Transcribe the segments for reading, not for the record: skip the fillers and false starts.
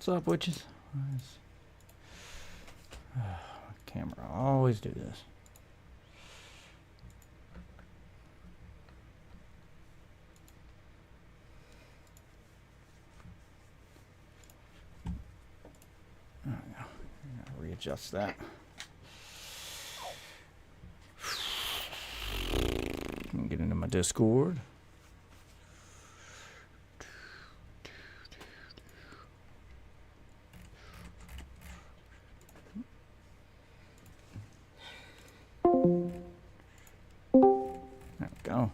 What's up, witches? Camera, I always do this. There we go. Readjust that. Let me get into my Discord. There we go.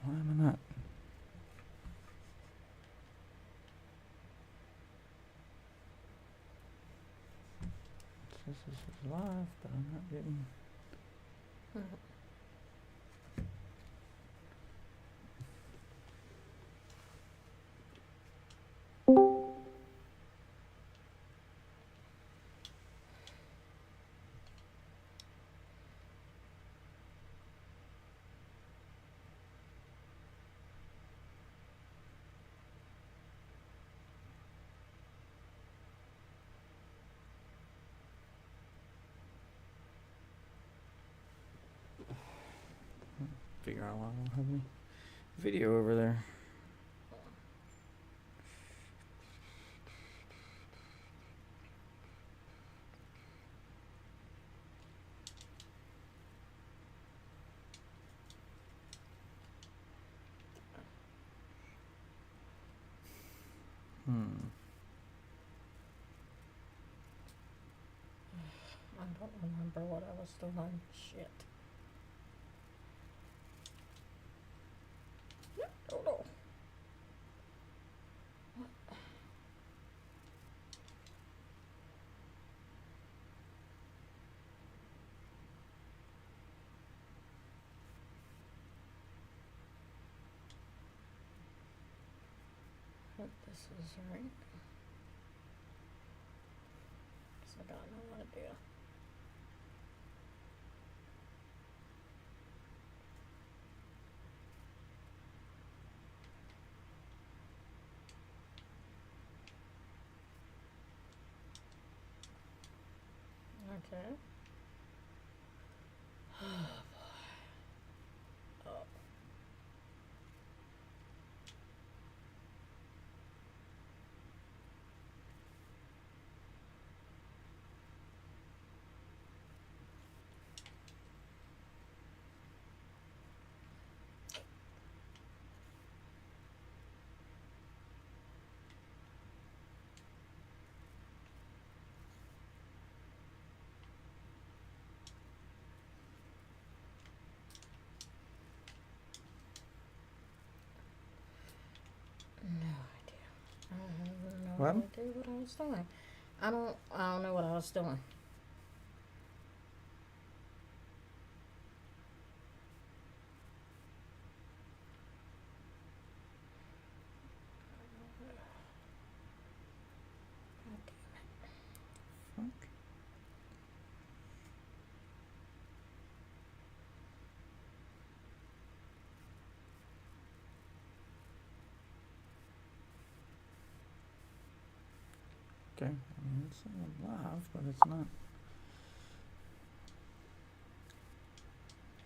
Why am I not? This is live, but I'm not getting. Figure out why I don't have any video over there. I don't remember what I was doing. Shit. Oh no. Hope this is right. Guess I got no idea. Okay. Oh boy. Oh. No idea. I have no What? idea what I was doing. I don't know what I was doing. God damn it. Fuck. Okay, I mean, it's live, but it's not.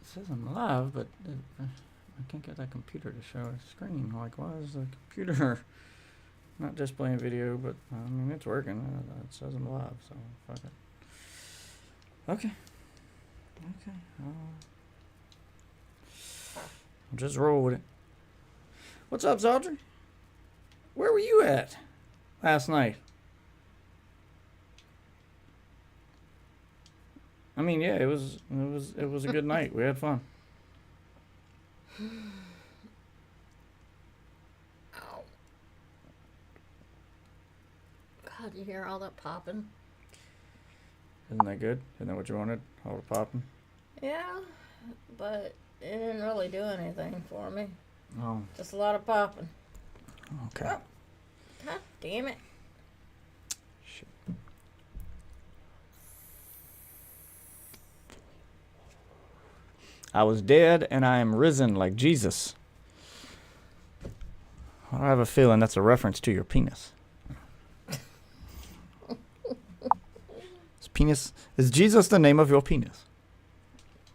It says I'm live, but I can't get that computer to show a screen. Like, why is the computer not displaying video? But I mean, it's working. It says I'm live, so fuck it. Okay. Okay. I'll just roll with it. What's up, Zaldry? Where were you at last night? I mean, yeah, it was a good night. We had fun. Ow. God, you hear all that popping? Isn't that good? Isn't that what you wanted? All the popping? Yeah, but it didn't really do anything for me. Oh. Just a lot of popping. Okay. Oh, God damn it. Shit. I was dead and I am risen like Jesus. I have a feeling that's a reference to your penis. Is Jesus the name of your penis?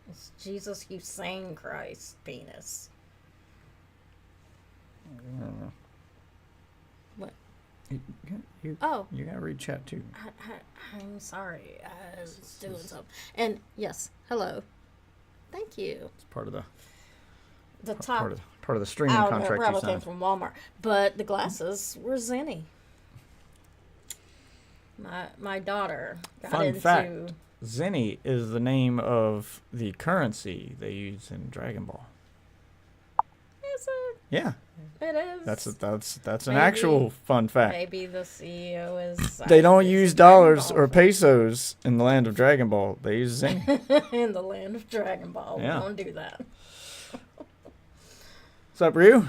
It's Jesus Hussein Christ penis. What? You gotta read chat too. I'm sorry. I was doing something. And yes, hello. Thank you. It's part of the top part of the streaming contract you probably signed. came from Walmart, but the glasses were Zenny. My daughter got Fun into. fact: Zenny is the name of the currency they use in Dragon Ball. Is it? Yeah, it is. That's an actual fun fact. Maybe the CEO is. They don't use dollars or pesos in the land of Dragon Ball. They use Zenny. In the land of Dragon Ball, Yeah. we don't do that. What's up, Ryu?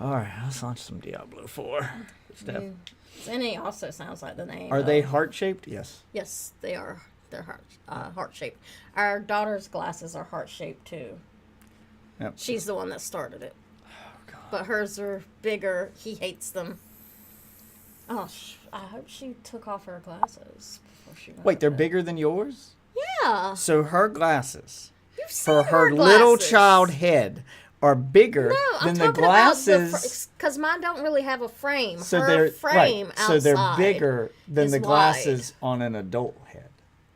All right, let's launch some Diablo 4. Zenny also sounds like the name. Are they heart-shaped? Yes. Yes, they are. They're heart-shaped. Our daughter's glasses are heart-shaped, too. Yep. She's the one that started it. Oh, God. But hers are bigger. He hates them. Oh, I hope she took off her glasses before she went. Wait, they're bigger than yours? Yeah. So her glasses, You've seen for her glasses. little child head, are bigger than the glasses. Because mine don't really have a frame. So her they're frame outside. So they're bigger than is the glasses on an adult head.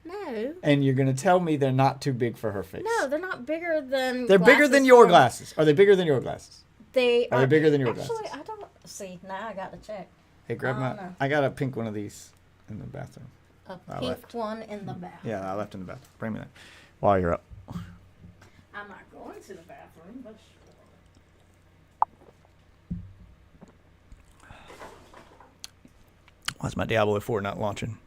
No. And you're gonna tell me they're not too big for her face? No, they're not bigger than. They're bigger than your glasses. Are they bigger than your glasses? They are. They bigger than your glasses? glasses? I don't see. Now I got to check. Hey, grab my. No. I got a pink one of these in the bathroom. A pink one in the bathroom. Yeah, I left in the bathroom. Bring me that while you're up. I'm not going to the bathroom, but sure. Why's my Diablo 4 not launching?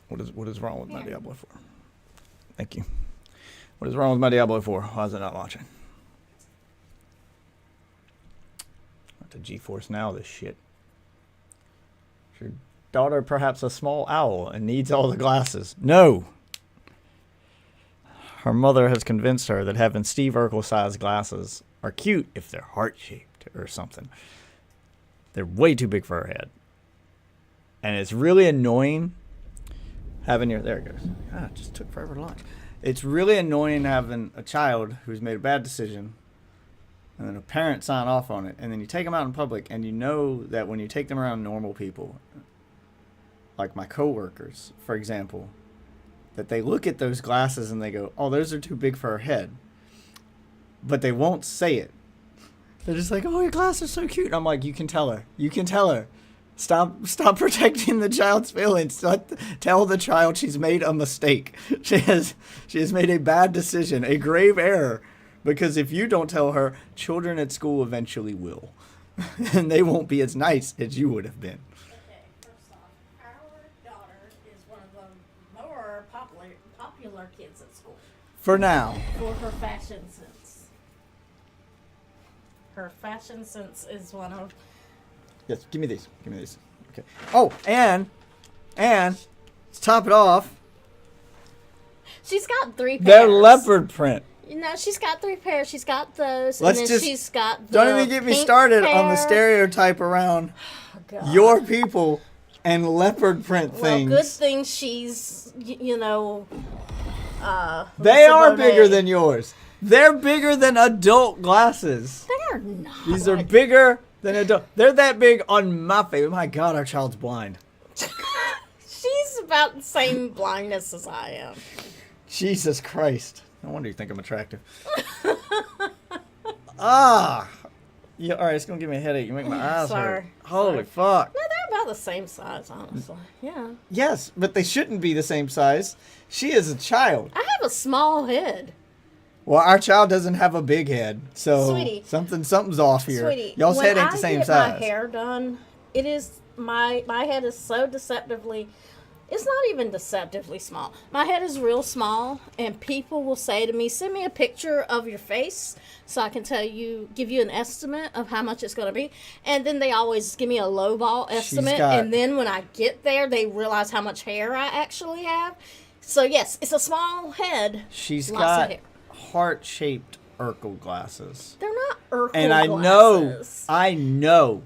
What is wrong with my Diablo 4? Thank you. What is wrong with my Diablo 4? Why is it not launching? Not the GeForce Now, this shit. Is your daughter perhaps a small owl and needs all the glasses? No! Her mother has convinced her that having Steve Urkel-sized glasses are cute if they're heart-shaped or something. They're way too big for her head. And it's really annoying having your... There it goes. Ah, it just took forever to launch. It's really annoying having a child who's made a bad decision and then a parent sign off on it, and then you take them out in public, and you know that when you take them around normal people, like my coworkers, for example, that they look at those glasses and they go, oh, those are too big for her head. But they won't say it. They're just like, oh, your glasses are so cute. And I'm like, you can tell her. You can tell her. Stop protecting the child's feelings. Tell the child she's made a mistake. She has made a bad decision, a grave error. Because if you don't tell her, children at school eventually will. And they won't be as nice as you would have been. Okay, first off, our daughter is one of the more popular kids at school. For now. For her fashion sense. Her fashion sense is one of... Yes, give me these. Give me these. Okay. Oh, and to top it off, she's got 3 pairs. they're leopard print. You know, she's got 3 pairs. She's got those, Let's and then just she's got the don't even get me started on the stereotype around your people and leopard print things. Well, good thing she's, you know, they are bigger than yours. They're bigger than adult glasses. They're not. These are bigger than adult. They're that big on my face. My God, our child's blind. She's about the same blindness as I am. Jesus Christ. No wonder you think I'm attractive. Yeah, all right, it's going to give me a headache. You make my eyes hurt. Holy fuck. No, they're about the same size, honestly. Yeah. Yes, but they shouldn't be the same size. She is a child. I have a small head. Well, our child doesn't have a big head, so Sweetie, something's off here. Sweetie, Y'all's head ain't the same size. When I get my hair done, it is my head is so deceptively. It's not even deceptively small. My head is real small, and people will say to me, "Send me a picture of your face so I can give you an estimate of how much it's going to be." And then they always give me a lowball estimate, and then when I get there, they realize how much hair I actually have. So yes, it's a small head. She's lots got of hair. heart-shaped Urkel glasses. They're not Urkel And glasses. I know.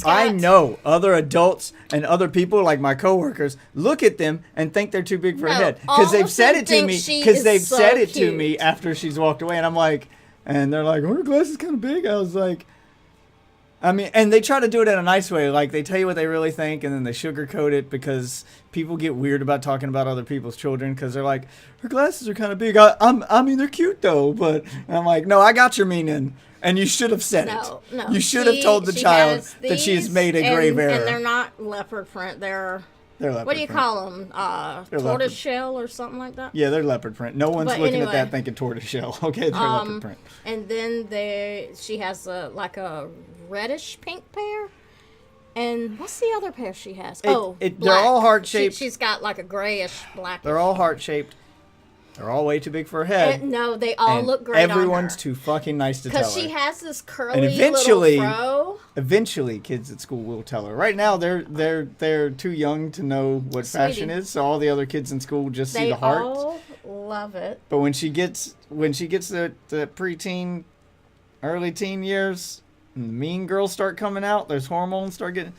I know other adults and other people like my coworkers look at them and think they're too big for a head because they've said it to me. Because they've said it to me after she's walked away, and I'm like, and they're like, "Oh, her glasses kind of big." I was like, I mean, and they try to do it in a nice way, like they tell you what they really think, and then they sugarcoat it because people get weird about talking about other people's children because they're like, "Her glasses are kind of big." I mean, they're cute though, but I'm like, no, I got your meaning. And you should have said it. No. You should have told the child that she has made a grave error. And they're not leopard print. They're leopard what do you call them? Tortoise shell or something like that? Yeah, they're leopard print. No one's looking at that thinking tortoise shell. Okay, they're leopard print. And then she has a reddish pink pair. And what's the other pair she has? They're all heart-shaped. She's got like a grayish black. They're all heart-shaped. They're all way too big for her head. No, they all look great on her. Everyone's too fucking nice to tell her. Because she has this curly little fro. Eventually, kids at school will tell her. Right now, they're too young to know what fashion is, so all the other kids in school just see the heart. They all love it. But when she gets the preteen, early teen years, and the mean girls start coming out, those hormones start getting...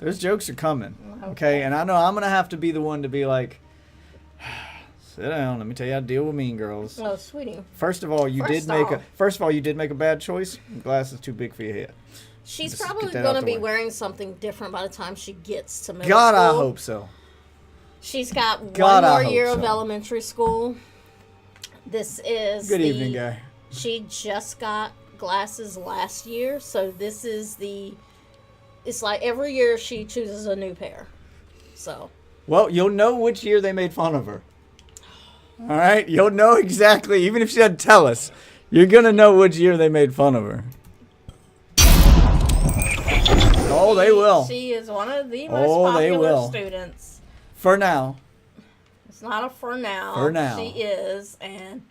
Those jokes are coming, okay? And I know I'm going to have to be the one to be like... Sit down. Let me tell you how to deal with mean girls. Oh, sweetie. First of all, you did make a bad choice. Glass is too big for your head. She's probably going to be wearing something different by the time she gets to middle God, school. I hope so. She's got one more year of elementary school. This is Good evening, guy. She just got glasses last year, so this is it's like every year she chooses a new pair. So. Well, you'll know which year they made fun of her. All right? You'll know exactly, even if she doesn't tell us, you're going to know which year they made fun of her. Oh, they will. She is one of the most popular students. For now. It's not a for now. For now. She is, and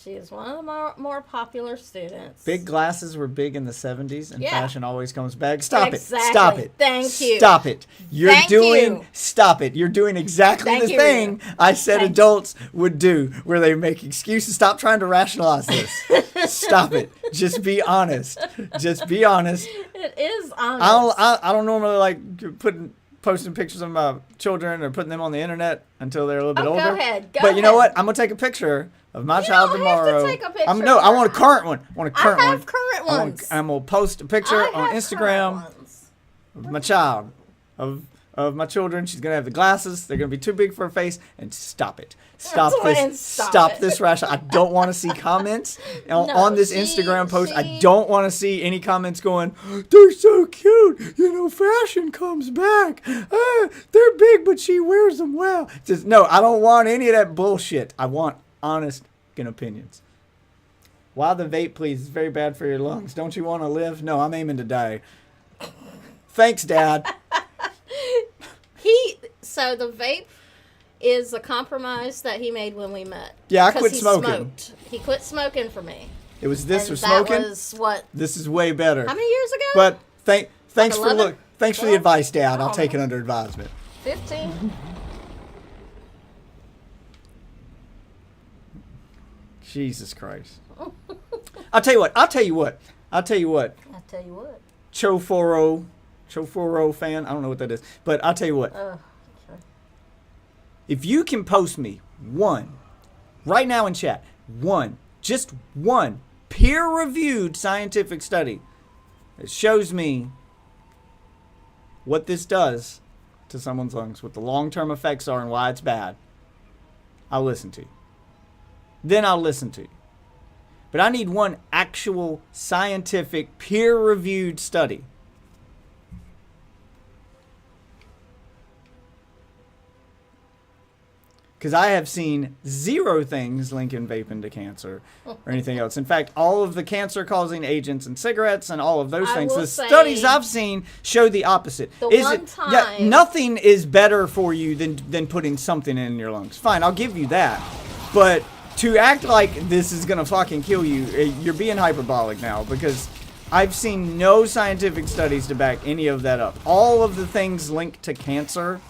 she is one of the more popular students. Big glasses were big in the 70s, and fashion always comes back. Stop it. Thank you. Stop it. Stop it. You're doing exactly the thing I said adults would do, where they make excuses. Stop trying to rationalize this. Stop it. Just be honest. Just be honest. It is honest. I don't normally like posting pictures of my children or putting them on the internet until they're a little bit older. Go ahead. But you know what? I'm going to take a picture of my child tomorrow. Have to take a picture. I want a current one. I have current ones. I'm going to post a picture on Instagram of my child, of my children. She's going to have the glasses. They're going to be too big for her face. And stop it. Stop this rash. I don't want to see comments on this Instagram post. I don't want to see any comments going, "They're so cute. You know, fashion comes back. They're big, but she wears them well." Just, no, I don't want any of that bullshit. I want honest opinions. Why the vape, please? It's very bad for your lungs. Don't you want to live? No, I'm aiming to die. Thanks, Dad. So the vape is a compromise that he made when we met. Yeah, I quit smoking. He quit smoking for me. It was this for smoking? That was what? This is way better. How many years ago? But thanks for the advice, Dad. I'll take it under advisement. 15. Jesus Christ. I'll tell you what. Choforo fan. I don't know what that is. But I'll tell you what. Okay. If you can post me one, right now in chat, just one peer-reviewed scientific study that shows me what this does to someone's lungs, what the long-term effects are and why it's bad, I'll listen to you. Then I'll listen to you. But I need one actual scientific peer-reviewed study. Because I have seen zero things linking vaping to cancer or anything else. In fact, all of the cancer-causing agents in cigarettes and all of those things, the studies I've seen show the opposite. Nothing is better for you than putting something in your lungs. Fine, I'll give you that. But to act like this is going to fucking kill you, you're being hyperbolic now, because I've seen no scientific studies to back any of that up. All of the things linked to cancer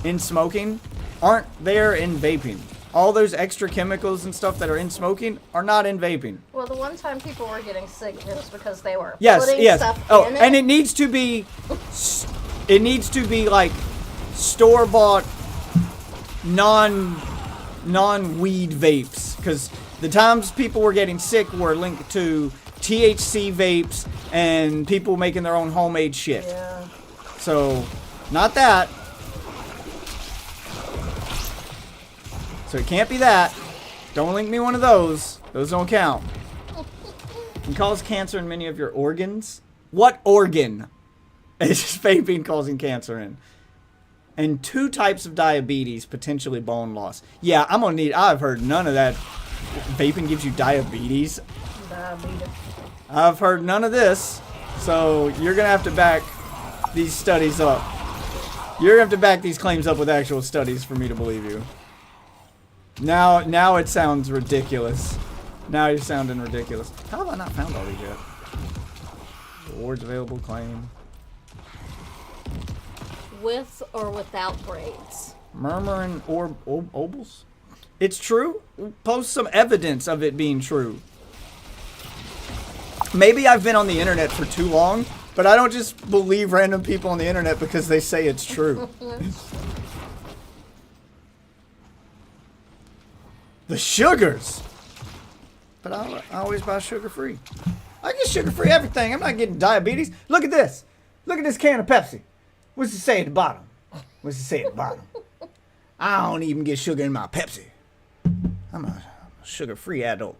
in smoking aren't there in vaping. all those extra chemicals and stuff that are in smoking are not in vaping. Well, the one time people were getting sick, it was because they were Yes, putting yes. stuff Oh, in and it needs to be, like store-bought, non-weed vapes, because the times people were getting sick were linked to THC vapes and people making their own homemade shit. Yeah. So, not that. So it can't be that. Don't link me one of those. Those don't count. It can cause cancer in many of your organs. What organ is vaping causing cancer in? And 2 types of diabetes, potentially bone loss. Yeah, I've heard none of that. Vaping gives you diabetes. Diabetes. I've heard none of this. So you're going to have to back these studies up. You're going to have to back these claims up with actual studies for me to believe you. Now it sounds ridiculous. Now you're sounding ridiculous. How have I not found all these yet? Awards available, claim. With or without braids. Murmuring or obols? It's true? Post some evidence of it being true. Maybe I've been on the internet for too long, but I don't just believe random people on the internet because they say it's true. The sugars! But I always buy sugar-free. I get sugar-free everything. I'm not getting diabetes. Look at this. Look at this can of Pepsi. What's it say at the bottom? What's it say at the bottom? I don't even get sugar in my Pepsi. I'm a sugar-free adult.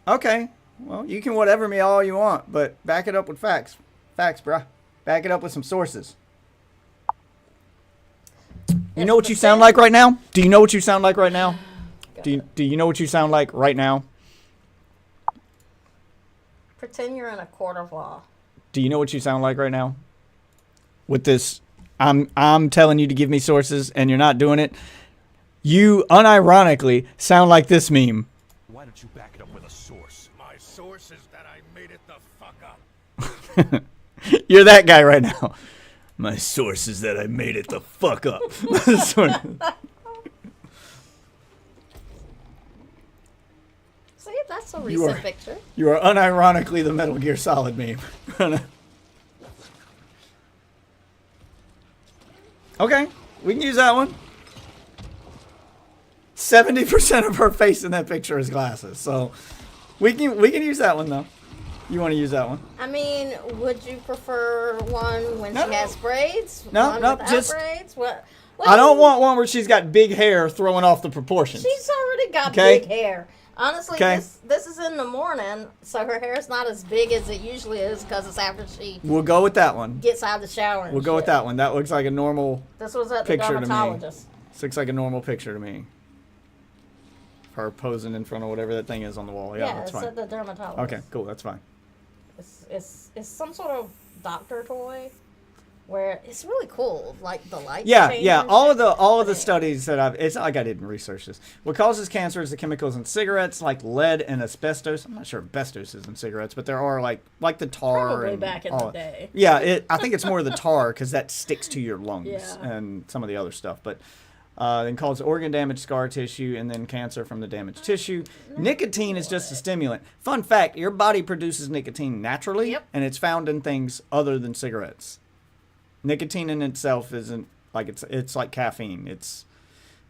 Okay. Well, you can whatever me all you want, but back it up with facts. Facts, bruh. Back it up with some sources. You know what you sound like right now? Do you know what you sound like right now? Do you know what you sound like right now? Pretend you're in a court of law. Do you know what you sound like right now? With this, I'm telling you to give me sources, and you're not doing it. You unironically sound like this meme. Why don't you back it up with a source? My source is that I made it the fuck up. You're that guy right now. My source is that I made it the fuck up. See, that's a recent picture. You are unironically the Metal Gear Solid meme. Okay, we can use that one. 70% of her face in that picture is glasses, so we can use that one though. You want to use that one? I mean, would you prefer one when No. she has braids? No, one no, without just- braids? What? I don't want one where she's got big hair throwing off the proportions. She's already got Okay. big hair. Honestly, Okay. this is in the morning, so her hair's not as big as it usually is because it's after she We'll go with that one. gets out of the shower. And We'll go with shit. that one. That looks like a normal This was at the picture to me. dermatologist. This looks like a normal picture to me. Her posing in front of whatever that thing is on the wall. Yeah, that's it's fine. at the dermatologist. Okay, cool. That's fine. It's some sort of doctor toy where it's really cool, like the light. Yeah, change yeah. and All shit. of the But studies that it's not like I didn't research this. What causes cancer is the chemicals in cigarettes, like lead and asbestos. I'm not sure asbestos is in cigarettes, but there are like the tar. Probably and back in all the day. Yeah, I think it's more the tar because that sticks to your lungs Yeah. and some of the other stuff. But then causes organ damage, scar tissue, and then cancer from the damaged tissue. Nicotine is just a stimulant. Fun fact: your body produces nicotine naturally, Yep. and it's found in things other than cigarettes. Nicotine in itself isn't like it's like caffeine.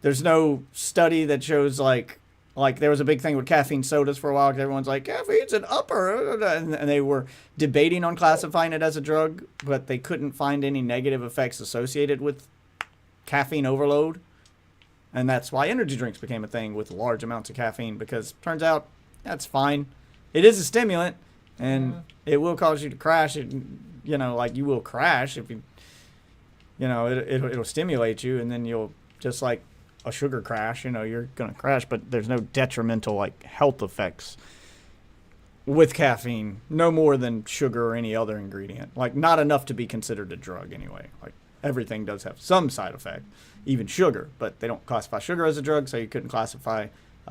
There's no study that shows like there was a big thing with caffeine sodas for a while because everyone's like caffeine's an upper, and they were debating on classifying it as a drug, but they couldn't find any negative effects associated with caffeine overload, and that's why energy drinks became a thing with large amounts of caffeine because turns out that's fine. It is a stimulant, and it will cause you to crash. Like you will crash if you. It'll stimulate you, and then you'll, just like a sugar crash, you're going to crash, but there's no detrimental, like, health effects with caffeine, no more than sugar or any other ingredient. Like, not enough to be considered a drug anyway. Like, everything does have some side effect, even sugar, but they don't classify sugar as a drug, so you couldn't classify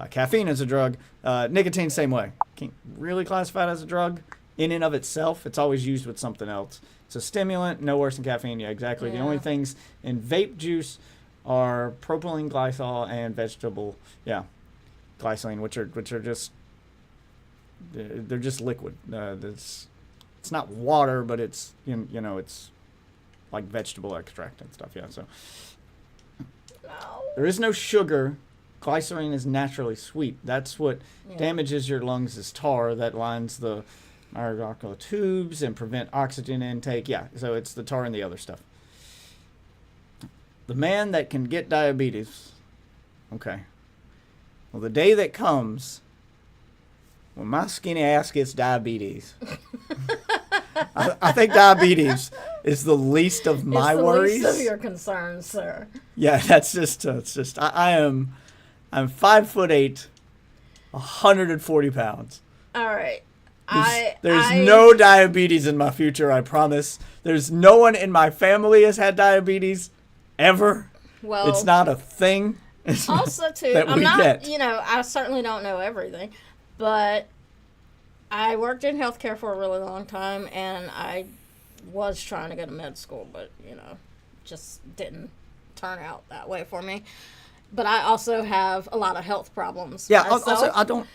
caffeine as a drug. Nicotine, same way. Can't really classify it as a drug in and of itself. It's always used with something else. It's a stimulant, no worse than caffeine. Yeah, exactly. The Yeah. only things in vape juice are propylene glycol and vegetable, glycerine, which are just they're just liquid. It's not water, but it's it's like vegetable extract and stuff. Yeah, so No. there is no sugar. Glycerine is naturally sweet. That's what damages your lungs is tar that lines the myocardial tubes and prevent oxygen intake. Yeah, so it's the tar and the other stuff. The man that can get diabetes, okay. Well, the day that comes when my skinny ass gets diabetes, I think diabetes is the least of my worries. It's the least of your concerns, sir. Yeah, that's just, I'm 5'8", 140 pounds. All right. There's no diabetes in my future, I promise. There's no one in my family has had diabetes ever. Well, it's not a thing. Also, too, I'm not, I certainly don't know everything, but I worked in healthcare for a really long time, and I was trying to go to med school, but, just didn't turn out that way for me. But I also have a lot of health problems. Yeah, myself, also, I don't...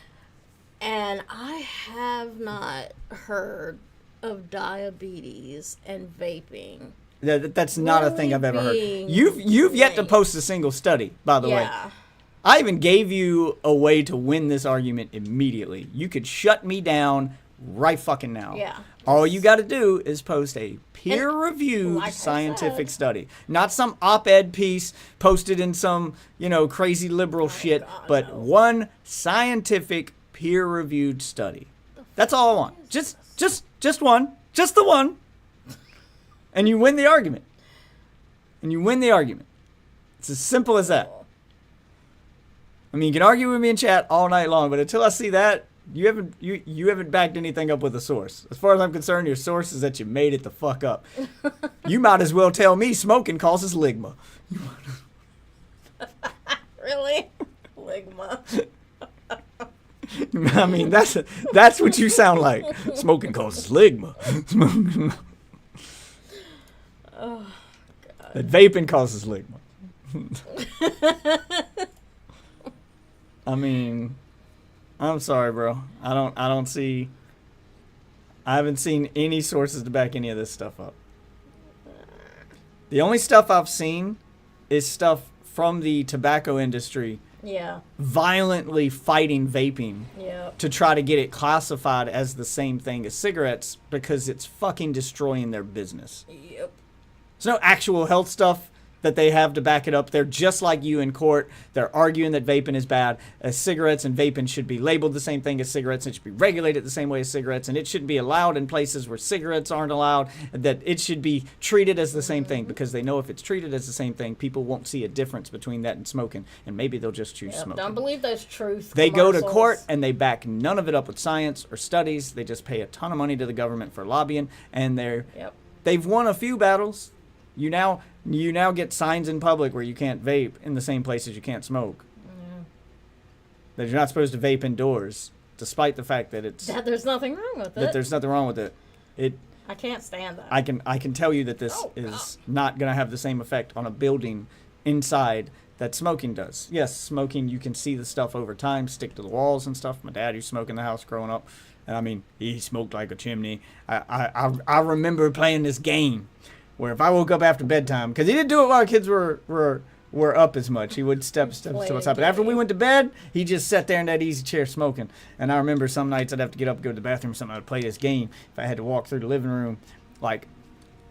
And I have not heard of diabetes and vaping. That's not a thing I've ever heard. being You've yet to linked. post a single study, by the way. Yeah. I even gave you a way to win this argument immediately. You could shut me down right fucking now. Yeah. All you got to do is post a peer-reviewed like I scientific said. study. Not some op-ed piece posted in some, crazy liberal shit, God, but no. one scientific peer-reviewed study. That's all I want. Just one. Just the one. And you win the argument. It's as simple as that. I mean, you can argue with me in chat all night long, but until I see that, you haven't backed anything up with a source. As far as I'm concerned, your source is that you made it the fuck up. You might as well tell me smoking causes ligma. Really? Ligma. I mean, that's what you sound like. Smoking causes ligma. Oh, God. That vaping causes ligma. I mean, I'm sorry, bro. I haven't seen any sources to back any of this stuff up. The only stuff I've seen is stuff from the tobacco industry Yeah. violently fighting vaping Yeah. to try to get it classified as the same thing as cigarettes because it's fucking destroying their business. Yep. There's no actual health stuff that they have to back it up. They're just like you in court. They're arguing that vaping is bad. Cigarettes and vaping should be labeled the same thing as cigarettes. It should be regulated the same way as cigarettes. And it shouldn't be allowed in places where cigarettes aren't allowed. That it should be treated as the same thing because they know if it's treated as the same thing, people won't see a difference between that and smoking. And maybe they'll just choose Yep. smoking. Don't believe those truth They go to commercials. court and they back none of it up with science or studies. They just pay a ton of money to the government for lobbying. And Yep. they've won a few battles. You now get signs in public where you can't vape in the same places you can't smoke. Yeah. That you're not supposed to vape indoors, despite the fact that There's nothing wrong with it. there's nothing wrong with it. I can't stand that. I can tell you that this Oh, is not going to have the same effect on a building inside that smoking does. Yes, smoking, you can see the stuff over time stick to the walls and stuff. My dad used to smoke in the house growing up, and I mean, he smoked like a chimney. I remember playing this game where if I woke up after bedtime, because he didn't do it while kids were up as much. He would step outside. But after we went to bed, he just sat there in that easy chair smoking. And I remember some nights I'd have to get up and go to the bathroom or something. I'd play this game. If I had to walk through the living room, like,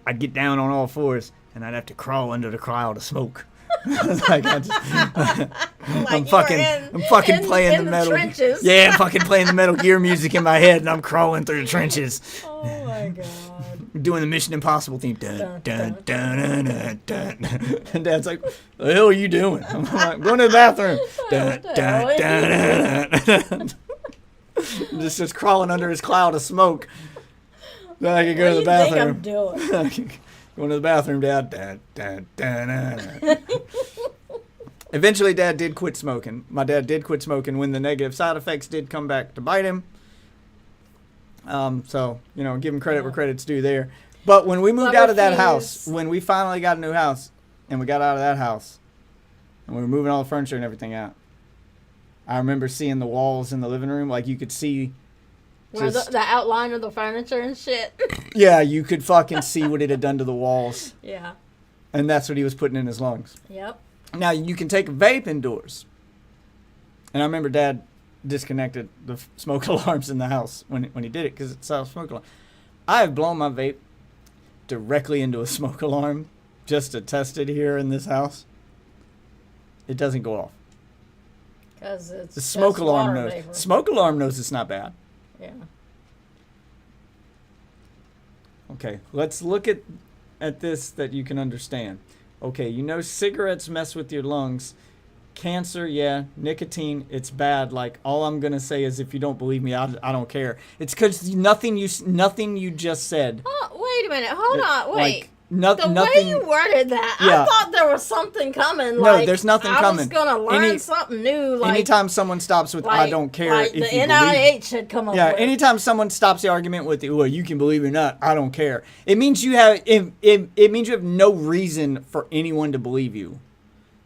I'd get down on all fours, and I'd have to crawl under the cloud of smoke. Like I'm fucking playing the Metal Gear. Yeah, I'm fucking playing the Metal Gear music in my head, and I'm crawling through the trenches. Oh my God. Doing the Mission Impossible theme. Dun, dun, dun, dun, dun, dun. And Dad's like, "What the hell are you doing?" I'm like, "Going to the bathroom." Dun, dun, dun, dun, dun. Just crawling under his cloud of smoke. Then I could go to the bathroom. What do you think I'm doing? Going to the bathroom, Dad. Dun, dun, dun, dun, dun. Eventually, Dad did quit smoking. My dad did quit smoking when the negative side effects did come back to bite him. So, give him credit where credit's due there. But when we moved out of that house, when we finally got a new house and we got out of that house, and we were moving all the furniture and everything out. I remember seeing the walls in the living room, like you could see. Where the outline of the furniture and shit. Yeah, you could fucking see what it had done to the walls. Yeah. And that's what he was putting in his lungs. Yep. Now, you can take a vape indoors. And I remember Dad disconnected the smoke alarms in the house when he did it, because it's a smoke alarm. I have blown my vape directly into a smoke alarm just to test it here in this house. It doesn't go off. Because it's the smoke just alarm water knows. vapor. Smoke alarm knows it's not bad. Yeah. Okay, let's look at this that you can understand. Okay, you know cigarettes mess with your lungs. Cancer, yeah. Nicotine, it's bad. Like, all I'm going to say is, if you don't believe me, I don't care. It's because nothing you just said. Oh, wait a minute. Hold on. Wait. Like, the nothing. way you worded that, Yeah. I thought there was something coming. No, Like, there's nothing I coming. was going to learn something new. Like, anytime someone stops with, I don't care like if the you believe. NIH had come up Yeah, with. anytime someone stops the argument with, well, you can believe it or not, I don't care. It means you have it means you have no reason for anyone to believe you.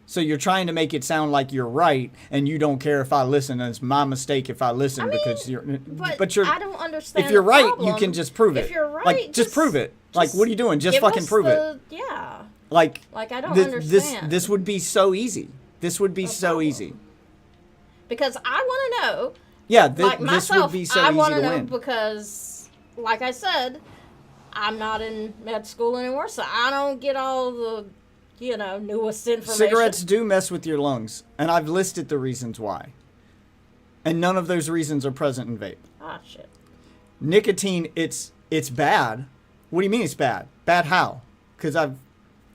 So you're trying to make it sound like you're right, and you don't care if I listen, and it's my mistake if I listen because you're. But you're. I don't understand. If you're the right, problem. you can just prove it. If you're right, like just prove it. Like, what are you doing? Just give fucking us prove it. Yeah. Like I don't understand. This would be so easy. This would be so easy. Because I want to know. Yeah, Like this myself, would be so I easy want to to know win. because, like I said, I'm not in med school anymore, so I don't get all the, newest information. Cigarettes do mess with your lungs, and I've listed the reasons why. And none of those reasons are present in vape. Ah, shit. Nicotine, it's bad. What do you mean it's bad? Bad how? Because I've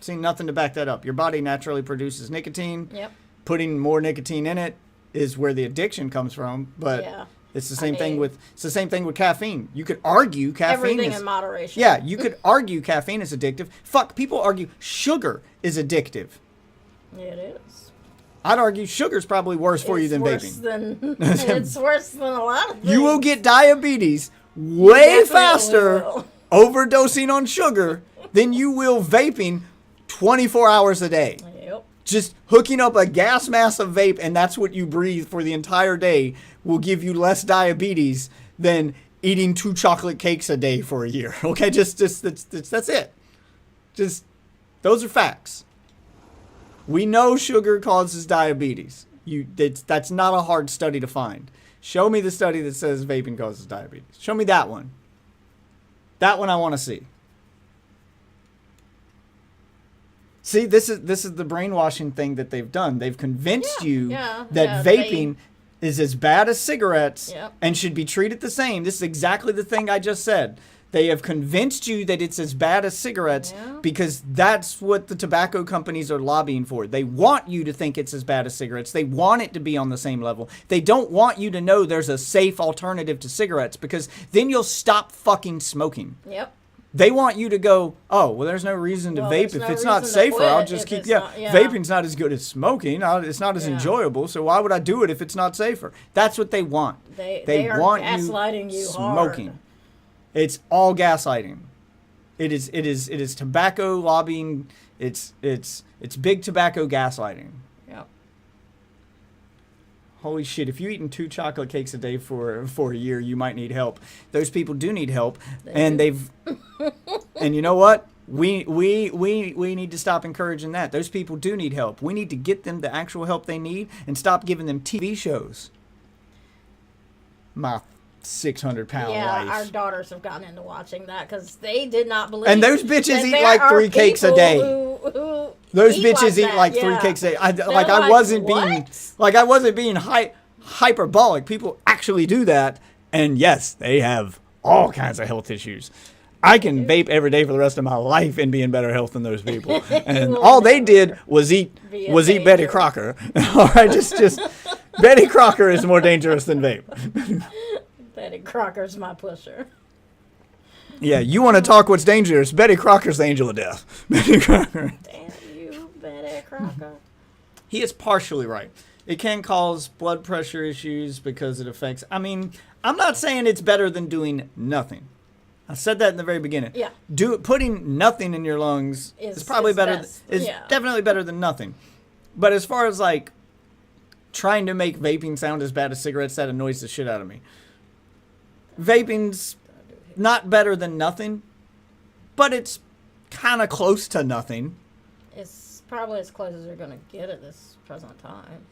seen nothing to back that up. Your body naturally produces nicotine. Yep. Putting more nicotine in it is where the addiction comes from. But Yeah. it's the same thing with caffeine. You could argue caffeine Everything is in moderation. Yeah, you could argue caffeine is addictive. Fuck, people argue sugar is addictive. It is. I'd argue sugar's probably worse for you than vaping. It's worse than a lot of things. You will get diabetes way Definitely faster will. overdosing on sugar than you will vaping 24 hours a day. Yep. Just hooking up a gas mask of vape and that's what you breathe for the entire day will give you less diabetes than eating 2 chocolate cakes a day for a year. Okay, just that's it. Just those are facts. We know sugar causes diabetes. That's not a hard study to find. Show me the study that says vaping causes diabetes. Show me that one. That one I want to see. See, this is the brainwashing thing that they've done. They've convinced you that vaping is as bad as cigarettes and should be treated the same. This is exactly the thing I just said. They have convinced you that it's as bad as cigarettes because that's what the tobacco companies are lobbying for. They want you to think it's as bad as cigarettes. They want it to be on the same level. They don't want you to know there's a safe alternative to cigarettes because then you'll stop fucking smoking. Yep. They want you to go, oh, well, there's no reason to vape. If it's not safer, I'll just keep, vaping's not as good as smoking. It's not as enjoyable. So why would I do it if it's not safer? That's what they want. They are want gaslighting you smoking. hard. It's all gaslighting. It is tobacco lobbying. It's big tobacco gaslighting. Yep. Holy shit, if you're eating 2 chocolate cakes a day for a year, you might need help. Those people do need help. And you know what? We need to stop encouraging that. Those people do need help. We need to get them the actual help they need and stop giving them TV shows. My 600-pound life. Our daughters have gotten into watching that because they did not believe. And those bitches eat like 3 cakes a day. Those bitches eat like 3 cakes a day. I wasn't being hyperbolic. People actually do that, and yes, they have all kinds of health issues. I can vape every day for the rest of my life and be in better health than those people. And all they did was eat Betty Crocker. All right, just Betty Crocker is more dangerous than vape. Betty Crocker's my pusher. Yeah, you want to talk what's dangerous? Betty Crocker's the angel of death. Betty Crocker. Damn you, Betty Crocker. He is partially right. It can cause blood pressure issues because it affects. I mean, I'm not saying it's better than doing nothing. I said that in the very beginning. Yeah. Putting nothing in your lungs is probably better. Is definitely better than nothing. But as far as like trying to make vaping sound as bad as cigarettes, that annoys the shit out of me. Vaping's not better than nothing, but it's kind of close to nothing. It's probably as close as you're going to get at this present time.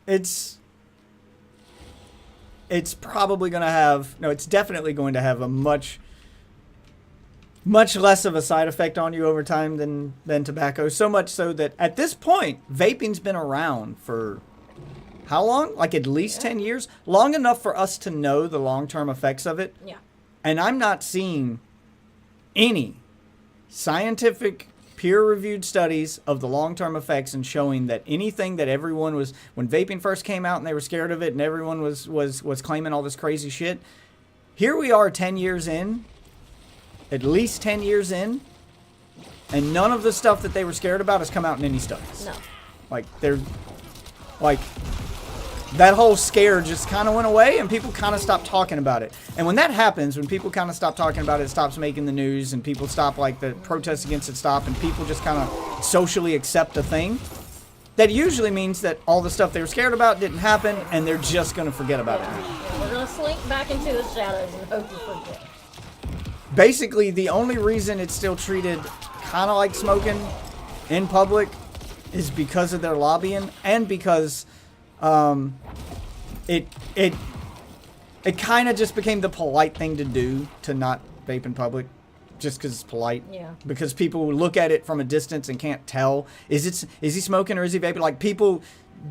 It's probably going to have, no, it's definitely going to have a much less of a side effect on you over time than tobacco. So much so that at this point, vaping's been around for how long? Like at least 10 years? Long enough for us to know the long-term effects of it. Yeah. And I'm not seeing any scientific peer-reviewed studies of the long-term effects and showing that anything that everyone was, when vaping first came out and they were scared of it and everyone was claiming all this crazy shit. Here we are 10 years in, at least 10 years in, and none of the stuff that they were scared about has come out in any studies. No. Like, that whole scare just kind of went away and people kind of stopped talking about it. And when that happens, when people kind of stop talking about it, it stops making the news and people stop, like, the protests against it stop and people just kind of socially accept a thing, that usually means that all the stuff they were scared about didn't happen and they're just going to forget about it. Yeah, we're going to slink back into the shadows and hope you forget. Basically, the only reason it's still treated kind of like smoking in public is because of their lobbying and because it kind of just became the polite thing to do to not vape in public just because it's polite. Yeah. Because people look at it from a distance and can't tell. Is he smoking or is he vaping? Like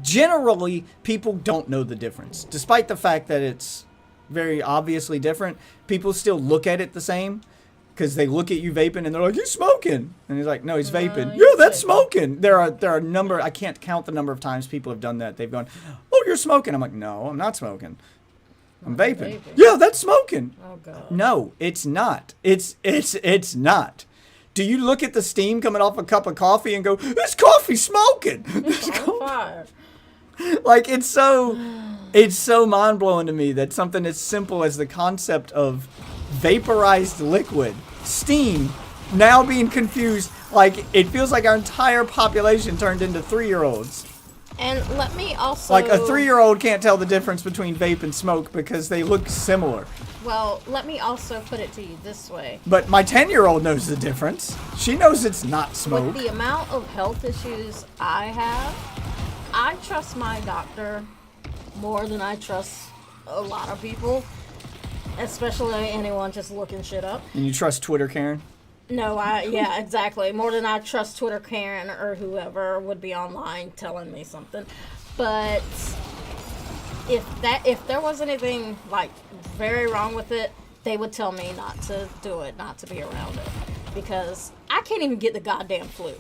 generally, people don't know the difference. Despite the fact that it's very obviously different, people still look at it the same because they look at you vaping and they're like, he's smoking. And he's like, no, he's vaping. Yeah, that's smoking. There are a number, I can't count the number of times people have done that. They've gone, oh, you're smoking. I'm like, no, I'm not smoking. I'm vaping. Yeah, that's smoking. Oh, God. No, it's not. It's not. Do you look at the steam coming off a cup of coffee and go, this coffee's smoking? On fire. Like, it's so mind-blowing to me that something as simple as the concept of vaporized liquid, steam, now being confused, like, it feels like our entire population turned into 3-year-olds. And let me also... Like, a 3-year-old can't tell the difference between vape and smoke because they look similar. Well, let me also put it to you this way. But my 10-year-old knows the difference. She knows it's not smoke. With the amount of health issues I have, I trust my doctor more than I trust a lot of people, especially anyone just looking shit up. And you trust Twitter, Karen? No, yeah, exactly. More than I trust Twitter Karen or whoever would be online telling me something. But if there was anything like very wrong with it, they would tell me not to do it, not to be around it, because I can't even get the goddamn flu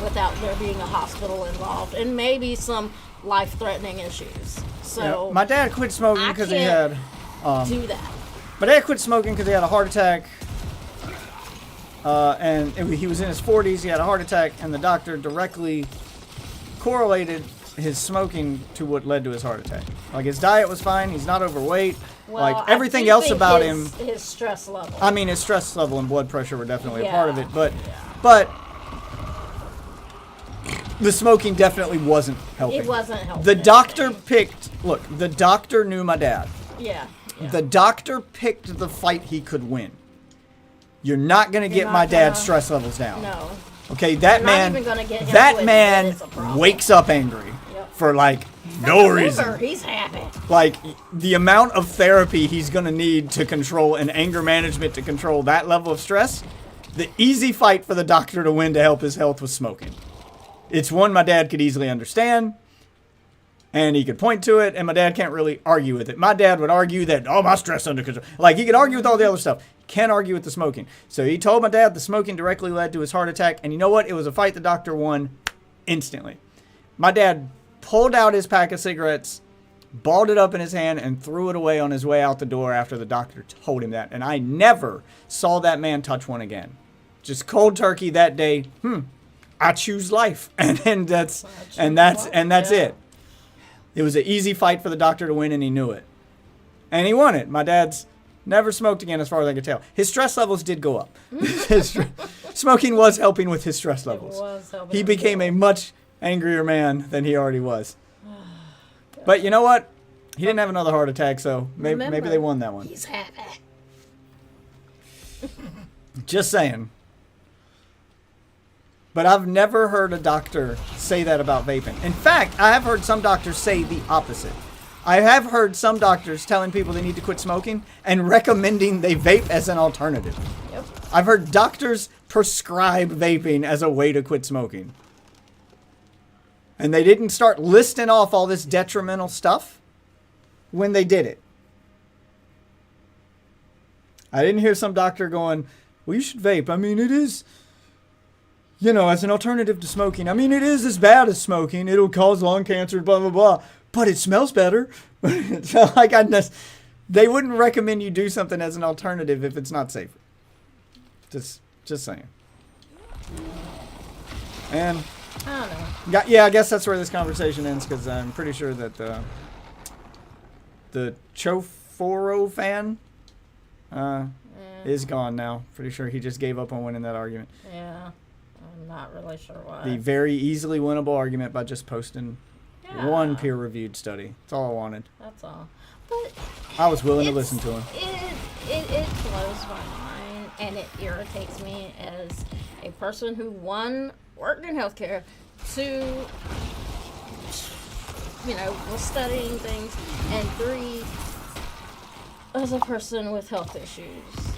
without there being a hospital involved and maybe some life-threatening issues. So yeah, my dad quit smoking because he had do that. My dad quit smoking because he had a heart attack. And he was in his 40s, he had a heart attack, and the doctor directly correlated his smoking to what led to his heart attack. Like, his diet was fine, he's not overweight, Well, like, everything I do else think about his stress level. I mean, his stress level and blood pressure were definitely a part of it, Yeah. but the smoking definitely wasn't helping. It wasn't helping. The doctor the doctor knew my dad. Yeah. The doctor picked the fight he could win. You're not going to get not my dad's gonna- stress levels down. No. Okay, that You're not man even gonna get him that with it, man it's a problem. wakes up angry Yep. for like no Remember, reason. he's happy. Like, the amount of therapy he's going to need to control and anger management to control that level of stress, the easy fight for the doctor to win to help his health was smoking. It's one my dad could easily understand, and he could point to it, and my dad can't really argue with it. My dad would argue that, oh, my stress under control. Like, he could argue with all the other stuff. Can't argue with the smoking. So he told my dad the smoking directly led to his heart attack, and you know what? It was a fight the doctor won instantly. My dad pulled out his pack of cigarettes, balled it up in his hand, and threw it away on his way out the door after the doctor told him that. And I never saw that man touch one again. Just cold turkey that day. I choose life, and that's it. It was an easy fight for the doctor to win, and he knew it. And he won it. My dad's never smoked again as far as I could tell. His stress levels did go up. Smoking was helping with his stress It levels. was helping He him became heal. a much angrier man than he already was. But you know what? He didn't have another heart attack, so maybe Remember, they won that one. He's happy. Just saying. But I've never heard a doctor say that about vaping. In fact, I have heard some doctors say the opposite. I have heard some doctors telling people they need to quit smoking and recommending they vape as an alternative. Yep. I've heard doctors prescribe vaping as a way to quit smoking. And they didn't start listing off all this detrimental stuff when they did it. I didn't hear some doctor going, well, you should vape. I mean, it is, you know, as an alternative to smoking. I mean, it is as bad as smoking. It'll cause lung cancer, blah, blah, blah. But it smells better. So, like, they wouldn't recommend you do something as an alternative if it's not safe. Just saying. And, I don't know. yeah, I guess that's where this conversation ends, because I'm pretty sure that the Choforo fan is gone now. Pretty sure he just gave up on winning that argument. Yeah. I'm not really sure why. The very easily winnable argument by just posting one peer-reviewed study. That's all I wanted. That's all. But I was willing to listen to him. It blows my mind, and it irritates me as a person who, one, worked in healthcare, two, you know, was studying things, and three, as a person with health issues.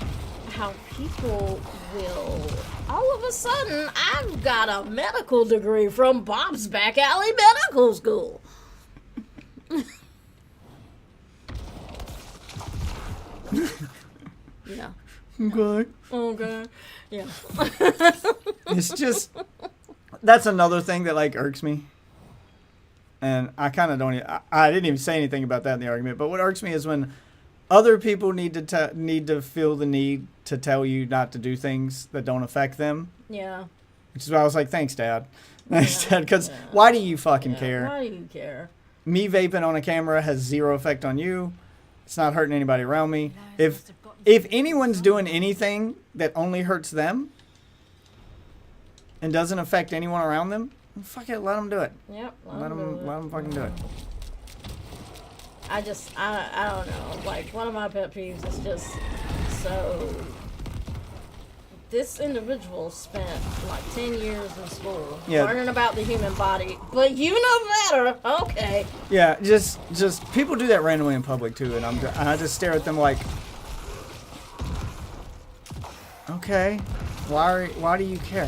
How people will, all of a sudden, I've got a medical degree from Bob's Back Alley Medical School. Yeah. Okay. Okay. Yeah. It's just, that's another thing that, like, irks me. And I kind of don't, I didn't even say anything about that in the argument, but what irks me is when other people need to feel the need to tell you not to do things that don't affect them. Yeah. Which is why I was like, thanks, Dad. Thanks, Dad. Because why do you fucking care? Why do you care? Me vaping on a camera has zero effect on you. It's not hurting anybody around me. If anyone's doing anything that only hurts them and doesn't affect anyone around them, fuck it, let them do it. Yep. Let them fucking do it. I don't know. Like, one of my pet peeves is just so. This individual spent like 10 years in school learning about the human body, but you know better. Okay. Yeah, just people do that randomly in public too, and I just stare at them like, okay, why do you care?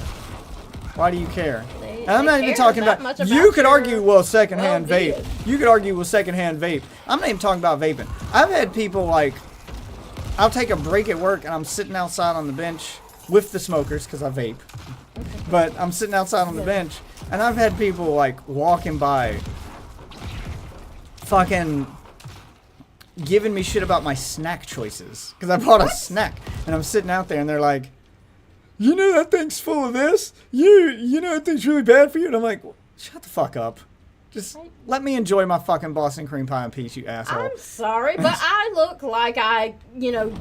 Why do you care? And I'm not even talking about. You could argue, well, secondhand vape. You could argue, well, secondhand vape. I'm not even talking about vaping. I've had people like, I'll take a break at work and I'm sitting outside on the bench with the smokers because I vape. But I'm sitting outside on the bench and I've had people like walking by, fucking giving me shit about my snack choices because I bought a snack and I'm sitting out there and they're like, you know that thing's full of this? You know that thing's really bad for you? And I'm like, well, shut the fuck up. Just let me enjoy my fucking Boston cream pie and peach, you asshole. I'm sorry, but I look like I,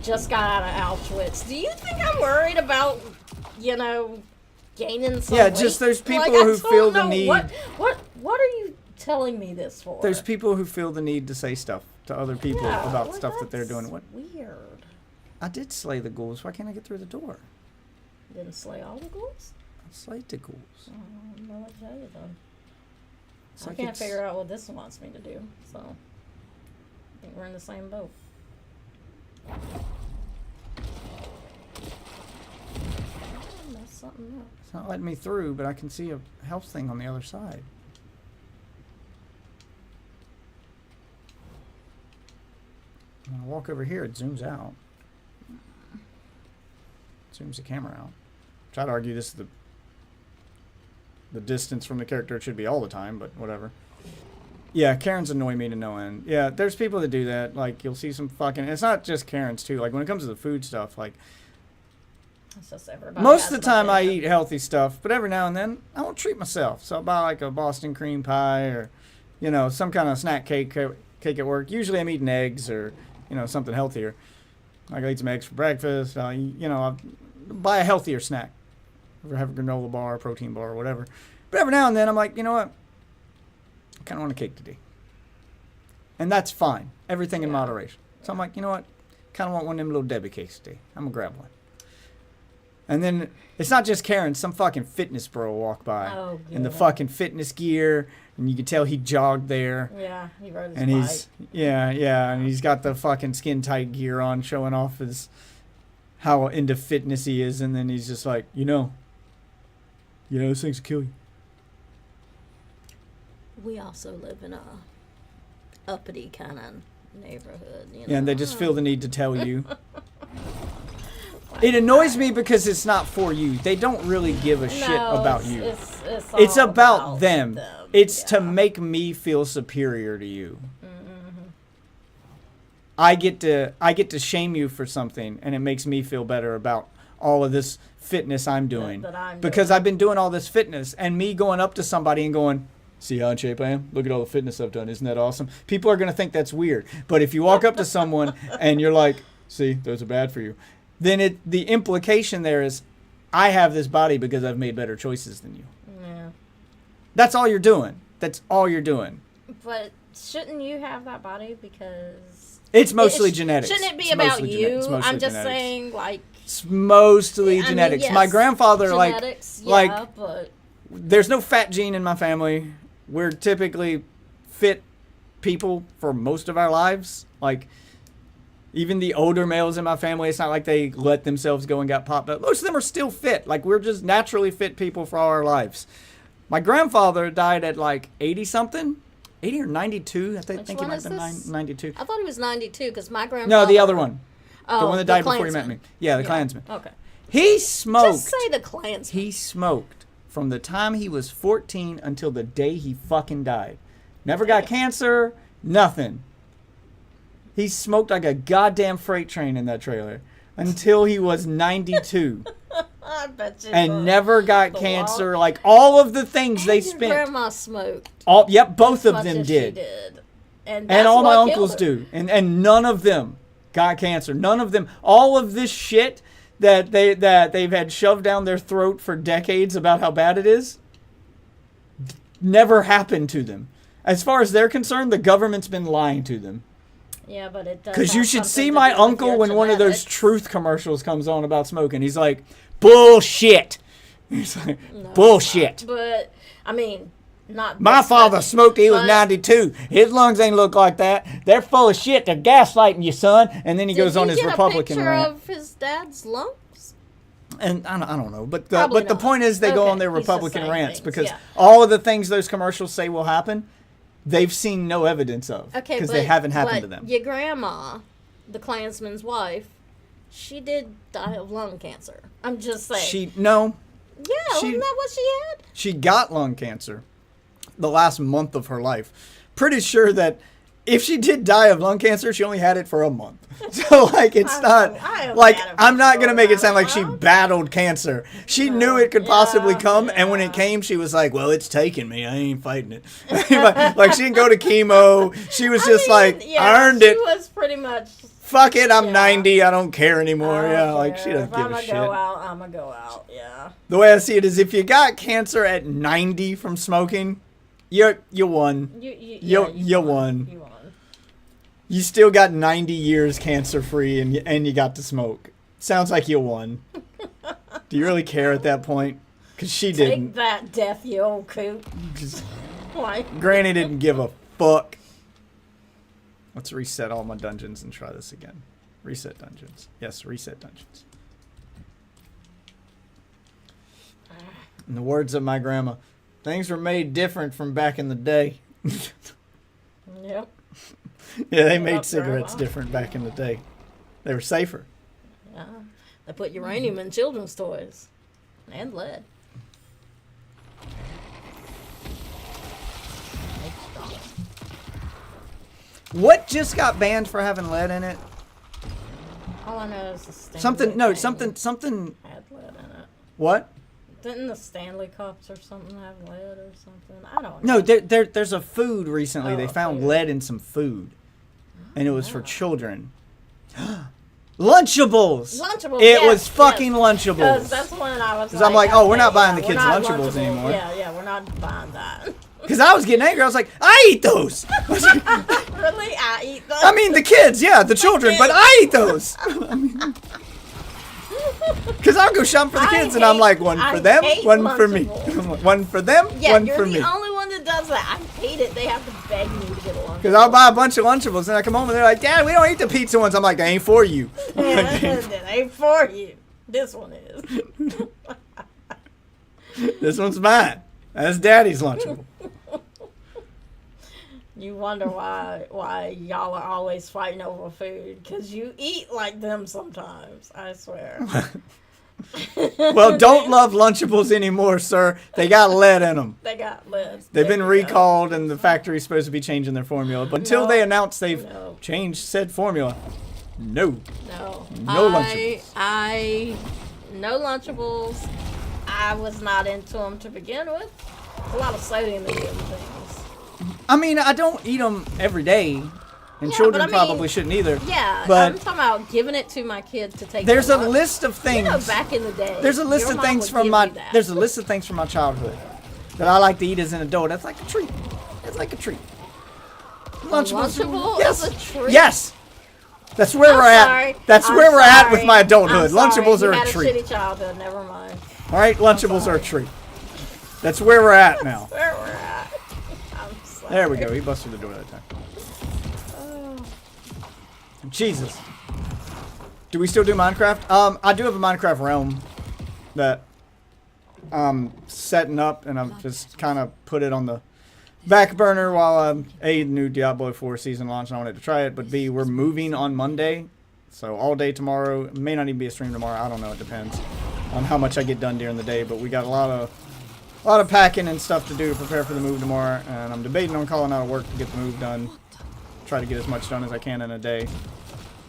just got out of Auschwitz. Do you think I'm worried about, gaining some weight? Just there's people who feel the need. What are you telling me this for? There's people who feel the need to say stuff to other people about stuff that they're doing. What? Weird. I did slay the ghouls. Why can't I get through the door? Didn't slay all the ghouls? I slayed the ghouls. I don't know what to tell you, though. It's I like can't figure out what this wants me to do, so I think we're in the same boat. I messed something up. It's not letting me through, but I can see a health thing on the other side. When I walk over here, it zooms out. Zooms the camera out. Try to argue this is the distance from the character it should be all the time, but whatever. Yeah, Karens annoy me to no end. Yeah, there's people that do that. Like, you'll see some fucking... It's not just Karens, too. Like, when it comes to the food stuff, like... It's just everybody Most of the has time I opinion. eat healthy stuff, but every now and then I won't treat myself. So I'll buy, like, a Boston cream pie or, some kind of snack cake at work. Usually I'm eating eggs or, something healthier. Like, I eat some eggs for breakfast. I'll buy a healthier snack. or have a granola bar, protein bar, or whatever. But every now and then I'm like, you know what? I kind of want a cake today. And that's fine. Everything in moderation. So I'm like, you know what? Kind of want one of them little Debbie cakes today. I'm going to grab one. And then it's not just Karen. Some fucking fitness bro will walk by in the fucking fitness gear. And you can tell he jogged there. Yeah, he rode his and bike. And he's got the fucking skin tight gear on, showing off his how into fitness he is. And then he's just like, those things kill you. We also live in a uppity kind of neighborhood. Yeah, and they just feel the need to tell you. It annoys me because it's not for you. They don't really give a shit about you. It's about them. It's to make me feel superior to you. Mm-hmm. I get to shame you for something, and it makes me feel better about all of this fitness I'm doing. Because I've been doing all this fitness, and me going up to somebody and going, see how in shape I am? Look at all the fitness I've done. Isn't that awesome? People are going to think that's weird. But if you walk up to someone and you're like, see, those are bad for you. Then the implication there is, I have this body because I've made better choices than you. Yeah. That's all you're doing. That's all you're doing. But shouldn't you have that body because... It's mostly genetics. Shouldn't it be about you? I'm just saying, like... It's mostly genetics. Yes, my grandfather, genetics, but... There's no fat gene in my family. We're typically fit people for most of our lives. Like... Even the older males in my family, it's not like they let themselves go and got popped up. Most of them are still fit. Like, we're just naturally fit people for all our lives. My grandfather died at like 80-something. 80 or 92. I think he might have been 92. I thought he was 92 because my grandfather... No, the other one. Oh, the one that died before he met me. Yeah, the Klansman. Okay. He smoked. Just say the Klansman. He smoked from the time he was 14 until the day he fucking died. Never got cancer, nothing. He smoked like a goddamn freight train in that trailer until he was 92. I bet you. And never got cancer. Like, all of the things they spent. Grandma smoked. Both of them did. And all my uncles do. And none of them got cancer. None of them. All of this shit that they've had shoved down their throat for decades about how bad it is never happened to them. As far as they're concerned, the government's been lying to them. Yeah, but it does. Because you should see my uncle when one of those truth commercials comes on about smoking. He's like, bullshit. He's like, bullshit. But, I mean, not... My father smoked, he was 92. His lungs ain't look like that. They're full of shit. They're gaslighting you, son. And then he goes on his Republican rant. Did you get a picture of his dad's lungs? And I don't know. But the point is they go on their Republican rants because all of the things those commercials say will happen, they've seen no evidence of because they haven't happened to them. Your grandma, the Klansman's wife, she did die of lung cancer. I'm just saying. Yeah, wasn't that what she had? She got lung cancer the last month of her life. Pretty sure that if she did die of lung cancer, she only had it for a month. So, like, it's not... Like, I'm not going to make it sound like she battled cancer. She knew it could possibly come, and when it came, she was like, well, it's taking me. I ain't fighting it. Like, she didn't go to chemo. She was just I earned it. She was pretty much... Fuck it, I'm 90. I don't care anymore. Like, she doesn't give a shit. I'm going to go out, yeah. The way I see it is if you got cancer at 90 from smoking, you won. You won. You won. You still got 90 years cancer-free, and you got to smoke. Sounds like you won. Do you really care at that point? Because she didn't. Take that, death, you old coot. Granny didn't give a fuck. Let's reset all my dungeons and try this again. Reset dungeons. Yes, reset dungeons. In the words of my grandma, things were made different from back in the day. Yep. Yeah, they made cigarettes different back in the day. They were safer. Yeah. They put uranium in children's toys. And lead. What just got banned for having lead in it? All I know is the Stanley something had lead in it. What? Didn't the Stanley Cups or something have lead or something? I don't No, know. there's a food recently. They found lead in some food. And it was for children. Lunchables. Lunchables. It yes, was fucking yes. Lunchables. Because that's when I was. Because I'm like, oh, we're not buying the we're kids not Lunchables anymore. Yeah, we're not buying that. Because I was getting angry. I was like, I eat those. Really, I eat those. I mean, the kids, yeah, the children, but I eat those. Because I'll go shopping for the kids, and I'm like, one for them, one for me. One for them, one for me. You're the only one that does that. I hate it. They have to beg me to get a Lunchable. Because I'll buy a bunch of Lunchables, and I come home, and they're like, Dad, we don't eat the pizza ones. I'm like, they ain't for you. That ain't for you. This one is. This one's mine. That's Daddy's Lunchable. You wonder why y'all are always fighting over food, because you eat like them sometimes, I swear. Well, don't love Lunchables anymore, sir. They got lead in them. They got lids. They've been recalled, and the factory's supposed to be changing their formula. But until they announce they've changed said formula, no. No Lunchables. No Lunchables. I was not into them to begin with. There's a lot of sodium in them things. I mean, I don't eat them every day, and children probably shouldn't either. Yeah, but I'm talking about giving it to my kids to take. There's a list of things. You know, back in the day. There's a list of things from my. There's a list of things from my childhood that I like to eat as an adult. That's like a treat. It's like a treat. Lunchable yes. is a treat. Yes. That's where we're at. That's where we're at with my adulthood. Lunchables are a treat. You had a shitty childhood. Never mind. All right, Lunchables are a treat. That's where we're at now. Where we're at. There we go. He busted the door that time. Jesus. Do we still do Minecraft? I do have a Minecraft realm that I'm setting up, and I've just kind of put it on the back burner while A, the new Diablo 4 season launch, and I wanted to try it, but B, we're moving on Monday, so all day tomorrow. It may not even be a stream tomorrow. I don't know. It depends on how much I get done during the day, but we got a lot of packing and stuff to do to prepare for the move tomorrow, and I'm debating on calling out of work to get the move done. Try to get as much done as I can in a day.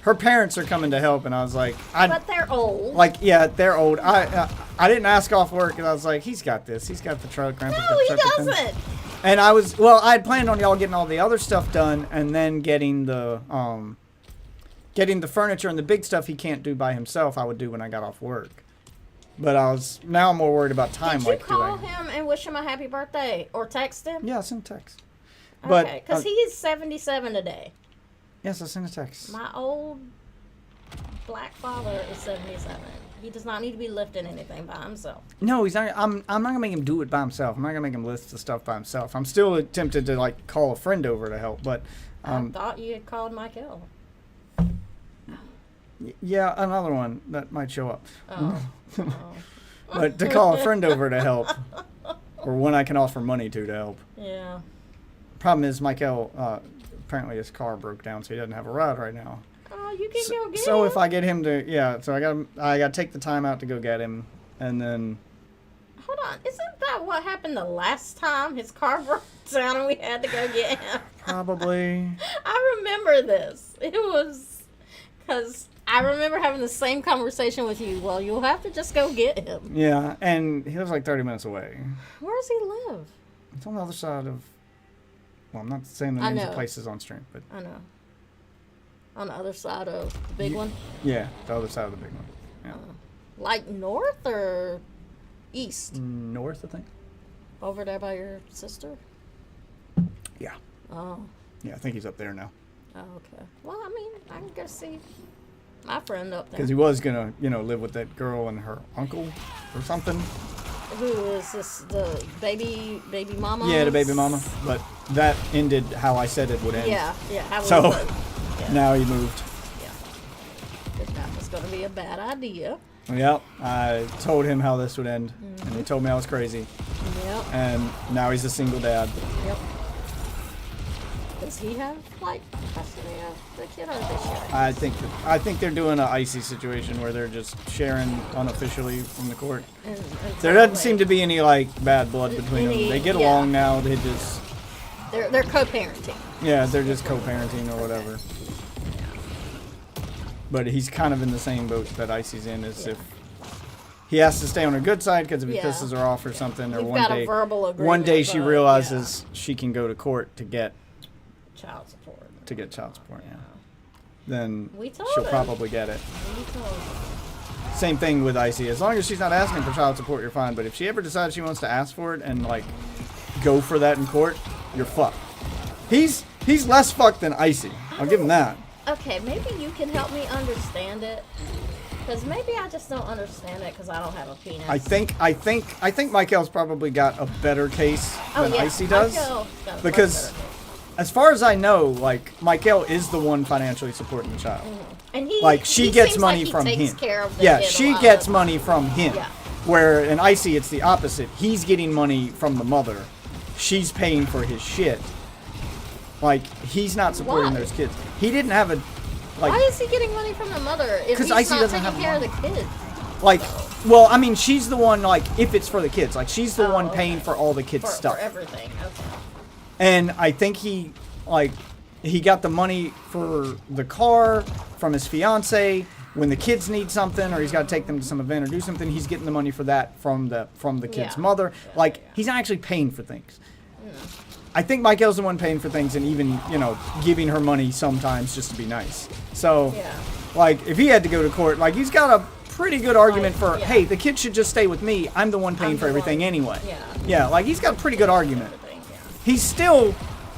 Her parents are coming to help, and I was like, but they're old. Like, yeah, they're old. I didn't ask off work, and I was like, he's got this. He's got the truck. Grandpa's got the truck. No, he doesn't. And I had planned on y'all getting all the other stuff done, and then getting the furniture and the big stuff he can't do by himself. I would do when I got off work. But now I'm more worried about time. Did you call him and wish him a happy birthday or text him? Yeah, I sent a text. Okay, because he is 77 today. Yes, I sent a text. My old black father is 77. He does not need to be lifting anything by himself. No, he's not. I'm not gonna make him do it by himself. I'm not gonna make him lift the stuff by himself. I'm still tempted to like call a friend over to help, but I thought you had called Michael. Yeah, another one that might show up. Oh. But to call a friend over to help, or one I can offer money to help. Yeah. Problem is, Michael, apparently his car broke down, so he doesn't have a ride right now. Oh, you can go get him. So if I get him to, so I got to take the time out to go get him, and then. Hold on, isn't that what happened the last time his car broke down and we had to go get him? Probably. I remember this. It was because I remember having the same conversation with you. Well, you'll have to just go get him. Yeah, and he lives like 30 minutes away. Where does he live? It's on the other side of. Well, I'm not saying the names of places on stream, but. I know. On the other side of the big one? Yeah, the other side of the big one. Yeah. Like north or east? North, I think. Over there by your sister? Yeah. Oh. Yeah, I think he's up there now. Oh, okay. Well, I mean, I can go see my friend up there. Because he was going to, live with that girl and her uncle or something. Who is this? The baby mama? Yeah, the baby mama. But that ended how I said it would end. Yeah. Now he moved. Yeah. Because that was going to be a bad idea. Yep. I told him how this would end. And he told me I was crazy. Yep. And now he's a single dad. Yep. Does he have, custody of the kid, or are they sharing? I think they're doing an icy situation where they're just sharing unofficially from the court. There doesn't seem to be any, bad blood between them. They get along now. They just... They're co-parenting. Yeah, they're just co-parenting or whatever. But he's kind of in the same boat that Icy's in, as if he has to stay on her good side because if he pisses her off or something, or one day she realizes she can go to court to get child support. yeah. then We told she'll him. probably get it. We told him. Same thing with Icy. As long as she's not asking for child support, you're fine. But if she ever decides she wants to ask for it and like go for that in court, you're fucked. He's less fucked than Icy. I'll give him that. Okay, maybe you can help me understand it. Because maybe I just don't understand it because I don't have a penis. I think Michael's probably got a better case than Icy does. Michael got a much Because better case. as far as I know, like Michael is the one financially supporting the child. And he, Like she he gets seems money like he from takes him. care of the Yeah, kid a she lot gets of the money time. from him. Yeah. Where in Icy it's the opposite. He's getting money from the mother. She's paying for his shit. Like he's not supporting Why? those kids. He didn't have a Why like is he getting money from the mother if 'Cause he's Icy not doesn't taking have care of the money. kids? like well, I mean she's the one like if it's for the kids. Like she's the Oh, one okay. paying for all the kids' For stuff. everything. Okay. And I think he got the money for the car from his fiance. When the kids need something, or he's got to take them to some event or do something, he's getting the money for that from the kid's Yeah. mother. Yeah, Like yeah. he's not actually paying for things. I think Michael's the one paying for things, and even giving her money sometimes just to be nice. So, Yeah. like if he had to go to court, like he's got a pretty good argument for, yeah. hey, the kid should just stay with me. I'm the one paying I'm for the everything one. anyway. Yeah. Yeah, like he's got a pretty good argument. Everything, yeah.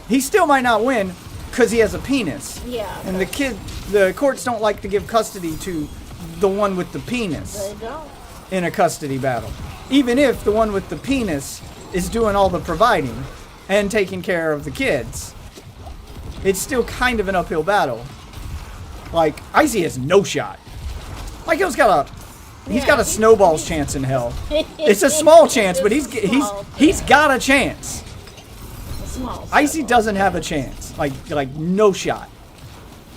He still might not win because he has a penis. Yeah. And the courts don't like to give custody to the one with the penis They don't. in a custody battle. Even if the one with the penis is doing all the providing and taking care of the kids, it's still kind of an uphill battle. Like, Icy has no shot. Michael's got a snowball's chance in hell. It's a small chance, but he's got a chance. Small. Icy doesn't have a chance. Like no shot.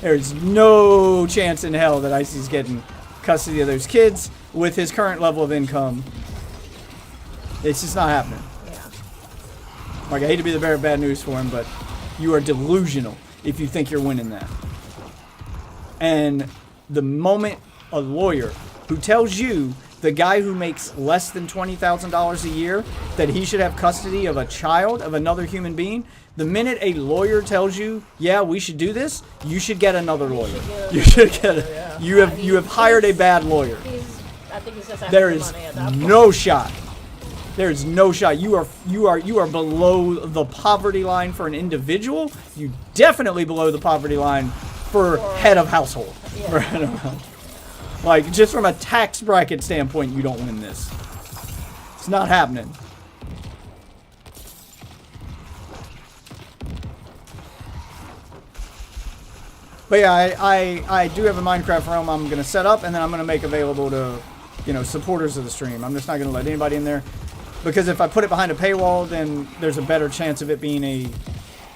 There's no chance in hell that Icy's getting custody of those kids with his current level of income. It's just not happening. Yeah. Like I hate to be the bearer of bad news for him, but you are delusional if you think you're winning that. And the moment a lawyer who tells you, the guy who makes less than $20,000 a year, that he should have custody of a child, of another human being, the minute a lawyer tells you, yeah, we should do this, you should get another lawyer. You should get a, you have hired a bad lawyer. I think he's just after There the is money at that point. no shot. There is no shot. You are below the poverty line for an individual. You definitely below the poverty line for head of household. Yeah. For head of household. Like just from a tax bracket standpoint, you don't win this. It's not happening. But yeah, I do have a Minecraft realm I'm going to set up, and then I'm going to make available to, supporters of the stream. I'm just not going to let anybody in there, because if I put it behind a paywall, then there's a better chance of it being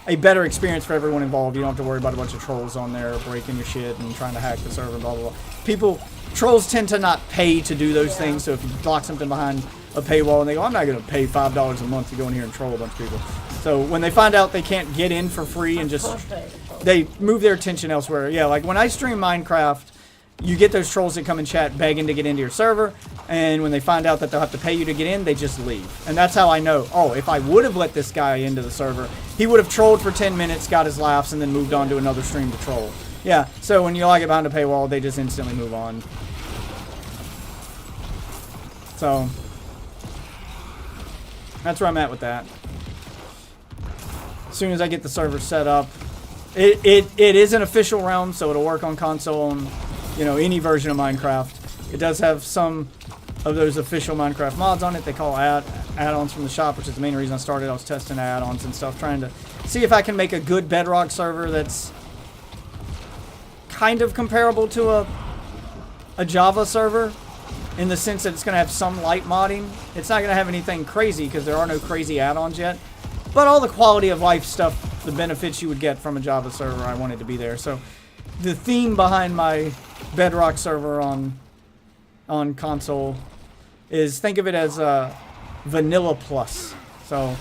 a better experience for everyone involved. You don't have to worry about a bunch of trolls on there breaking your shit and trying to hack the server, blah, blah, blah. Trolls tend to not pay to do those things, so if you lock something behind a paywall and they go, I'm not going to pay $5 a month to go in here and troll a bunch of people. So when they find out they can't get in for free and just, they move their attention elsewhere. Yeah, like when I stream Minecraft, you get those trolls that come in chat begging to get into your server, and when they find out that they'll have to pay you to get in, they just leave. And that's how I know, oh, if I would have let this guy into the server, he would have trolled for 10 minutes, got his laughs, and then moved on to another stream to troll. Yeah, so when you log it behind a paywall, they just instantly move on. So, that's where I'm at with that. As soon as I get the server set up, it is an official realm, so it'll work on console and, any version of Minecraft. It does have some of those official Minecraft mods on it. They call add-ons from the shop, which is the main reason I started. I was testing add-ons and stuff, trying to see if I can make a good Bedrock server that's kind of comparable to a Java server, in the sense that it's going to have some light modding. It's not going to have anything crazy because there are no crazy add-ons yet. But all the quality of life stuff, the benefits you would get from a Java server, I wanted to be there. So the theme behind my Bedrock server on console is, think of it as Vanilla Plus. So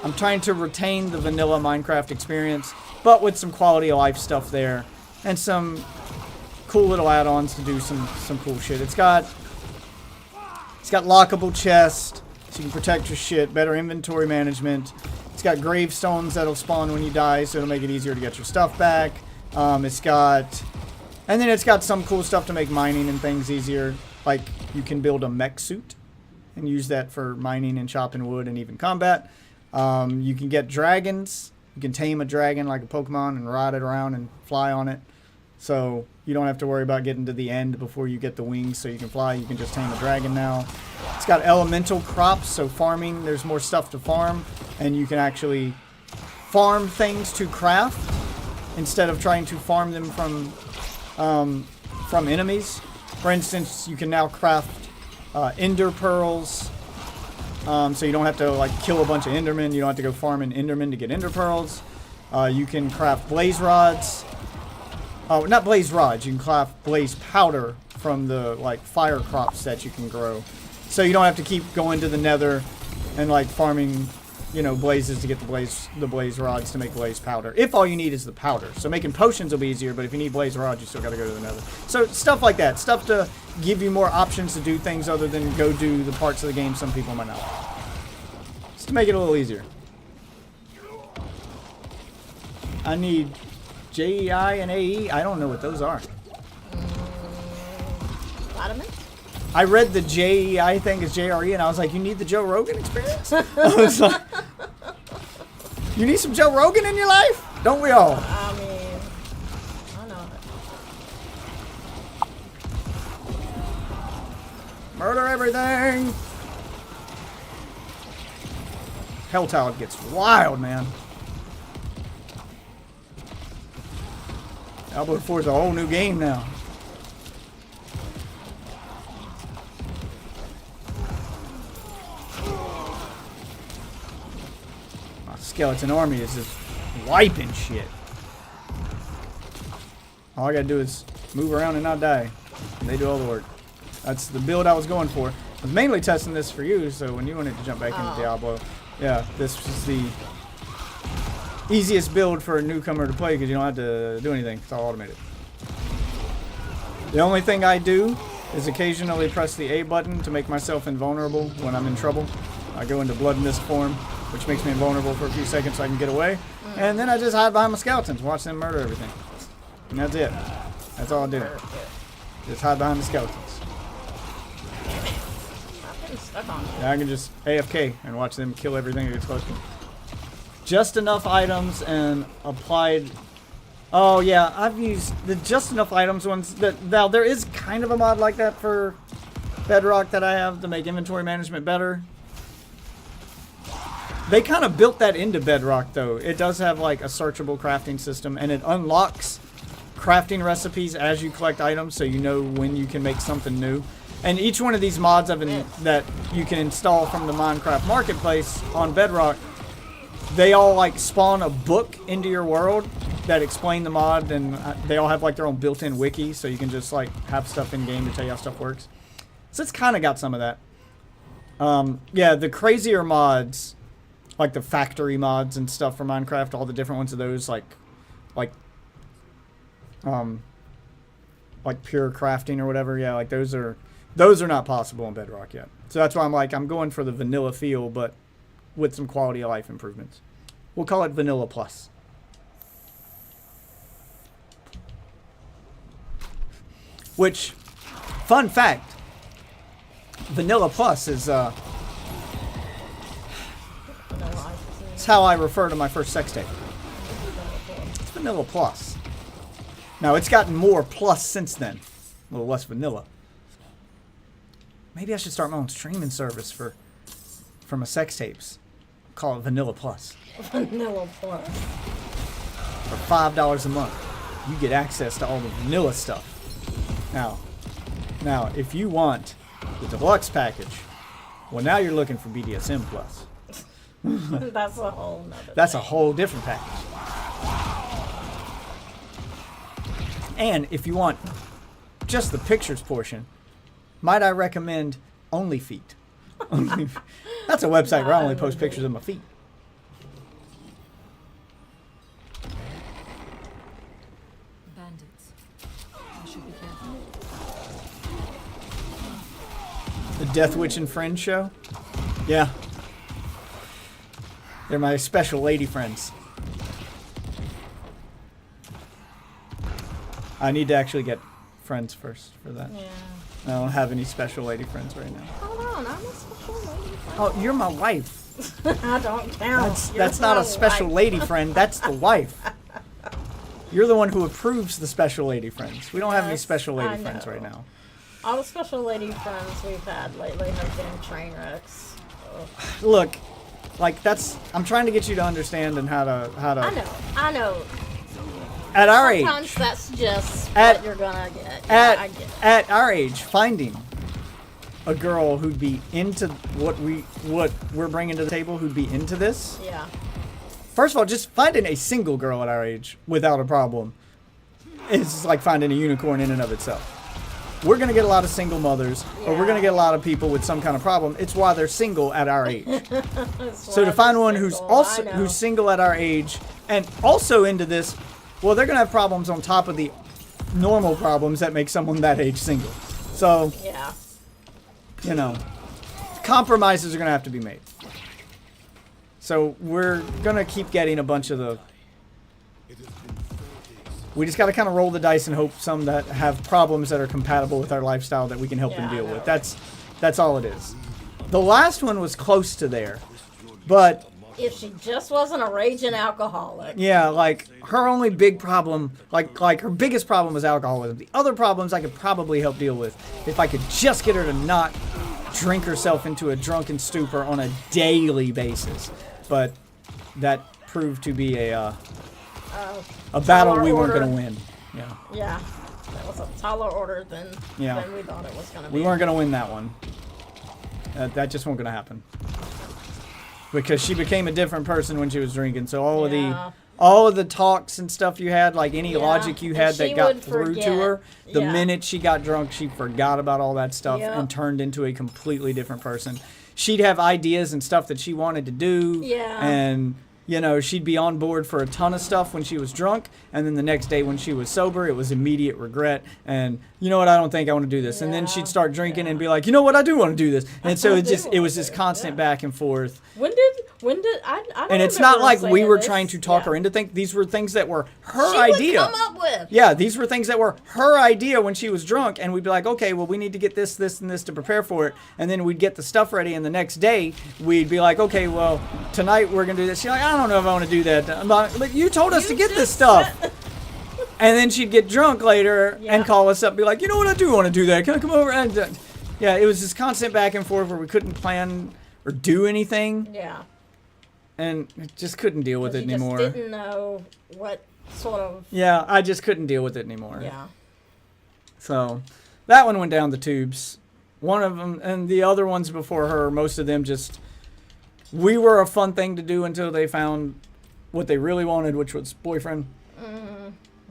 I'm trying to retain the vanilla Minecraft experience, but with some quality of life stuff there and some cool little add-ons to do some cool shit. It's got lockable chests, so you can protect your shit, better inventory management. It's got gravestones that'll spawn when you die, so it'll make it easier to get your stuff back. It's got, and then it's got some cool stuff to make mining and things easier. Like you can build a mech suit and use that for mining and chopping wood and even combat. You can get dragons. You can tame a dragon like a Pokemon and ride it around and fly on it. So you don't have to worry about getting to the end before you get the wings so you can fly. You can just tame a dragon now. It's got elemental crops, so farming, there's more stuff to farm. And you can actually farm things to craft instead of trying to farm them from enemies. For instance, you can now craft ender pearls. So you don't have to like kill a bunch of endermen. You don't have to go farming endermen to get ender pearls. You can craft blaze rods. Oh, not blaze rods. You can craft blaze powder from the like fire crops that you can grow. So you don't have to keep going to the nether and like farming, you know, blazes to get the blaze rods to make blaze powder. If all you need is the powder. So making potions will be easier, but if you need blaze rods, you still got to go to the nether. So stuff like that. Stuff to give you more options to do things other than go do the parts of the game some people might not. Just to make it a little easier. I need JEI and AE. I don't know what those are. Vitamins? I read the JEI thing as JRE, and I was like, you need the Joe Rogan experience? I was like, you need some Joe Rogan in your life? Don't we all? I mean, I know it. Murder everything. Helltide gets wild, man. Diablo 4 is a whole new game now. My skeleton army is just wiping shit. All I gotta do is move around and not die. And they do all the work. That's the build I was going for. I was mainly testing this for you, so when you wanted to jump back into Diablo, yeah, this was the easiest build for a newcomer to play because you don't have to do anything. It's all automated. The only thing I do is occasionally press the A button to make myself invulnerable when I'm in trouble. I go into blood mist form, which makes me invulnerable for a few seconds so I can get away. And then I just hide behind my skeletons, watch them murder everything. And that's it. That's all I do. Just hide behind the skeletons. Yeah, I can just AFK and watch them kill everything that gets close to me. Just enough items and applied. Oh yeah, I've used the just enough items ones. Now there is kind of a mod like that for Bedrock that I have to make inventory management better. They kind of built that into Bedrock though. It does have like a searchable crafting system, and it unlocks crafting recipes as you collect items, so you know when you can make something new. And each one of these mods that you can install from the Minecraft Marketplace on Bedrock, they all like spawn a book into your world that explain the mod, and they all have like their own built-in wiki, so you can just like have stuff in game to tell you how stuff works. So it's kind of got some of that. Yeah, the crazier mods, like the factory mods and stuff for Minecraft, all the different ones of those, like pure crafting or whatever. Yeah, like those are not possible in Bedrock yet. So that's why I'm going for the vanilla feel, but with some quality of life improvements. We'll call it Vanilla Plus. Which, fun fact, Vanilla Plus is it's how I refer to my first sex tape. It's Vanilla Plus. Now it's gotten more plus since then. A little less vanilla. Maybe I should start my own streaming service for my sex tapes. Call it Vanilla Plus. Vanilla Plus. For $5 a month, you get access to all the vanilla stuff. Now, if you want the deluxe package, well, now you're looking for BDSM Plus. That's a whole nother That's thing. a whole different package. And if you want just the pictures portion, might I recommend OnlyFeet? That's a website where I only post pictures of my feet. Bandits. I should be careful. The Death Witch and Friends show? Yeah. They're my special lady friends. I need to actually get friends first for that. Yeah. I don't have any special lady friends right now. Hold on, I'm a special lady. Oh, you're my wife. I don't count. That's not a special lady friend. That's the wife. You're the one who approves the special lady friends. We don't have any Yes, special lady I friends know. right now. All the special lady friends we've had lately have been train wrecks. Ugh. Look, like I'm trying to get you to understand and how to. I know. At our Sometimes age, that's just At- what you're gonna get. Yeah, I get it. at our age, finding a girl who'd be into what we're bringing to the table, who'd be into this. Yeah. First of all, just finding a single girl at our age without a problem is like finding a unicorn in and of itself. We're going to get a lot of single mothers, or we're going to get a lot of people with some kind of problem. It's why they're single at our age. So to find one who's single at our age and also into this, well, they're going to have problems on top of the normal problems that make someone that age single. So, Yeah. you know, compromises are going to have to be made. So we're going to keep getting a bunch of the... We just got to kind of roll the dice and hope some that have problems that are compatible with our lifestyle that we can help them Yeah, I deal know, with. right? That's all it is. The last one was close to there. But, If she just wasn't a raging alcoholic. yeah, like, her only big problem, like her biggest problem was alcoholism. The other problems I could probably help deal with if I could just get her to not drink herself into a drunken stupor on a daily basis. But that proved to be a battle we weren't going to win. Yeah. Yeah. That was a taller order than we thought it was going to be. We weren't going to win that one. That just wasn't going to happen. Because she became a different person when she was drinking. So all of the talks and stuff you had, like any logic you And had she that got would through to forget. her, the Yeah. minute she got drunk, she forgot about all that stuff Yep. and turned into a completely different person. She'd have ideas and stuff that she wanted to do. Yeah. And, you know, she'd be on board for a ton of stuff when she was drunk. And then the next day when she was sober, it was immediate regret. And, you know what, I don't think I want to do this. And then she'd start drinking and be like, you know what, I do want to do this. And so it was this constant back and forth. When did I don't And it's remember not like we saying were this. trying to talk her into things. These were things that were her She idea. would come up with. Yeah, these were things that were her idea when she was drunk, and we'd be like, okay, well, we need to get this, this, and this to prepare for it. And then we'd get the stuff ready, and the next day, we'd be like, okay, well, tonight we're going to do this. She's like, I don't know if I want to do that. I'm like, but you told us to get this stuff. And then she'd get drunk later and call us up and be like, you know what, I do want to do that. Can I come over? And yeah, it was this constant back and forth where we couldn't plan or do anything. Yeah. And just couldn't deal with it You anymore. just didn't know what sort of. Yeah, I just couldn't deal with it anymore. Yeah. So that one went down the tubes. One of them, and the other ones before her, most of them just, we were a fun thing to do until they found what they really wanted, which was boyfriend.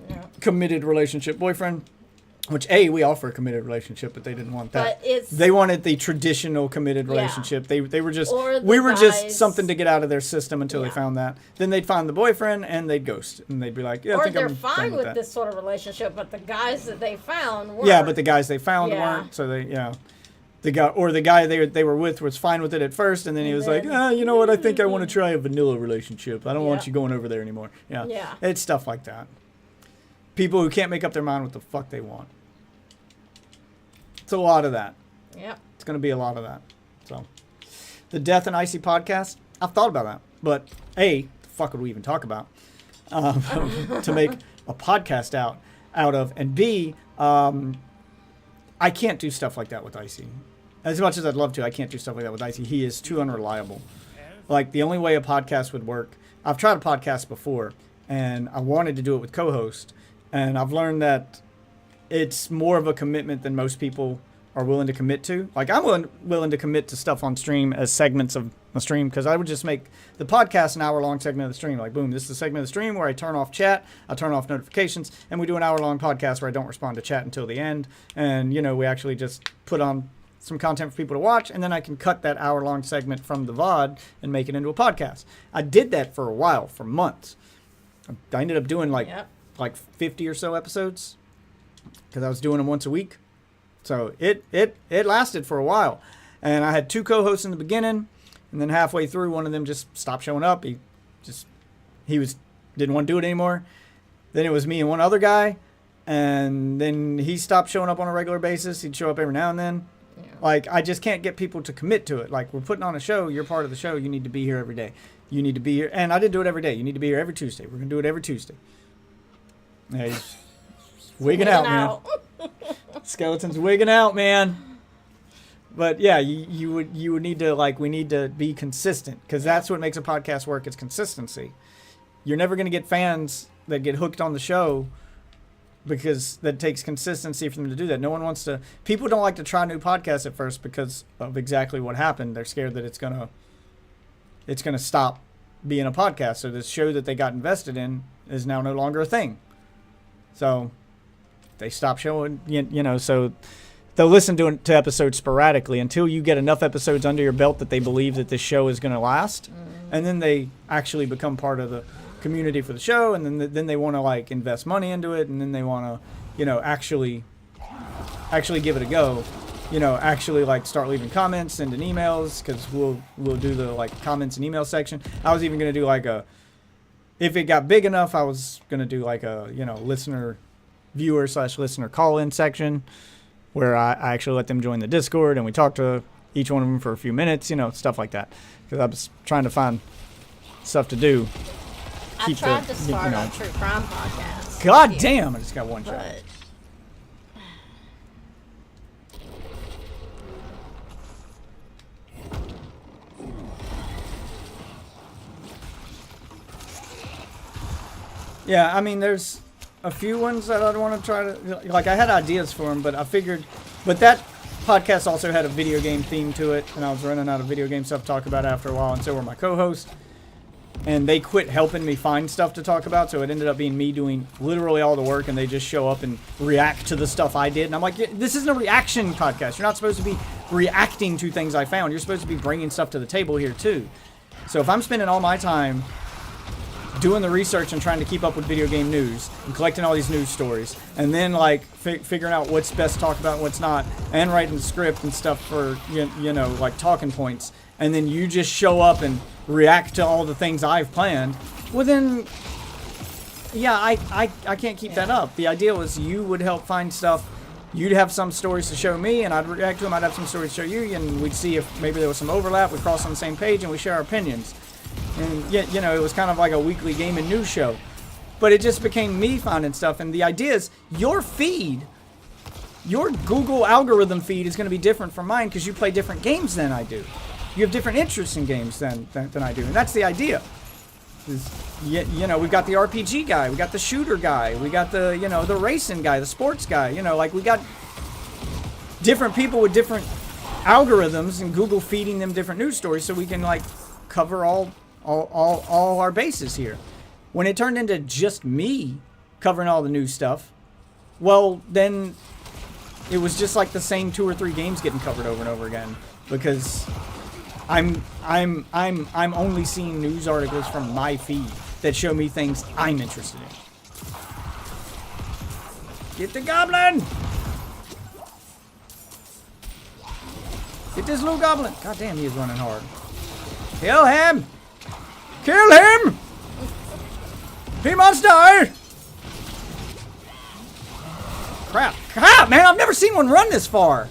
Yeah. Committed relationship boyfriend. Which, we offer a committed relationship, but they didn't want that. But They wanted the traditional committed relationship. They were just, Or the we were just guys- something to get out of their system until they Yeah. found that. Then they'd find the boyfriend and they'd ghost. And they'd be like, yeah, I Or think they're I'm fine done with with that. this sort of relationship, but the guys that they found weren't. Yeah, but the guys they found Yeah. weren't. So the guy they were with was fine with it at first, and then he was like, you know what? I think I want to try a vanilla relationship. I don't want Yeah. you going over there anymore. Yeah. Yeah. It's stuff like that. People who can't make up their mind what the fuck they want. It's a lot of that. Yep. It's going to be a lot of that. So, the Death and Icy podcast, I've thought about that. But, A, the fuck would we even talk about to make a podcast out of? And B, I can't do stuff like that with Icy. As much as I'd love to, I can't do stuff like that with Icy. He is too unreliable. Like, the only way a podcast would work, I've tried a podcast before, and I wanted to do it with co-host, and I've learned that it's more of a commitment than most people are willing to commit to. Like, I'm willing to commit to stuff on stream as segments of a stream, because I would just make the podcast an hour-long segment of the stream. Like, boom, this is a segment of the stream where I turn off chat, I turn off notifications, and we do an hour-long podcast where I don't respond to chat until the end. And, you know, we actually just put on some content for people to watch, and then I can cut that hour-long segment from the VOD and make it into a podcast. I did that for a while, for months. I ended up doing like 50 or so episodes, because I was doing them once a week. So it lasted for a while. And I had two co-hosts in the beginning, and then halfway through, one of them just stopped showing up. He didn't want to do it anymore. Then it was me and one other guy, And then he stopped showing up on a regular basis. He'd show up every now and then. Yeah. Like, I just can't get people to commit to it. Like, we're putting on a show. You're part of the show. You need to be here every day. You need to be here. And I did do it every day. You need to be here every Tuesday. We're going to do it every Tuesday. Yeah, he's wigging out, man. Skeleton's wigging out, man. But yeah, you would need to, like, we need to be consistent, because that's what makes a podcast work, is consistency. You're never going to get fans that get hooked on the show, because that takes consistency for them to do that. No one wants to. People don't like to try new podcasts at first because of exactly what happened. They're scared that it's gonna stop being a podcast. So this show that they got invested in is now no longer a thing. So they stop showing. So they'll listen to episodes sporadically until you get enough episodes under your belt that they believe that this show is going to last, and then they actually become part of the community for the show, and then they want to, like, invest money into it, and then they want to, actually give it a go, actually, like, start leaving comments, sending emails, because we'll do the, like, comments and email section. I was even going to do, like, if it got big enough, I was going to do, like, a listener viewer / listener call-in section where I actually let them join the Discord, and we talk to each one of them for a few minutes, stuff like that, because I was trying to find stuff to do. I tried to start a true crime podcast. God damn, I just got one shot. Yeah, I mean, there's a few ones that I'd want to try to, like, I had ideas for them, but I figured, but that podcast also had a video game theme to it, and I was running out of video game stuff to talk about after a while, and so were my co-hosts. And they quit helping me find stuff to talk about, so it ended up being me doing literally all the work, and they just show up and react to the stuff I did. And I'm like, this isn't a reaction podcast. You're not supposed to be reacting to things I found. You're supposed to be bringing stuff to the table here, too. So if I'm spending all my time doing the research and trying to keep up with video game news and collecting all these news stories, and then, like, figuring out what's best to talk about and what's not, and writing the script and stuff for, like, talking points, and then you just show up and react to all the things I've planned, well then, yeah, I can't keep that up. The idea was you would help find stuff, you'd have some stories to show me, and I'd react to them, I'd have some stories to show you, and we'd see if maybe there was some overlap, we cross on the same page, and we share our opinions. And, yeah, it was kind of like a weekly game and news show. But it just became me finding stuff, and the idea is your feed, your Google algorithm feed is going to be different from mine because you play different games than I do. You have different interests in games than I do, and that's the idea. We've got the RPG guy, we got the shooter guy, we got the, the racing guy, the sports guy, like we got different people with different algorithms and Google feeding them different news stories so we can, like, cover all our bases here. When it turned into just me covering all the news stuff, well, then it was just like the same 2 or 3 games getting covered over and over again, because I'm only seeing news articles from my feed that show me things I'm interested in. Get the goblin! Get this little goblin! God damn, he is running hard. Kill him! Kill him! He must die! Crap. God, man, I've never seen one run this far.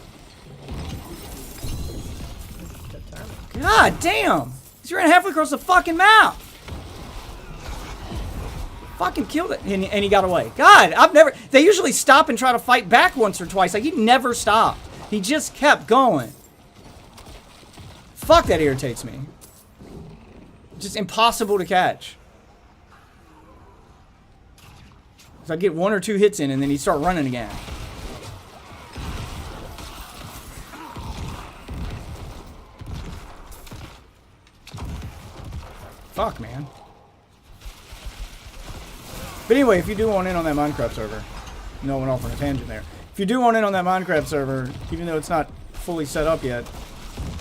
God damn! He's ran halfway across the fucking map! Fucking killed it. And he got away. God, they usually stop and try to fight back once or twice. Like, he never stopped. He just kept going. Fuck, that irritates me. Just impossible to catch. So I get 1 or 2 hits in and then he start running again. Fuck, man. But anyway, if you do want in on that Minecraft server, no, I went off on a tangent there. If you do want in on that Minecraft server, even though it's not fully set up yet,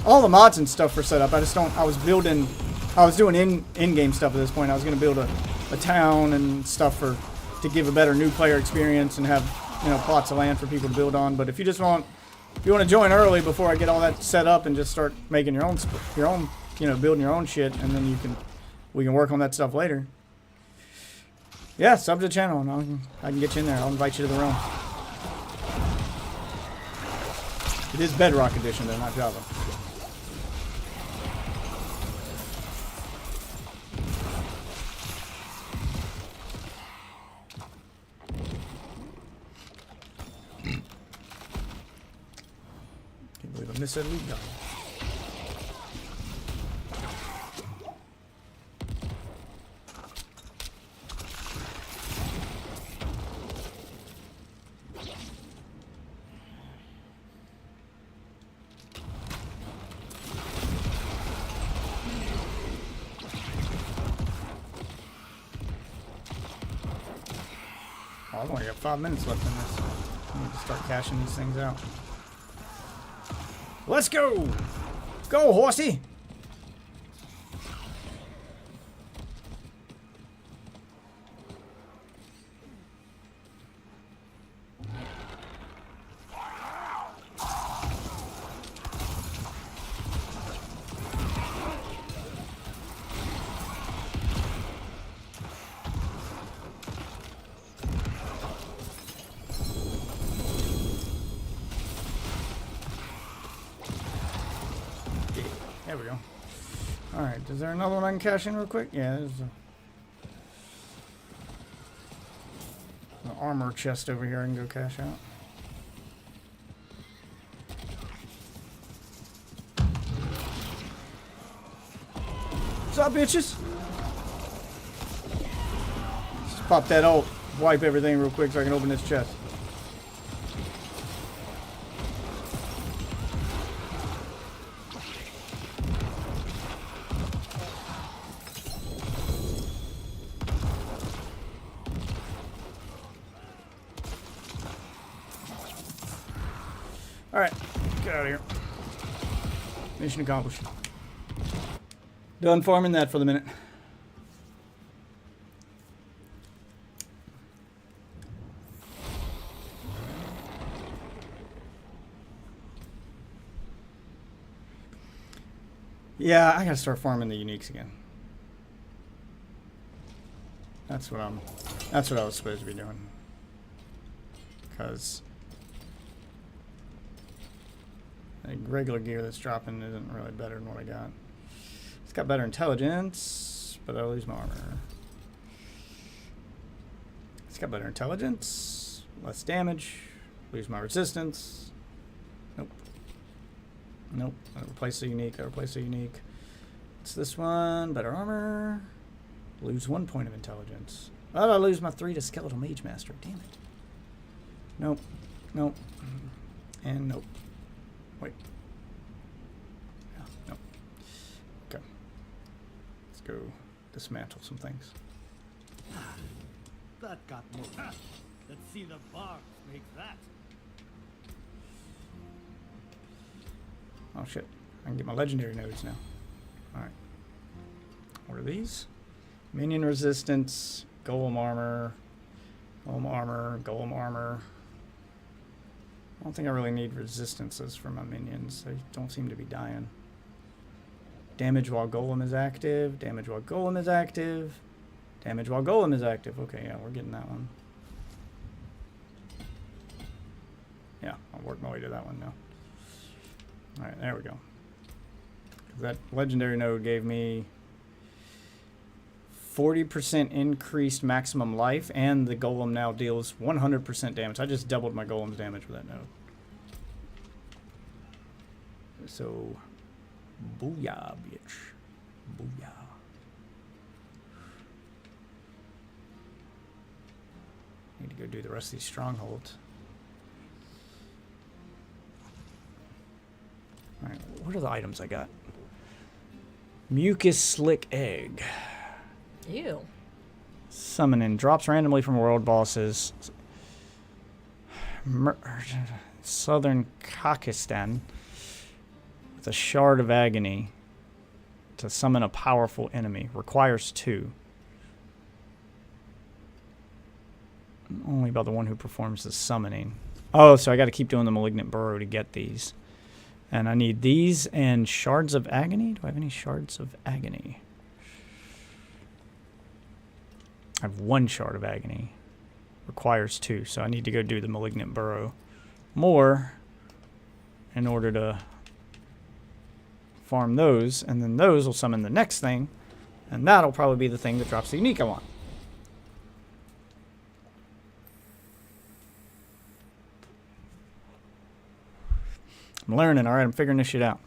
all the mods and stuff are set up. I was doing in-game stuff at this point. I was going to build a town and stuff to give a better new player experience and have, plots of land for people to build on. But if you want to join early before I get all that set up and just start making your own, building your own shit, and then we can work on that stuff later. Yeah, sub to the channel and I can get you in there. I'll invite you to the realm. It is Bedrock Edition though, not Java. Can't believe I missed that loot gun. Oh, I've only got 5 minutes left in this. I need to start cashing these things out. Let's go! Go, horsey! There we go. Alright, is there another one I can cash in real quick? Yeah, there's an armor chest over here I can go cash out. What's up, bitches? Just pop that ult, wipe everything real quick so I can open this chest. Alright, get out of here. Mission accomplished. Done farming that for the minute. Yeah, I gotta start farming the uniques again. That's what I was supposed to be doing. Because the regular gear that's dropping isn't really better than what I got. It's got better intelligence, but I lose my armor. It's got better intelligence, less damage, lose my resistance. Nope. Nope. I replace the unique. I replace the unique. It's this one. Better armor. Lose 1 point of intelligence. Oh, I lose my 3 to Skeletal Mage Master. Damn it. Nope. Nope. And nope. Wait. Yeah, nope. Okay. Let's go dismantle some things. That got moved. Let's see the barks make that. Oh shit. I can get my legendary nodes now. Alright. What are these? Minion resistance, golem armor, golem armor, golem armor. I don't think I really need resistances for my minions. They don't seem to be dying. Damage while golem is active, damage while golem is active, damage while golem is active. Okay, yeah, we're getting that one. Yeah, I'll work my way to that one now. Alright, there we go. That legendary node gave me 40% increased maximum life, and the golem now deals 100% damage. I just doubled my golem's damage with that node. So, booyah, bitch. Booyah. Need to go do the rest of these strongholds. Alright, what are the items I got? Mucus Slick Egg. Ew. Summoning. Drops randomly from world bosses. Southern Kakistan. With a Shard of Agony. To summon a powerful enemy. Requires 2. Only by the one who performs the summoning. Oh, so I got to keep doing the Malignant Burrow to get these. And I need these and Shards of Agony. Do I have any Shards of Agony? I have 1 shard of agony. Requires 2, so I need to go do the malignant burrow more in order to farm those, and then those will summon the next thing, and that'll probably be the thing that drops the unique I want. I'm learning, alright, I'm figuring this shit out.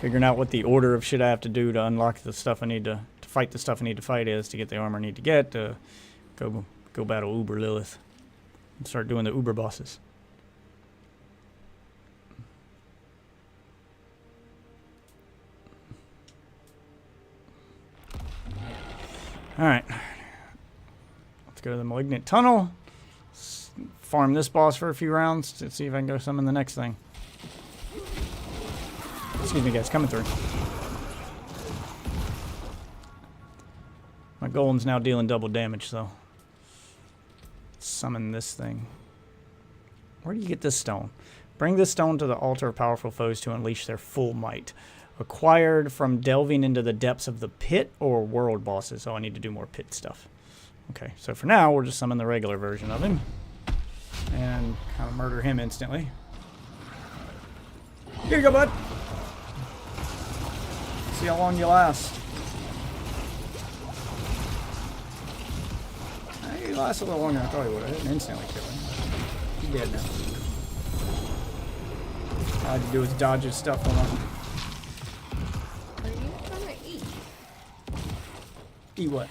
Figuring out what the order of shit I have to do to unlock the stuff I need to fight the stuff I need to fight is, to get the armor I need to get, to go battle Uber Lilith. And start doing the Uber bosses. Alright. Let's go to the Malignant Tunnel. Farm this boss for a few rounds to see if I can go summon the next thing. Excuse me, guys, coming through. My Golem's now dealing double damage, so. Summon this thing. Where do you get this stone? Bring this stone to the altar of powerful foes to unleash their full might. Acquired from delving into the depths of the pit or world bosses. Oh, I need to do more pit stuff. Okay, so for now, we'll just summon the regular version of him. And kind of murder him instantly. Here you go, bud. See how long you last. He lasts a little longer than I thought he would. I didn't instantly kill him. He's dead now. All I had to do was dodge his stuff on him. Are you gonna eat? Eat what?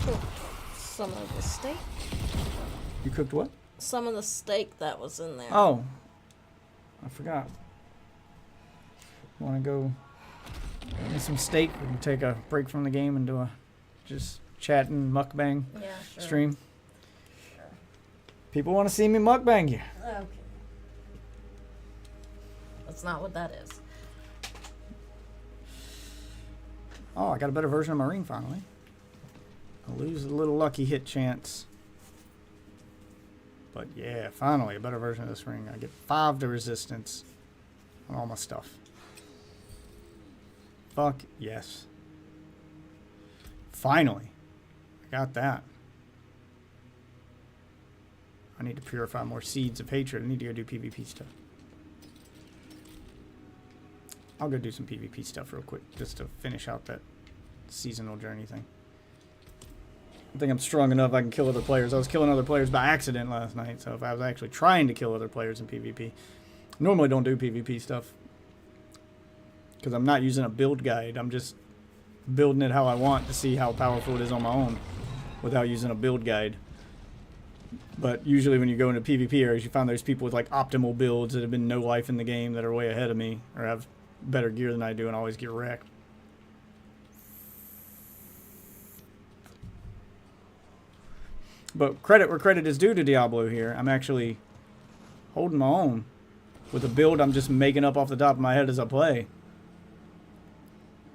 Cooked some of the steak. You cooked what? Some of the steak that was in there. Oh. I forgot. Want to go get some steak? We can take a break from the game and do a just chatting mukbang stream. Sure. People want to see me mukbang you. Okay. That's not what that is. Oh, I got a better version of Marine finally. I lose a little lucky hit chance. But yeah, finally a better version of this ring. I get 5 to resistance on all my stuff. Fuck yes. Finally. I got that. I need to purify more seeds of hatred. I need to go do PvP stuff. I'll go do some PvP stuff real quick just to finish out that seasonal journey thing. I think I'm strong enough I can kill other players. I was killing other players by accident last night, so if I was actually trying to kill other players in PvP, I normally don't do PvP stuff because I'm not using a build guide. I'm just building it how I want to see how powerful it is on my own without using a build guide. But usually when you go into PvP areas, you find there's people with like optimal builds that have been no life in the game that are way ahead of me or have better gear than I do and always get wrecked. But credit where credit is due to Diablo here. I'm actually holding my own with a build I'm just making up off the top of my head as I play.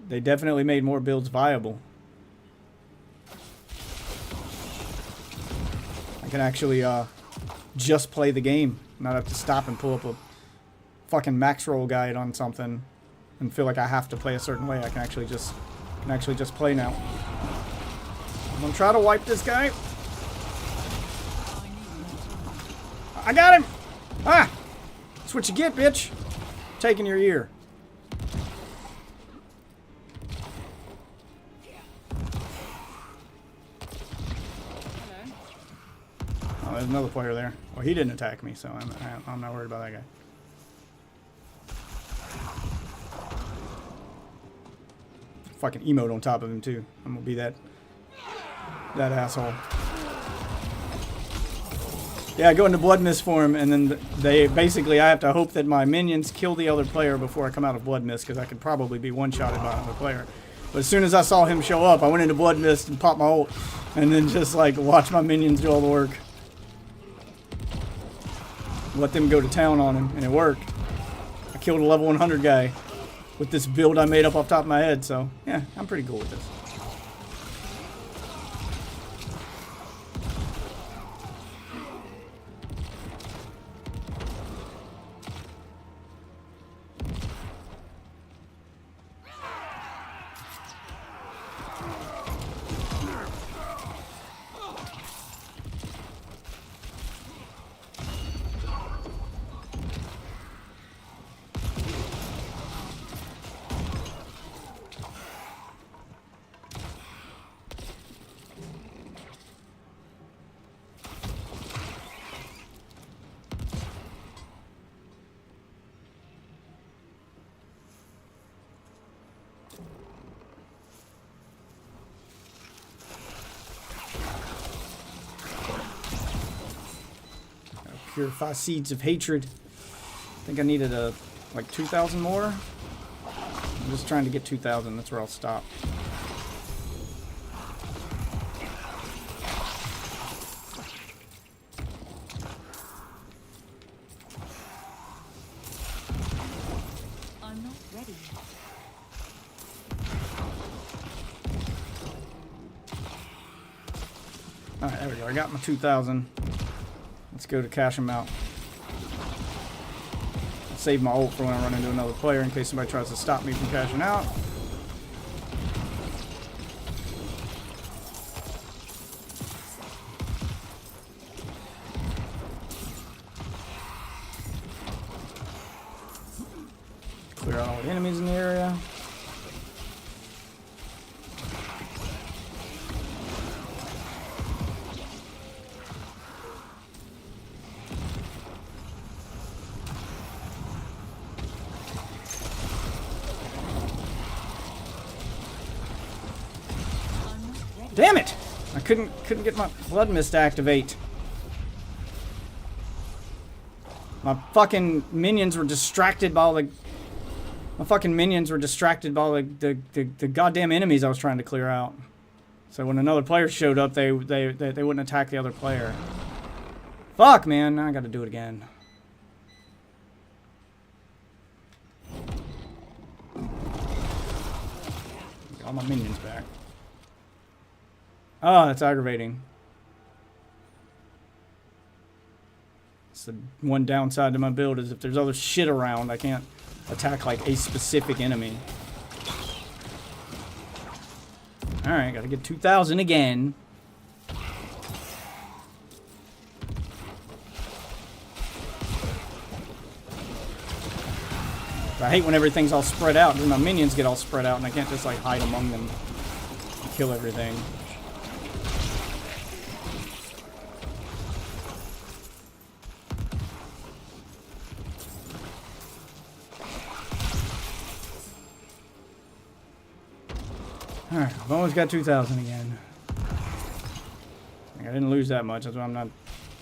They definitely made more builds viable. I can actually just play the game, not have to stop and pull up a fucking max roll guide on something and feel like I have to play a certain way. I can actually just play now. I'm gonna try to wipe this guy. I got him! Ah! That's what you get, bitch. Taking your ear. Oh, there's another player there. Well, he didn't attack me, so I'm not worried about that guy. Fucking emote on top of him, too. I'm gonna be that asshole. Yeah, I go into Blood Mist for him, and then I have to hope that my minions kill the other player before I come out of Blood Mist, because I could probably be one-shotted by another player. But as soon as I saw him show up, I went into Blood Mist and popped my ult, and then just like watch my minions do all the work. Let them go to town on him, and it worked. I killed a level 100 guy with this build I made up off the top of my head, so yeah, I'm pretty cool with this. purify seeds of hatred. I think I needed like 2,000 more. I'm just trying to get 2,000. That's where I'll stop. I'm not ready yet. Alright, there we go. I got my 2,000. Let's go to cash them out. Save my ult for when I run into another player in case somebody tries to stop me from cashing out. Clear out all the enemies in the area. Damn it! I couldn't get my blood mist to activate. My fucking minions were distracted by all the... My fucking minions were distracted by all the goddamn enemies I was trying to clear out. So when another player showed up, they wouldn't attack the other player. Fuck, man. Now I gotta do it again. Got all my minions back. Oh, that's aggravating. It's the one downside to my build is if there's other shit around, I can't attack like a specific enemy. Alright, gotta get 2,000 again. I hate when everything's all spread out, because my minions get all spread out and I can't just like hide among them and kill everything. Alright, I've almost got 2,000 again. I didn't lose that much, that's why I'm not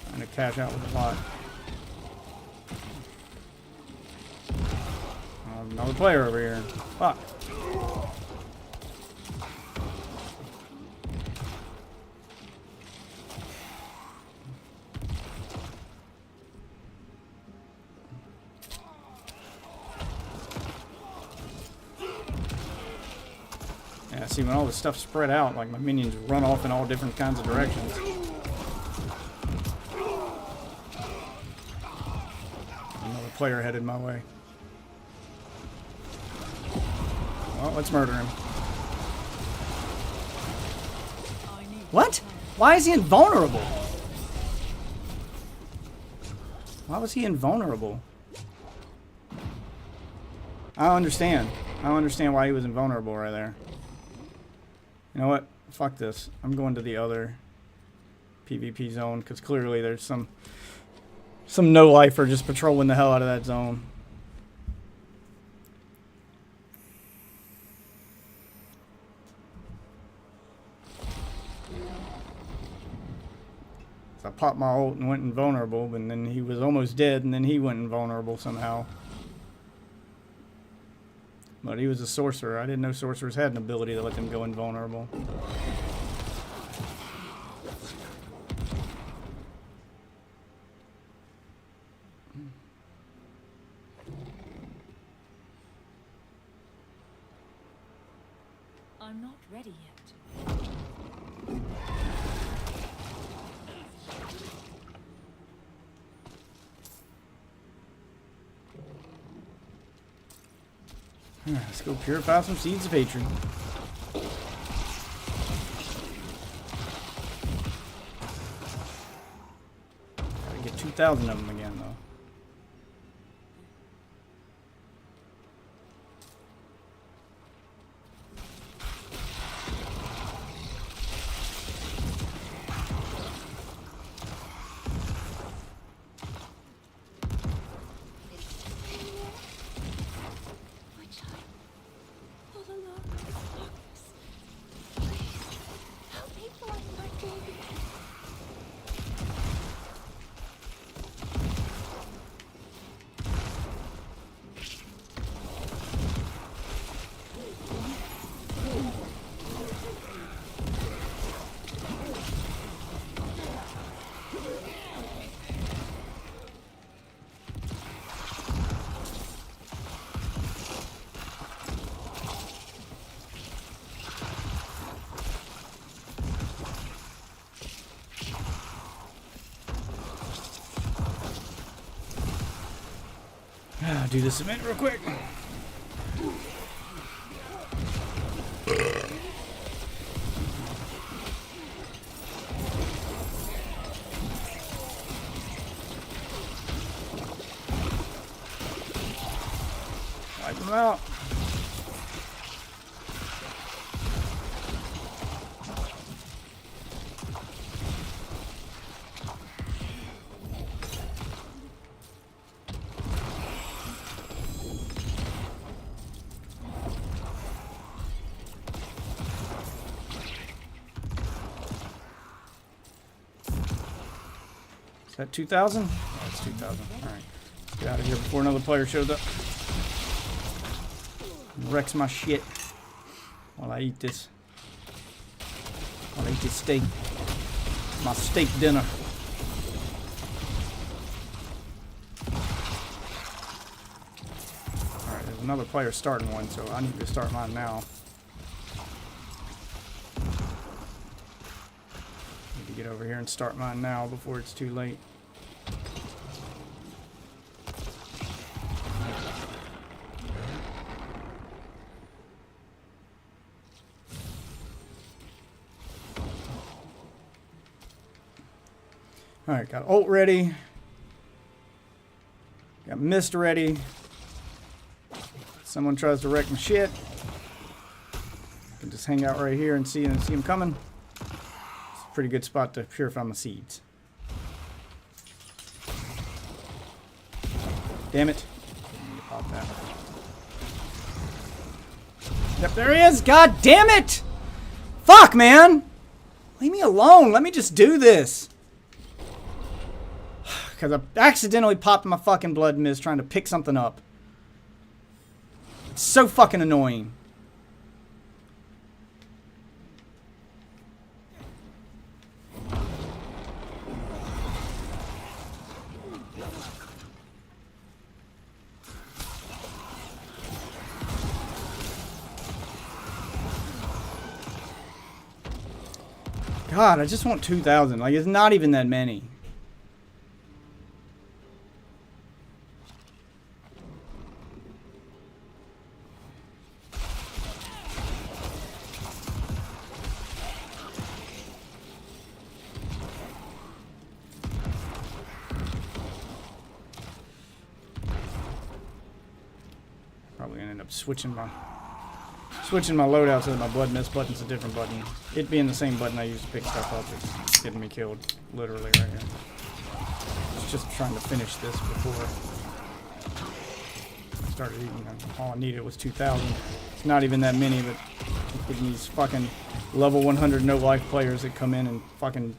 trying to cash out with a lot. Another player over here. Fuck. Yeah, see, when all this stuff's spread out, like my minions run off in all different kinds of directions. Another player headed my way. Well, let's murder him. What? Why is he invulnerable? Why was he invulnerable? I don't understand. I don't understand why he was invulnerable right there. You know what? Fuck this. I'm going to the other PvP zone because clearly there's some no-lifer just patrolling the hell out of that zone. I popped my ult and went invulnerable, and then he was almost dead, and then he went invulnerable somehow. But he was a sorcerer. I didn't know sorcerers had an ability to let them go invulnerable. I'm not ready yet. Alright, let's go purify some seeds of hatred. Gotta get 2,000 of them again, though. Do the cement real quick. Wipe them out. Is that 2,000? That's 2,000. Alright. Let's get out of here before another player shows up. Wrecks my shit while I eat this. While I eat this steak. My steak dinner. Alright, there's another player starting one, so I need to start mine now. Need to get over here and start mine now before it's too late. Alright, got ult ready. Got mist ready. Someone tries to wreck my shit. I can just hang out right here and see him coming. It's a pretty good spot to purify my seeds. Damn it. Need to pop that. Yep, there he is! God damn it! Fuck, man! Leave me alone. Let me just do this. Because I accidentally popped my fucking blood mist trying to pick something up. It's so fucking annoying. God, I just want 2,000. Like, it's not even that many. Probably gonna end up switching my loadout so that my blood mist button's a different button. It being the same button I use to pick stuff up, it's getting me killed. Literally right here. It's just trying to finish this before I started eating. All I needed was 2,000. It's not even that many, but getting these fucking level 100 no life players that come in and fucking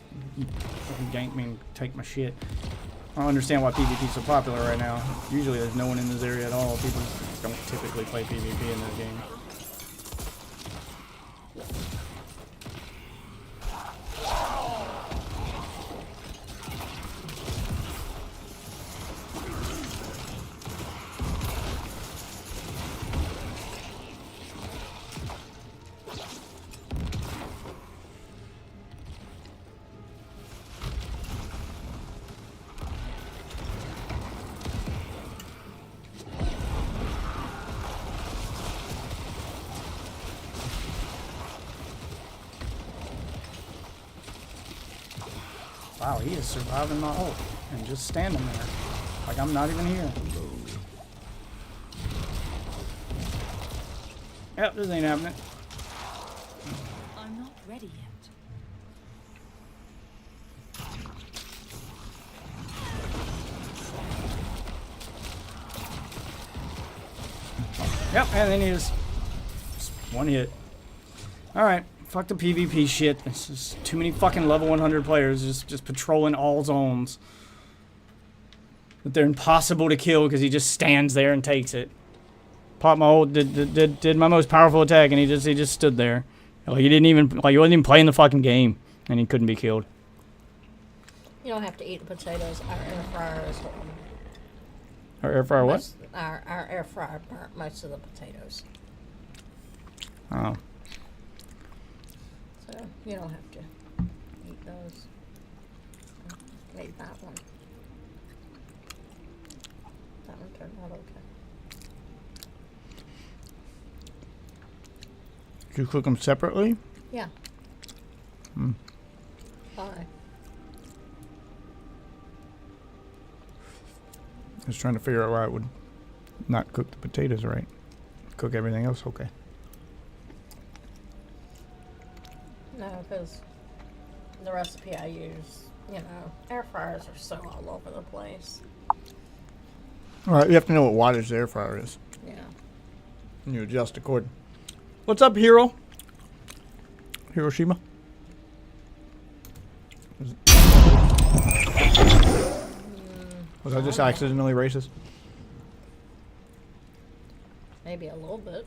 gank me and take my shit. I don't understand why PvP's so popular right now. Usually there's no one in this area at all. People don't typically play PvP in this game. Wow, he is surviving my ult and just standing there like I'm not even here. Yep, this ain't happening. I'm not ready yet. Yep, and then he just one hit. Alright, fuck the PvP shit. It's just too many fucking level 100 players just patrolling all zones. But they're impossible to kill because he just stands there and takes it. Popped my ult, did my most powerful attack, and he just stood there. Like he didn't even, like he wasn't even playing the fucking game, and he couldn't be killed. You don't have to eat the potatoes. Our air fryer is Our air fryer what? Our air fryer burnt most of the potatoes. Oh. So you don't have to eat those. Maybe that one. That one turned out okay. Did you cook them separately? Yeah. Hmm. Why? I was trying to figure out why I would not cook the potatoes right. Cook everything else okay. No, because the recipe I use, air fryers are so all over the place. All right, you have to know what wattage the air fryer is. Yeah. And you adjust according. What's up, Hiro? Hiroshima? Was I just accidentally racist? Maybe a little bit.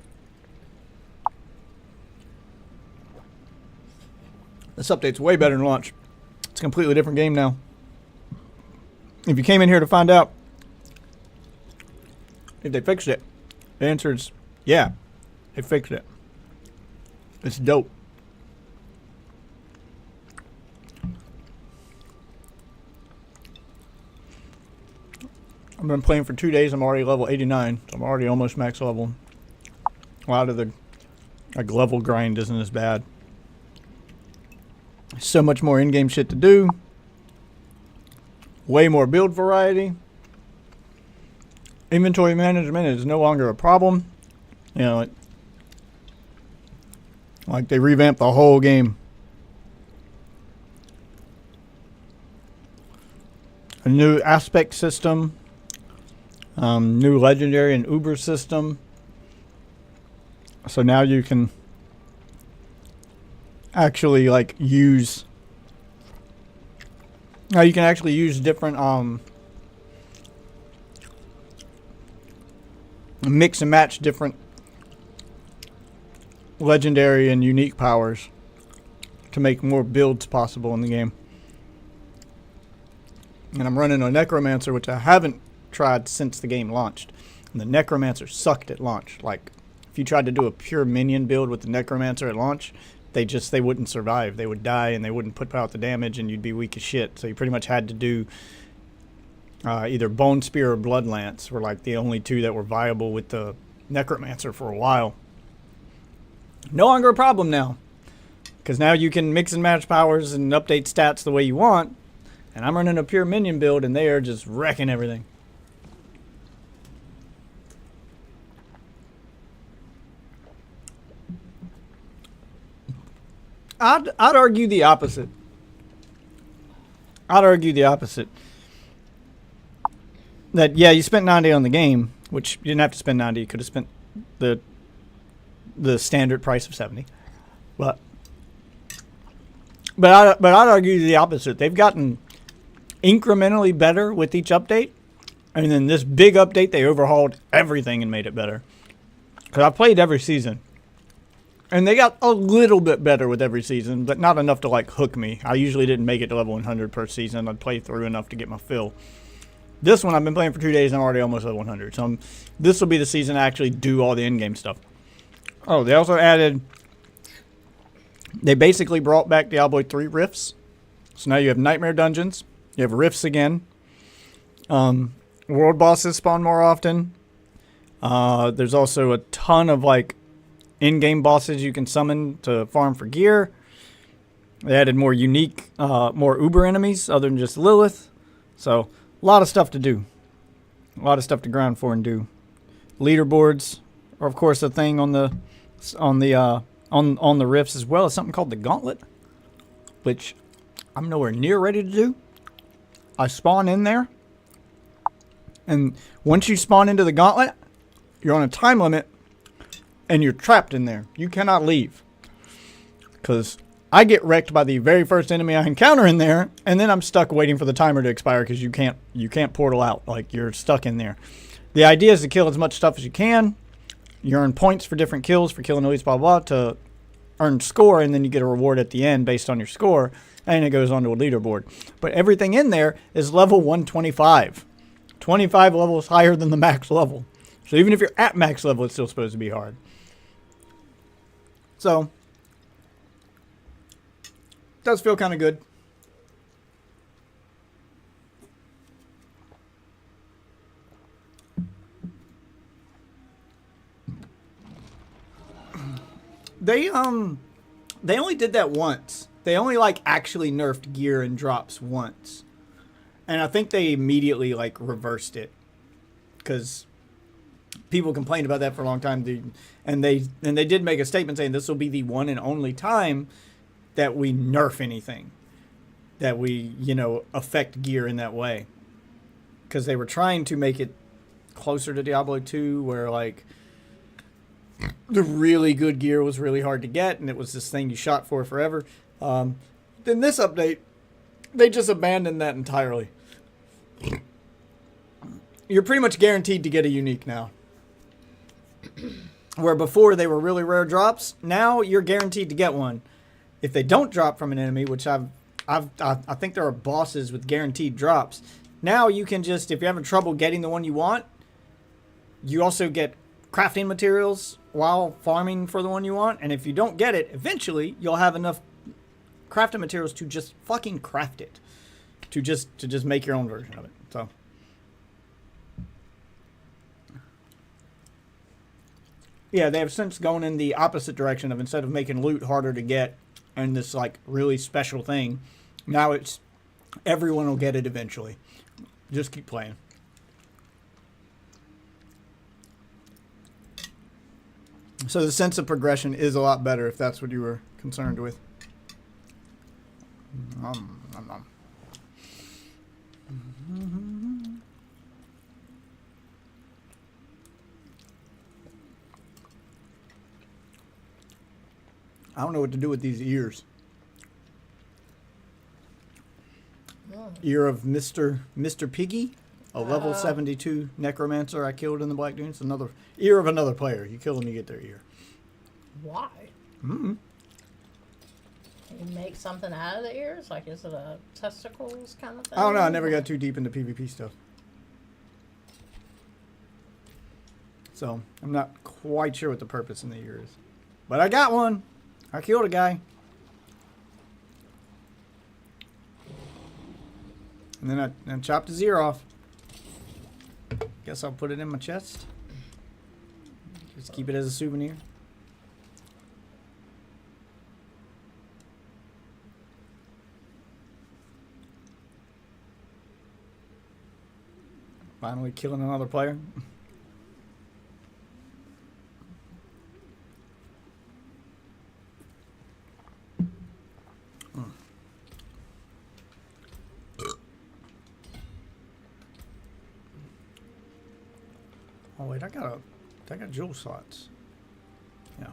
This update's way better than launch. It's a completely different game now. If you came in here to find out if they fixed it, the answer is yeah, they fixed it. It's dope. I've been playing for 2 days. I'm already level 89, so I'm already almost max level. A lot of the level grind isn't as bad. So much more in-game shit to do. Way more build variety. Inventory management is no longer a problem. You know, like they revamped the whole game. A new aspect system. New legendary and uber system. So now you can actually use. Now you can actually use different mix and match different legendary and unique powers to make more builds possible in the game. And I'm running a necromancer, which I haven't tried since the game launched. And the necromancer sucked at launch. Like, if you tried to do a pure minion build with the necromancer at launch, they wouldn't survive. They would die and they wouldn't put out the damage and you'd be weak as shit. So you pretty much had to do either Bone Spear or Blood Lance were like the only two that were viable with the necromancer for a while. No longer a problem now. Because now you can mix and match powers and update stats the way you want. And I'm running a pure minion build and they are just wrecking everything. I'd argue the opposite. That, yeah, you spent 90 on the game, which you didn't have to spend 90. You could have spent the standard price of 70. But I'd argue the opposite. They've gotten incrementally better with each update. And then this big update, they overhauled everything and made it better. Because I played every season. And they got a little bit better with every season, but not enough to hook me. I usually didn't make it to level 100 per season. I'd play through enough to get my fill. This one I've been playing for 2 days and I'm already almost level 100. So this will be the season I actually do all the in-game stuff. Oh, they also added... They basically brought back Diablo 3 rifts. So now you have nightmare dungeons. You have rifts again. World bosses spawn more often. There's also a ton of in-game bosses you can summon to farm for gear. They added more unique, more uber enemies other than just Lilith. So a lot of stuff to do. A lot of stuff to grind for and do. Leaderboards are of course a thing on the rifts, as well as something called the Gauntlet, which I'm nowhere near ready to do. I spawn in there, and once you spawn into the Gauntlet, you're on a time limit, and you're trapped in there. You cannot leave. Because I get wrecked by the very first enemy I encounter in there, and then I'm stuck waiting for the timer to expire because you can't portal out. You're stuck in there. The idea is to kill as much stuff as you can. You earn points for different kills, for killing elites, blah, blah, to earn score, and then you get a reward at the end based on your score, and it goes onto a leaderboard. But everything in there is level 125. 25 levels higher than the max level. So even if you're at max level, it's still supposed to be hard. So, it does feel kind of good. They only did that once. They only like actually nerfed gear and drops once. And I think they immediately like reversed it cuz people complained about that for a long time, and they did make a statement saying this will be the one and only time that we nerf anything, that we, affect gear in that way. Cuz they were trying to make it closer to Diablo 2 where like the really good gear was really hard to get, and it was this thing you shot for forever. Then this update, they just abandoned that entirely. You're pretty much guaranteed to get a unique now. Where before they were really rare drops, now you're guaranteed to get one. If they don't drop from an enemy, which I think there are bosses with guaranteed drops. Now you can just, if you're having trouble getting the one you want, you also get crafting materials while farming for the one you want. And if you don't get it, eventually you'll have enough crafting materials to just fucking craft it. To just make your own version of it. So yeah, they have since gone in the opposite direction of, instead of making loot harder to get and this like really special thing, now it's everyone will get it eventually. Just keep playing. So the sense of progression is a lot better if that's what you were concerned with. I don't know what to do with these ears. Ear of Mr. Piggy, a level 72 necromancer I killed in the Black Dunes. Another ear of another player. You kill them, you get their ear. Why? Mm-hmm. Can you make something out of the ears? Like, is it a testicles kind of thing? I don't know. I never got too deep into PvP stuff. So, I'm not quite sure what the purpose in the ear is. But I got one. I killed a guy. And then I chopped his ear off. Guess I'll put it in my chest. Just keep it as a souvenir. Finally killing another player. Oh wait, I got jewel slots. Yeah.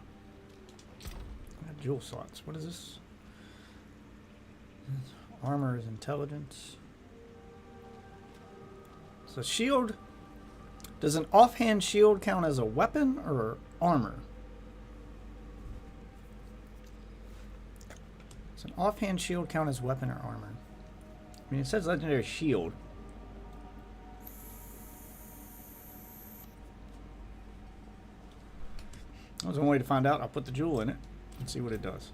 I got jewel slots. What is this? Armor is intelligence. So shield. Does an offhand shield count as a weapon or armor? Does an offhand shield count as weapon or armor? I mean, it says legendary shield. There's one way to find out. I'll put the jewel in it and see what it does.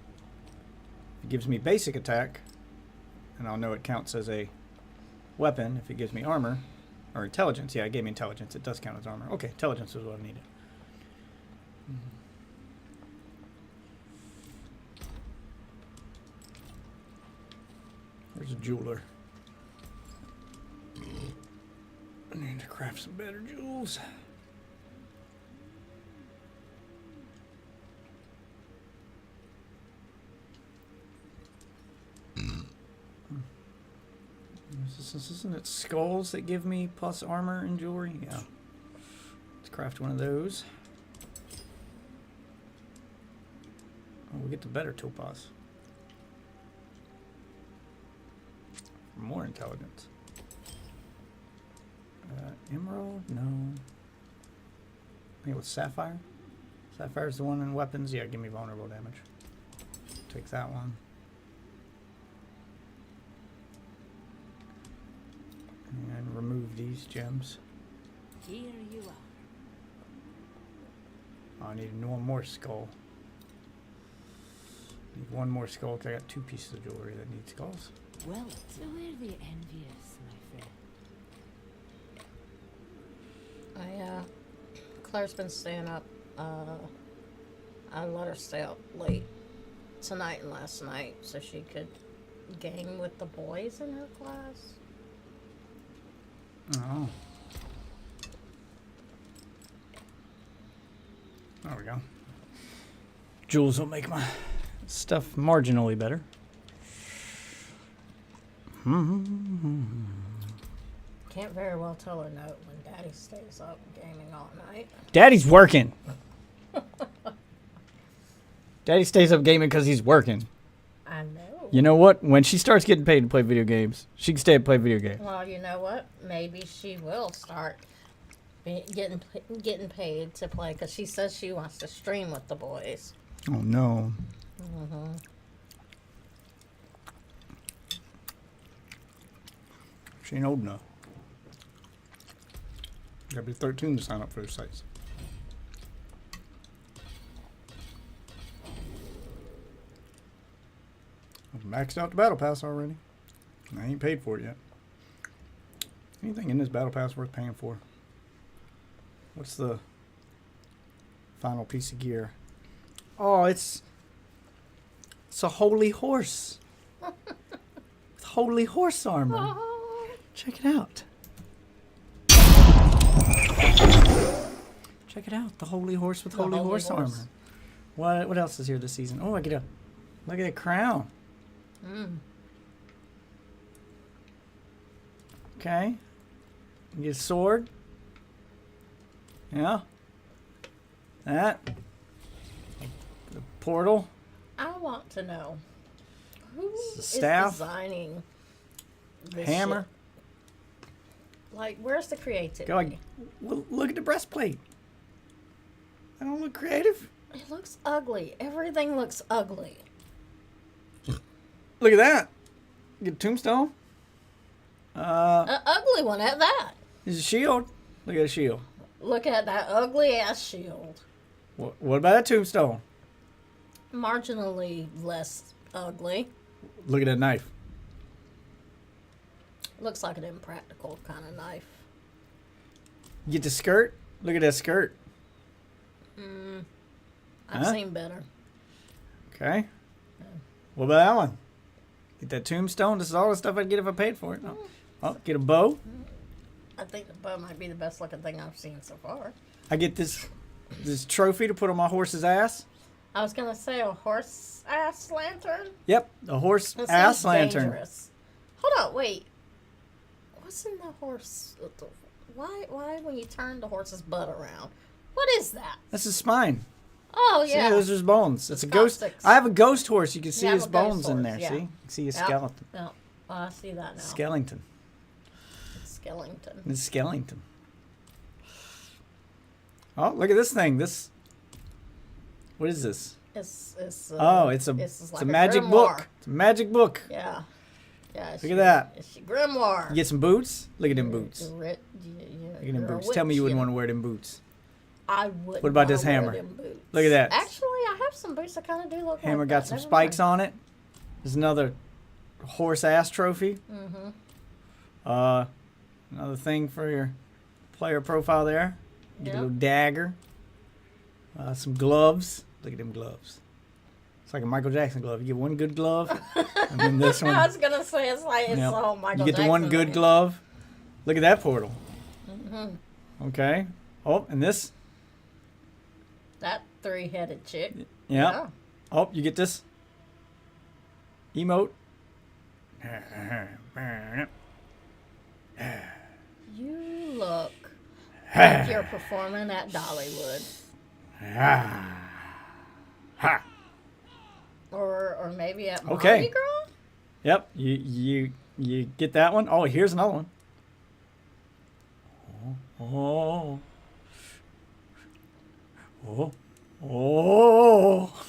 It gives me basic attack, and I'll know it counts as a weapon. If it gives me armor or intelligence, yeah, it gave me intelligence. It does count as armor. Okay, intelligence is what I needed. There's a jeweler. I need to craft some better jewels. Isn't it skulls that give me plus armor and jewelry? Yeah. Let's craft one of those. Oh, we get the better topaz. More intelligence. Emerald? No. Maybe with sapphire? Sapphire's the one in weapons? Yeah, give me vulnerable damage. Take that one. And remove these gems. Here you are. Oh, I need one more skull. Need one more skull because I got 2 pieces of jewelry that need skulls. Well, so we're the envious, my friend. Claire's been staying up. I let her stay up late tonight and last night so she could game with the boys in her class. Oh. There we go. Jules will make my stuff marginally better. Can't very well tell her no when Daddy stays up gaming all night. Daddy's working. Daddy stays up gaming because he's working. I know. You know what? When she starts getting paid to play video games, she can stay and play video games. Well, you know what? Maybe she will start getting paid to play because she says she wants to stream with the boys. Oh, no. She ain't old enough. You gotta be 13 to sign up for those sites. I've maxed out the battle pass already. I ain't paid for it yet. Anything in this battle pass worth paying for? What's the final piece of gear? Oh, it's a holy horse. With holy horse armor. Oh. Check it out. Check it out. The holy horse with holy horse armor. What else is here this season? Oh, look at the crown. Okay. You get a sword. Yeah. That. The portal. I want to know who is Staff. designing this Hammer. shit? Like, where's the creativity? Go like, well, look at the breastplate. I don't look creative. It looks ugly. Everything looks ugly. Look at that. Get a tombstone. An ugly one at that. There's a shield. Look at the shield. Look at that ugly ass shield. What about that tombstone? Marginally less ugly. Look at that knife. Looks like an impractical kind of knife. Get the skirt. Look at that skirt. I've seen better. Okay. What about that one? Get that tombstone. This is all the stuff I'd get if I paid for it. Oh, get a bow. I think the bow might be the best looking thing I've seen so far. I get this trophy to put on my horse's ass. I was gonna say a horse ass lantern. Yep, a horse That ass seems lantern. dangerous. Hold on, wait. What's in the horse? Why when you turn the horse's butt around? What is that? That's his spine. Oh See, yeah. those are his bones. It's a ghost. coccyx. I have a ghost horse. You can see You have his a ghost bones in horse, there. yeah. See? You can see his Yep. skeleton. Oh, I see that now. Skeleton. Skeleton. His skeleton. Oh, look at this thing. What is this? It's It's like a magic grimoire. book. It's a magic book. Yeah. Yeah. Look at that. It's your grimoire. You get some boots. Look at them boots. Look Look at them boots. Tell me you wouldn't want to wear them boots. I wouldn't. What about this wanna wear hammer? them boots. Look at that. Actually, I have some boots that kind of do look Hammer like got that. some Never spikes mind. on it. There's another horse ass trophy. Another thing for your player profile there. Get Yep. a little dagger. Some gloves. Look at them gloves. It's like a Michael Jackson glove. You get one good glove, and then this one. I was gonna say it's Yep. all Michael You get the Jackson one good looking. glove. Look at that portal. Okay. Oh, and this. That 3-headed chick. Yeah. Oh, you get this emote. You look like you're performing at Dollywood. Ha. Or maybe at Mardi Okay. Gras? Yep. You get that one. Oh, here's another one. Oh. Oh. Oh.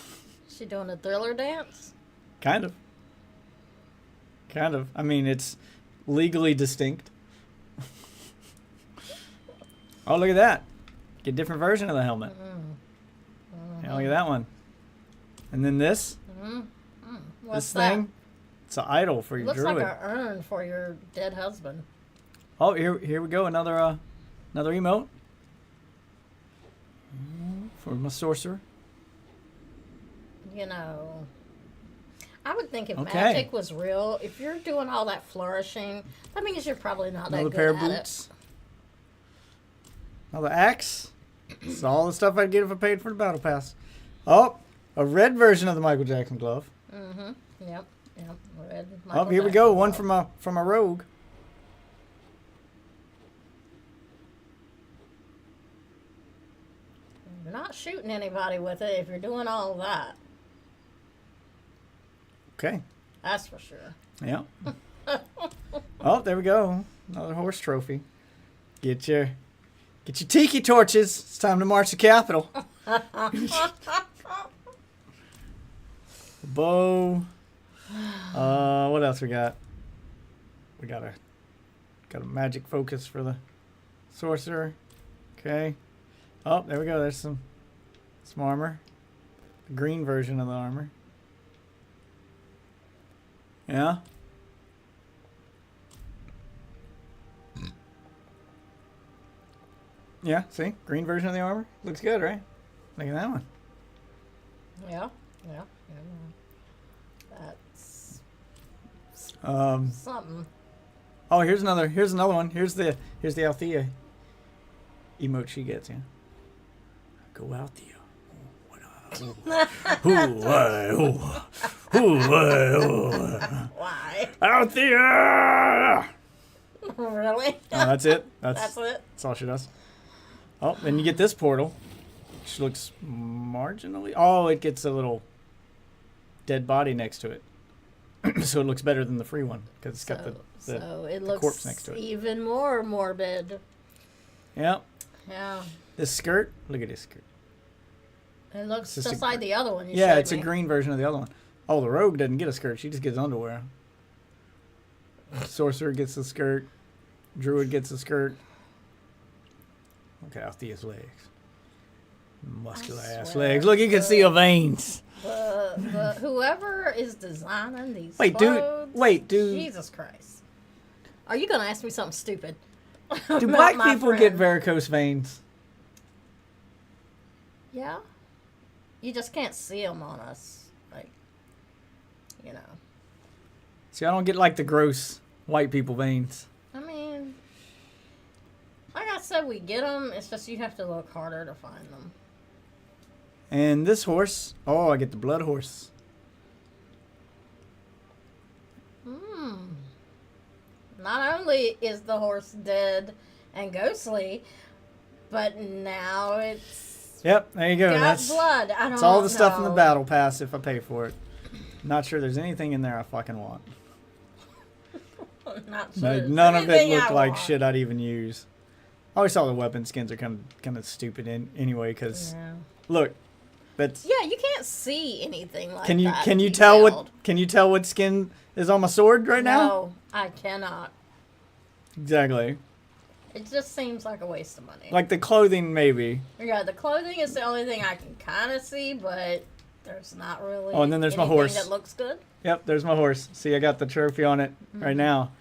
She doing a Thriller dance? Kind of. I mean, it's legally distinct. Oh, look at that. Get a different version of the helmet. Yeah, look at that one. And then this. What's This that? thing. It's an idol for your Looks druid. like an urn for your dead husband. Oh, here we go. Another emote for my sorcerer. you know, I would think if Okay. magic was real, if you're doing all that flourishing, that means you're probably not Another that good pair of at boots. Another axe. It's all the stuff I'd get if I paid for the battle pass. Oh, a red version of the Michael Jackson glove. it. Mm-hmm. Yep. Red. Oh, Michael here we Jackson go. One glove. from a rogue. You're not shooting anybody with it if you're doing all that. Okay. That's for sure. Yeah. Oh, there we go. Another horse trophy. Get your tiki torches. It's time to march the Capitol. Bow. What else we got? We got a magic focus for the sorcerer. Okay. Oh, there we go. There's some armor. The green version of the armor. Yeah. Yeah, see? Green version of the armor. Looks good, right? Look at that one. Yeah. That's something. Oh, here's another one. Here's the Althea emote she gets, yeah. Go Althea. Why? Althea! Really? Oh, that's it. That's it. That's all she does. Oh, then you get this portal. Which looks marginally... Oh, it gets a little dead body next to it. So it looks better than the free one. Because it's got the so it the looks corpse next to it. even more morbid. Yeah. Yeah. This skirt. Look at this skirt. It looks It's just just a like the other one you Yeah, showed it's me. a green version of the other one. Oh, the rogue doesn't get a skirt. She just gets underwear. Sorcerer gets the skirt. Druid gets a skirt. Look at Althea's legs. Muscular ass swear legs. Look, you can see her veins. The whoever is designing these Wait, clothes, dude. Jesus Christ. Are you going to ask me something stupid? Do about black my people get friend? varicose veins? Yeah. You just can't see them on us. Like, you know. See, I don't get like the gross white people veins. I mean, like I said, we get them. It's just you have to look harder to find them. And this horse, oh, I get the blood horse. Not only is the horse dead and ghostly, but now it's Yep, there you go. got That's blood. I don't know. it's all the stuff in the battle pass if I pay for it. Not sure there's anything in there I fucking want. Not sure. Like, there's none of it anything looked I like want. shit I'd even use. I always thought the weapon skins are kind of stupid anyway. Because Yeah. look, that's Yeah, you can't see anything like can you that. can you tell detailed. what skin is on my sword right now? No, I cannot. Exactly. It just seems like a waste of money. Like the clothing, maybe. Yeah, the clothing is the only thing I can kind of see, but there's not really. Oh, and then there's my anything horse. that looks good. Yep, there's my horse. See, I got the trophy on it right now.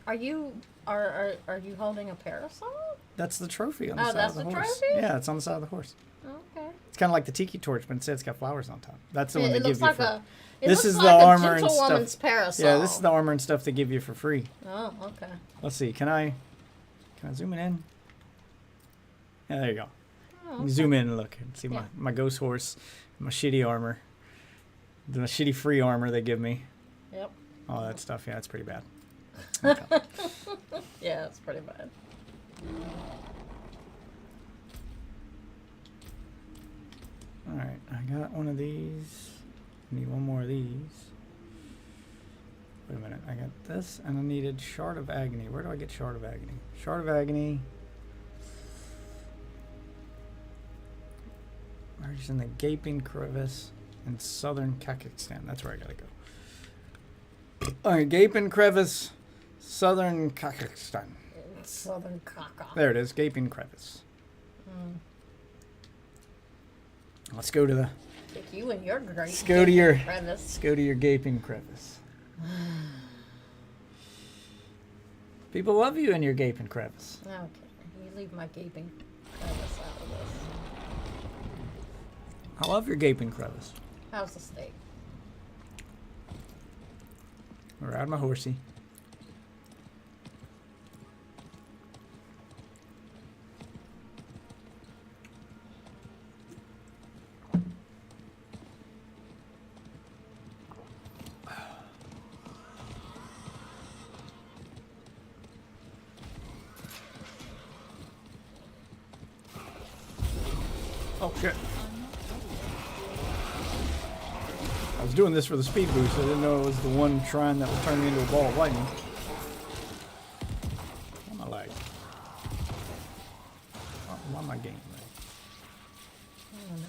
Are you are you holding a parasol? That's the trophy on the Oh, side that's of the the horse. trophy? Yeah, it's on the side of the horse. Okay. It's kind of like the tiki torch, but instead it's got flowers on top. That's the one they It give looks you like for. a. It This looks is the like armor a and stuff. gentlewoman's parasol. Yeah, this is the armor and stuff they give you for free. Oh, okay. Let's see. Can I zoom it in? Yeah, there you go. Oh, You can okay. zoom in and look and see Yeah. my ghost horse, my shitty armor, the shitty free armor they give me. Yep. All that stuff. Yeah, it's pretty bad. Yeah, it's pretty bad. All right, I got one of these. Need one more of these. Wait a minute. I got this, and I needed Shard of Agony. Where do I get Shard of Agony? Shard of Agony. Merges in the Gaping Crevice in southern Kazakhstan. That's where I gotta go. All right, Gaping Crevice, southern Kazakhstan. Southern caca. There it is, Gaping Crevice. Let's go to the. Pick you and your great. Let's go to your. crevice. Let's go to your Gaping Crevice. People love you in your Gaping Crevice. Okay, you leave my gaping crevice out of this. I love your Gaping Crevice. How's the steak? Ride my horsey. Oh shit. I was doing this for the speed boost. I didn't know it was the one shrine that would turn me into a ball of lightning. Why am I lagging? Why am I game lag? I don't know.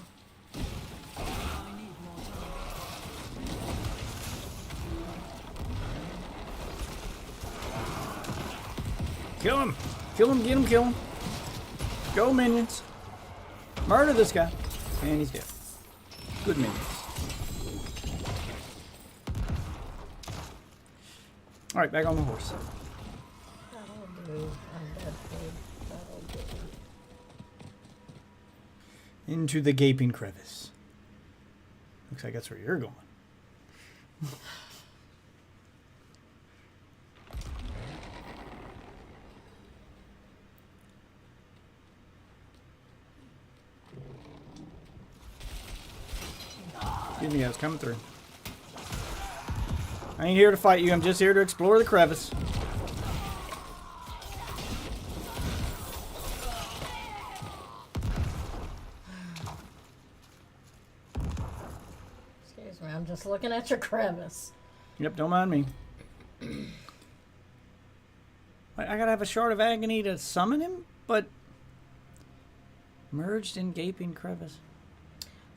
Kill him! Kill him, get him, kill him. Go, minions. Murder this guy. And he's dead. Good minions. Alright, back on the horse. That'll do. Undead food. That'll do. Into the gaping crevice. Looks like that's where you're going. Excuse me, I was coming through. I ain't here to fight you, I'm just here to explore the crevice. Excuse me, I'm just looking at your crevice. Yep, don't mind me. I gotta have a shard of agony to summon him, but merged in gaping crevice.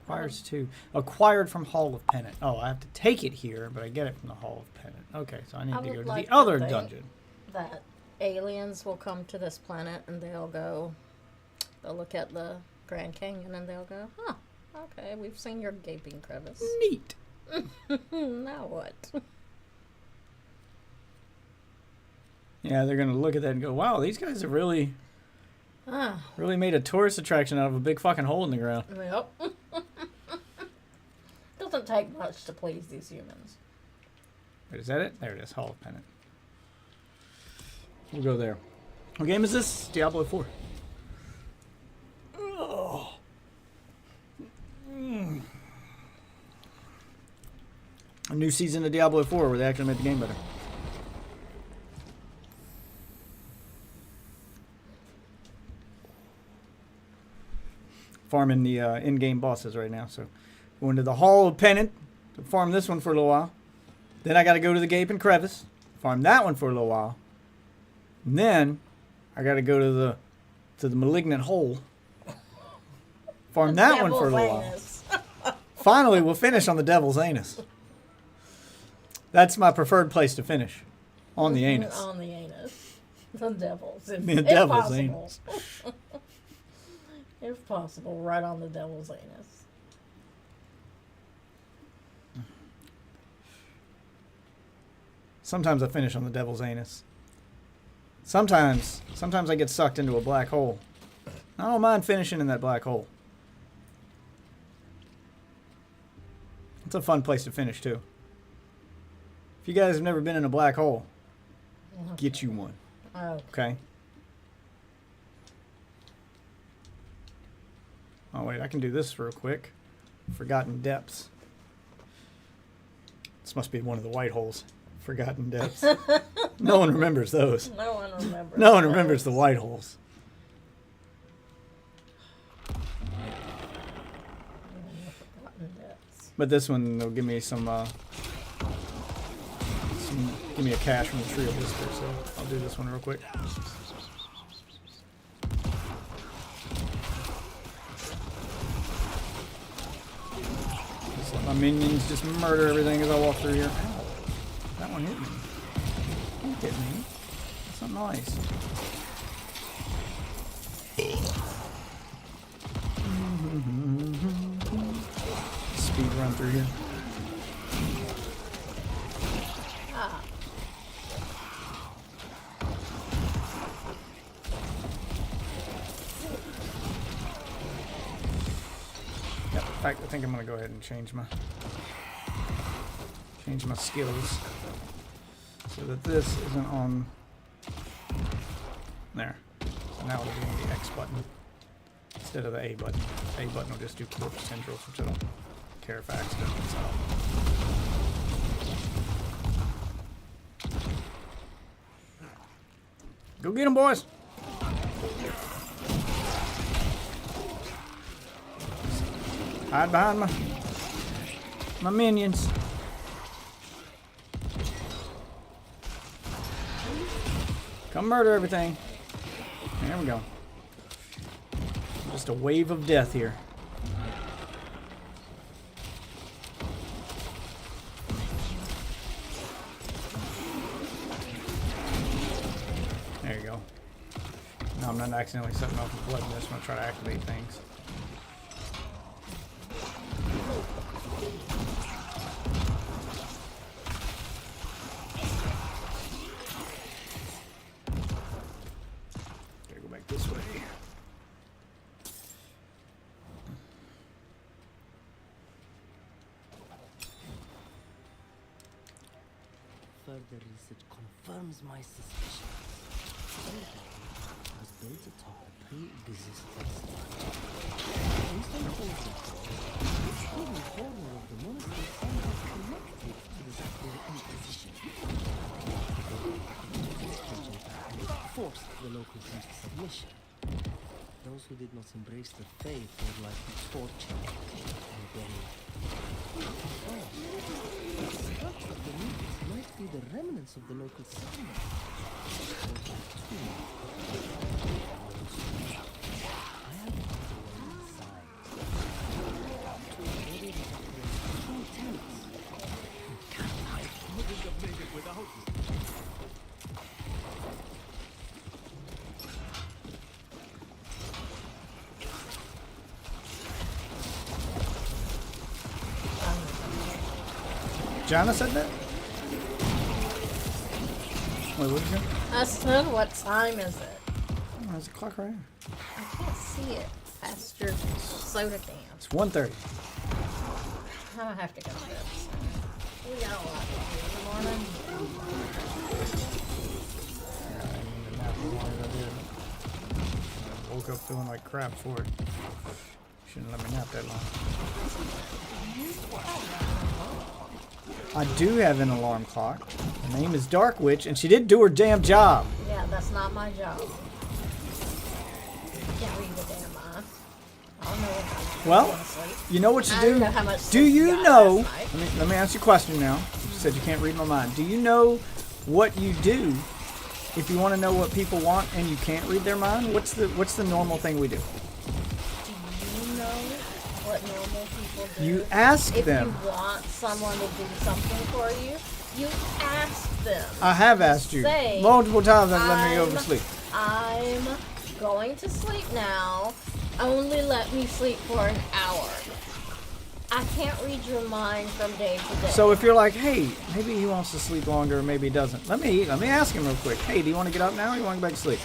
Requires two. Acquired from Hall of Penance. Oh, I have to take it here, but I get it from the Hall of Penance. Okay, so I need to go to the other dungeon. That aliens will come to this planet and they'll look at the Grand Canyon and they'll go, huh, okay, we've seen your gaping crevice. Neat. Now what? Yeah, they're gonna look at that and go, wow, these guys have really made a tourist attraction out of a big fucking hole in the ground. Yep. Doesn't take much to please these humans. Wait, is that it? There it is, Hall of Penance. We'll go there. What game is this? Diablo 4. Oh. A new season of Diablo 4 where they actually made the game better. Farming the in-game bosses right now, so going to the Hall of Penance to farm this one for a little while. Then I got to go to the Gaping Crevice, farm that one for a little while. And then I got to go to the Malignant Hole, farm that one for a little while. Finally, we'll finish on the Devil's Anus. That's my preferred place to finish, on the anus. On the anus. The devil's. The Devil's Anus. If possible, right on the devil's anus. Sometimes I finish on the Devil's Anus. Sometimes I get sucked into a black hole. I don't mind finishing in that black hole. It's a fun place to finish, too. If you guys have never been in a black hole, get you one. Okay? Oh, wait, I can do this real quick. Forgotten Depths. This must be one of the white holes. Forgotten Depths. No one remembers those. No one remembers. No one remembers the white holes. But this one will give me some give me a cache from the Tree of Whisper, so I'll do this one real quick. Just let my minions just murder everything as I walk through here. Ow. That one hit me. Don't hit me. That's not nice. Speed run through here. Yep, fact, I think I'm gonna go ahead and change my skills so that this isn't on there. So now it'll be on the X button instead of the A button. A button will just do corpse tendrils, which I don't care if Axe does itself. Go get them, boys! Hide behind my minions. Come murder everything. There we go. Just a wave of death here. There you go. No, I'm not accidentally setting off the blood in this. I'm gonna try to activate things. Gotta go back this way. Further research confirms my suspicions. Was built atop a pre-existing structure. Based on old reports, this hidden corner of the monastery somehow connected to the Zachary Inquisition. And it forced the locals into submission. Those who did not embrace the faith were likely tortured and buried. The structure beneath us might be the remnants of the local settlement. Or the tomb. I have found a way inside. Maybe it is two tenants. I couldn't have made it without you. Jana said that? Wait, what did you say? I said, what time is it? Oh, there's a clock right here. I can't see it past your soda can. It's 1:30. I have to go to bed. We got a lot to do in the morning. Yeah, I need a nap as long as I did. I woke up feeling like crap for it. Shouldn't let me nap that long. I do have an alarm clock. Her name is Dark Witch, and she did do her damn job. Yeah, that's not my job. I can't read the damn mind. I don't know what Well, you know what you I do? don't know how much Do sleep you got know? last night. Let me ask you a question now. You said you can't read my mind. Do you know what you do if you want to know what people want and you can't read their mind? What's the normal thing we do? Do you know what normal people do? You ask if them. you want someone to do something for you, you ask them. I have asked you Say, multiple times. And let me go to sleep. I'm going to sleep now. Only let me sleep for an hour. I can't read your mind from day to day. So if you're like, hey, maybe he wants to sleep longer, maybe he doesn't. Let me ask him real quick. Hey, do you want to get up now or you want to go back to sleep?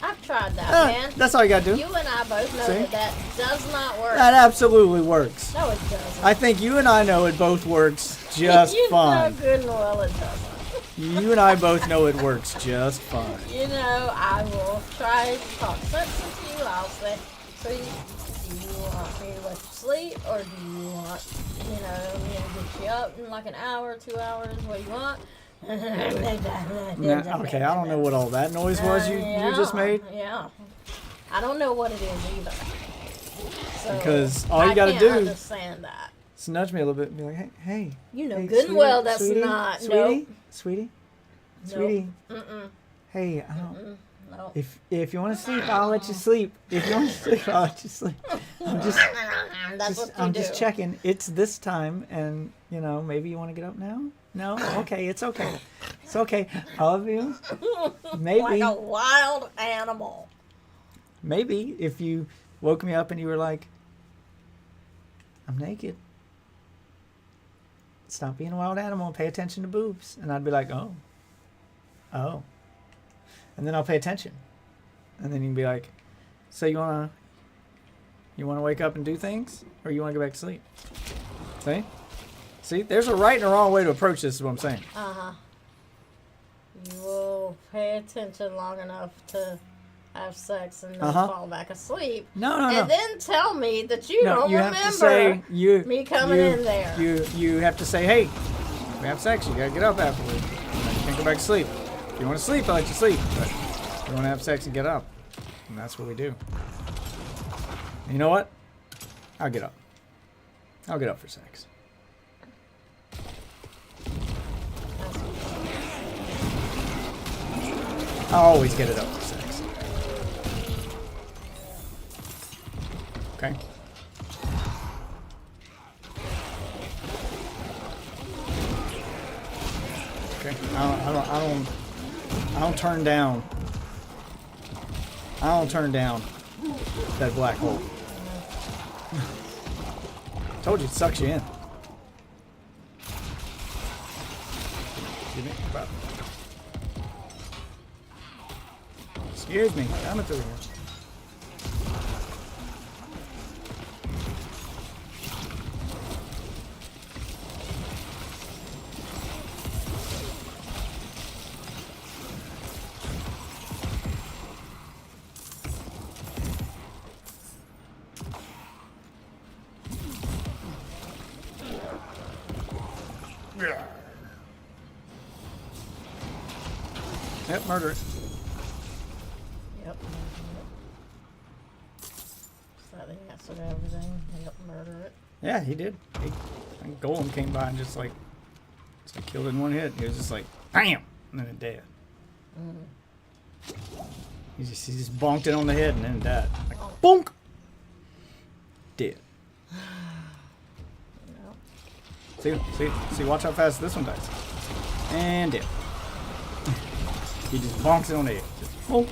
I've tried that, man. That's all you gotta do. You and I both know See? that does not work. That absolutely works. No, it doesn't. I think you and I know it both works just you fine. know good and well it doesn't. You and I both know it works just fine. You know, I will try to talk sense into you. I'll say, so do you want me to let you sleep, or do you want, me to get you up in like an hour, 2 hours? What do you want? Okay, I don't know what all that noise was you just made. Yeah. I don't know what it is either. So Because all you I gotta can't do understand that. is nudge me a little bit and be like, hey. You know Hey, good and sweetie, well that's sweetie, not. Sweetie, Nope. sweetie. Mm-mm. Hey, I don't. No. If you want to sleep, I'll let you sleep. If you want to sleep, I'll let you sleep. That's what you I'm do. just checking. It's this time, and maybe you want to get up now. No, okay, it's okay. It's okay. I love you. Maybe, Like a wild animal. maybe if you woke me up and you were like, I'm naked. Stop being a wild animal and pay attention to boobs. And I'd be like, oh. And then I'll pay attention. And then you can be like, so you want You want to wake up and do things, or you want to go back to sleep? See? See, there's a right and a wrong way to approach this, is what I'm saying. Uh-huh. You will pay attention long enough to have sex and then fall back asleep. No. And then tell me that you don't you remember have to say, me coming in there. You have to say, hey, we have sex, you gotta get up afterwards. You can't go back to sleep. If you want to sleep, I'll let you sleep. But if you want to have sex and get up, and that's what we do. And you know what? I'll get up. I'll get up for sex. I always get it up for sex. Okay. Okay. I don't turn down. I don't turn down that black hole. Told you it sucks you in. Excuse me. Excuse me. Coming through here. Yep, murder it. Yep. So the answer to everything. Yep, murder it. Yeah, he did. Golem came by and just killed it in one hit. He was just like, bam, and then it dead. He just bonked it on the head and then it died. Like, bonk! Dead. See, watch how fast this one dies. And dead. He just bonks it on the head. Just bonk.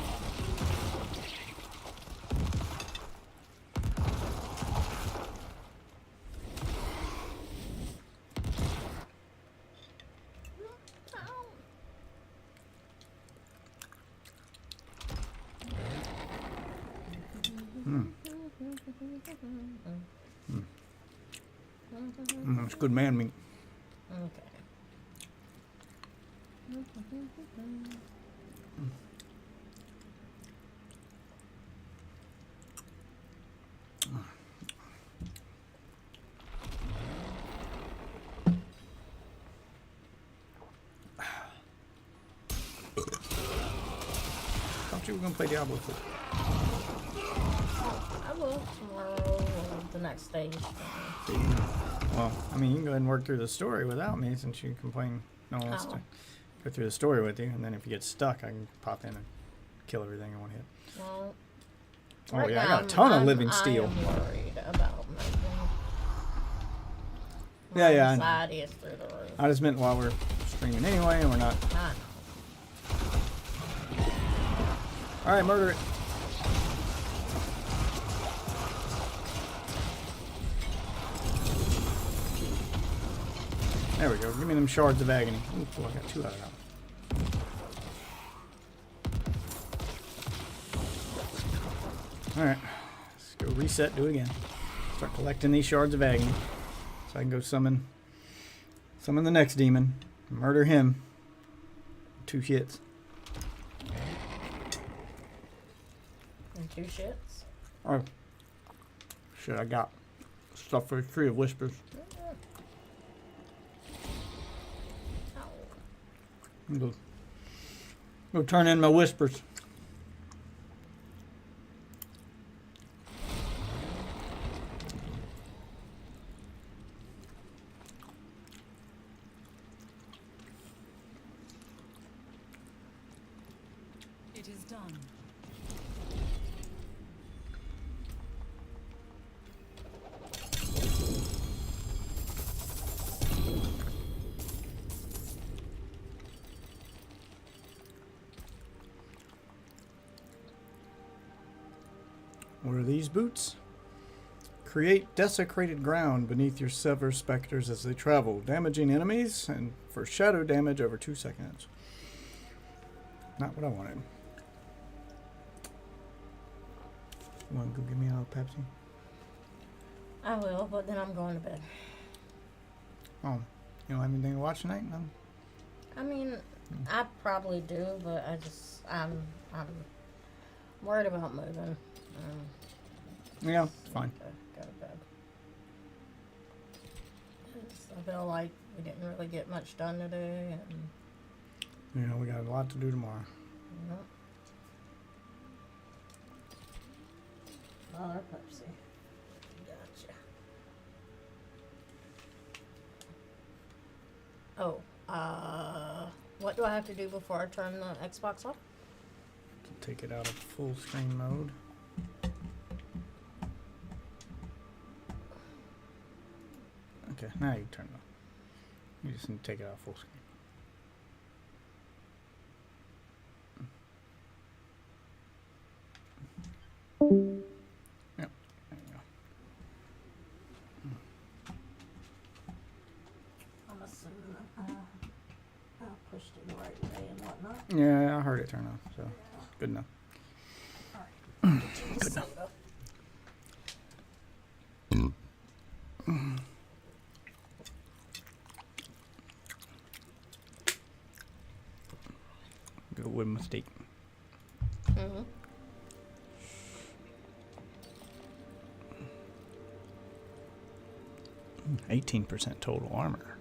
It's good man meat. Okay. Thought you were gonna play Diablo 4. I will tomorrow or the next stage. Well, I mean, you can go ahead and work through the story without me since you complain no one wants to go through the story with you. And then if you get stuck, I can pop in and kill everything in one hit. Well, Oh, right yeah, I now got a ton of living I steel. am worried about making Yeah, I know. anxiety is through the roof. I just meant while we're streaming anyway, and we're not. I know. All right, murder it. There we go. Give me them shards of agony. Ooh, cool, I got 2 out of that. Alright. Let's go reset, do it again. Start collecting these shards of agony. So I can go summon the next demon. Murder him. 2 hits. And 2 shits. Oh. Shit, I got stuff for Tree of Whispers. Go turn in my whispers. It is done. What are these boots? Create desecrated ground beneath your sever specters as they travel, damaging enemies and for shadow damage over 2 seconds. Not what I wanted. You want to go give me a Pepsi? I will, but then I'm going to bed. Oh, you don't have anything to watch tonight? No? I mean, I probably do, but I'm worried about moving. Yeah, fine. Go to bed. I feel like we didn't really get much done today, and We got a lot to do tomorrow. you know. Another Pepsi. Gotcha. Oh, what do I have to do before I turn the Xbox off? To take it out of full screen mode. Okay, now you turn it on. You just need to take it out full screen. Yep, there you go. I'm assuming I pushed it the right way and whatnot. Yeah, I heard it turn on, so good enough. Good enough. Go with my steak. Mm-hmm. 18% total armor.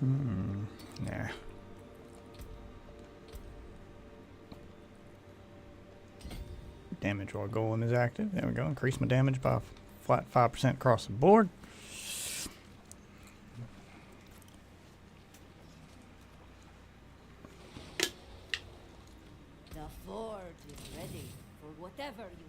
Nah. Damage while golem is active. There we go. Increase my damage by flat 5% across the board. The forge is ready for whatever you need.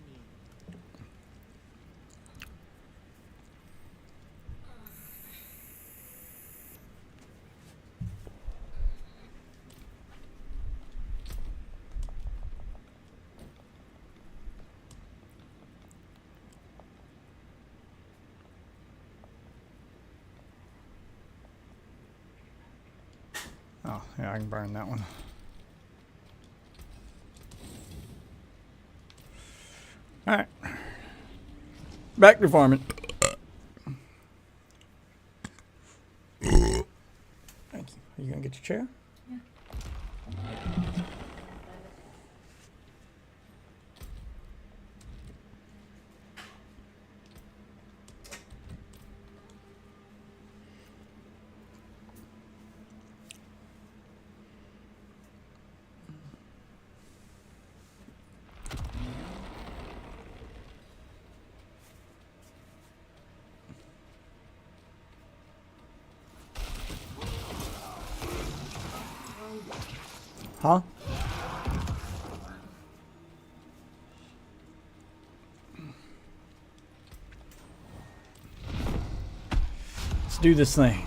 Oh, yeah, I can burn that one. Alright. Back to farming. Thank you. Are you gonna get your chair? Huh? Let's do this thing.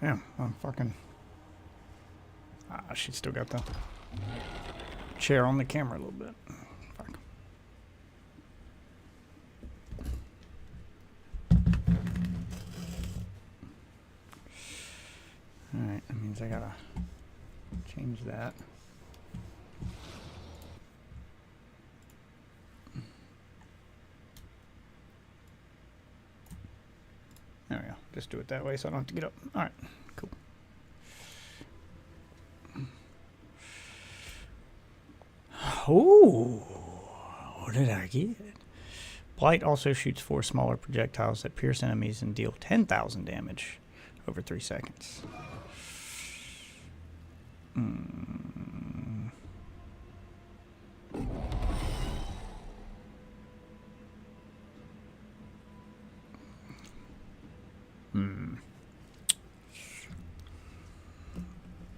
Yeah, I'm fucking. She still got the chair on the camera a little bit. Fuck. Alright, that means I gotta change that. There we go. Just do it that way so I don't have to get up. Alright, cool. Oh, what did I get? Blight also shoots 4 smaller projectiles that pierce enemies and deal 10,000 damage over 3 seconds. I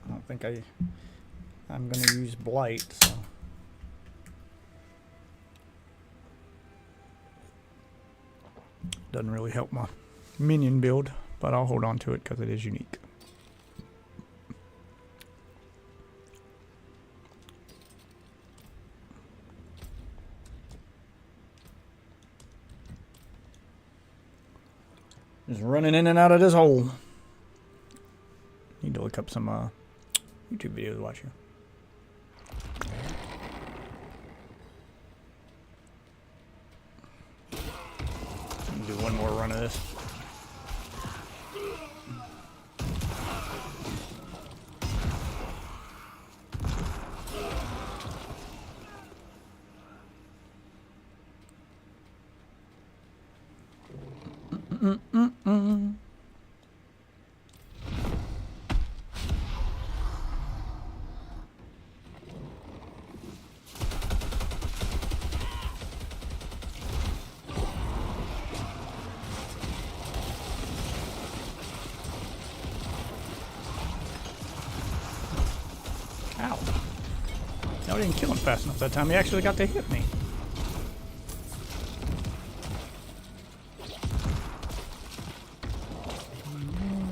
don't think I'm gonna use Blight, so doesn't really help my minion build, but I'll hold on to it because it is unique. Just running in and out of this hole. Need to look up some YouTube videos to watch here. Do one more run of this. Ow. No, I didn't kill him fast enough that time. He actually got to hit me.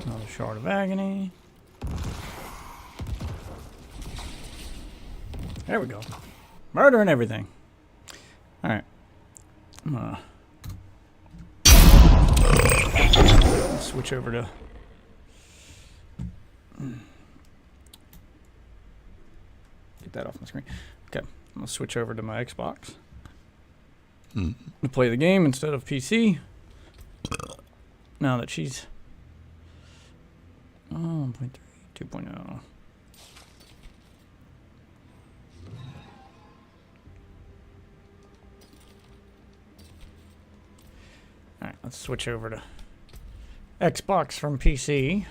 Another shard of agony. There we go. Murder and everything. Alright. Switch over to... Get that off my screen. Okay. I'm going to switch over to my Xbox. To play the game instead of PC. Now that she's... 1.3, 2.0. Alright, let's switch over to Xbox from PC.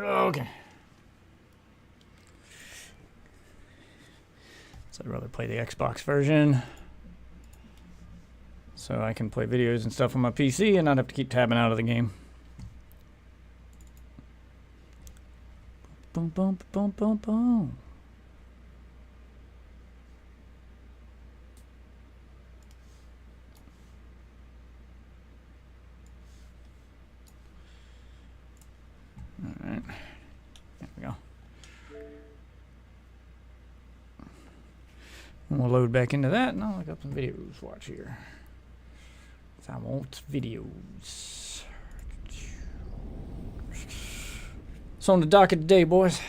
Okay. So I'd rather play the Xbox version. So I can play videos and stuff on my PC and not have to keep tabbing out of the game. Boom, boom, boom, boom, boom. Alright. There we go. And we'll load back into that and I'll look up some videos to watch here. I want videos. So on the docket today, boys.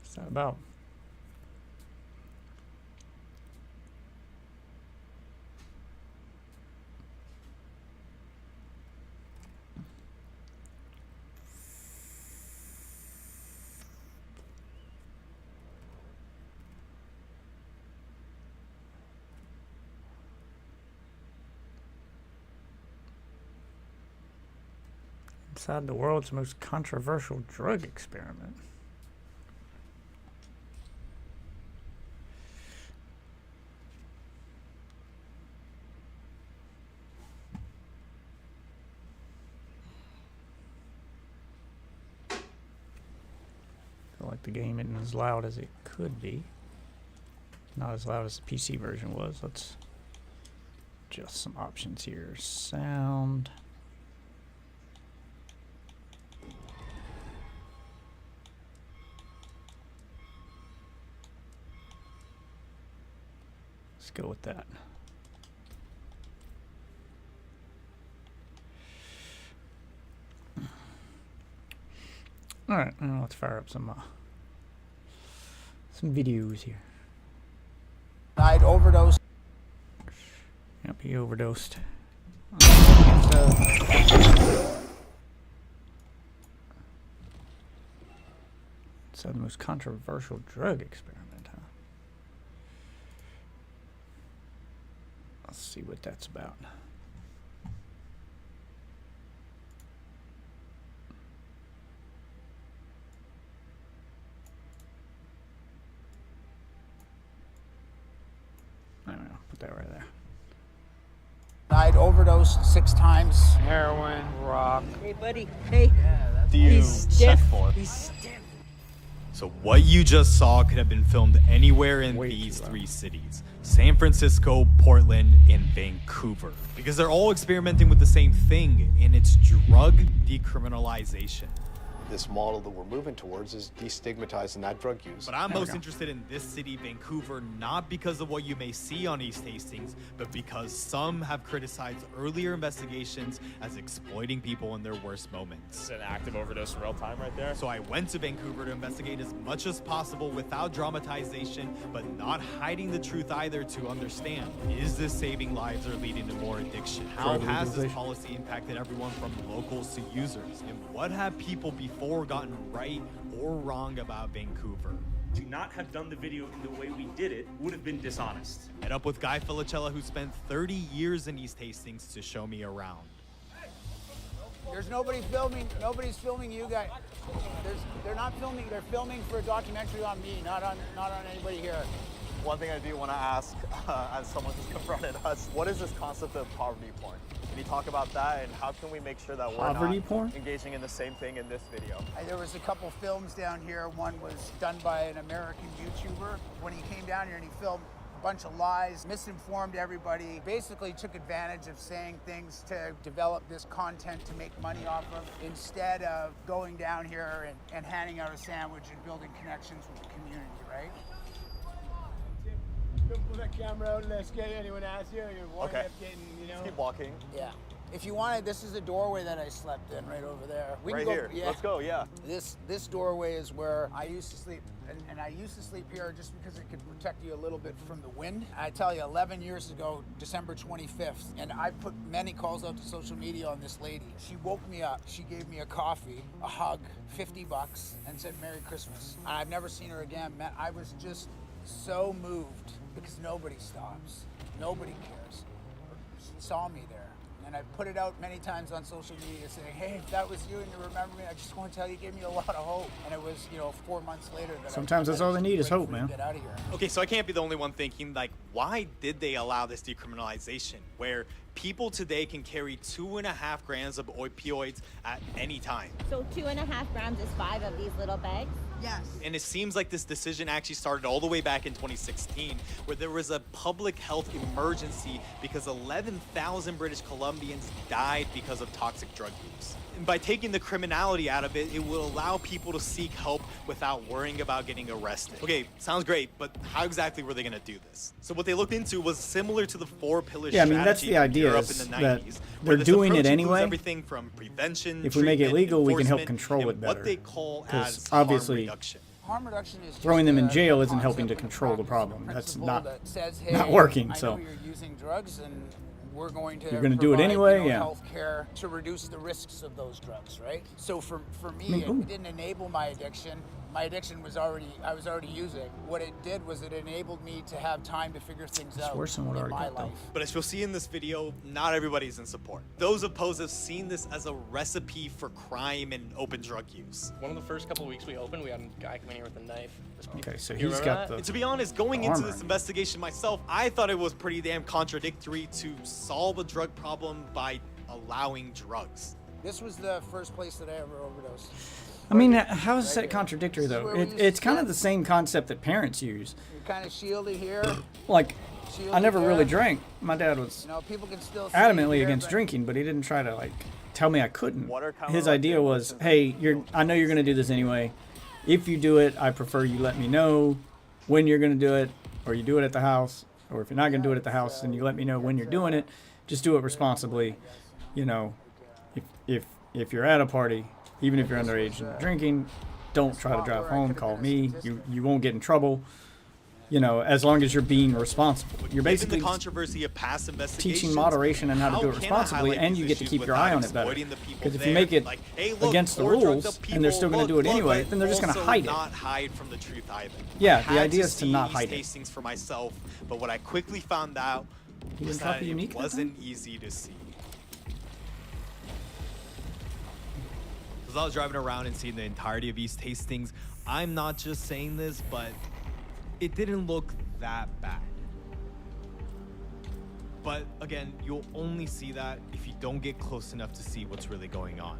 What's that about? Inside the world's most controversial drug experiment. I feel like the game isn't as loud as it could be. Not as loud as the PC version was. Let's adjust some options here. Sound. Let's go with that. All right, now let's fire up some videos here. I'd overdose. Yep, he overdosed. So the most controversial drug experiment, huh? Let's see what that's about. I don't know, put that right there. I'd overdosed 6 times. Heroin, rock. Hey, buddy. Hey. Do you He's check stiff. for? He's stiff. So what you just saw could have been filmed anywhere in Way these too loud. 3 cities. San Francisco, Portland, and Vancouver. Because they're all experimenting with the same thing, and it's drug decriminalization. This model that we're moving towards is destigmatizing that drug use. But I'm most interested in this city, Vancouver, not because of what you may see on East Hastings, but because some have criticized earlier investigations as exploiting people in their worst moments. It's an active overdose in real time right there. So I went to Vancouver to investigate as much as possible without dramatization, but not hiding the truth either to understand. Is this saving lives or leading to more addiction? How Drug has this legalization. policy impacted everyone from locals to users? And what have people before gotten right or wrong about Vancouver? To not have done the video in the way we did it would have been dishonest. Met up with Guy Felicella, who spent 30 years in East Hastings, to show me around. There's nobody filming. Nobody's filming you guys. They're not filming. They're filming for a documentary on me, not on anybody here. One thing I do want to ask, as someone who's confronted us, what is this concept of poverty porn? Can you talk about that, and how can we make sure that we're Poverty not porn? engaging in the same thing in this video? There was a couple films down here. One was done by an American YouTuber. When he came down here and he filmed a bunch of lies, misinformed everybody, basically took advantage of saying things to develop this content to make money off of, instead of going down here and handing out a sandwich and building connections with the community, right? Don't pull that camera out unless anyone asks you. You're winding Okay. up getting, Let's keep walking. Yeah. If you wanted, this is a doorway that I slept in right over there. We Right can go, here. Yeah. Let's go, yeah. This doorway is where I used to sleep, and I used to sleep here just because it could protect you a little bit from the wind. I tell you, 11 years ago, December 25th, and I put many calls out to social media on this lady. She woke me up. She gave me a coffee, a hug, $50, and said Merry Christmas. And I've never seen her again. Man, I was just so moved because nobody stops. Nobody cares. She saw me there. And I put it out many times on social media saying, hey, if that was you and you remember me, I just want to tell you, you gave me a lot of hope. And it was, 4 months later that Sometimes that's all they need is hope, man. Get out of here. Okay, so I can't be the only one thinking, like, why did they allow this decriminalization where people today can carry 2.5 grams of opioids at any time? So 2.5 grams is 5 of these little bags? Yes. And it seems like this decision actually started all the way back in 2016, where there was a public health emergency because 11,000 British Columbians died because of toxic drug use. And by taking the criminality out of it, it will allow people to seek help without worrying about getting arrested. Okay, sounds great, but how exactly were they going to do this? So what they looked into was similar to the 4-pillar Yeah, I strategy mean, that's the in idea, Europe is in the that 90s, they're where this doing it approach includes anyway. everything from prevention, If we make it treatment, legal, we can help enforcement, control and it better. what they call 'Cause as obviously harm reduction. Harm reduction is just throwing them in a jail isn't concept helping to and a control the practice, problem. a That's principle not that says, hey, not working. I So know you're using drugs, and we're going to You're gonna do it provide, anyway? Yeah. health care to reduce the risks of those drugs, right? So for me, I mean, ooh. it didn't enable my addiction. My addiction was I was already using. What it did was it enabled me to have time to figure things out worse than what I in already my got, though. life. But as you'll see in this video, not everybody's in support. Those opposed have seen this as a recipe for crime and open drug use. One of the first couple of weeks we opened, we had a guy come in here with a knife. okay, so You he's remember got that? the. And to be honest, going into armor. this investigation myself, I thought it was pretty damn contradictory to solve a drug problem by allowing drugs. This was the first place that I ever overdosed. I mean, how is that contradictory This is though? where we used It's to kind sit. of the same concept that parents use. You're kind of shielded here. Like, Shielded I never there. really drank. My dad was People can still see adamantly here, against but- drinking, but he didn't try to like tell me I couldn't. What are kind of His like idea the was, emotions hey, I know you're gonna do this anyway. If you do it, I prefer you let me know when you're gonna do it, or you do it at the house. or if you're not going to do it at the house, then you let me know when you're doing it. Just do it responsibly. You know, if you're at a party, even if you're underage and drinking, don't try to drive home. Call me. You won't get in trouble. You know, as long as you're being responsible. You're basically the controversy of past investigations, teaching moderation and how to do it responsibly, and you get to keep your eye on it better. Because if you make it against the rules and they're still going to do it anyway, then they're just going to hide it. Not hide from the truth either. Yeah, the idea is to not hide it. Tastings for myself, but what I quickly found out was that it wasn't easy to see. As I was driving around and seeing the entirety of East Tastings, I'm not just saying this, but it didn't look that bad. But again, you'll only see that if you don't get close enough to see what's really going on.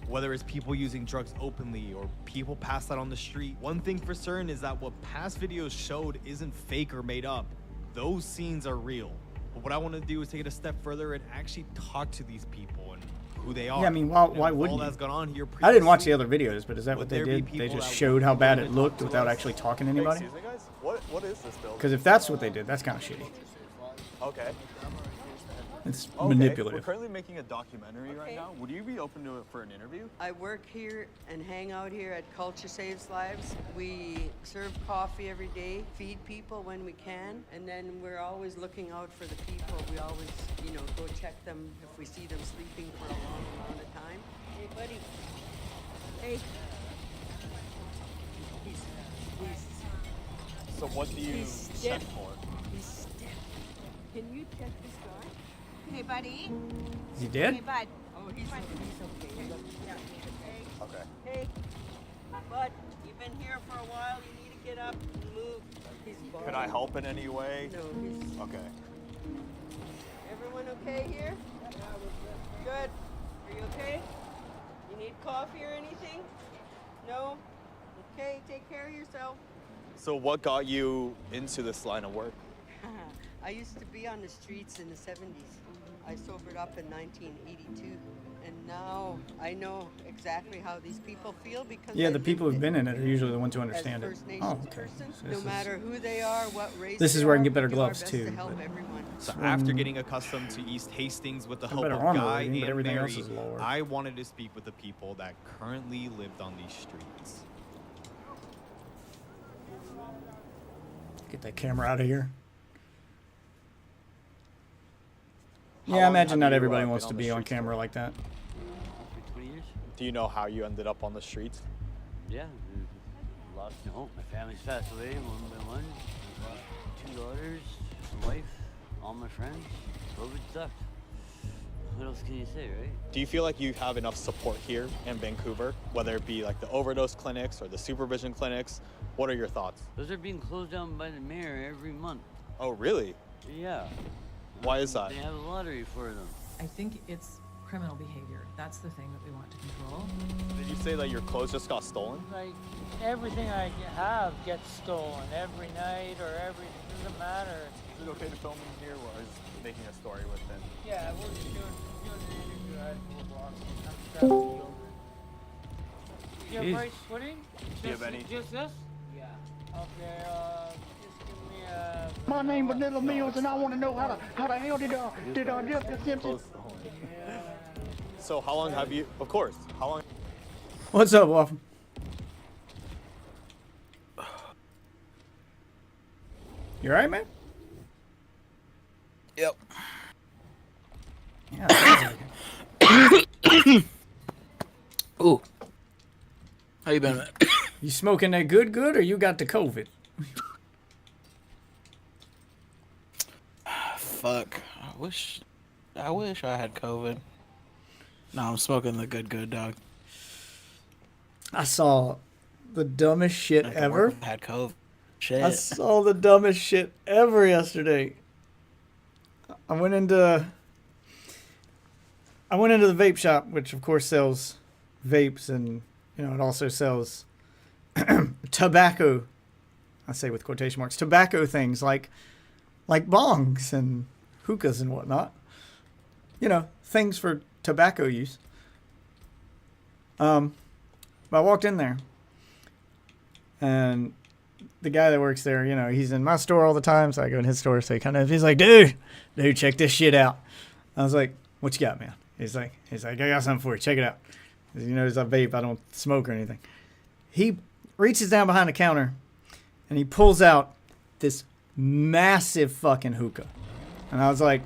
Whether it's people using drugs openly or people passed out on the street, one thing for certain is that what past videos showed isn't fake or made up. Those scenes are real. But what I want to do is take it a step further and actually talk to these people and who they are. Yeah, I mean, why wouldn't all that's gone on here I didn't watch the other videos, but is that what they did? They just showed how bad it looked without actually talking to anybody? Excuse me, guys? What is this building? Because if that's what they did, that's kind of shitty. Okay. It's We're manipulative. currently making a documentary right now. Would you be open to it for an interview? I work here and hang out here at Culture Saves Lives. We serve coffee every day, feed people when we can, and then we're always looking out for the people. We always, go check them if we see them sleeping for a long amount of time. Hey, buddy. Hey. So what do you check for? He's stiff. Can you check this guy? Hey, buddy. Is he dead? Hey, bud. Oh, he's okay. Yeah. Okay. Hey, bud, you've been here for a while. You need to get up and move. He's bald. Could I help in any way? No, he's... Okay. Everyone okay here? Good. Are you okay? You need coffee or anything? No? Okay, take care of yourself. So what got you into this line of work? I used to be on the streets in the 70s. I sobered up in 1982. And now I know exactly how these people feel because Yeah, the people who've been in it are usually the ones who understand it. Oh, okay. So no matter who they are, what race this is they where I can are, get better we do our gloves best too. to help everyone. So after getting accustomed to East Hastings with the help better of armor Guy rating, but and everything else Mary, is lower. I wanted to speak with the people that currently lived on these streets. Get that camera out of here. How Yeah, I long imagine have not you, everybody been wants on to the be on streets camera for? like that. 20 years? Do you know how you ended up on the streets? Yeah. Lost my home. My family's passed away one by one. Lost 2 daughters, a wife, all my friends. COVID sucked. What else can you say, right? Do you feel like you have enough support here in Vancouver, whether it be like the overdose clinics or the supervision clinics? What are your thoughts? Those are being closed down by the mayor every month. Oh, really? Yeah. Why is that? They have a lottery for them. I think it's criminal behavior. That's the thing that we want to control. Did you say that your clothes just got stolen? Like, everything I have gets stolen every night or every, it doesn't matter. Is it okay to film in here while I was making a story with them? Yeah, we're just doing an interview. I had a little box. I'm grabbing the yogurt. Do you have Jeez. rice pudding? Do you have any? Just this? Yeah. Okay, just give me a... My name is Little Mills, and I want to know how the hell did Jessica Simpson? So how long have you? Of course. How long? What's up, Waffle? You alright, man? Yep. Yeah, sounds like it. Ooh. How you been, man? You smoking that good, or you got the COVID? Fuck. I wish I had COVID. No, I'm smoking the good, dog. I saw the dumbest shit ever. I had COVID. Shit. I saw the dumbest shit ever yesterday. I went into the vape shop, which of course sells vapes, and it also sells tobacco. I say with quotation marks, tobacco things like bongs and hookahs and whatnot. Things for tobacco use. But I walked in there, and the guy that works there, you know, he's in my store all the time, so I go in his store. So he's like, dude, check this shit out. I was like, what you got, man? He's like, I got something for you. Check it out. You notice I vape. I don't smoke or anything. He reaches down behind the counter, and he pulls out this massive fucking hookah. And I was like,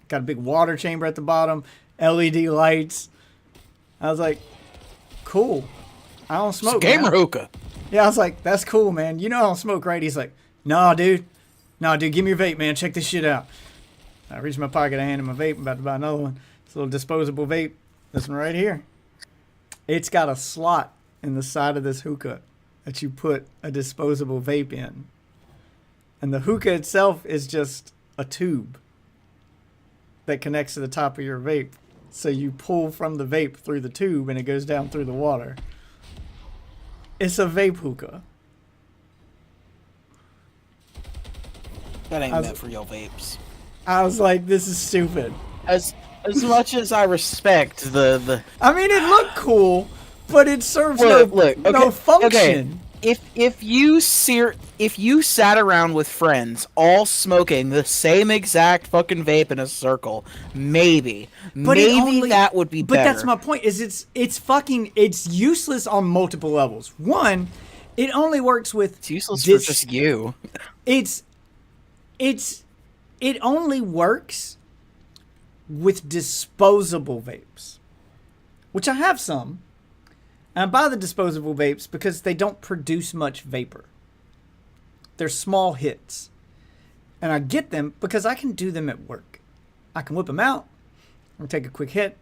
got a big water chamber at the bottom, LED lights. I was like, cool. I don't smoke. It's gamer hookah. Yeah, I was like, that's cool, man. You know I don't smoke, right? He's like, nah, dude, give me your vape, man. Check this shit out. I reached in my pocket, I handed him my vape. I'm about to buy another one. It's a little disposable vape. This one right here. It's got a slot in the side of this hookah that you put a disposable vape in. And the hookah itself is just a tube that connects to the top of your vape. So you pull from the vape through the tube and it goes down through the water. It's a vape hookah. That ain't meant for your vapes. I was like, this is stupid. As much as I respect the I mean, it looked cool, but it serves no function. Okay. If you sat around with friends all smoking the same exact fucking vape in a circle, maybe that would be better. But that's my point. Is it's useless on multiple levels. One, it only works with. It's useless for just you. It only works with disposable vapes, which I have some. And I buy the disposable vapes because they don't produce much vapor. They're small hits. And I get them because I can do them at work. I can whip them out. I'm going to take a quick hit.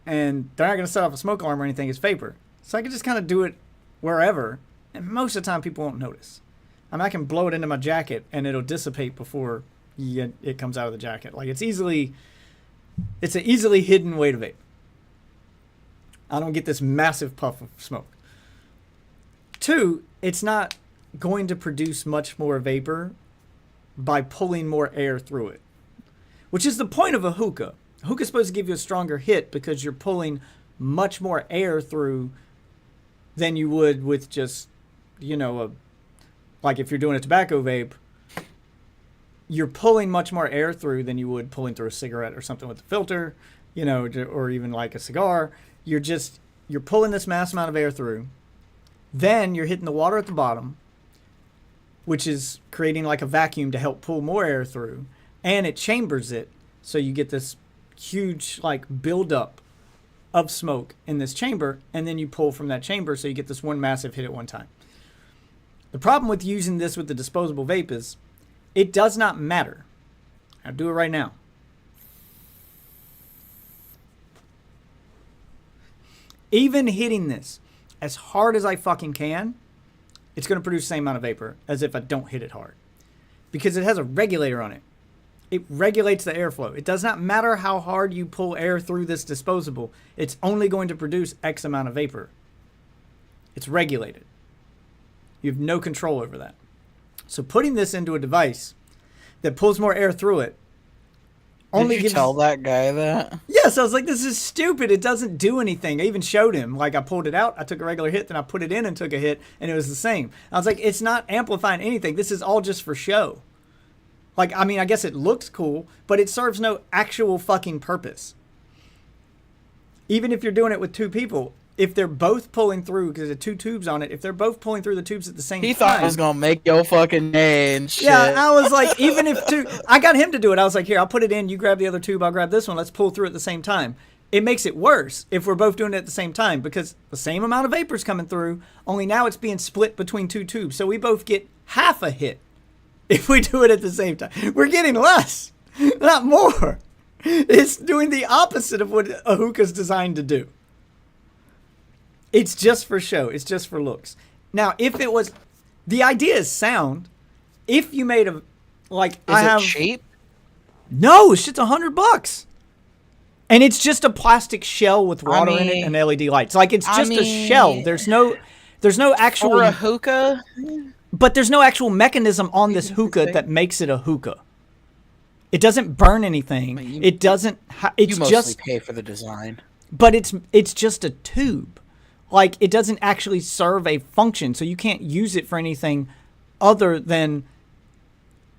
And they're not going to set off a smoke alarm or anything. It's vapor. So I can just kind of do it wherever. And most of the time people won't notice. I mean, I can blow it into my jacket and it'll dissipate before it comes out of the jacket. Like it's an easily hidden way to vape. I don't get this massive puff of smoke. Two, it's not going to produce much more vapor by pulling more air through it, which is the point of a hookah. A hookah is supposed to give you a stronger hit because you're pulling much more air through than you would with just, like if you're doing a tobacco vape, you're pulling much more air through than you would pulling through a cigarette or something with a filter, or even like a cigar. You're pulling this mass amount of air through. Then you're hitting the water at the bottom, which is creating like a vacuum to help pull more air through. And it chambers it. So you get this huge like buildup of smoke in this chamber. And then you pull from that chamber. So you get this one massive hit at one time. The problem with using this with the disposable vape is it does not matter. I'll do it right now. Even hitting this as hard as I fucking can, it's going to produce the same amount of vapor as if I don't hit it hard. Because it has a regulator on it. It regulates the airflow. It does not matter how hard you pull air through this disposable. It's only going to produce X amount of vapor. It's regulated. You have no control over that. So putting this into a device that pulls more air through it Did you tell that guy that? Yes, I was like, this is stupid. It doesn't do anything. I even showed him. Like, I pulled it out, I took a regular hit, then I put it in and took a hit, and it was the same. I was like, it's not amplifying anything. This is all just for show. Like, I mean, I guess it looks cool, but it serves no actual fucking purpose. Even if you're doing it with two people, if they're both pulling through, because there's two tubes on it, if they're both pulling through the tubes at the same time. He thought it was going to make your fucking day and shit. Yeah, I was like, even if two, I got him to do it. I was like, here, I'll put it in, you grab the other tube, I'll grab this one, let's pull through at the same time. It makes it worse if we're both doing it at the same time, because the same amount of vapor's coming through, only now it's being split between two tubes. So we both get half a hit if we do it at the same time. We're getting less, not more. It's doing the opposite of what a hookah's designed to do. It's just for show. It's just for looks. Now, if it was, the idea is sound. If you made a, like, Is it cheap? No, it's just $100. And it's just a plastic shell with water in it and LED lights. Like, it's just a shell. There's no actual. For a hookah? But there's no actual mechanism on this hookah that makes it a hookah. It doesn't burn anything. It doesn't. It's you mostly just pay for the design. But it's just a tube like it doesn't actually serve a function, so you can't use it for anything other than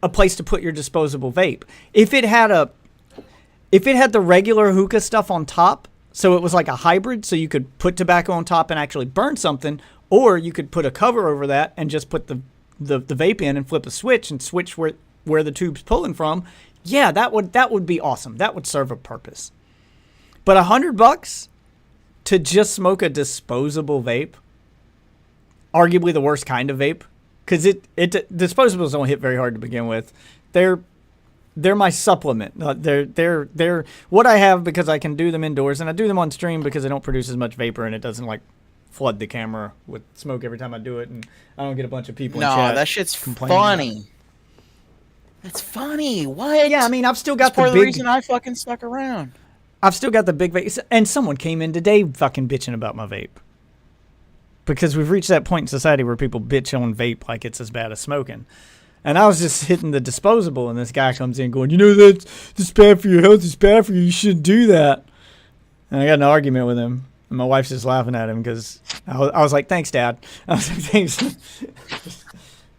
a place to put your disposable vape. If it had the regular hookah stuff on top, so it was like a hybrid, so you could put tobacco on top and actually burn something, or you could put a cover over that and just put the vape in and flip a switch and switch where the tube's pulling from. Yeah, that would be awesome. That would serve a purpose. But $100 to just smoke a disposable vape, arguably the worst kind of vape, because disposables don't hit very hard to begin with. They're my supplement. They're what I have because I can do them indoors, and I do them on stream because I don't produce as much vapor and it doesn't like flood the camera with smoke every time I do it, and I don't get a bunch of people in chat. No, that shit's complaining funny. It's funny. What? Yeah, I mean, I've still got That's part the of the big. reason I fucking stuck around. I've still got the big vape, and someone came in today fucking bitching about my vape. Because we've reached that point in society where people bitch on vape like it's as bad as smoking. And I was just hitting the disposable, and this guy comes in going, that's bad for your health, it's bad for you, you shouldn't do that. And I got in an argument with him, and my wife's just laughing at him because I was like, thanks, Dad. I was like, thanks.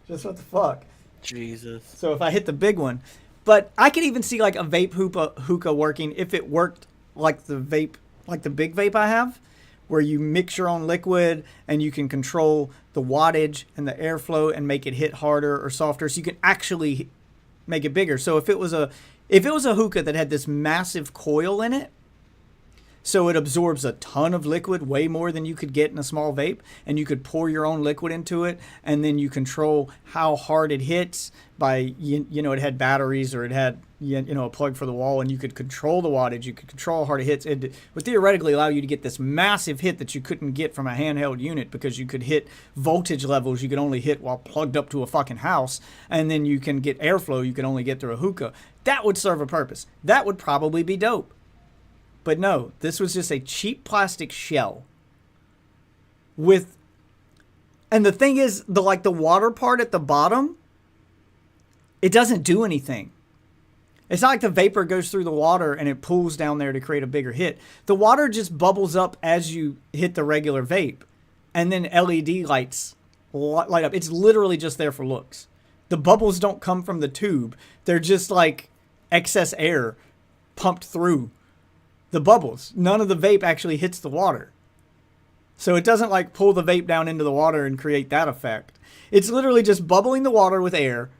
Just what the fuck? Jesus. So if I hit the big one. But I could even see like a vape hookah working if it worked like the big vape I have, where you mix your own liquid and you can control the wattage and the airflow and make it hit harder or softer, so you can actually make it bigger. So if it was a hookah that had this massive coil in it, so it absorbs a ton of liquid, way more than you could get in a small vape, and you could pour your own liquid into it, and then you control how hard it hits by, it had batteries or it had, a plug for the wall, and you could control the wattage, you could control how hard it hits. It would theoretically allow you to get this massive hit that you couldn't get from a handheld unit, because you could hit voltage levels you could only hit while plugged up to a fucking house, and then you can get airflow you could only get through a hookah. That would serve a purpose. That would probably be dope. But no, this was just a cheap plastic shell and the thing is, the water part at the bottom, it doesn't do anything. It's not like the vapor goes through the water and it pulls down there to create a bigger hit. The water just bubbles up as you hit the regular vape, and then LED lights light up. It's literally just there for looks. The bubbles don't come from the tube. They're just like excess air pumped through the bubbles. None of the vape actually hits the water. So it doesn't like pull the vape down into the water and create that effect. It's literally just bubbling the water with air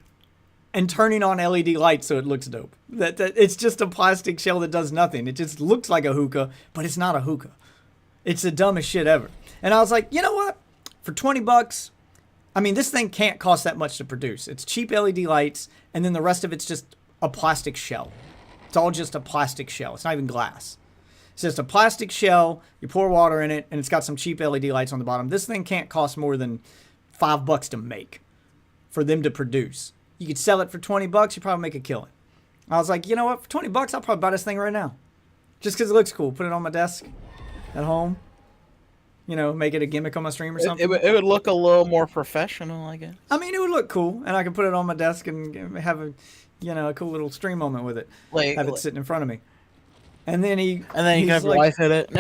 and turning on LED lights so it looks dope. That it's just a plastic shell that does nothing. It just looks like a hookah, but it's not a hookah. It's the dumbest shit ever. And I was like, you know what? For $20, I mean, this thing can't cost that much to produce. It's cheap LED lights, and then the rest of it's just a plastic shell. It's all just a plastic shell. It's not even glass. It's just a plastic shell. You pour water in it, and it's got some cheap LED lights on the bottom. This thing can't cost more than $5 to make for them to produce. You could sell it for $20. You probably make a killing. I was like, you know what? For $20, I'll probably buy this thing right now. Just because it looks cool. Put it on my desk at home. Make it a gimmick on my stream or something. It would look a little more professional, I guess. I mean, it would look cool, and I could put it on my desk and have a cool little stream moment with it. Have it sitting in front of me. And then you can have your wife hit it.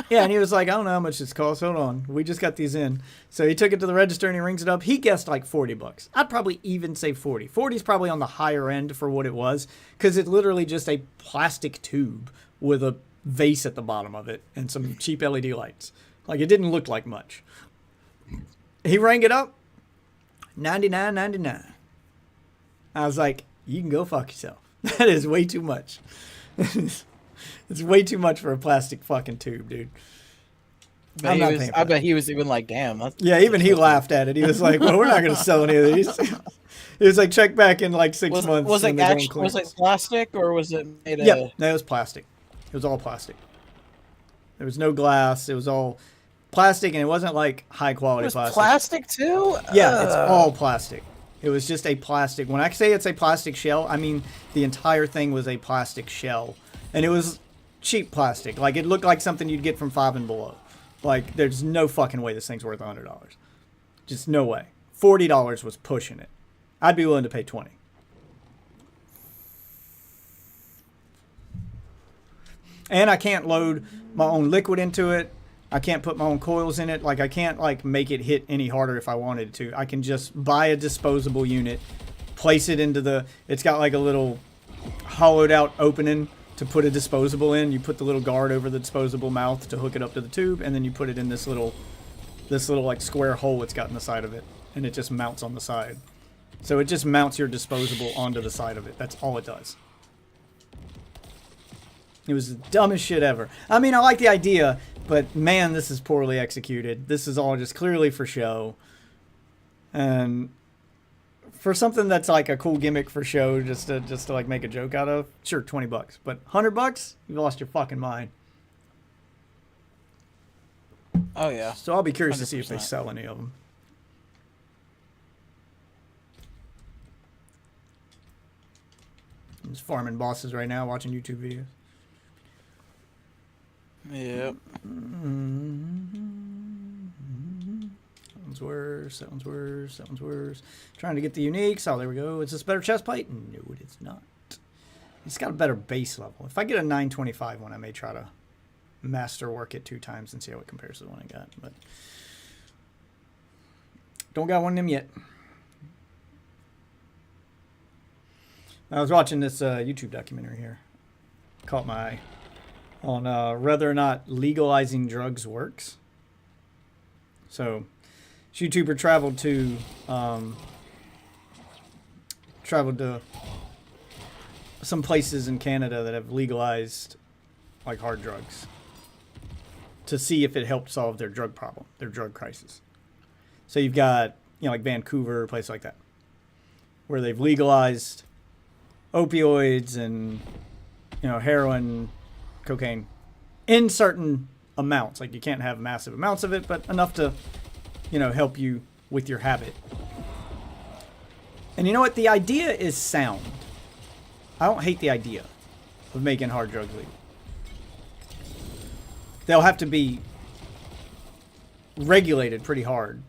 Yeah, and he was like, I don't know how much this costs. Hold on. We just got these in. So he took it to the register and he rings it up. He guessed like $40. I'd probably even say 40. 40 is probably on the higher end for what it was, because it's literally just a plastic tube with a vase at the bottom of it and some cheap LED lights. Like, it didn't look like much. He rang it up, $99.99. I was like, you can go fuck yourself. That is way too much. It's way too much for a plastic fucking tube, dude. I bet he was even like, damn. Yeah, even he laughed at it. He was like, well, we're not going to sell any of these. He was like, check back in like 6 months. Was it plastic or was it made of... Yeah, no, it was plastic. It was all plastic. There was no glass. It was all plastic, and it wasn't like high quality plastic. Plastic too? Yeah, it's all plastic. It was just a plastic. When I say it's a plastic shell, I mean the entire thing was a plastic shell. And it was cheap plastic. Like, it looked like something you'd get from Five and Below. Like, there's no fucking way this thing's worth $100. Just no way. $40 was pushing it. I'd be willing to pay $20. And I can't load my own liquid into it. I can't put my own coils in it. Like, I can't, like, make it hit any harder if I wanted to. I can just buy a disposable unit, place it into the... It's got, like, a little hollowed out opening to put a disposable in. You put the little guard over the disposable mouth to hook it up to the tube, and then you put it in this little, like, square hole it's got in the side of it. And it just mounts on the side. So it just mounts your disposable onto the side of it. That's all it does. It was the dumbest shit ever. I mean, I like the idea, but man, this is poorly executed. This is all just clearly for show. And for something that's like a cool gimmick for show, just to like make a joke out of, sure, $20. But $100, you've lost your fucking mind. Oh yeah. So I'll be curious to see if they 100%. sell any of them. I'm just farming bosses right now, watching YouTube videos. Yep. That one's worse. That one's worse. That one's worse. Trying to get the uniques. Oh, there we go. Is this a better chest plate? No, it is not. It's got a better base level. If I get a 925 one, I may try to master work it 2 times and see how it compares to the one I got. But don't got one of them yet. I was watching this YouTube documentary here. Caught my eye on whether or not legalizing drugs works. So, this YouTuber traveled to some places in Canada that have legalized like hard drugs to see if it helped solve their drug problem, their drug crisis. So you've got, you know, like Vancouver, a place like that, where they've legalized opioids and, you know, heroin, cocaine in certain amounts. Like, you can't have massive amounts of it, but enough to, you know, help you with your habit. And you know what? The idea is sound. I don't hate the idea of making hard drugs legal. They'll have to be regulated pretty hard.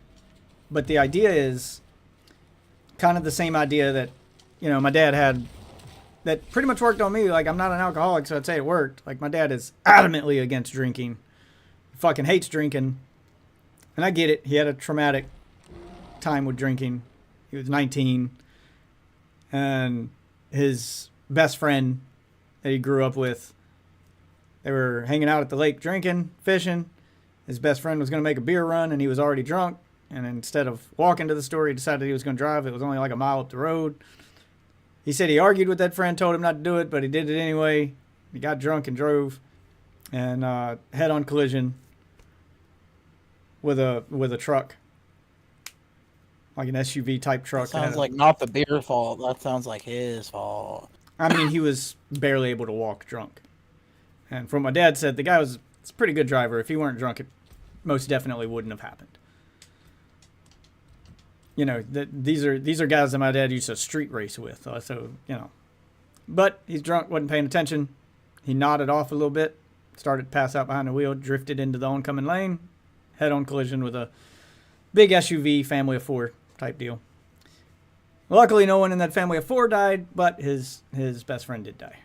But the idea is kind of the same idea that, you know, my dad had, that pretty much worked on me. Like, I'm not an alcoholic, so I'd say it worked. Like, my dad is adamantly against drinking. He fucking hates drinking. And I get it. He had a traumatic time with drinking. He was 19. And his best friend that he grew up with, they were hanging out at the lake drinking, fishing. His best friend was going to make a beer run, and he was already drunk. And instead of walking to the store, he decided he was going to drive. It was only like a mile up the road. He said he argued with that friend, told him not to do it, but he did it anyway. He got drunk and drove, and head-on collision with a truck, like an SUV type truck. That sounds like not the beer fault. That sounds like his fault. I mean, he was barely able to walk drunk. And from what my dad said, the guy was a pretty good driver. If he weren't drunk, it most definitely wouldn't have happened. You know, these are guys that my dad used to street race with. So, you know. But he's drunk, wasn't paying attention. He nodded off a little bit, started to pass out behind the wheel, drifted into the oncoming lane, head-on collision with a big SUV, family of 4 type deal. Luckily, no one in that family of 4 died, but his best friend did die.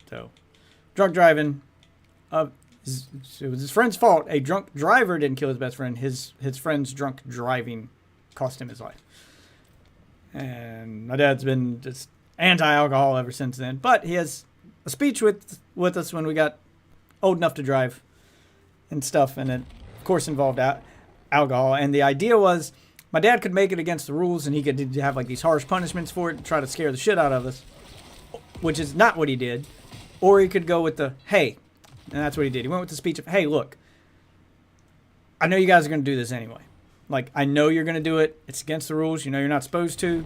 So, drunk driving. It was his friend's fault. A drunk driver didn't kill his best friend. His friend's drunk driving cost him his life. And my dad's been just anti-alcohol ever since then. But he has a speech with us when we got old enough to drive and stuff. And it, of course, involved alcohol. And the idea was my dad could make it against the rules, and he could have like these harsh punishments for it and try to scare the shit out of us, which is not what he did. Or he could go with the, hey, and that's what he did. He went with the speech of, hey, look, I know you guys are going to do this anyway. Like, I know you're going to do it. It's against the rules. You know you're not supposed to.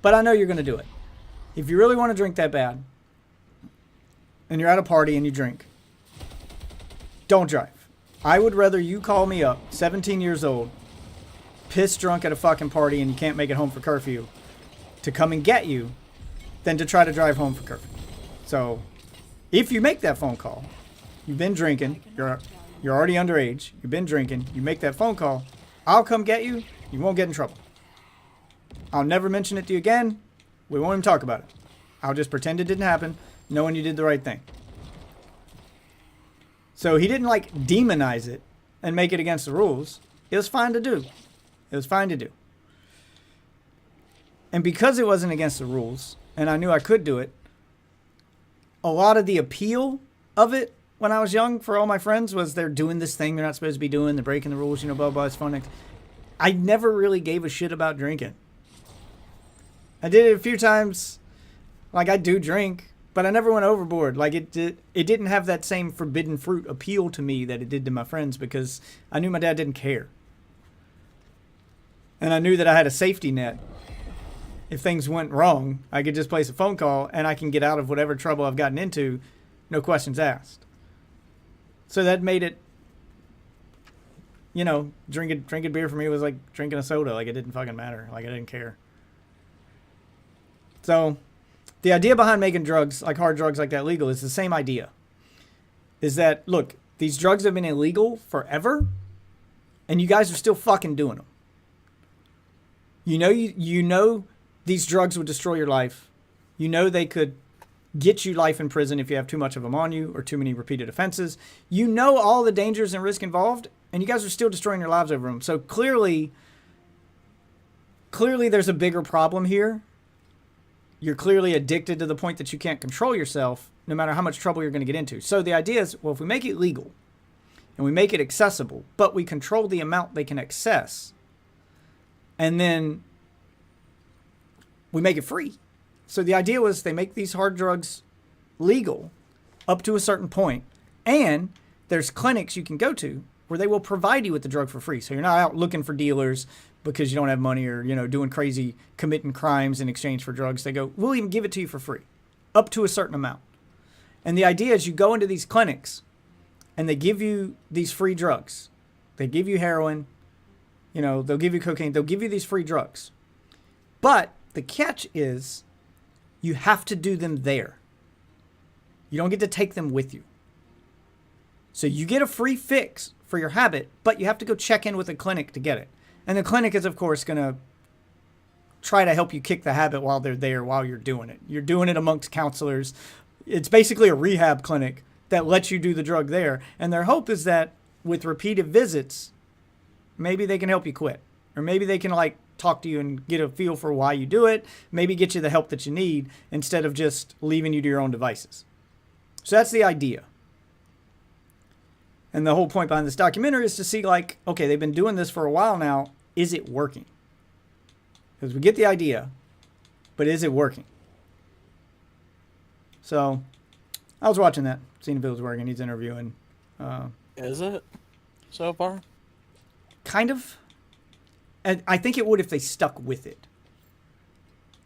But I know you're going to do it. If you really want to drink that bad, and you're at a party and you drink, don't drive. I would rather you call me up, 17 years old, pissed drunk at a fucking party and you can't make it home for curfew, to come and get you, than to try to drive home for curfew. So, if you make that phone call, you've been drinking, you're already underage, you've been drinking, you make that phone call, I'll come get you. You won't get in trouble. I'll never mention it to you again. We won't even talk about it. I'll just pretend it didn't happen, knowing you did the right thing. So he didn't like demonize it. and make it against the rules, it was fine to do. It was fine to do. And because it wasn't against the rules, and I knew I could do it, a lot of the appeal of it when I was young for all my friends was they're doing this thing they're not supposed to be doing, they're breaking the rules, blah, blah, it's fun. I never really gave a shit about drinking. I did it a few times. Like, I do drink, but I never went overboard. Like, it didn't have that same forbidden fruit appeal to me that it did to my friends because I knew my dad didn't care. And I knew that I had a safety net. If things went wrong, I could just place a phone call and I can get out of whatever trouble I've gotten into, no questions asked. So that made it, drinking beer for me was like drinking a soda. Like, it didn't fucking matter. Like, I didn't care. So the idea behind making drugs, like hard drugs like that, legal is the same idea. Is that, look, these drugs have been illegal forever and you guys are still fucking doing them. You know these drugs would destroy your life. You know they could get you life in prison if you have too much of them on you or too many repeated offenses. You know all the dangers and risk involved, and you guys are still destroying your lives over them. So clearly there's a bigger problem here. You're clearly addicted to the point that you can't control yourself, no matter how much trouble you're going to get into. So the idea is, well, if we make it legal and we make it accessible, but we control the amount they can access, and then we make it free. So the idea was they make these hard drugs legal up to a certain point, and there's clinics you can go to where they will provide you with the drug for free. So you're not out looking for dealers because you don't have money or, doing crazy, committing crimes in exchange for drugs. They go, we'll even give it to you for free, up to a certain amount. And the idea is you go into these clinics and they give you these free drugs. They give you heroin, they'll give you cocaine, they'll give you these free drugs. But the catch is you have to do them there. You don't get to take them with you. So you get a free fix for your habit, but you have to go check in with a clinic to get it. And the clinic is, of course, going to try to help you kick the habit while they're there, while you're doing it. You're doing it amongst counselors. It's basically a rehab clinic that lets you do the drug there. And their hope is that with repeated visits, maybe they can help you quit. Or maybe they can, talk to you and get a feel for why you do it. Maybe get you the help that you need instead of just leaving you to your own devices. So that's the idea. And the whole point behind this documentary is to see, okay, they've been doing this for a while now. Is it working? Because we get the idea, but is it working? So I was watching that, seeing if it was working. He's interviewing. Is it so far? Kind of. And I think it would if they stuck with it.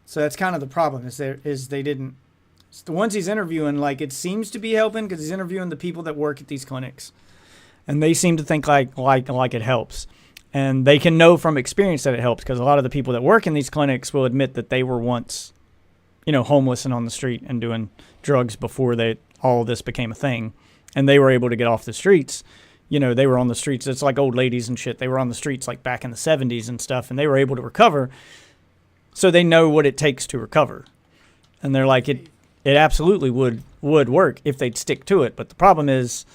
So that's kind of the problem, is they didn't. It's the ones he's interviewing, it seems to be helping because he's interviewing the people that work at these clinics. And they seem to think like it helps. And they can know from experience that it helps because a lot of the people that work in these clinics will admit that they were once, homeless and on the street and doing drugs before all of this became a thing. And they were able to get off the streets. They were on the streets. It's like old ladies and shit. They were on the streets back in the 70s and stuff, and they were able to recover. So they know what it takes to recover. And they're like, it absolutely would work if they'd stick to it. But the problem is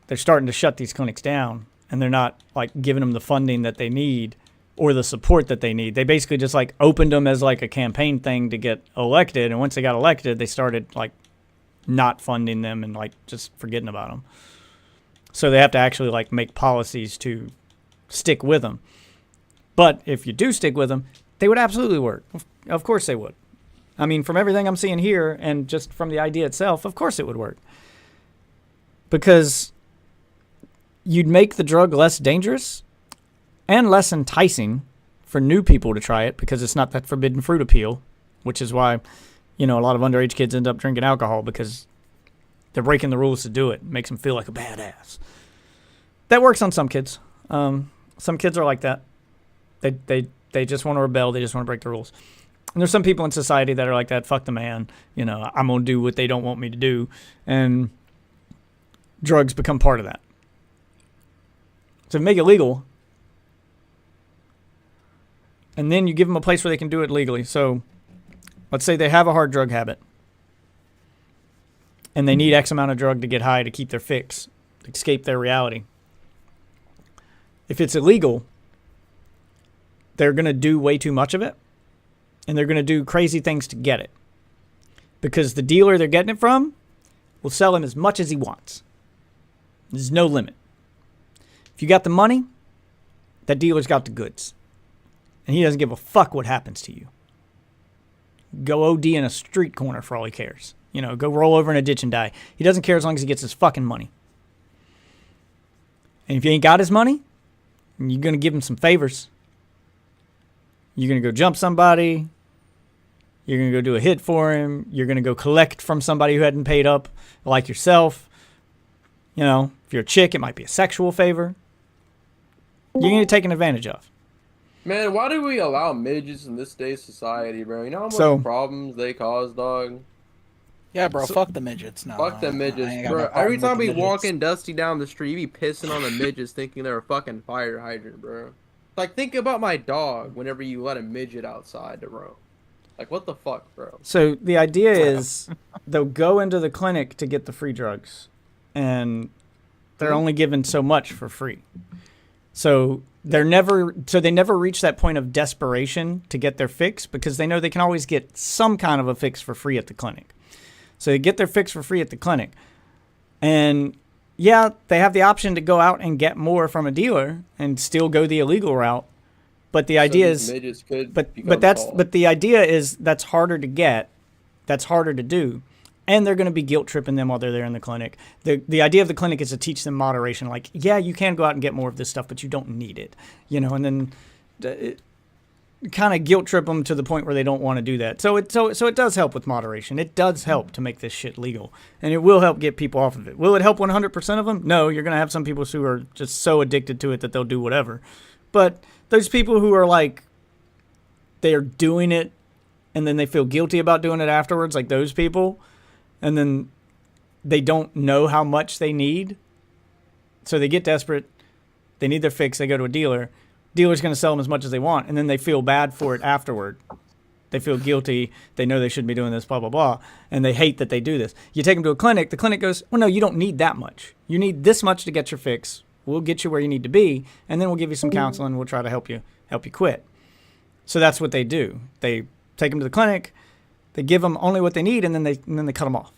they're starting to shut these clinics down, and they're not giving them the funding that they need or the support that they need. They basically just opened them as a campaign thing to get elected. And once they got elected, they started not funding them and just forgetting about them. So they have to actually make policies to stick with them. But if you do stick with them, they would absolutely work. Of course they would. I mean, from everything I'm seeing here and just from the idea itself, of course it would work. Because you'd make the drug less dangerous and less enticing for new people to try it because it's not that forbidden fruit appeal, which is why, a lot of underage kids end up drinking alcohol because they're breaking the rules to do it. It makes them feel like a badass. That works on some kids. Some kids are like that. They just want to rebel. They just want to break the rules. And there's some people in society that are like that. Fuck the man. I'm going to do what they don't want me to do. And drugs become part of that. So make it legal. And then you give them a place where they can do it legally. So let's say they have a hard drug habit. And they need X amount of drug to get high to keep their fix, to escape their reality. If it's illegal, they're going to do way too much of it, and they're going to do crazy things to get it. Because the dealer they're getting it from will sell him as much as he wants. There's no limit. If you got the money, that dealer's got the goods. And he doesn't give a fuck what happens to you. Go OD in a street corner for all he cares. You know, go roll over in a ditch and die. He doesn't care as long as he gets his fucking money. And if you ain't got his money, you're going to give him some favors. You're going to go jump somebody. You're going to go do a hit for him. You're going to go collect from somebody who hadn't paid up, like yourself. You know, if you're a chick, it might be a sexual favor. You're going to get taken advantage of. Man, why do we allow midgets in this day's society, bro? You know how much problems they cause, dog? Yeah, bro, fuck the midgets. No, Fuck the midgets, ain't got bro. no problem Every with time the we midgets. walking Dusty down the street, you be pissing on the midgets thinking they're a fucking fire hydrant, bro. Like, think about my dog whenever you let a midget outside to roam. Like, what the fuck, bro? So the idea is they'll go into the clinic to get the free drugs, and they're only given so much for free. So they never reach that point of desperation to get their fix because they know they can always get some kind of a fix for free at the clinic. So they get their fix for free at the clinic. And yeah, they have the option to go out and get more from a dealer and still go the illegal route. But the idea is but the idea is that's harder to get. That's harder to do. And they're going to be guilt tripping them while they're there in the clinic. The idea of the clinic is to teach them moderation. Like, yeah, you can go out and get more of this stuff, but you don't need it. You know, and then it kind of guilt trip them to the point where they don't want to do that. So it does help with moderation. It does help to make this shit legal. And it will help get people off of it. Will it help 100% of them? No, you're going to have some people who are just so addicted to it that they'll do whatever. But those people who are like, they are doing it and then they feel guilty about doing it afterwards, like those people, and then they don't know how much they need. So they get desperate. They need their fix. They go to a dealer. Dealer's going to sell them as much as they want. And then they feel bad for it afterward. They feel guilty. They know they shouldn't be doing this, blah, blah, blah. And they hate that they do this. You take them to a clinic. The clinic goes, well, no, you don't need that much. You need this much to get your fix. We'll get you where you need to be. And then we'll give you some counseling. We'll try to help you quit. So that's what they do. They take them to the clinic. They give them only what they need, and then they cut them off.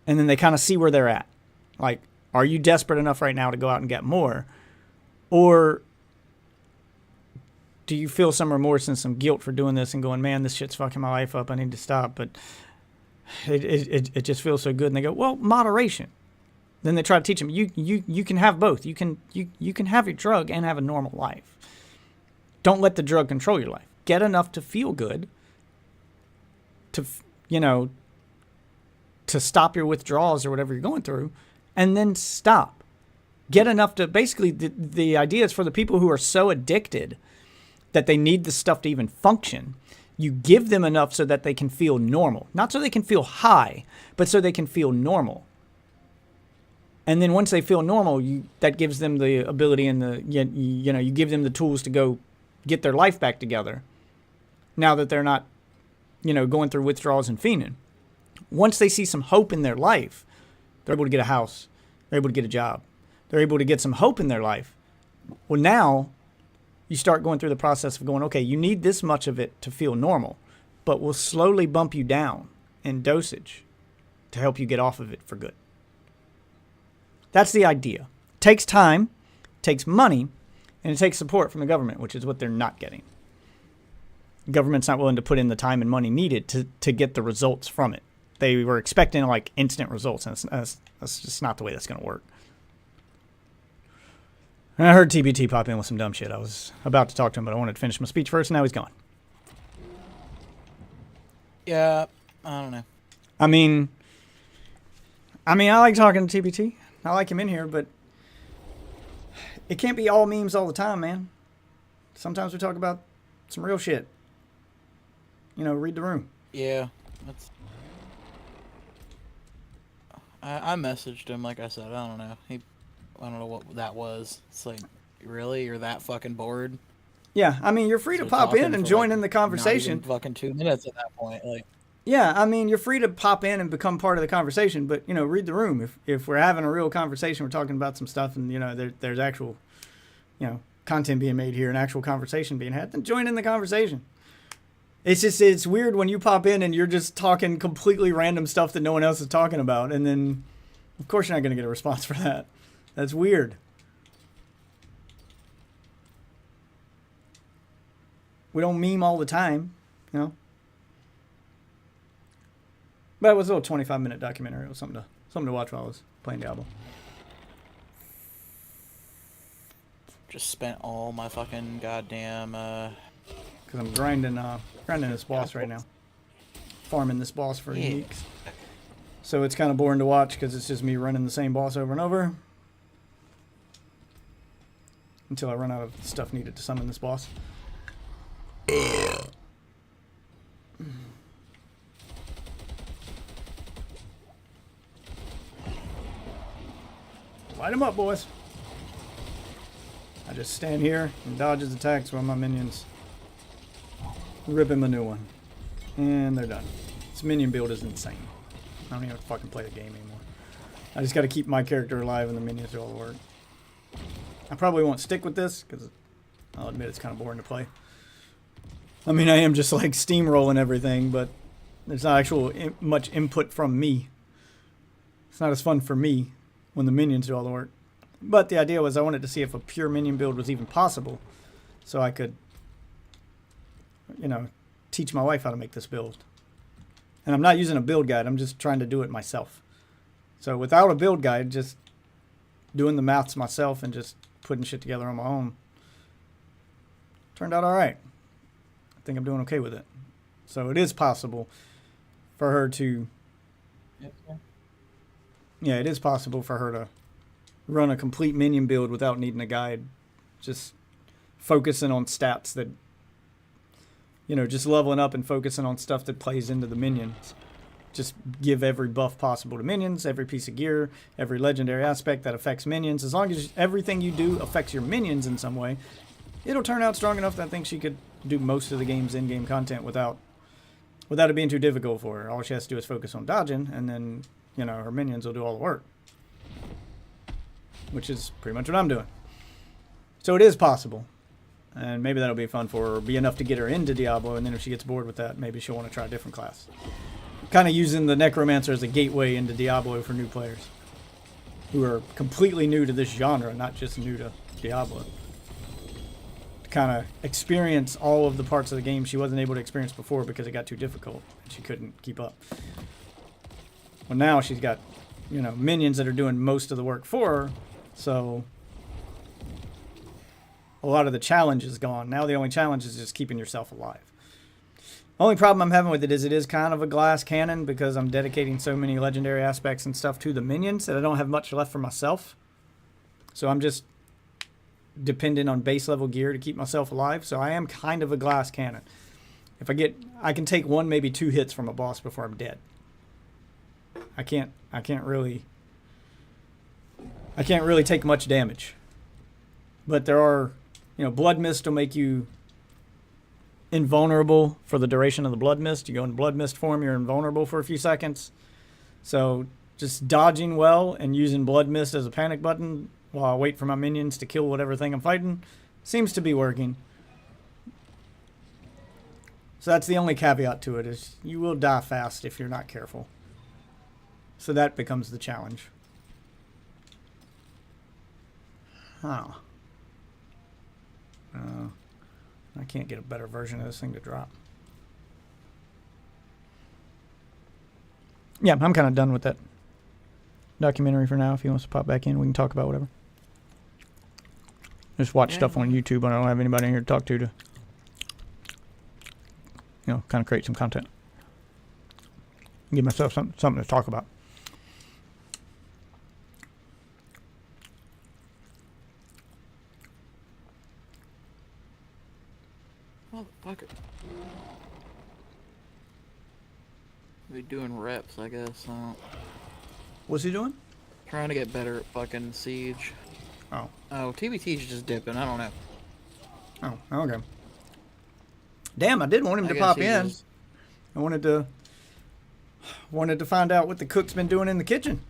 And then they kind of see where they're at. Like, are you desperate enough right now to go out and get more? Or do you feel some remorse and some guilt for doing this and going, man, this shit's fucking my life up. I need to stop. But it just feels so good. And they go, well, moderation. Then they try to teach them, you can have both. You can have your drug and have a normal life. Don't let the drug control your life. Get enough to feel good, to stop your withdrawals or whatever you're going through, and then stop. Get enough to, basically, the idea is for the people who are so addicted that they need the stuff to even function, you give them enough so that they can feel normal. Not so they can feel high, but so they can feel normal. And then once they feel normal, that gives them the ability and you give them the tools to go get their life back together. Now that they're not, going through withdrawals and fiending. Once they see some hope in their life, they're able to get a house. They're able to get a job. They're able to get some hope in their life. Well, now you start going through the process of going, okay, you need this much of it to feel normal, but we'll slowly bump you down in dosage to help you get off of it for good. That's the idea. It takes time, takes money, and it takes support from the government, which is what they're not getting. The government's not willing to put in the time and money needed to get the results from it. They were expecting like instant results, and that's just not the way that's going to work. And I heard TBT pop in with some dumb shit. I was about to talk to him, but I wanted to finish my speech first, and now he's gone. Yeah, I don't know. I mean, I like talking to TBT. I like him in here, but it can't be all memes all the time, man. Sometimes we talk about some real shit. Read the room. Yeah, I messaged him, like I said. I don't know. I don't know what that was. It's like, really? You're that fucking bored? Yeah, you're free to pop in and join in the conversation. Not even fucking 2 minutes at that point. Like, yeah, you're free to pop in and become part of the conversation, but read the room. If we're having a real conversation, we're talking about some stuff, and there's actual content being made here and actual conversation being had, then join in the conversation. It's weird when you pop in and you're just talking completely random stuff that no one else is talking about, and then of course you're not going to get a response for that. That's weird. We don't meme all the time, But it was a little 25-minute documentary. It was something to watch while I was playing Diablo. Just spent all my fucking goddamn. Because I'm grinding this boss right now. Farming this boss for uniques. So it's kind of boring to watch because it's just me running the same boss over and over. Until I run out of stuff needed to summon this boss. Light them up, boys. I just stand here and dodge his attacks while my minions rip him a new one. And they're done. This minion build is insane. I don't even fucking play the game anymore. I just gotta keep my character alive and the minions do all the work. I probably won't stick with this, because I'll admit it's kind of boring to play. I mean, I am just like steamrolling everything, but there's not much input from me. It's not as fun for me when the minions do all the work. But the idea was I wanted to see if a pure minion build was even possible, so I could, teach my wife how to make this build. And I'm not using a build guide, I'm just trying to do it myself. So without a build guide, just doing the maths myself and just putting shit together on my own, turned out alright. I think I'm doing okay with it. So it is possible for her to... Yeah, it is possible for her to run a complete minion build without needing a guide. Just focusing on stats that... just leveling up and focusing on stuff that plays into the minions. Just give every buff possible to minions, every piece of gear, every legendary aspect that affects minions. As long as everything you do affects your minions in some way, it'll turn out strong enough that I think she could do most of the game's in-game content without it being too difficult for her. All she has to do is focus on dodging, and then, her minions will do all the work. Which is pretty much what I'm doing. So it is possible. And maybe that'll be fun for her, or be enough to get her into Diablo, and then if she gets bored with that, maybe she'll want to try a different class. Kind of using the Necromancer as a gateway into Diablo for new players. Who are completely new to this genre, not just new to Diablo. To kind of experience all of the parts of the game she wasn't able to experience before because it got too difficult, and she couldn't keep up. Well, now she's got, minions that are doing most of the work for her, so... a lot of the challenge is gone. Now the only challenge is just keeping yourself alive. Only problem I'm having with it is kind of a glass cannon because I'm dedicating so many legendary aspects and stuff to the minions that I don't have much left for myself. So I'm just dependent on base level gear to keep myself alive. So I am kind of a glass cannon. If I can take one, maybe two hits from a boss before I'm dead. I can't really take much damage. But there are, Blood Mist will make you invulnerable for the duration of the Blood Mist. You go in Blood Mist form, you're invulnerable for a few seconds. So just dodging well and using Blood Mist as a panic button while I wait for my minions to kill whatever thing I'm fighting seems to be working. So that's the only caveat to it, is you will die fast if you're not careful. So that becomes the challenge. Huh. I can't get a better version of this thing to drop. Yeah, I'm kind of done with that documentary for now. If he wants to pop back in, we can talk about whatever. Just watch stuff on YouTube. I don't have anybody in here to talk to kind of create some content. Give myself something to talk about. Motherfucker. Be doing reps, I guess. What's he doing? Trying to get better at fucking Siege. Oh. Oh, TBT's just dipping. I don't know. Oh, okay. Damn, I did want him to pop in. I wanted to find out what the cook's been doing in the kitchen.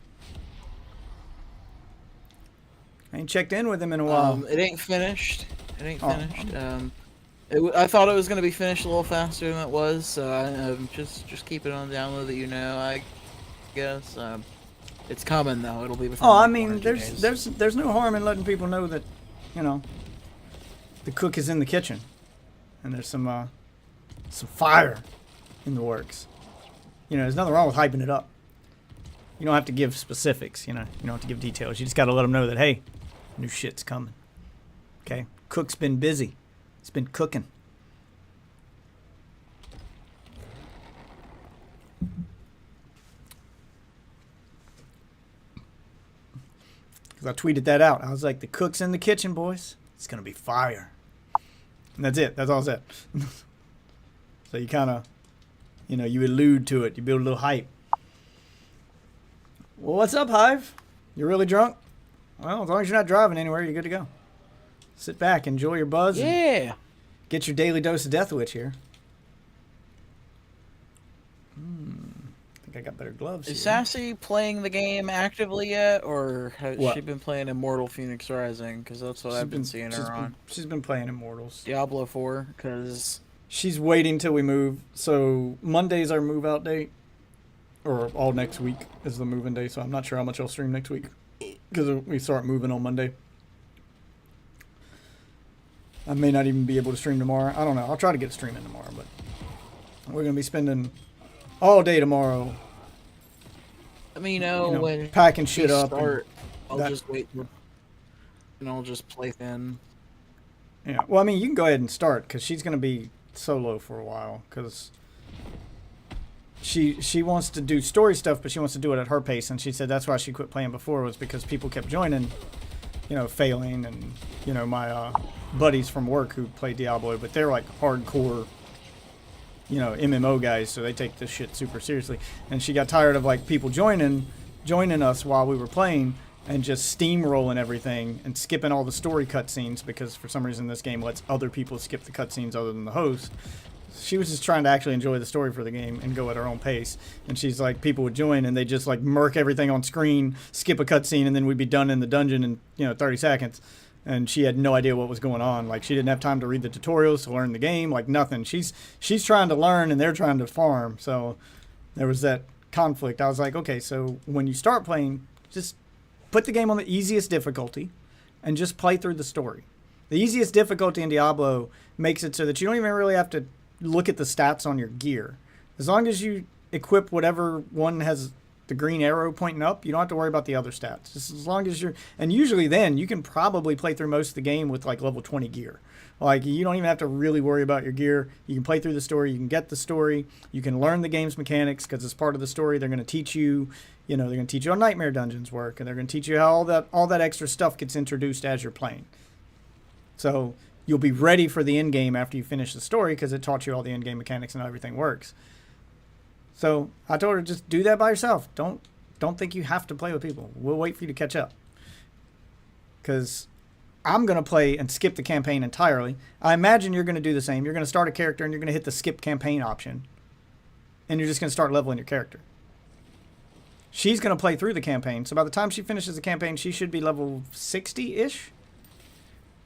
I ain't checked in with him in a while. It ain't finished. It ain't Oh. finished. I thought it was gonna be finished a little faster than it was, so just keep it on download that you know. I guess it's coming though. It'll be within Oh, I like 1 or mean, 2 days. there's no harm in letting people know that, you know, the cook is in the kitchen, and there's some fire in the works. You know, there's nothing wrong with hyping it up. You don't have to give specifics, you know. You don't have to give details. You just got to let them know that, hey, new shit's coming. Okay? Cook's been busy. It's been cooking. Because I tweeted that out. I was like, the cook's in the kitchen, boys. It's going to be fire. And that's it. That's all I said. So you kind of, you know, you allude to it. You build a little hype. Well, what's up, Hive? You're really drunk? Well, as long as you're not driving anywhere, you're good to go. Sit back, enjoy your buzz. Yeah. And get your daily dose of Death Witch here. I think I got better gloves Is here. Sassy playing the game actively yet, or has What? she been playing Immortal Phoenix Rising? Because that's what I've been seeing her on. She's been playing Immortals. Diablo 4, because she's waiting till we move. So Monday's our move out date, or all next week is the moving day. So I'm not sure how much I'll stream next week because we start moving on Monday. I may not even be able to stream tomorrow. I don't know. I'll try to get streaming tomorrow, but we're gonna be spending all day tomorrow. let me know, when packing shit we up. start. and I'll just wait, and I'll just play thin. Yeah. Well, I mean, you can go ahead and start because she's gonna be solo for a while because she wants to do story stuff, but she wants to do it at her pace. And she said that's why she quit playing before, was because people kept joining, you know, failing, and you know, my buddies from work who play Diablo, but they're like hardcore, you know, MMO guys, so they take this shit super seriously. And she got tired of like people joining us while we were playing and just steamrolling everything and skipping all the story cutscenes, because for some reason this game lets other people skip the cutscenes other than the host. She was just trying to actually enjoy the story for the game and go at her own pace. And she's like, people would join and they just like murk everything on screen, skip a cutscene, and then we'd be done in the dungeon in, you know, 30 seconds. And she had no idea what was going on. Like, she didn't have time to read the tutorials to learn the game, like nothing. She's trying to learn and they're trying to farm. So there was that conflict. I was like, okay, so when you start playing, just put the game on the easiest difficulty and just play through the story. The easiest difficulty in Diablo makes it so that you don't even really have to look at the stats on your gear. As long as you equip whatever one has the green arrow pointing up, you don't have to worry about the other stats. Just as long as you're, and usually then you can probably play through most of the game with like level 20 gear. Like, you don't even have to really worry about your gear. You can play through the story, you can get the story, you can learn the game's mechanics, because it's part of the story. They're going to teach you, you know, they're going to teach you how nightmare dungeons work, and they're going to teach you how all that extra stuff gets introduced as you're playing. So you'll be ready for the end game after you finish the story, because it taught you all the end game mechanics and how everything works. So I told her, just do that by yourself. Don't think you have to play with people. We'll wait for you to catch up. Because I'm going to play and skip the campaign entirely. I imagine you're going to do the same. You're going to start a character and you're going to hit the skip campaign option. And you're just going to start leveling your character. She's going to play through the campaign. So by the time she finishes the campaign, she should be level 60-ish.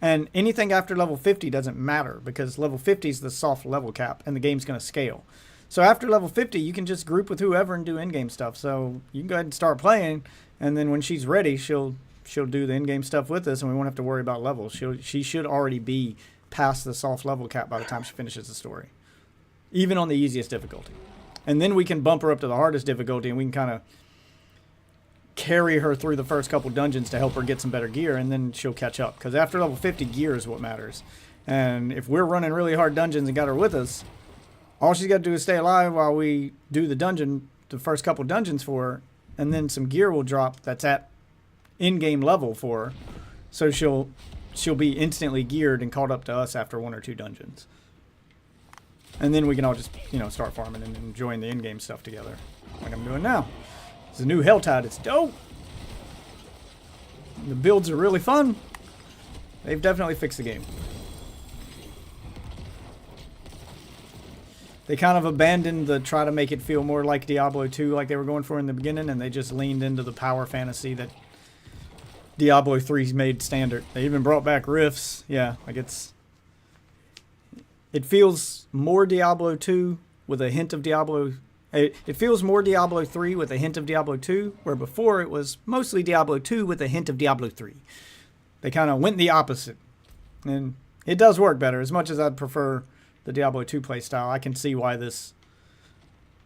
And anything after level 50 doesn't matter, because level 50 is the soft level cap and the game's going to scale. So after level 50, you can just group with whoever and do in-game stuff. So you can go ahead and start playing, and then when she's ready, she'll do the in-game stuff with us, and we won't have to worry about levels. She should already be past the soft level cap by the time she finishes the story, even on the easiest difficulty. And then we can bump her up to the hardest difficulty, and we can kind of carry her through the first couple dungeons to help her get some better gear, and then she'll catch up. Because after level 50, gear is what matters. And if we're running really hard dungeons and got her with us, all she's got to do is stay alive while we do the first couple dungeons for her, and then some gear will drop that's at in-game level for her. So she'll be instantly geared and caught up to us after 1 or 2 dungeons. And then we can all just, you know, start farming and enjoying the in-game stuff together, like I'm doing now. It's a new Helltide. It's dope. The builds are really fun. They've definitely fixed the game. They kind of abandoned the try to make it feel more like Diablo 2 like they were going for in the beginning, and they just leaned into the power fantasy that Diablo 3's made standard. They even brought back rifts. Yeah, like it feels more Diablo 2 with a hint of Diablo. It feels more Diablo 3 with a hint of Diablo 2, where before it was mostly Diablo 2 with a hint of Diablo 3. They kind of went the opposite. And it does work better. As much as I'd prefer the Diablo 2 playstyle, I can see why this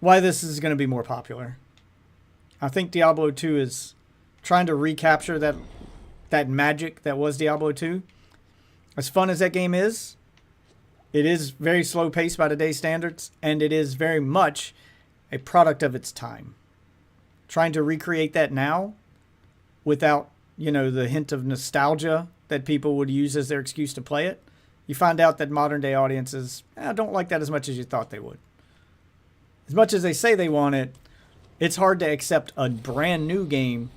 is going to be more popular. I think Diablo 2 is trying to recapture that magic that was Diablo 2. As fun as that game is, it is very slow paced by today's standards, and it is very much a product of its time. Trying to recreate that now without, the hint of nostalgia that people would use as their excuse to play it, you find out that modern day audiences don't like that as much as you thought they would. As much as they say they want it, it's hard to accept a brand new game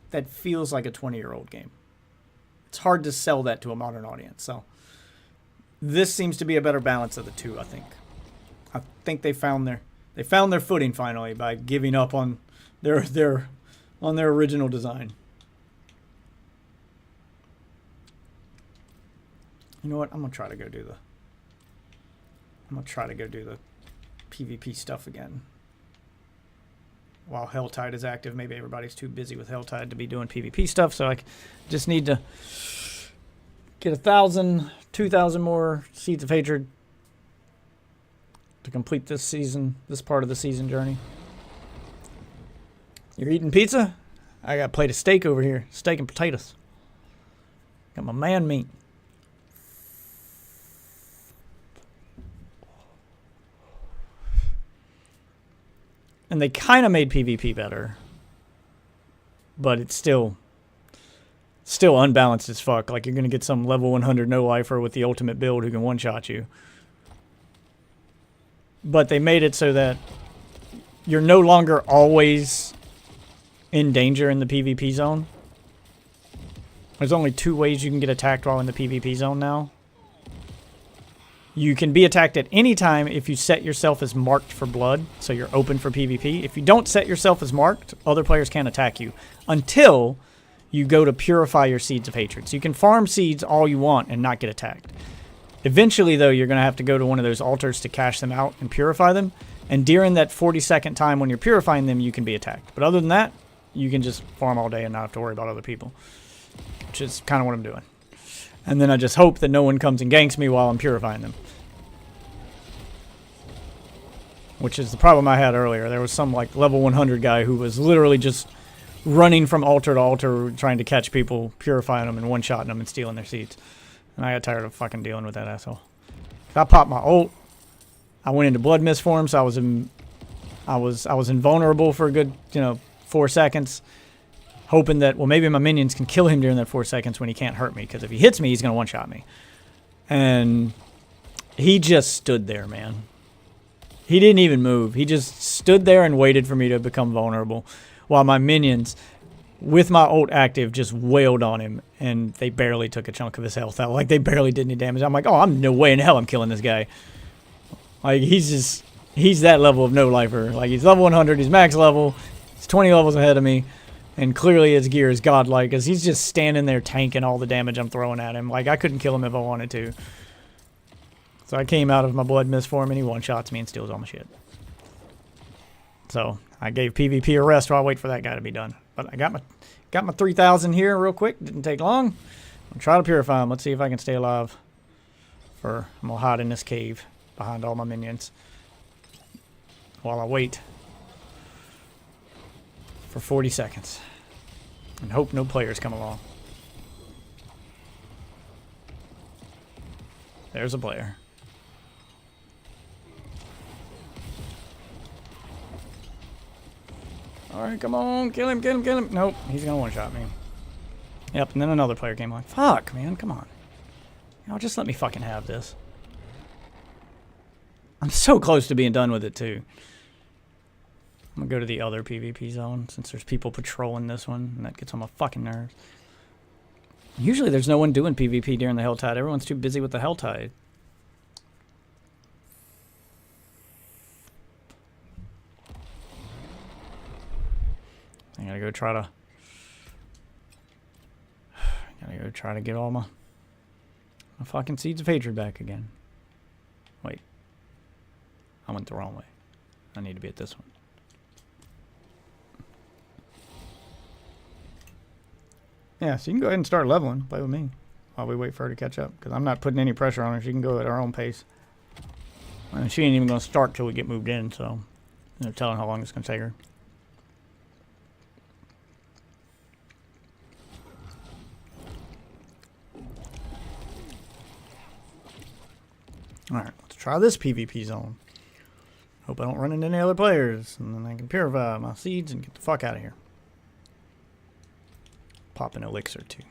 that feels like a 20-year-old game. It's hard to sell that to a modern audience. So this seems to be a better balance of the two, I think. I think they found their footing finally by giving up on their original design. You know what? I'm gonna try to go do the PvP stuff again. While Helltide is active, maybe everybody's too busy with Helltide to be doing PvP stuff, so I just need to get 1,000, 2,000 more Seeds of Hatred to complete this part of the season journey. You're eating pizza? I got a plate of steak over here. Steak and potatoes. Got my man meat. And they kind of made PvP better. But it's still unbalanced as fuck. Like, you're going to get some level 100 no-lifer with the ultimate build who can one-shot you. But they made it so that you're no longer always in danger in the PvP zone. There's only 2 ways you can get attacked while in the PvP zone now. You can be attacked at any time if you set yourself as marked for blood, so you're open for PvP. If you don't set yourself as marked, other players can't attack you until you go to purify your Seeds of Hatred. So you can farm seeds all you want and not get attacked. Eventually, though, you're going to have to go to one of those altars to cash them out and purify them. And during that 40-second time when you're purifying them, you can be attacked. But other than that, you can just farm all day and not have to worry about other people, which is kind of what I'm doing. And then I just hope that no one comes and ganks me while I'm purifying them. Which is the problem I had earlier. There was some like level 100 guy who was literally just running from altar to altar trying to catch people, purifying them and one-shotting them and stealing their seeds. And I got tired of fucking dealing with that asshole. I popped my ult. I went into blood mist form, so I was invulnerable for a good, 4 seconds. Hoping that, well, maybe my minions can kill him during that 4 seconds when he can't hurt me. Because if he hits me, he's going to one-shot me. And he just stood there, man. He didn't even move. He just stood there and waited for me to become vulnerable. While my minions, with my ult active, just wailed on him. And they barely took a chunk of his health out. Like, they barely did any damage. I'm like, oh, I'm no way in hell I'm killing this guy. Like, he's that level of no-lifer. Like, he's level 100. He's max level. He's 20 levels ahead of me. And clearly his gear is godlike, because he's just standing there tanking all the damage I'm throwing at him. Like, I couldn't kill him if I wanted to. So I came out of my blood mist form, and he one-shots me and steals all my shit. So I gave PvP a rest while I wait for that guy to be done. But I got my 3,000 here real quick. Didn't take long. I'll try to purify him. Let's see if I can stay alive. I'm going to hide in this cave behind all my minions while I wait for 40 seconds and hope no players come along. There's a player. Alright, come on, kill him. Nope, he's gonna one-shot me. Yep, and then another player came on. Fuck, man, come on. Just let me fucking have this. I'm so close to being done with it, too. I'm gonna go to the other PvP zone, since there's people patrolling this one, and that gets on my fucking nerves. Usually there's no one doing PvP during the Helltide. Everyone's too busy with the Helltide. I gotta go try to try to get all my fucking Seeds of Hatred back again. Wait. I went the wrong way. I need to be at this one. Yeah, so you can go ahead and start leveling. Play with me while we wait for her to catch up. Because I'm not putting any pressure on her. She can go at her own pace. And she ain't even going to start till we get moved in, so no telling how long it's going to take her. Alright, let's try this PvP zone. Hope I don't run into any other players. And then I can purify my seeds and get the fuck out of here. Pop an elixir too.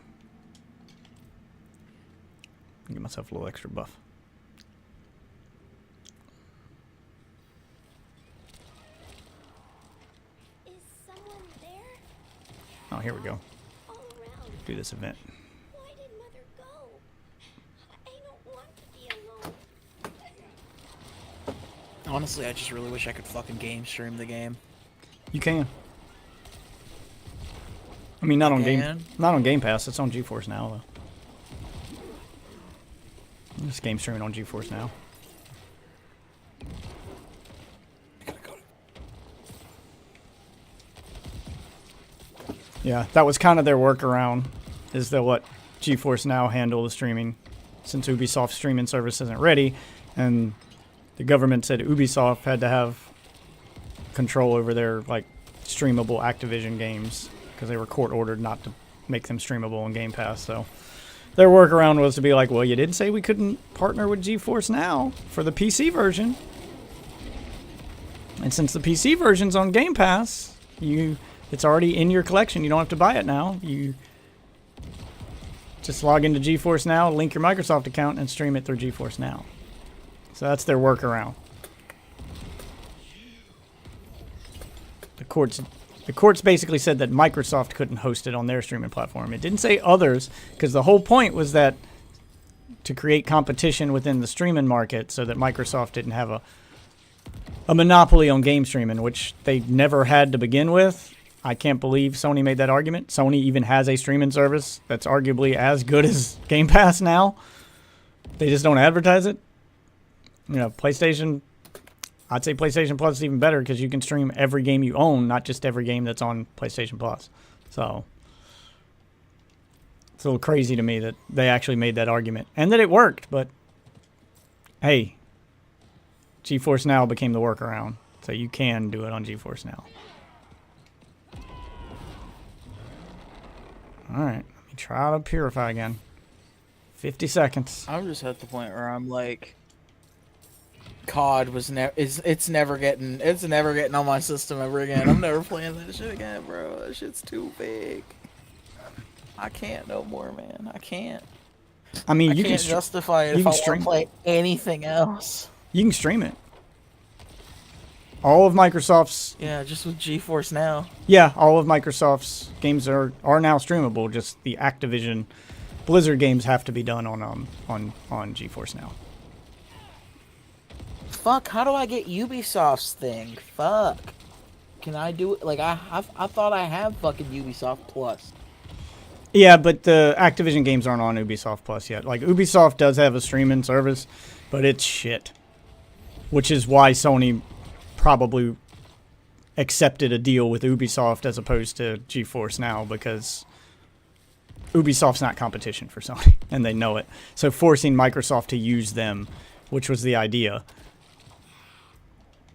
Get myself a little extra buff. Is someone there? Oh, here we go. Do this event. Why did Mother go? I don't want to be alone. Honestly, I just really wish I could fucking game stream the game. You can. I mean, not on Game Pass. It's on GeForce Now, though. I'm just game streaming on GeForce Now. Yeah, that was kind of their workaround, is they'll let GeForce Now handle the streaming, since Ubisoft's streaming service isn't ready, and the government said Ubisoft had to have control over their like streamable Activision games because they were court ordered not to make them streamable on Game Pass. So their workaround was to be like, well, you did say we couldn't partner with GeForce Now for the PC version, and since the PC version's on Game Pass, it's already in your collection. You don't have to buy it now. You just log into GeForce Now, link your Microsoft account, and stream it through GeForce Now. So that's their workaround. The courts basically said that Microsoft couldn't host it on their streaming platform. It didn't say others, because the whole point was that to create competition within the streaming market so that Microsoft didn't have a monopoly on game streaming, which they never had to begin with. I can't believe Sony made that argument. Sony even has a streaming service that's arguably as good as Game Pass now. They just don't advertise it. You know, PlayStation, I'd say PlayStation Plus is even better because you can stream every game you own, not just every game that's on PlayStation Plus. So it's a little crazy to me that they actually made that argument and that it worked. But hey, GeForce Now became the workaround, so you can do it on GeForce Now. Alright, let me try to purify again. 50 seconds. I'm just at the point where I'm like, COD was it's never getting on my system ever again. I'm never playing that shit again, bro. That shit's too big. I can't no more, man. I can't. I mean, you can't can justify it if I want to play anything else. You can stream it. All of Microsoft's... Yeah, just with GeForce Now. Yeah, all of Microsoft's games are now streamable. Just the Activision Blizzard games have to be done on GeForce Now. Fuck, how do I get Ubisoft's thing? Fuck. Can I do it? Like, I thought I have fucking Ubisoft Plus. Yeah, but the Activision games aren't on Ubisoft Plus yet. Like, Ubisoft does have a streaming service, but it's shit. Which is why Sony probably accepted a deal with Ubisoft as opposed to GeForce Now, because Ubisoft's not competition for Sony, and they know it. So forcing Microsoft to use them, which was the idea,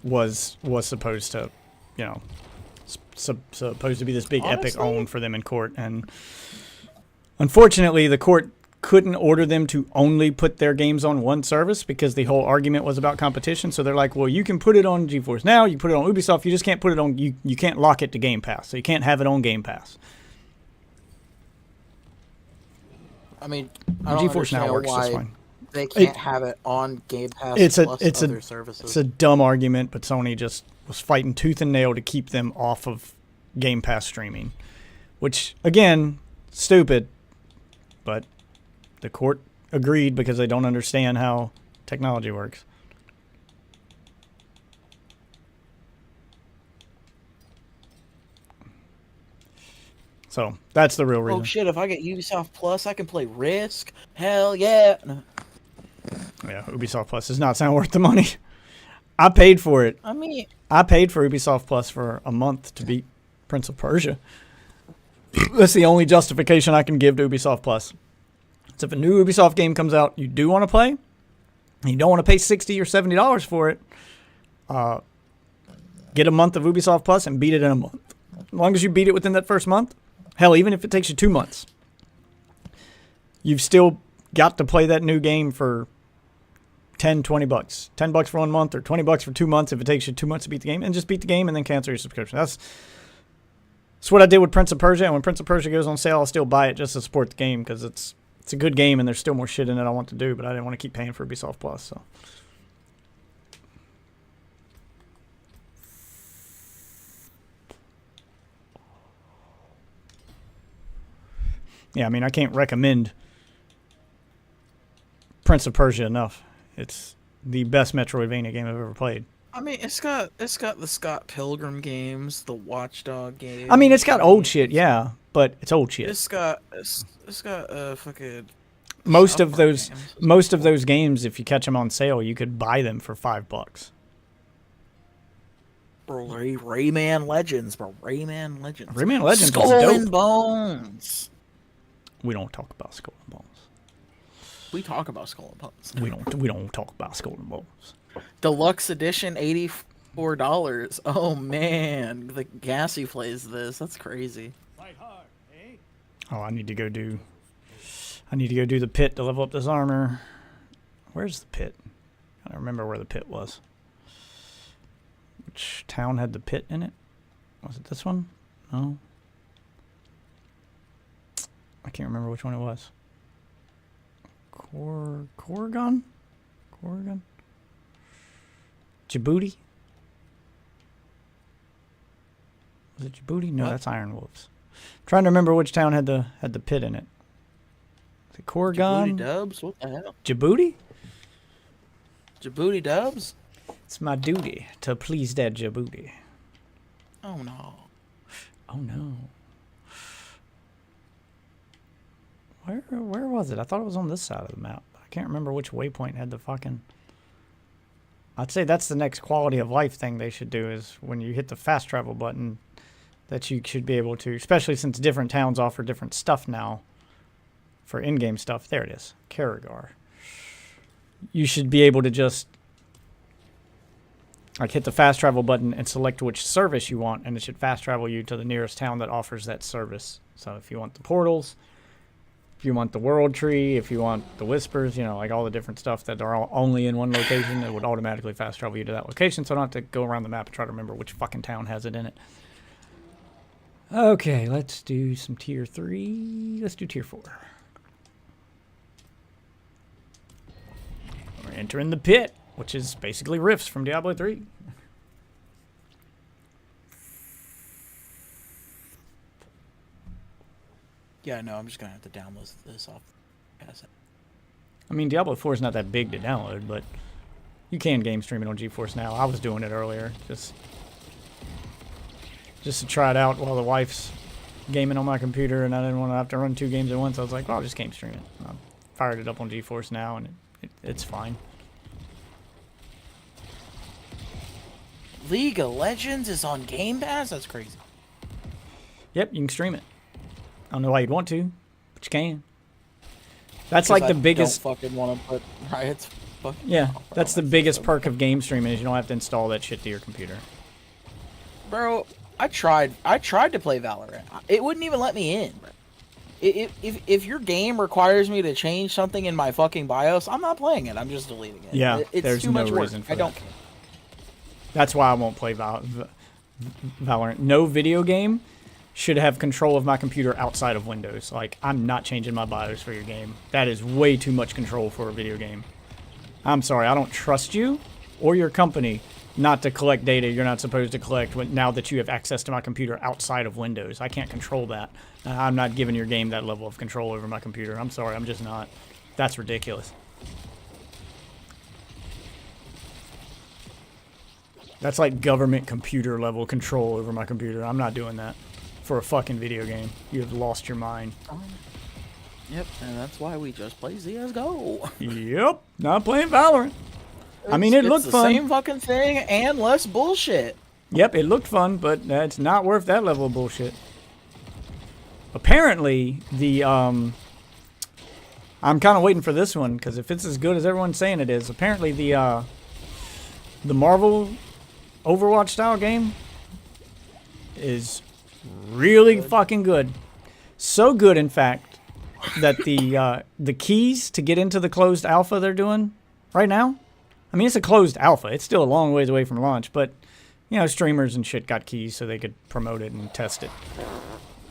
was supposed to, you know, supposed to be this big epic own for them in court. And unfortunately, the court couldn't order them to only put their games on one service because the whole argument was about competition. So they're like, well, you can put it on GeForce Now, you put it on Ubisoft, you just can't put it on, you can't lock it to Game Pass. So you can't have it on Game Pass. I mean, I don't GeForce Now works just fine. They can't have it on Game Pass other services. It's a dumb argument, but Sony just was fighting tooth and nail to keep them off of Game Pass streaming. Which, again, stupid, but the court agreed because they don't understand how technology works. So that's the real reason. Oh shit! If I get Ubisoft Plus, I can play Risk. Hell yeah! No. Yeah, Ubisoft Plus does not sound worth the money. I paid for it. I mean, I paid for Ubisoft Plus for a month to beat Prince of Persia. That's the only justification I can give to Ubisoft Plus. So if a new Ubisoft game comes out you do want to play, and you don't want to pay $60 or $70 for it, get a month of Ubisoft Plus and beat it in a month. As long as you beat it within that first month, hell, even if it takes you 2 months, you've still got to play that new game for $10, $20. $10 for 1 month or $20 for 2 months if it takes you 2 months to beat the game, and just beat the game and then cancel your subscription. That's what I did with Prince of Persia, and when Prince of Persia goes on sale, I'll still buy it just to support the game because it's a good game and there's still more shit in it I want to do, but I didn't want to keep paying for Ubisoft Plus, so. Yeah, I mean, I can't recommend Prince of Persia enough. It's the best Metroidvania game I've ever played. I mean, it's got the Scott Pilgrim games, the Watchdog games. I mean, it's got old shit, yeah, but it's old shit. It's got fucking most of those games, if you catch them on sale, you could buy them for $5. Bro, Rayman Legends, bro. Rayman Legends. Rayman Legends Skull was dope. and Bones. We We don't talk about Skull and Bones. talk about Skull and Bones. We don't talk about Skull and Bones. Deluxe edition, $84. Oh man, the Gassy plays this. That's crazy. Oh, I need to go do the pit to level up this armor. Where's the pit? I don't remember where the pit was. Which town had the pit in it? Was it this one? No. I can't remember which one it was. Corrigan? Djibouti? Was it Djibouti? No, What? that's Iron Wolves. Trying to remember which town had the pit in it. Is it Corrigan? Djibouti Dubs? What the hell? Djibouti? Djibouti Dubs? It's my duty to please that Djibouti. Oh no. Oh no. Where was it? I thought it was on this side of the map. I can't remember which waypoint had the fucking... I'd say that's the next quality of life thing they should do, is when you hit the fast travel button, that you should be able to, especially since different towns offer different stuff now for in-game stuff. There it is. Karagar. You should be able to just like hit the fast travel button and select which service you want, and it should fast travel you to the nearest town that offers that service. So if you want the portals, if you want the world tree, if you want the whispers, you know, like all the different stuff that are all only in one location, it would automatically fast travel you to that location, so I don't have to go around the map and try to remember which fucking town has it in it. Okay, let's do some tier 3. Let's do tier 4. We're entering the pit, which is basically rifts from Diablo 3. Yeah, no, I'm just gonna have to download this off. I mean, Diablo 4 is not that big to download, but you can game stream it on GeForce Now. I was doing it earlier, just to try it out while the wife's gaming on my computer, and I didn't want to have to run 2 games at once. I was like, well, I'll just game stream it. I fired it up on GeForce Now, and it's fine. League of Legends is on Game Pass? That's crazy. Yep, you can stream it. I don't know why you'd want to, but you can. That's like the biggest... I don't fucking want to put Riot's fucking... Yeah, that's the biggest perk of game streaming, is you don't have to install that shit to your computer. Bro, I tried to play Valorant. It wouldn't even let me in. If your game requires me to change something in my fucking BIOS, I'm not playing it. I'm just deleting it. Yeah, it's there's too no much work. reason for I don't that. care. That's why I won't play Valorant. No video game should have control of my computer outside of Windows. Like, I'm not changing my BIOS for your game. That is way too much control for a video game. I'm sorry, I don't trust you or your company not to collect data you're not supposed to collect now that you have access to my computer outside of Windows. I can't control that. I'm not giving your game that level of control over my computer. I'm sorry, I'm just not. That's ridiculous. That's like government computer level control over my computer. I'm not doing that. for a fucking video game. You have lost your mind. Yep, and that's why we just play CSGO. Yep, not playing Valorant. I mean, it looked the fun. Same fucking thing and less bullshit. Yep, it looked fun, but it's not worth that level of bullshit. Apparently, I'm kind of waiting for this one, because if it's as good as everyone's saying it is, apparently the Marvel Overwatch style game is really fucking good. So good, in fact, that the keys to get into the closed alpha they're doing right now, I mean, it's a closed alpha. It's still a long ways away from launch, but, you know, streamers and shit got keys so they could promote it and test it.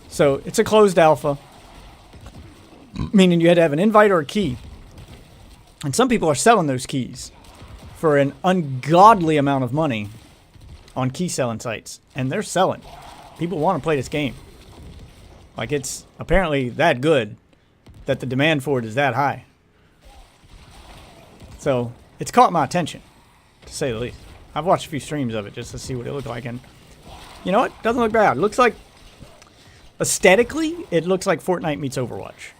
So it's a closed alpha, meaning you had to have an invite or a key. And some people are selling those keys for an ungodly amount of money on key selling sites. And they're selling. People want to play this game. Like, it's apparently that good that the demand for it is that high. So it's caught my attention, to say the least. I've watched a few streams of it just to see what it looked like. And you know what? Doesn't look bad. It looks like, aesthetically, it looks like Fortnite meets Overwatch.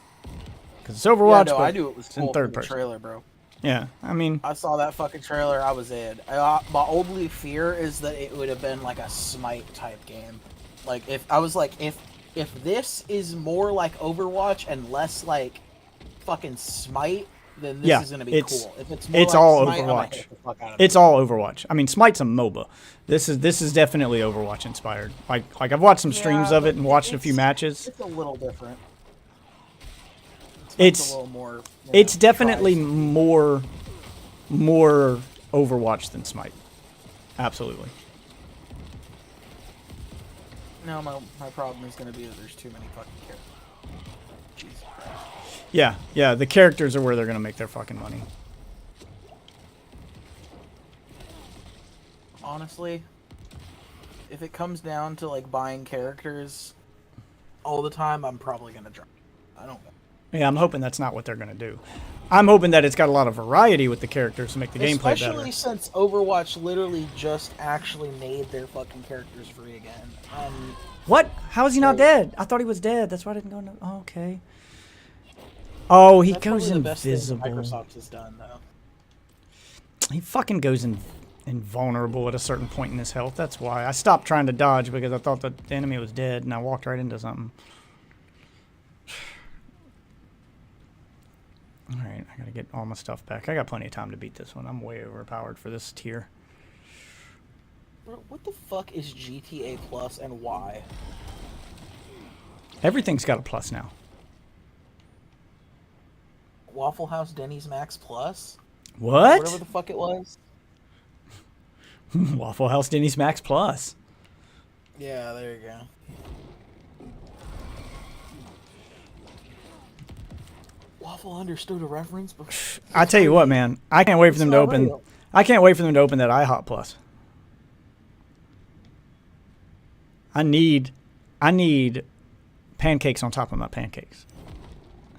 Because it's Overwatch, Yeah, no, but I knew it was it's cool in third from the person. trailer, bro. Yeah, I mean, I saw that fucking trailer, I was in. My only fear is that it would have been like a Smite type game. Like, if I was like, if this is more like Overwatch and less like fucking Smite, then this is gonna be cool. If it's more like all Smite, I'm gonna Overwatch. hate the fuck out of It's it. all Overwatch. I mean, Smite's a MOBA. This is definitely Overwatch inspired. Like I've watched some streams of it and watched a few matches. It's a little different. It's a little more. It's definitely more Overwatch than Smite. Absolutely. No, my problem is gonna be that there's too many fucking characters. Jesus Christ. Yeah, the characters are where they're gonna make their fucking money. Honestly, if it comes down to like buying characters all the time, I'm probably gonna drop. I don't know. Yeah, I'm hoping that's not what they're gonna do. I'm hoping that it's got a lot of variety with the characters to make the gameplay better. Especially since Overwatch literally just actually made their fucking characters free again. What? How is he not dead? I thought he was dead. That's why I didn't go into. Oh, okay. Oh, he That's goes probably the best thing invisible. Microsoft has done, though. He fucking goes invulnerable at a certain point in his health. That's why I stopped trying to dodge, because I thought the enemy was dead, and I walked right into something. All right, I gotta get all my stuff back. I got plenty of time to beat this one. I'm way overpowered for this tier. Bro, what the fuck is GTA Plus and why? Everything's got a plus now. Waffle House Denny's Max Plus? What? Whatever the fuck it was. Waffle House Denny's Max Plus. Yeah, there you go. Waffle understood a reference, but I tell you what, man, I can't wait for them to open. real. I can't wait for them to open that IHOP Plus. I need pancakes on top of my pancakes.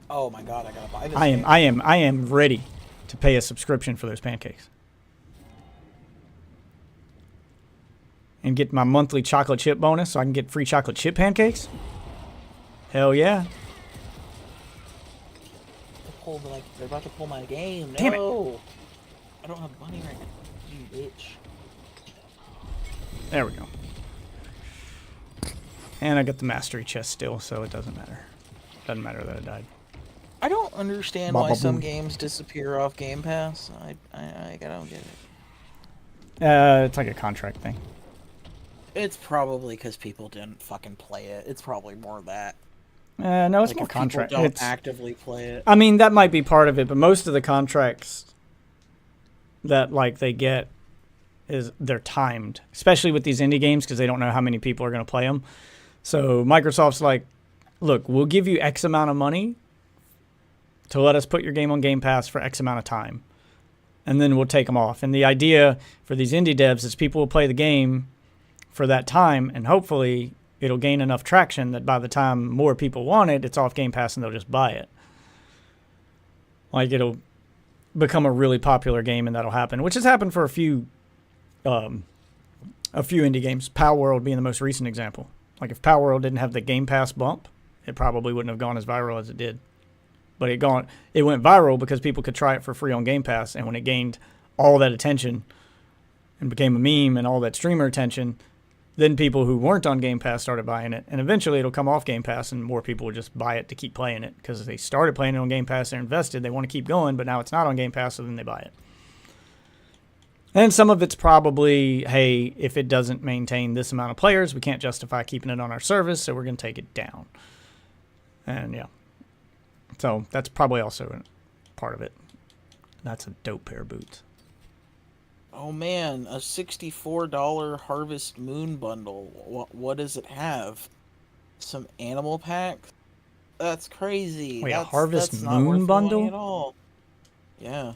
Oh my god, I gotta buy this. I am ready to pay a subscription for those pancakes. And get my monthly chocolate chip bonus so I can get free chocolate chip pancakes. Hell yeah. They're about to pull my game. Damn it. No. I don't have money right now. You bitch. There we go. And I got the mastery chest still, so it doesn't matter. Doesn't matter that I died. I don't understand Ba, why ba, some boom. games disappear off Game Pass. I don't get it. It's like a contract thing. It's probably because people didn't fucking play it. It's probably more that. No, it's Like, more if people contract. don't It's, actively play it. I mean, that might be part of it, but most of the contracts that like they get is they're timed, especially with these indie games because they don't know how many people are going to play them. So Microsoft's like, look, we'll give you X amount of money to let us put your game on Game Pass for X amount of time, and then we'll take them off. And the idea for these indie devs is people will play the game for that time, and hopefully it'll gain enough traction that by the time more people want it, it's off Game Pass and they'll just buy it. Like, it'll become a really popular game, and that'll happen, which has happened for a few indie games. Power World being the most recent example. Like if Power World didn't have the Game Pass bump, it probably wouldn't have gone as viral as it did. But it went viral because people could try it for free on Game Pass, and when it gained all that attention and became a meme and all that streamer attention, then people who weren't on Game Pass started buying it, and eventually it'll come off Game Pass and more people will just buy it to keep playing it because they started playing it on Game Pass, they're invested, they want to keep going, but now it's not on Game Pass, so then they buy it. And some of it's probably, hey, if it doesn't maintain this amount of players, we can't justify keeping it on our service, so we're going to take it down. And yeah. So that's probably also part of it. That's a dope pair of boots. Oh man, a $64 Harvest Moon bundle. What does it have? Some animal packs? That's crazy. Wait, that's, a Harvest that's not Moon worth the money bundle? at all. Yeah.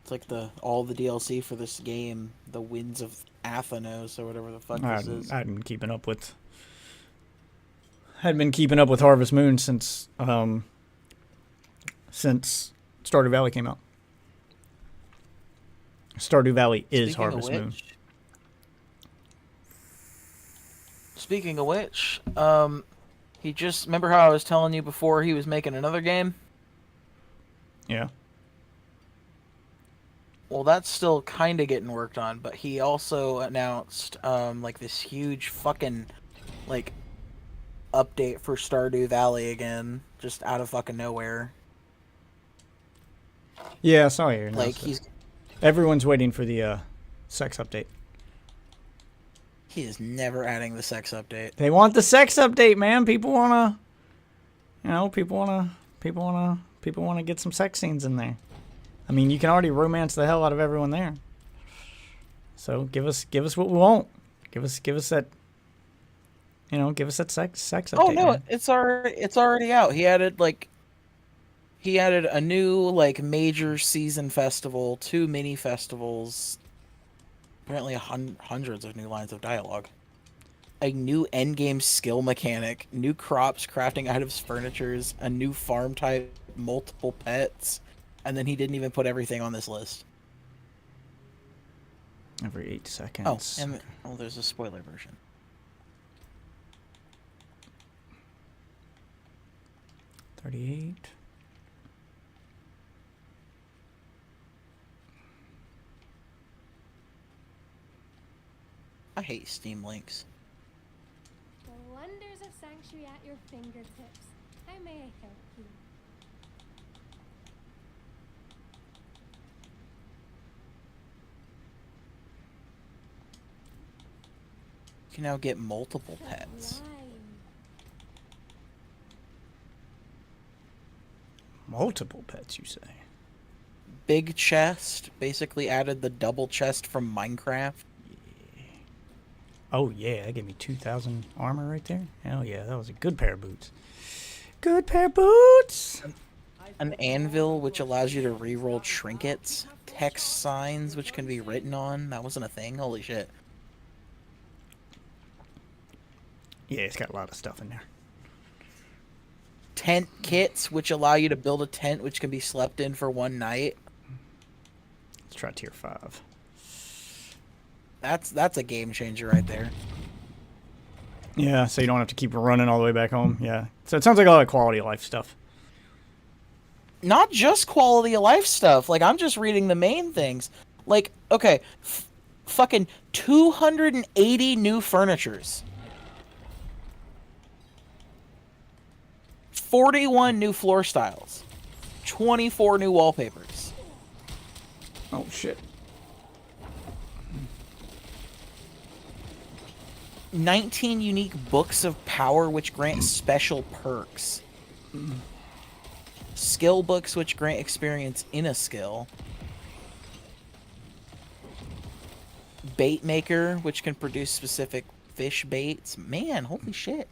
It's like all the DLC for this game, the Winds of Athenos or whatever the fuck this is. I've been keeping up with Harvest Moon since Stardew Valley came out. Stardew Valley is Harvest Moon. Speaking of which, he just remember how I was telling you before he was making another game? Yeah. Well, that's still kind of getting worked on, but he also announced like this huge fucking like update for Stardew Valley again, just out of fucking nowhere. Yeah, I saw you. Like everyone's waiting for the sex update. He is never adding the sex update. They want the sex update, man. People wanna get some sex scenes in there. I mean, you can already romance the hell out of everyone there. So give us what we want. Give us that. Give us that sex update. Oh no, man. it's already out. He added a new like major season festival, 2 mini festivals, apparently hundreds of new lines of dialogue, a new endgame skill mechanic, new crops, crafting items, furnitures, a new farm type, multiple pets. And then he didn't even put everything on this list. Every 8 seconds. Oh, and there's a spoiler version. $38. I hate Steam links. The wonders of Sanctuary at your fingertips. How may I help you? You can now get multiple pets. Multiple pets, you say? Big chest basically added the double chest from Minecraft. Yeah. Oh yeah, that gave me 2,000 armor right there. Hell yeah, that was a good pair of boots. Good pair of boots. An anvil which allows you to reroll trinkets. Text signs which can be written on. That wasn't a thing. Holy shit. Yeah, it's got a lot of stuff in there. Tent kits which allow you to build a tent which can be slept in for one night. Let's try tier 5. That's a game changer right there. Yeah, so you don't have to keep running all the way back home. Yeah. So it sounds like a lot of quality of life stuff. Not just quality of life stuff. Like, I'm just reading the main things. Like, okay, fucking 280 new furnitures. 41 new floor styles. 24 new wallpapers. Oh, shit. 19 unique books of power which grant special perks. Skill books which grant experience in a skill. Bait maker which can produce specific fish baits. Man, holy shit.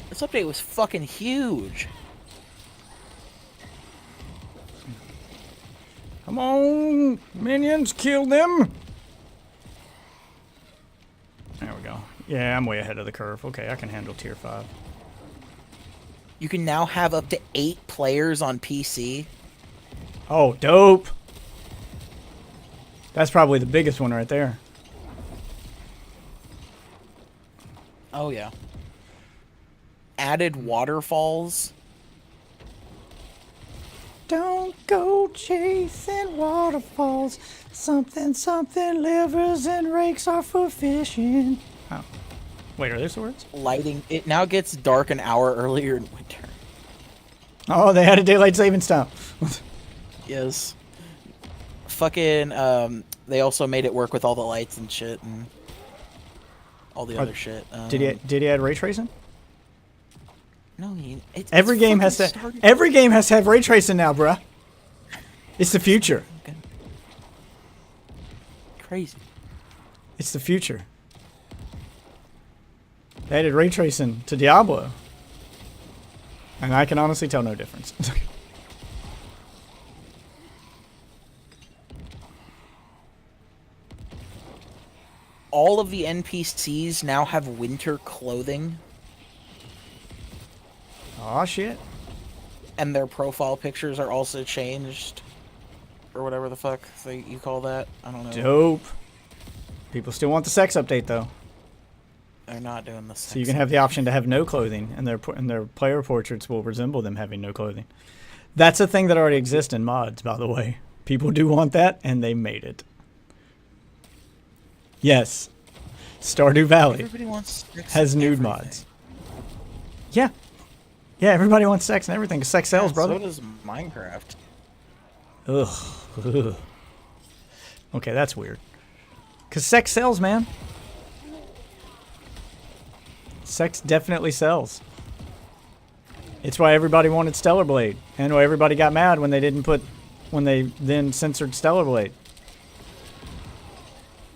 This update was fucking huge. Come on, minions, kill them. There we go. Yeah, I'm way ahead of the curve. Okay, I can handle tier 5. You can now have up to 8 players on PC. Oh, dope. That's probably the biggest one right there. Oh yeah. Added waterfalls. Don't go chasing waterfalls. Something, something, livers and rakes are for fishing. Oh. Wait, are there swords? Lighting. It now gets dark an hour earlier in winter. Oh, they had a daylight savings time. Yes. Fucking, they also made it work with all the lights and shit and all the other shit. Did he add ray tracing? No, every game has to have ray tracing now, bruh. It's the future. Crazy. It's the future. They added ray tracing to Diablo. And I can honestly tell no difference. All of the NPCs now have winter clothing. Aw, shit. And their profile pictures are also changed. Or whatever the fuck you call that. I don't know. Dope. People still want the sex update, though. They're not doing the sex So you can have the option to have no clothing, and their player portraits will resemble them having no clothing. That's a thing that already exists in mods, by the way. People do want that, and they made it. Yes. Stardew Valley has nude mods. Yeah. Yeah, everybody wants sex and everything. Sex sells, brother. So does Minecraft. Ugh. Okay, that's weird. Because sex sells, man. Sex definitely sells. It's why everybody wanted Stellar Blade. And why everybody got mad when they then censored Stellar Blade.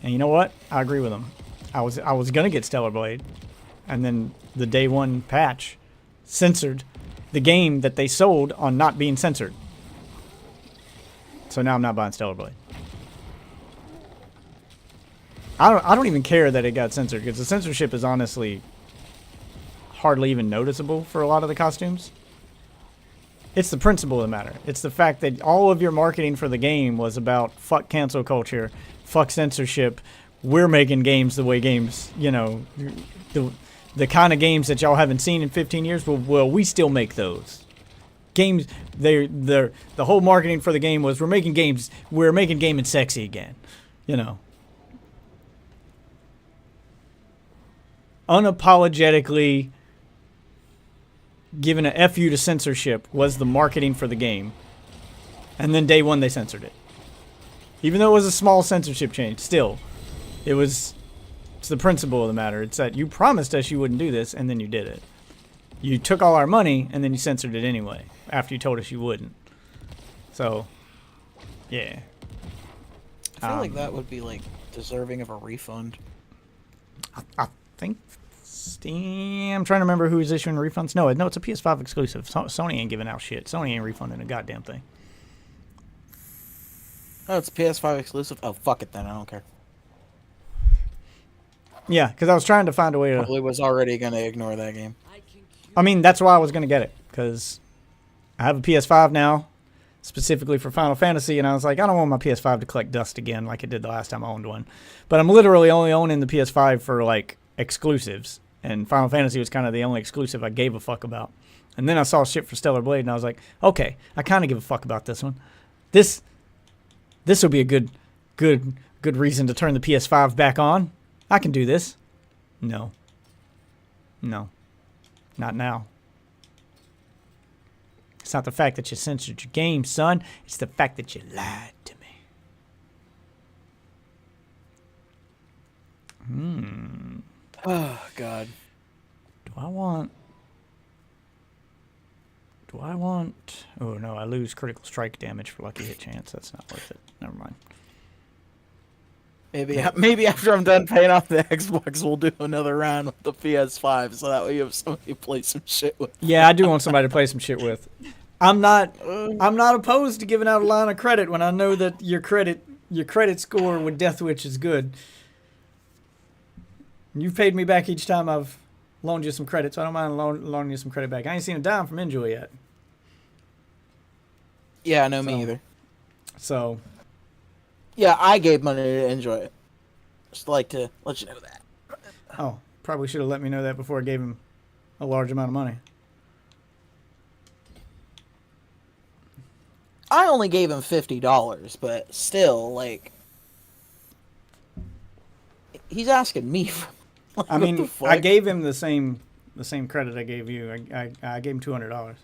And you know what? I agree with them. I was gonna get Stellar Blade. And then the day one patch censored the game that they sold on not being censored. So now I'm not buying Stellar Blade. I don't even care that it got censored, because the censorship is honestly hardly even noticeable for a lot of the costumes. It's the principle of the matter. It's the fact that all of your marketing for the game was about fuck cancel culture, fuck censorship. We're making games the way games, you know, the kind of games that y'all haven't seen in 15 years. Well, we still make those games. The whole marketing for the game was we're making gaming sexy again, you know. Unapologetically giving a FU to censorship was the marketing for the game. And then day one they censored it. Even though it was a small censorship change, still, it's the principle of the matter. It's that you promised us you wouldn't do this, and then you did it. You took all our money, and then you censored it anyway, after you told us you wouldn't. So, yeah. I feel like that would be, like, deserving of a refund. I think Steam... I'm trying to remember who's issuing refunds. No, it's a PS5 exclusive. Sony ain't giving out shit. Sony ain't refunding a goddamn thing. Oh, it's PS5 exclusive? Oh, fuck it then. I don't care. Yeah, because I was trying to find a way to... Probably was already going to ignore that game. I mean, that's why I was going to get it, because I have a PS5 now, specifically for Final Fantasy, and I was like, I don't want my PS5 to collect dust again like it did the last time I owned one. But I'm literally only owning the PS5 for, like, exclusives, and Final Fantasy was kind of the only exclusive I gave a fuck about. And then I saw shit for Stellar Blade, and I was like, okay, I kind of give a fuck about this one. This will be a good reason to turn the PS5 back on. I can do this. No. Not now. It's not the fact that you censored your game, son. It's the fact that you lied to me. Oh, God. Do I want... Oh, no, I lose critical strike damage for lucky hit chance. That's not worth it. Never mind. Maybe after I'm done paying off the Xbox, we'll do another round with the PS5, so that way you have somebody to play some shit with. Yeah, I do want somebody to play some shit with. I'm not opposed to giving out a line of credit when I know that your credit score with Deathwitch is good. You've paid me back each time I've loaned you some credit, so I don't mind loaning you some credit back. I ain't seen a dime from Enjoy yet. Yeah, no, me either. So, Yeah, I gave money to enjoy it. Just like to let you know that. Oh, probably should have let me know that before I gave him a large amount of money. I only gave him $50, but still, like, he's asking me for. Like, I what the mean, fuck? I gave him the same credit I gave you. I gave him $200,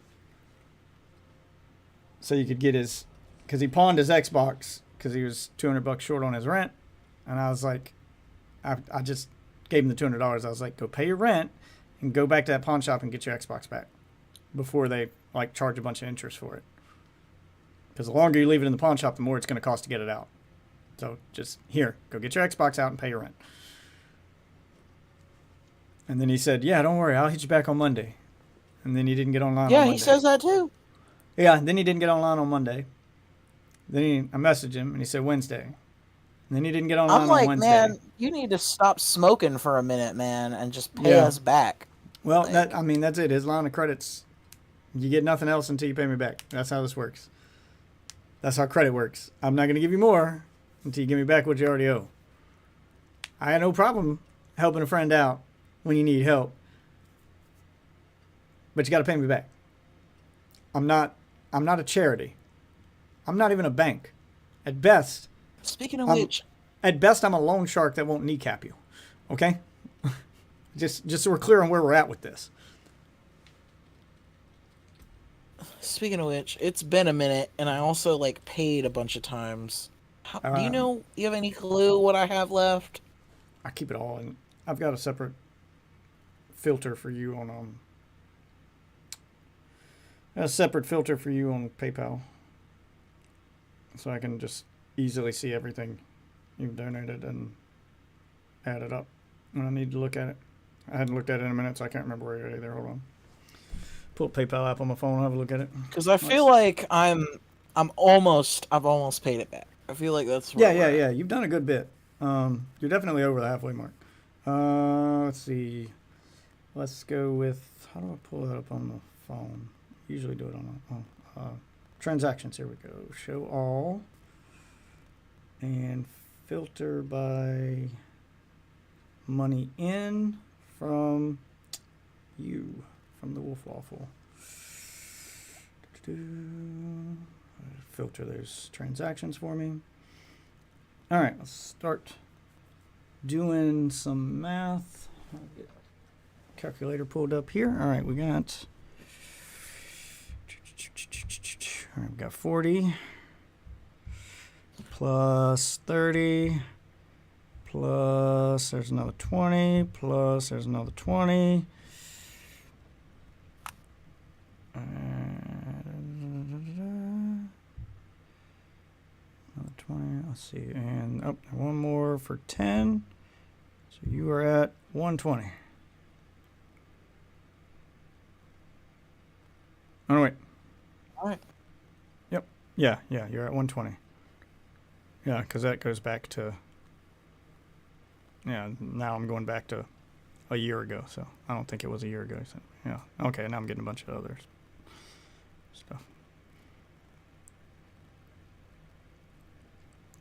so you could get his, because he pawned his Xbox because he was $200 short on his rent, and I was like, I just gave him the $200. I was like, go pay your rent and go back to that pawn shop and get your Xbox back before they like charge a bunch of interest for it. Because the longer you leave it in the pawn shop, the more it's going to cost to get it out. So just here, go get your Xbox out and pay your rent. And then he said, yeah, don't worry, I'll hit you back on Monday. And then he didn't get online on Monday. Yeah, he says that too. Yeah, then he didn't get online on Monday. Then I messaged him and he said Wednesday. And then he didn't get online I'm like, on Wednesday. man, you need to stop smoking for a minute, man, and just pay us back. Well, Like- that's it. His line of credits, you get nothing else until you pay me back. That's how this works. That's how credit works. I'm not going to give you more until you give me back what you already owe. I had no problem helping a friend out when you need help, but you got to pay me back. I'm not a charity. I'm not even a bank. At best, Speaking of which, at best I'm a loan shark that won't kneecap you. Okay? just so we're clear on where we're at with this. speaking of which, it's been a minute, and I also like paid a bunch of times. Do you know? You have any clue what I have left? I keep it all in. I've got a separate filter for you on PayPal, so I can just easily see everything you've donated and add it up when I need to look at it. I hadn't looked at it in a minute, so I can't remember where it is either. Hold on. Pull up PayPal app on my phone and have a look at it. Because I feel like I've almost paid it back. I feel like that's where we're at. Yeah. You've done a good bit. You're definitely over the halfway mark. Let's see. Let's go with, how do I pull that up on the phone? Usually do it on transactions. Here we go. Show all and filter by money in from you, from the Wolf Waffle. Filter those transactions for me. All right, let's start doing some math. I'll get calculator pulled up here. All right, we got 40 plus 30 plus there's another 20 plus there's another 20. Another 20. Let's see, and one more for 10. So you are at 120. Oh, wait. All right. Yep. Yeah, you're at 120. Yeah, because that goes back to... Yeah, now I'm going back to a year ago, so I don't think it was a year ago. So, yeah. Okay, now I'm getting a bunch of other stuff.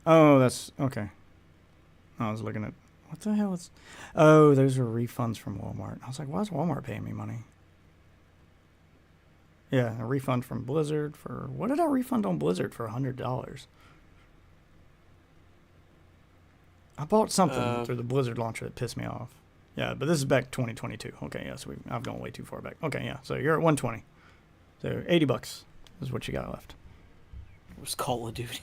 Oh, that's... Okay. I was looking at... What the hell is... Oh, those are refunds from Walmart. I was like, why is Walmart paying me money? Yeah, a refund from Blizzard for... What did I refund on Blizzard for $100? I bought something through the Blizzard launcher that pissed me off. Yeah, but this is back 2022. Okay, yeah, so I've gone way too far back. Okay, yeah, so you're at 120. So $80 is what you got left. It was Call of Duty.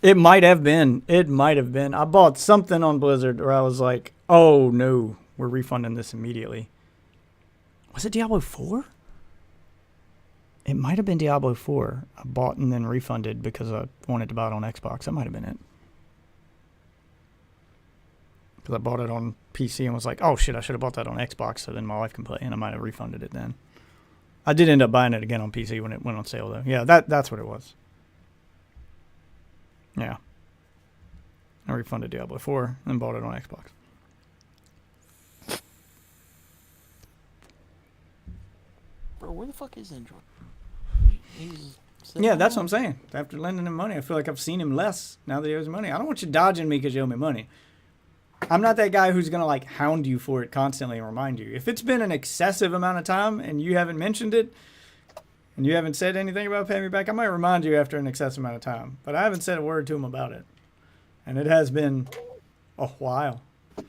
It might have been. I bought something on Blizzard where I was like, oh no, we're refunding this immediately. Was it Diablo 4? It might have been Diablo 4. I bought and then refunded because I wanted to buy it on Xbox. That might have been it. Because I bought it on PC and was like, oh shit, I should have bought that on Xbox so then my wife can play, and I might have refunded it then. I did end up buying it again on PC when it went on sale though. Yeah, that's what it was. Yeah. I refunded Diablo 4 and bought it on Xbox. Bro, where the fuck is Android? He's Yeah, that's what I'm saying. After lending him money, I feel like I've seen him less now that he owes me money. I don't want you dodging me because you owe me money. I'm not that guy who's going to like hound you for it constantly and remind you. If it's been an excessive amount of time and you haven't mentioned it and you haven't said anything about paying me back, I might remind you after an excessive amount of time. But I haven't said a word to him about it. And it has been a while. All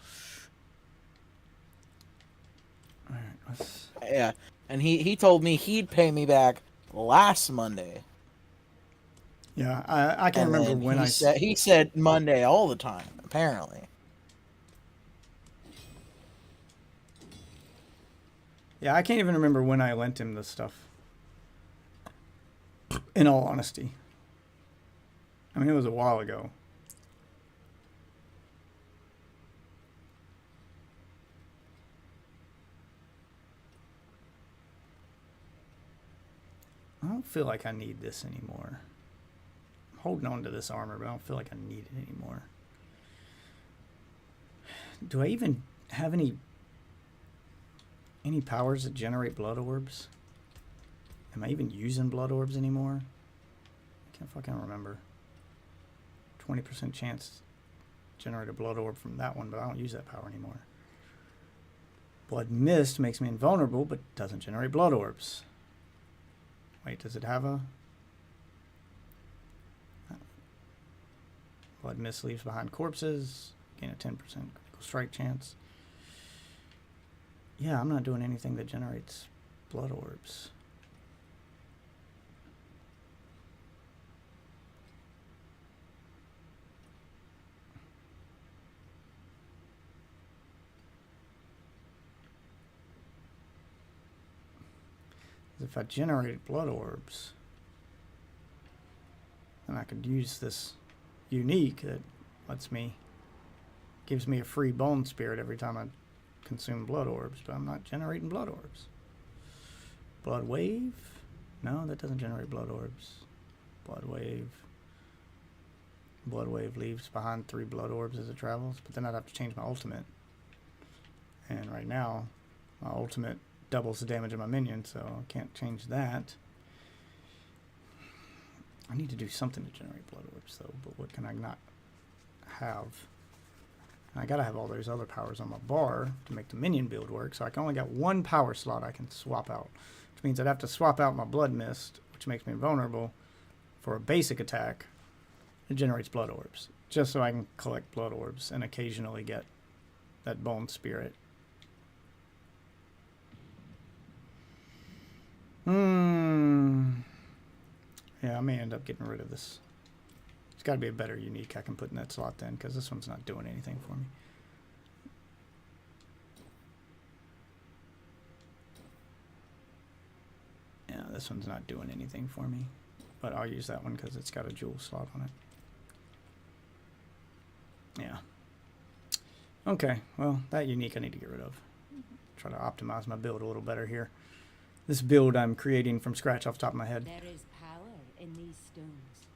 right, let's... Yeah, and he told me he'd pay me back last Monday. Yeah, I can't remember when he said Monday all the time, apparently. Yeah, I can't even remember when I lent him this stuff. In all honesty. I mean, it was a while ago. I don't feel like I need this anymore. I'm holding on to this armor, but I don't feel like I need it anymore. Do I even have any powers that generate blood orbs? Am I even using blood orbs anymore? I can't fucking remember. 20% chance to generate a blood orb from that one, but I don't use that power anymore. Blood mist makes me invulnerable, but doesn't generate blood orbs. Wait, does it have a... Blood mist leaves behind corpses. Gain a 10% critical strike chance. Yeah, I'm not doing anything that generates blood orbs. If I generated blood orbs, then I could use this unique that gives me a free bone spirit every time I consume blood orbs, but I'm not generating blood orbs. Blood wave? No, that doesn't generate blood orbs. Blood wave. Blood wave leaves behind 3 blood orbs as it travels, but then I'd have to change my ultimate. And right now, my ultimate doubles the damage of my minion, so I can't change that. I need to do something to generate blood orbs, though, but what can I not have? I gotta have all those other powers on my bar to make the minion build work, so I can only got 1 power slot I can swap out, which means I'd have to swap out my blood mist, which makes me invulnerable, for a basic attack that generates blood orbs, just so I can collect blood orbs and occasionally get that bone spirit. Yeah, I may end up getting rid of this. There's got to be a better unique I can put in that slot then, because this one's not doing anything for me. Yeah, this one's not doing anything for me, but I'll use that one because it's got a jewel slot on it. Yeah. Okay, well, that unique I need to get rid of. Try to optimize my build a little better here. This build I'm creating from scratch off the top of my head. There is power in these stones.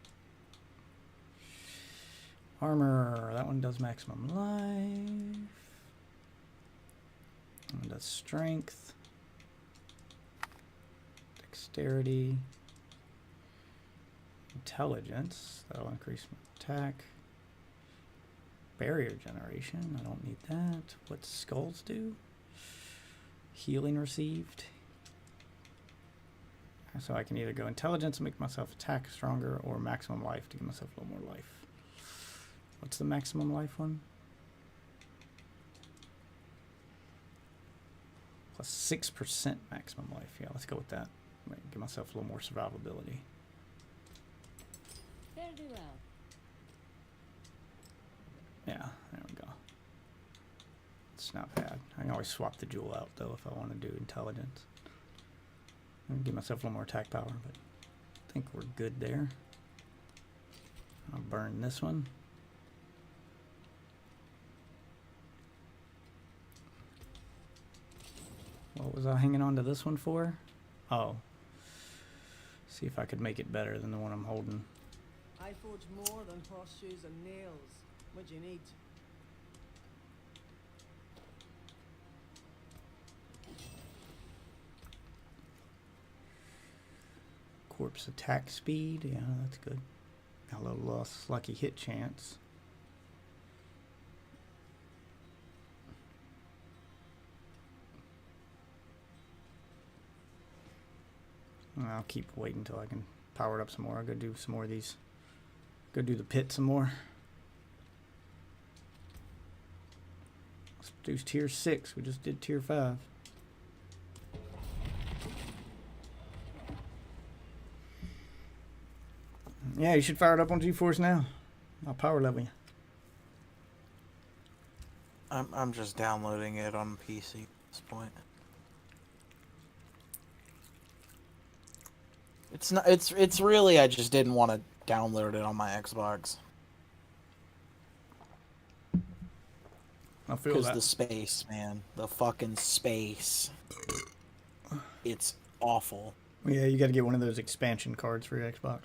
Armor, that one does maximum life. That one does strength. Dexterity. Intelligence, that'll increase my attack. Barrier generation, I don't need that. What skulls do? Healing received. So I can either go intelligence and make myself attack stronger, or maximum life to give myself a little more life. What's the maximum life one? Plus 6% maximum life. Yeah, let's go with that. Give myself a little more survivability. Very well. Yeah, there we go. It's not bad. I can always swap the jewel out though if I want to do intelligence. Give myself a little more attack power, but I think we're good there. I'll burn this one. What was I hanging on to this one for? Oh. See if I could make it better than the one I'm holding. I forge more than horseshoes and nails. What do you need? corpse attack speed. Yeah, that's good. A little less lucky hit chance. I'll keep waiting until I can power it up some more. I'll go do some more of these. Go do the pit some more. Let's do tier 6. We just did tier 5. Yeah, you should fire it up on GeForce now. I'll power level you. I'm just downloading it on PC at this point. It's not. It's really. I just didn't want to download it on my Xbox. I feel Because that. the space, man, the fucking space. It's awful. Yeah, you got to get one of those expansion cards for your Xbox.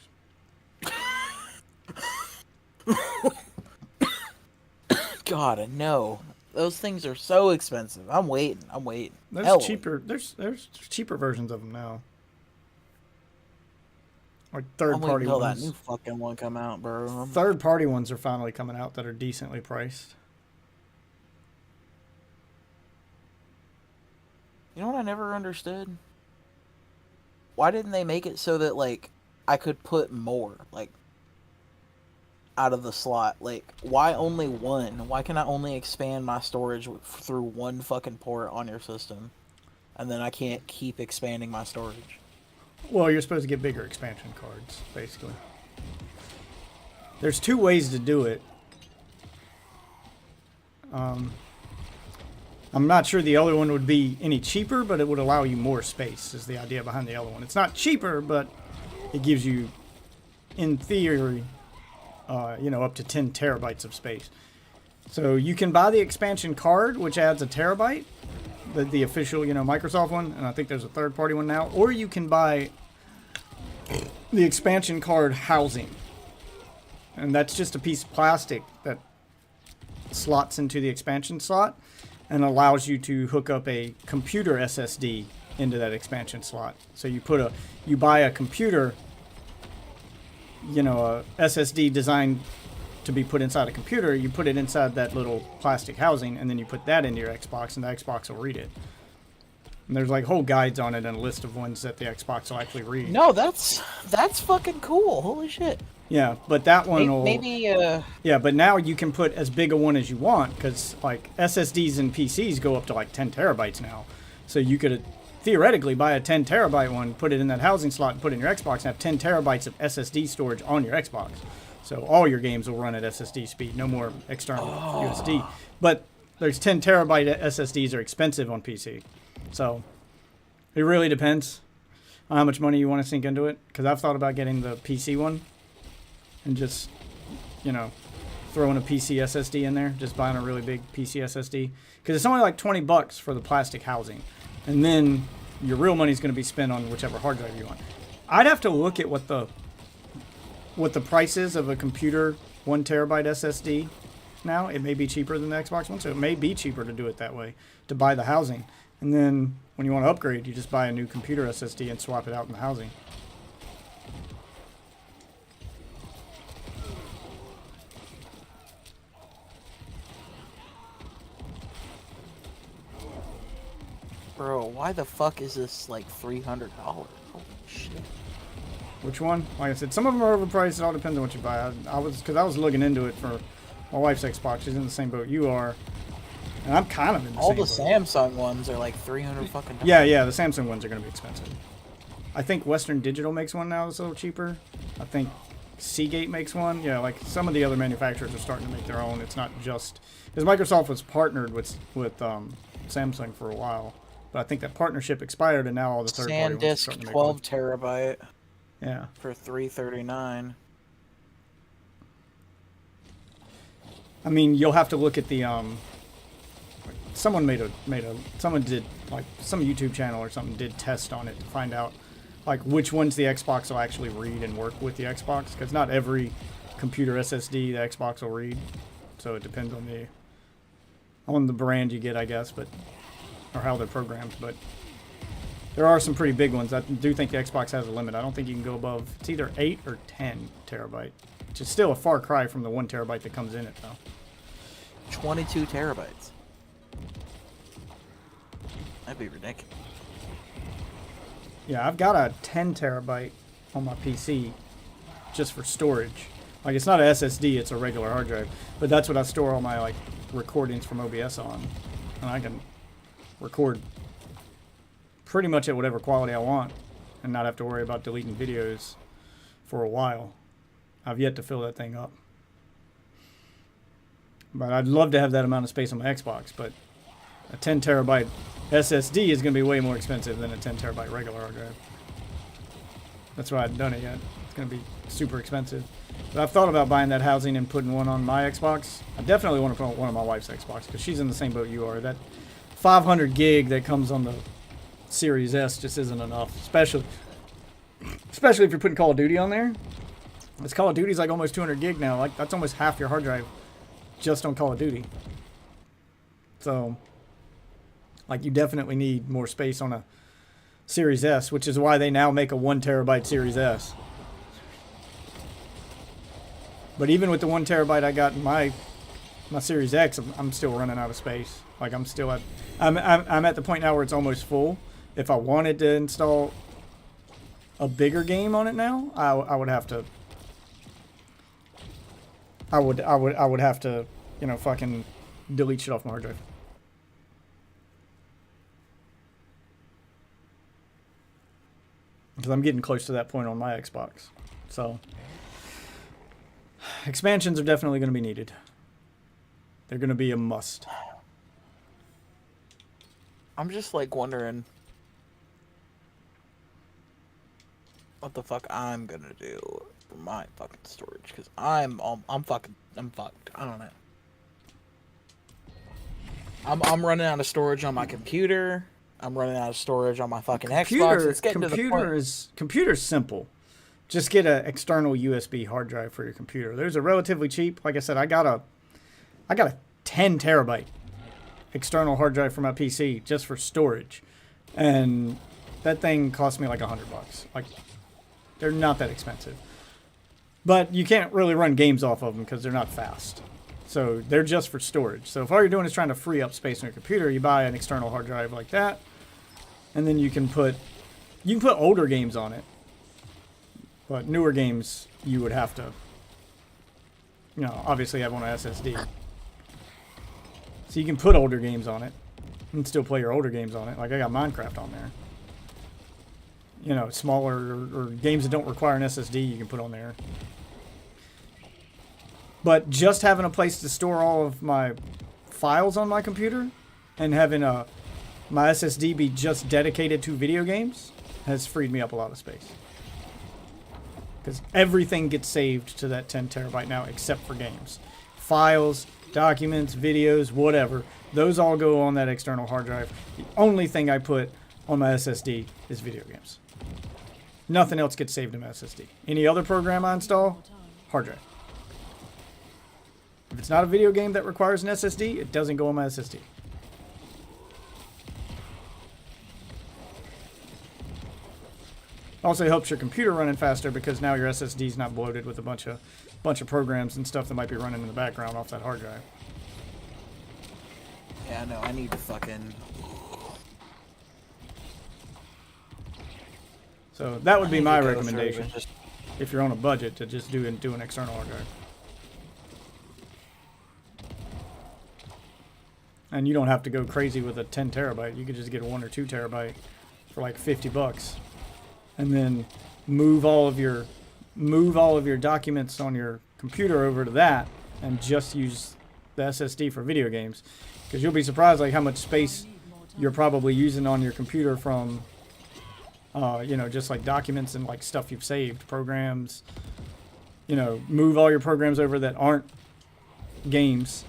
God, no. Those things are so expensive. I'm waiting. There's Hell, cheaper. There's cheaper versions of them now. Like third-party until ones. that new fucking one come out, bro. Third-party ones are finally coming out that are decently priced. You know what I never understood? Why didn't they make it so that, like, I could put more, like, out of the slot? Like, why only one? Why can I only expand my storage through one fucking port on your system? And then I can't keep expanding my storage. Well, you're supposed to get bigger expansion cards, basically. There's two ways to do it. I'm not sure the other one would be any cheaper, but it would allow you more space, is the idea behind the other one. It's not cheaper, but it gives you, in theory, up to 10 terabytes of space. So you can buy the expansion card, which adds a terabyte, the official, Microsoft one, and I think there's a third-party one now. Or you can buy the expansion card housing, and that's just a piece of plastic that slots into the expansion slot and allows you to hook up a computer SSD into that expansion slot. So you buy a computer, a SSD designed to be put inside a computer, you put it inside that little plastic housing, and then you put that into your Xbox, and the Xbox will read it. And there's like whole guides on it and a list of ones that the Xbox will actually read. No, that's fucking cool. Holy shit. Yeah, but that one will... Maybe, Yeah, but now you can put as big a one as you want, because, like, SSDs and PCs go up to, like, 10 terabytes now. So you could theoretically buy a 10 terabyte one, put it in that housing slot, and put it in your Xbox, and have 10 terabytes of SSD storage on your Xbox. So all your games will run at SSD speed, no more external USD. But there's 10 terabyte SSDs are expensive on PC. So it really depends on how much money you want to sink into it, because I've thought about getting the PC one and just, throwing a PC SSD in there, just buying a really big PC SSD, because it's only like $20 for the plastic housing, and then your real money's going to be spent on whichever hard drive you want. I'd have to look at what the price is of a computer 1 terabyte SSD now. It may be cheaper than the Xbox One, so it may be cheaper to do it that way, to buy the housing, and then when you want to upgrade, you just buy a new computer SSD and swap it out in the housing. bro, why the fuck is this like $300? Holy shit. Which one? Like I said, some of them are overpriced. It all depends on what you buy. I was looking into it for my wife's Xbox. She's in the same boat you are, and I'm kind of in the all same the boat. Samsung ones are like 300 fucking. Yeah, the Samsung ones are going to be expensive. I think Western Digital makes one now that's a little cheaper. I think Seagate makes one. Yeah, like some of the other manufacturers are starting to make their own. It's not just because Microsoft was partnered with Samsung for a while, but I think that partnership expired, and now all the third-party ones are SanDisk starting to make 12 one. terabyte. Yeah. For $339. I mean, you'll have to look at the someone did, like, some YouTube channel or something did test on it to find out like which ones the Xbox will actually read and work with the Xbox, because not every computer SSD the Xbox will read, so it depends on the brand you get, I guess, but or how they're programmed. But There are some pretty big ones. I do think the Xbox has a limit. I don't think you can go above, it's either 8 or 10 terabyte, which is still a far cry from the 1 terabyte that comes in it, though. 22 terabytes. That'd be ridiculous. Yeah, I've got a 10 terabyte on my PC just for storage. Like, it's not a SSD, it's a regular hard drive. But that's what I store all my, like, recordings from OBS on. And I can record pretty much at whatever quality I want and not have to worry about deleting videos for a while. I've yet to fill that thing up. But I'd love to have that amount of space on my Xbox, but a 10 terabyte SSD is going to be way more expensive than a 10 terabyte regular hard drive. That's why I haven't done it yet. It's going to be super expensive. But I've thought about buying that housing and putting one on my Xbox. I definitely want to put one on my wife's Xbox because she's in the same boat you are. That 500 gig that comes on the Series S just isn't enough, especially if you're putting Call of Duty on there. This Call of Duty's like almost 200 gig now. Like, that's almost half your hard drive just on Call of Duty. So, like, you definitely need more space on a Series S, which is why they now make a 1 terabyte Series S. But even with the 1 terabyte I got in my Series X, I'm still running out of space. Like, I'm at the point now where it's almost full. If I wanted to install a bigger game on it now, I would have to. I would have to, you know, fucking delete shit off my hard drive. Because I'm getting close to that point on my Xbox. So, expansions are definitely going to be needed. They're going to be a must. I'm just like wondering what the fuck I'm gonna do for my fucking storage, because I'm fucked. I don't know. I'm running out of storage on my computer. I'm running out of storage on my fucking Xbox. It's getting to the point. Computer's simple. Just get an external USB hard drive for your computer. Those are relatively cheap. Like I said, I got a 10 terabyte external hard drive for my PC just for storage, and that thing cost me like $100. Like, they're not that expensive, but you can't really run games off of them because they're not fast. So they're just for storage. So if all you're doing is trying to free up space on your computer, you buy an external hard drive like that, and then you can put older games on it. But newer games, you would have to, you know, obviously have on an SSD. So you can put older games on it and still play your older games on it. Like, I got Minecraft on there. You know, smaller or games that don't require an SSD you can put on there. But just having a place to store all of my files on my computer and having my SSD be just dedicated to video games has freed me up a lot of space. Because everything gets saved to that 10 terabyte now except for games. Files, documents, videos, whatever. Those all go on that external hard drive. The only thing I put on my SSD is video games. Nothing else gets saved in my SSD. Any other program I install, hard drive. If it's not a video game that requires an SSD, it doesn't go on my SSD. Also helps your computer running faster because now your SSD is not bloated with a bunch of programs and stuff that might be running in the background off that hard drive. Yeah, no, I need to fucking. So that would be my recommendation, if you're on a budget, to just do an external hard drive. And you don't have to go crazy with a 10 terabyte. You could just get a 1 or 2 terabyte for like $50, and then move all of your documents on your computer over to that, and just use the SSD for video games. Because you'll be surprised like how much space you're probably using on your computer from, you know, just like documents and like stuff you've saved, programs. You know, move all your programs over that aren't games.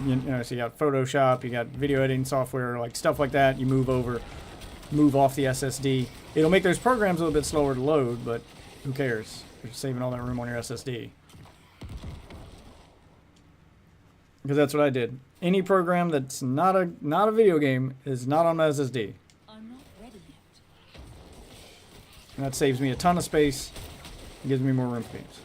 You know, so you got Photoshop, you got video editing software, like stuff like that. You move off the SSD. It'll make those programs a little bit slower to load, but who cares? You're saving all that room on your SSD. Because that's what I did. Any program that's not a video game is not on my SSD. I'm not ready And that saves me a ton of space. It gives me more room for games.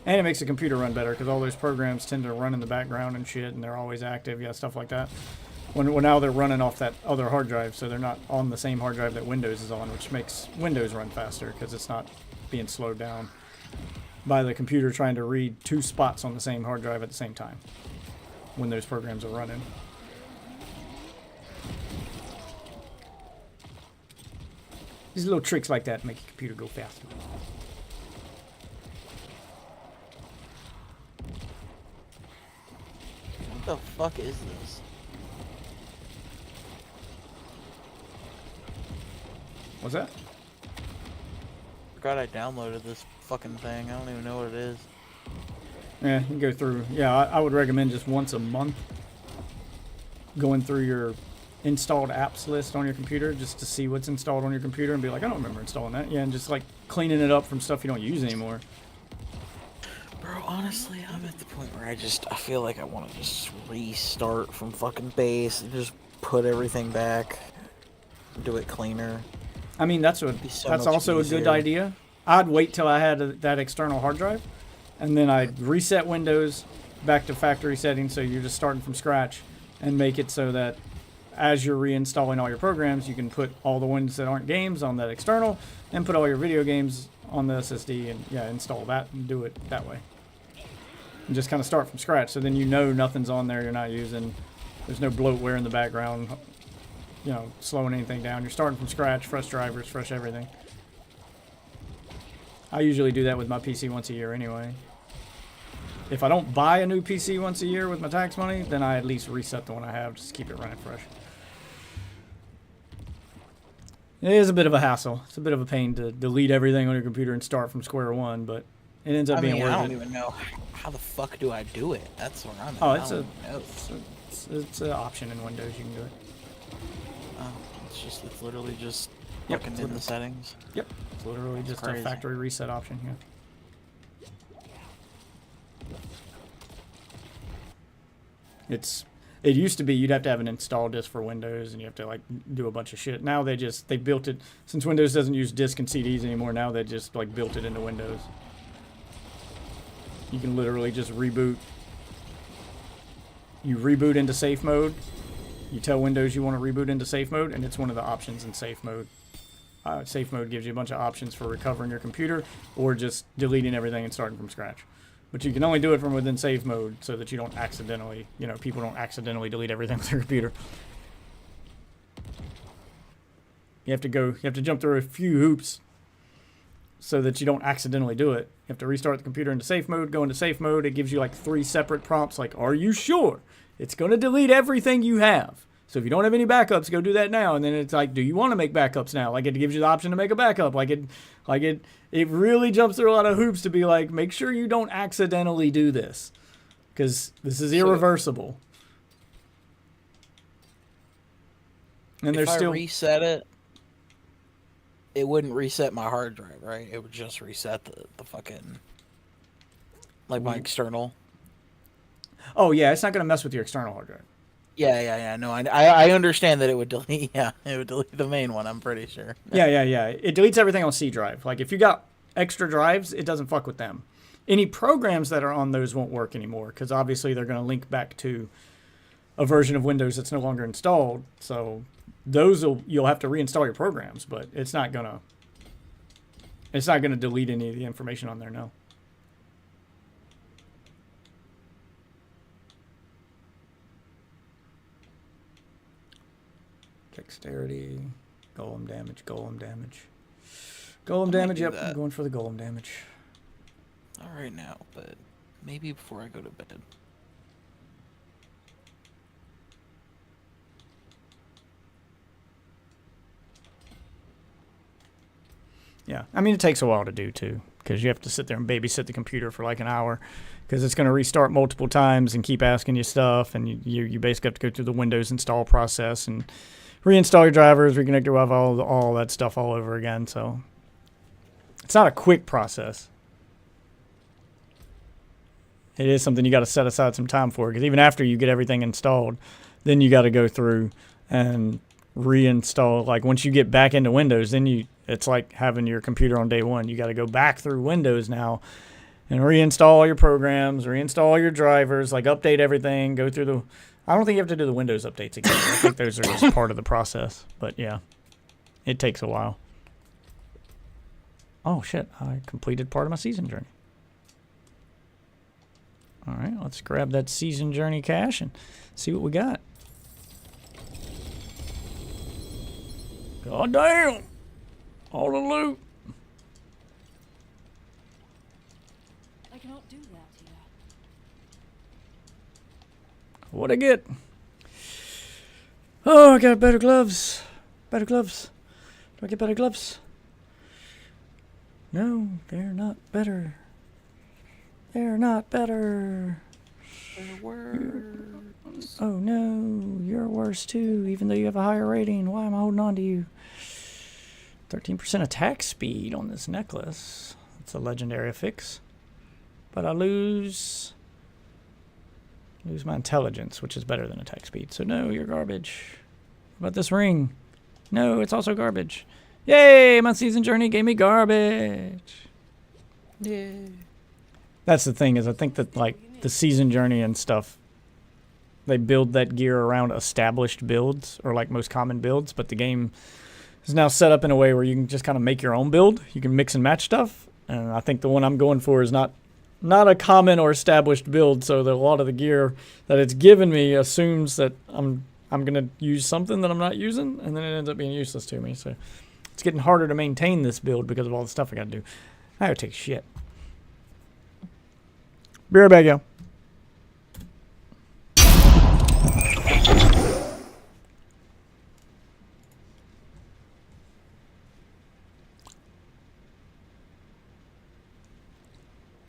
And it makes the computer run better because all those programs tend to run in the background and shit, and they're always active, yeah, stuff like that. When now they're running off that other hard drive, so they're not on the same hard drive that Windows is on, which makes Windows run faster because it's not being slowed down by the computer trying to read 2 spots on the same hard drive at the same time when those programs are running. These little tricks like that make your computer go faster. What the fuck is this? What's that? Forgot I downloaded this fucking thing. I don't even know what it is. Yeah, you can go through. Yeah, I would recommend just once a month going through your installed apps list on your computer just to see what's installed on your computer and be like, I don't remember installing that. Yeah, and just like cleaning it up from stuff you don't use anymore. Bro, honestly, I'm at the point where I feel like I want to just restart from fucking base and just put everything back, do it cleaner. I mean, that's also a good idea. I'd wait till I had that external hard drive, and then I'd reset Windows back to factory settings, so you're just starting from scratch, and make it so that as you're reinstalling all your programs, you can put all the ones that aren't games on that external, and put all your video games on the SSD, and yeah, install that and do it that way. And just kind of start from scratch, so then you know nothing's on there you're not using. There's no bloatware in the background, you know, slowing anything down. You're starting from scratch, fresh drivers, fresh everything. I usually do that with my PC once a year anyway. If I don't buy a new PC once a year with my tax money, then I at least reset the one I have just to keep it running fresh. It is a bit of a hassle. It's a bit of a pain to delete everything on your computer and start from square one, but it ends up being worth it. I don't even know how the fuck do I do it. That's where I'm at. Oh, it's an option in Windows. You can do it. Oh, it's literally just fucking in the settings. Yep. It's literally just a factory reset option here. It used to be you'd have to have an install disk for Windows and you have to like do a bunch of shit. Now they built it, since Windows doesn't use disk and CDs anymore, now they just like built it into Windows. You can literally just reboot. You reboot into safe mode. You tell Windows you want to reboot into safe mode, and it's one of the options in safe mode. Safe mode gives you a bunch of options for recovering your computer or just deleting everything and starting from scratch. But you can only do it from within safe mode so that you don't accidentally, people don't accidentally delete everything with their computer. You have to jump through a few hoops so that you don't accidentally do it. You have to restart the computer into safe mode, go into safe mode. It gives you like 3 separate prompts like, are you sure? It's going to delete everything you have. So if you don't have any backups, go do that now. And then it's like, do you want to make backups now? Like it gives you the option to make a backup. It really jumps through a lot of hoops to be like, make sure you don't accidentally do this, because this is irreversible. And if I reset it, it wouldn't reset my hard drive, right? It would just reset the fucking, like my external. Oh yeah, it's not going to mess with your external hard drive. Yeah. No, I understand that it would delete. Yeah, it would delete the main one. I'm pretty sure. Yeah. It deletes everything on C drive. Like if you got extra drives, it doesn't fuck with them. Any programs that are on those won't work anymore because obviously they're going to link back to a version of Windows that's no longer installed. So you'll have to reinstall your programs, but it's not gonna delete any of the information on there. No. Dexterity, golem damage. Golem damage, yep, I'm going for the golem damage. Not right now, but maybe before I go to bed. Yeah, I mean, it takes a while to do, too, because you have to sit there and babysit the computer for like an hour, because it's going to restart multiple times and keep asking you stuff, and you basically have to go through the Windows install process and reinstall your drivers, reconnect your Wi-Fi, all that stuff all over again. So it's not a quick process. It is something you got to set aside some time for, because even after you get everything installed, then you got to go through and reinstall. Like once you get back into Windows, then it's like having your computer on day one. You got to go back through Windows now and reinstall all your programs, reinstall all your drivers, like update everything, go through the... I don't think you have to do the Windows updates again. I think those are just part of the process. But yeah, it takes a while. Oh shit, I completed part of my season journey. Alright, let's grab that season journey cash and see what we got. God damn! All the loot! I cannot do that here. What'd I get? Oh, I got better gloves. Better gloves. Do I get better gloves? No, they're not better. They're not better. They're worse. Oh no, you're worse too, even though you have a higher rating. Why am I holding on to you? 13% attack speed on this necklace. That's a legendary affix. But I lose my intelligence, which is better than attack speed. So no, you're garbage. What about this ring? No, it's also garbage. Yay, my season journey gave me garbage. Yeah. That's the thing, is I think that like the season journey and stuff, they build that gear around established builds or like most common builds, but the game is now set up in a way where you can just kind of make your own build. You can mix and match stuff, and I think the one I'm going for is not a common or established build, so that a lot of the gear that it's given me assumes that I'm gonna use something that I'm not using, and then it ends up being useless to me. So it's getting harder to maintain this build because of all the stuff I gotta do. I gotta take shit. Be right back, yo.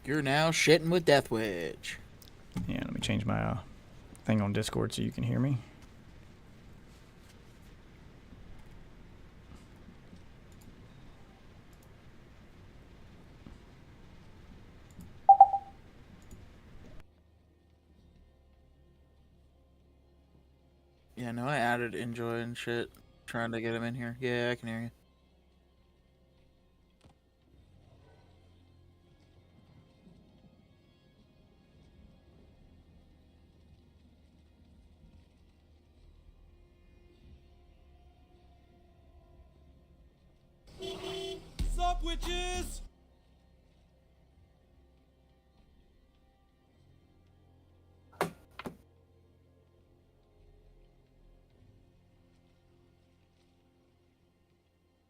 You're now shitting with Death Witch. Yeah, let me change my thing on Discord so you can hear me. Yeah, no, I added Enjoy and shit. Trying to get him in here. Yeah, I can hear you. Sup, witches?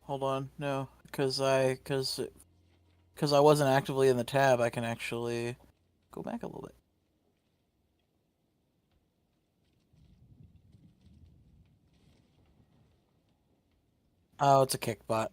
Hold on, no, because I wasn't actively in the tab. I can actually go back a little bit. Oh, it's a kick bot.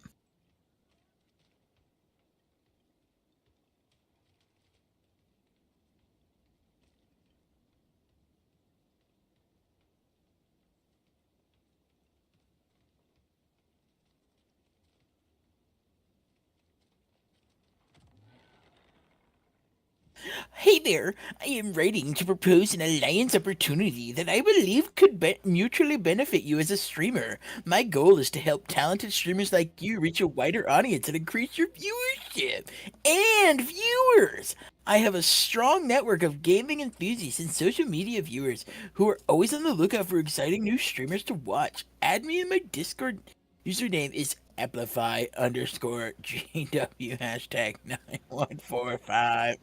Hey there, I am writing to propose an alliance opportunity that I believe could mutually benefit you as a streamer. My goal is to help talented streamers like you reach a wider audience and increase your viewership and viewers. I have a strong network of gaming enthusiasts and social media viewers who are always on the lookout for exciting new streamers to watch. Add me in my Discord. Username is amplify_GW hashtag 9145.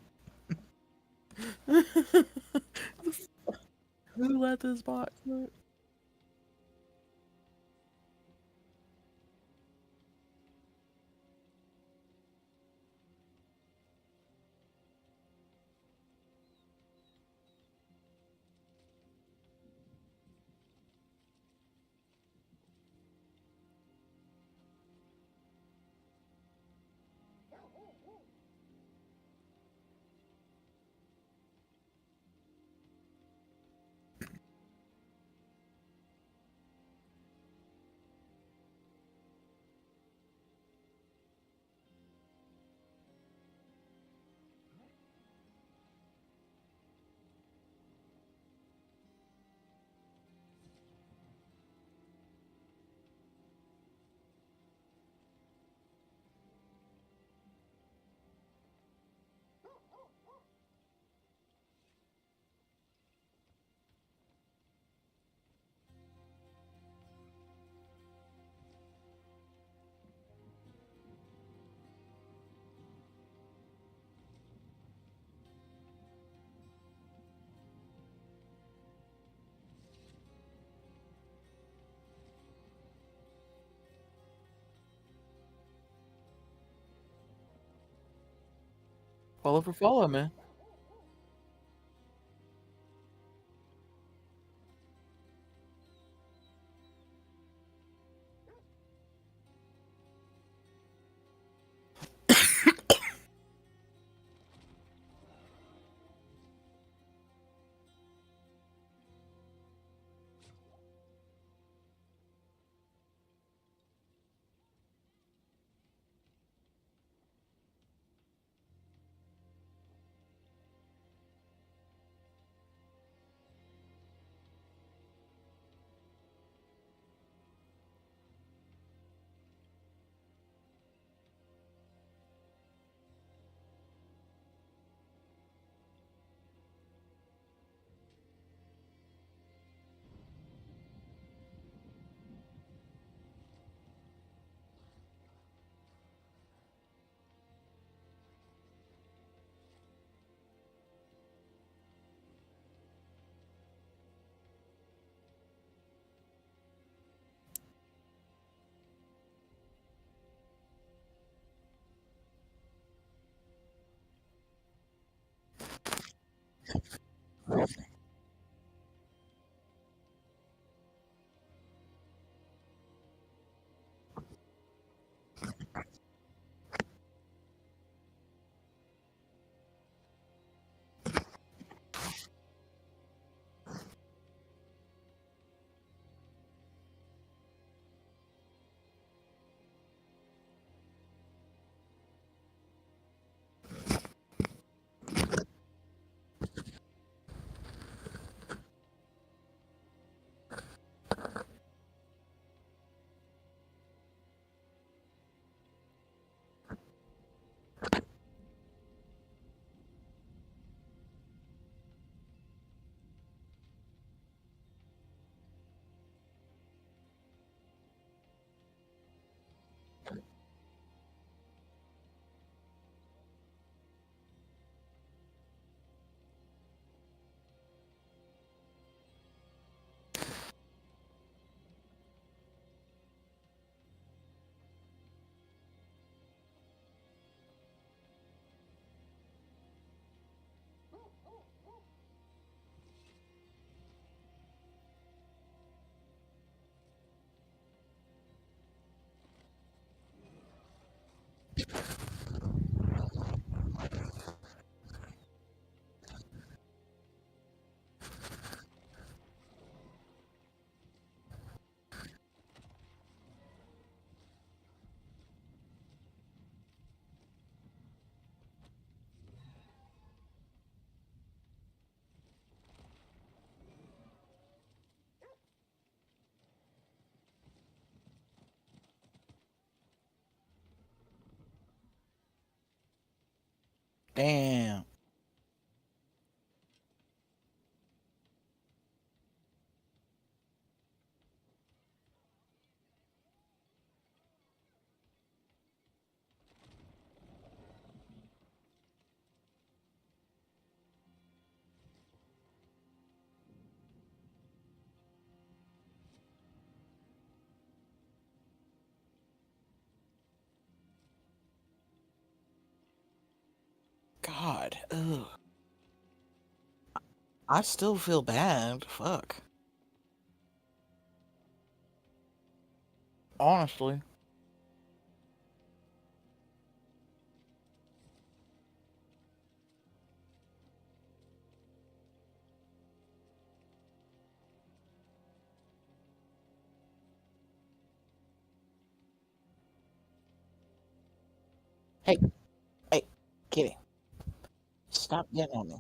Who let this bot quit? Follow for follow, man. Damn. God. Ugh. I still feel bad. Fuck. Honestly. Hey, hey, kitty. Stop getting on me.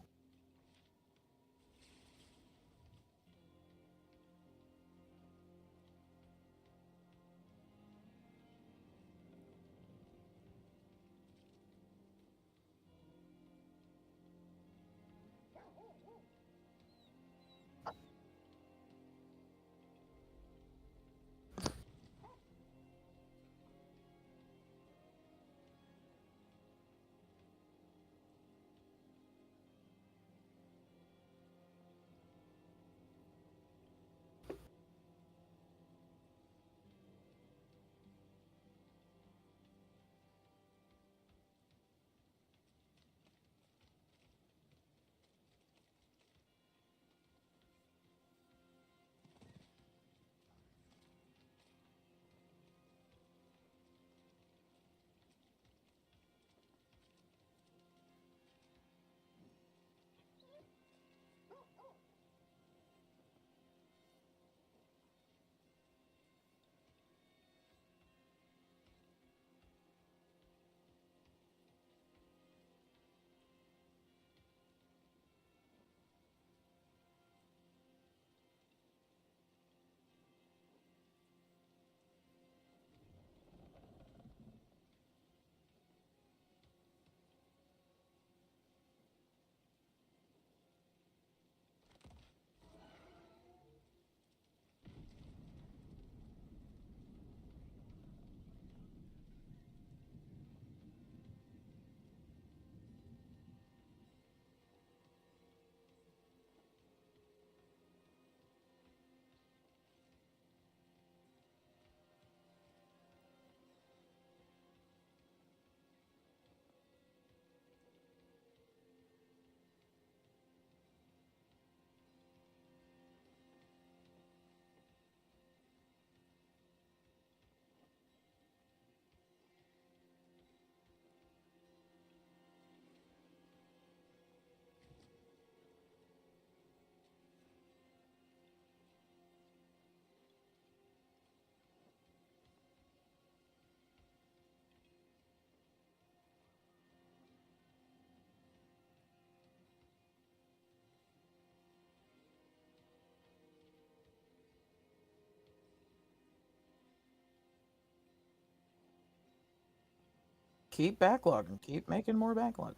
keep backlogging. Keep making more backlog.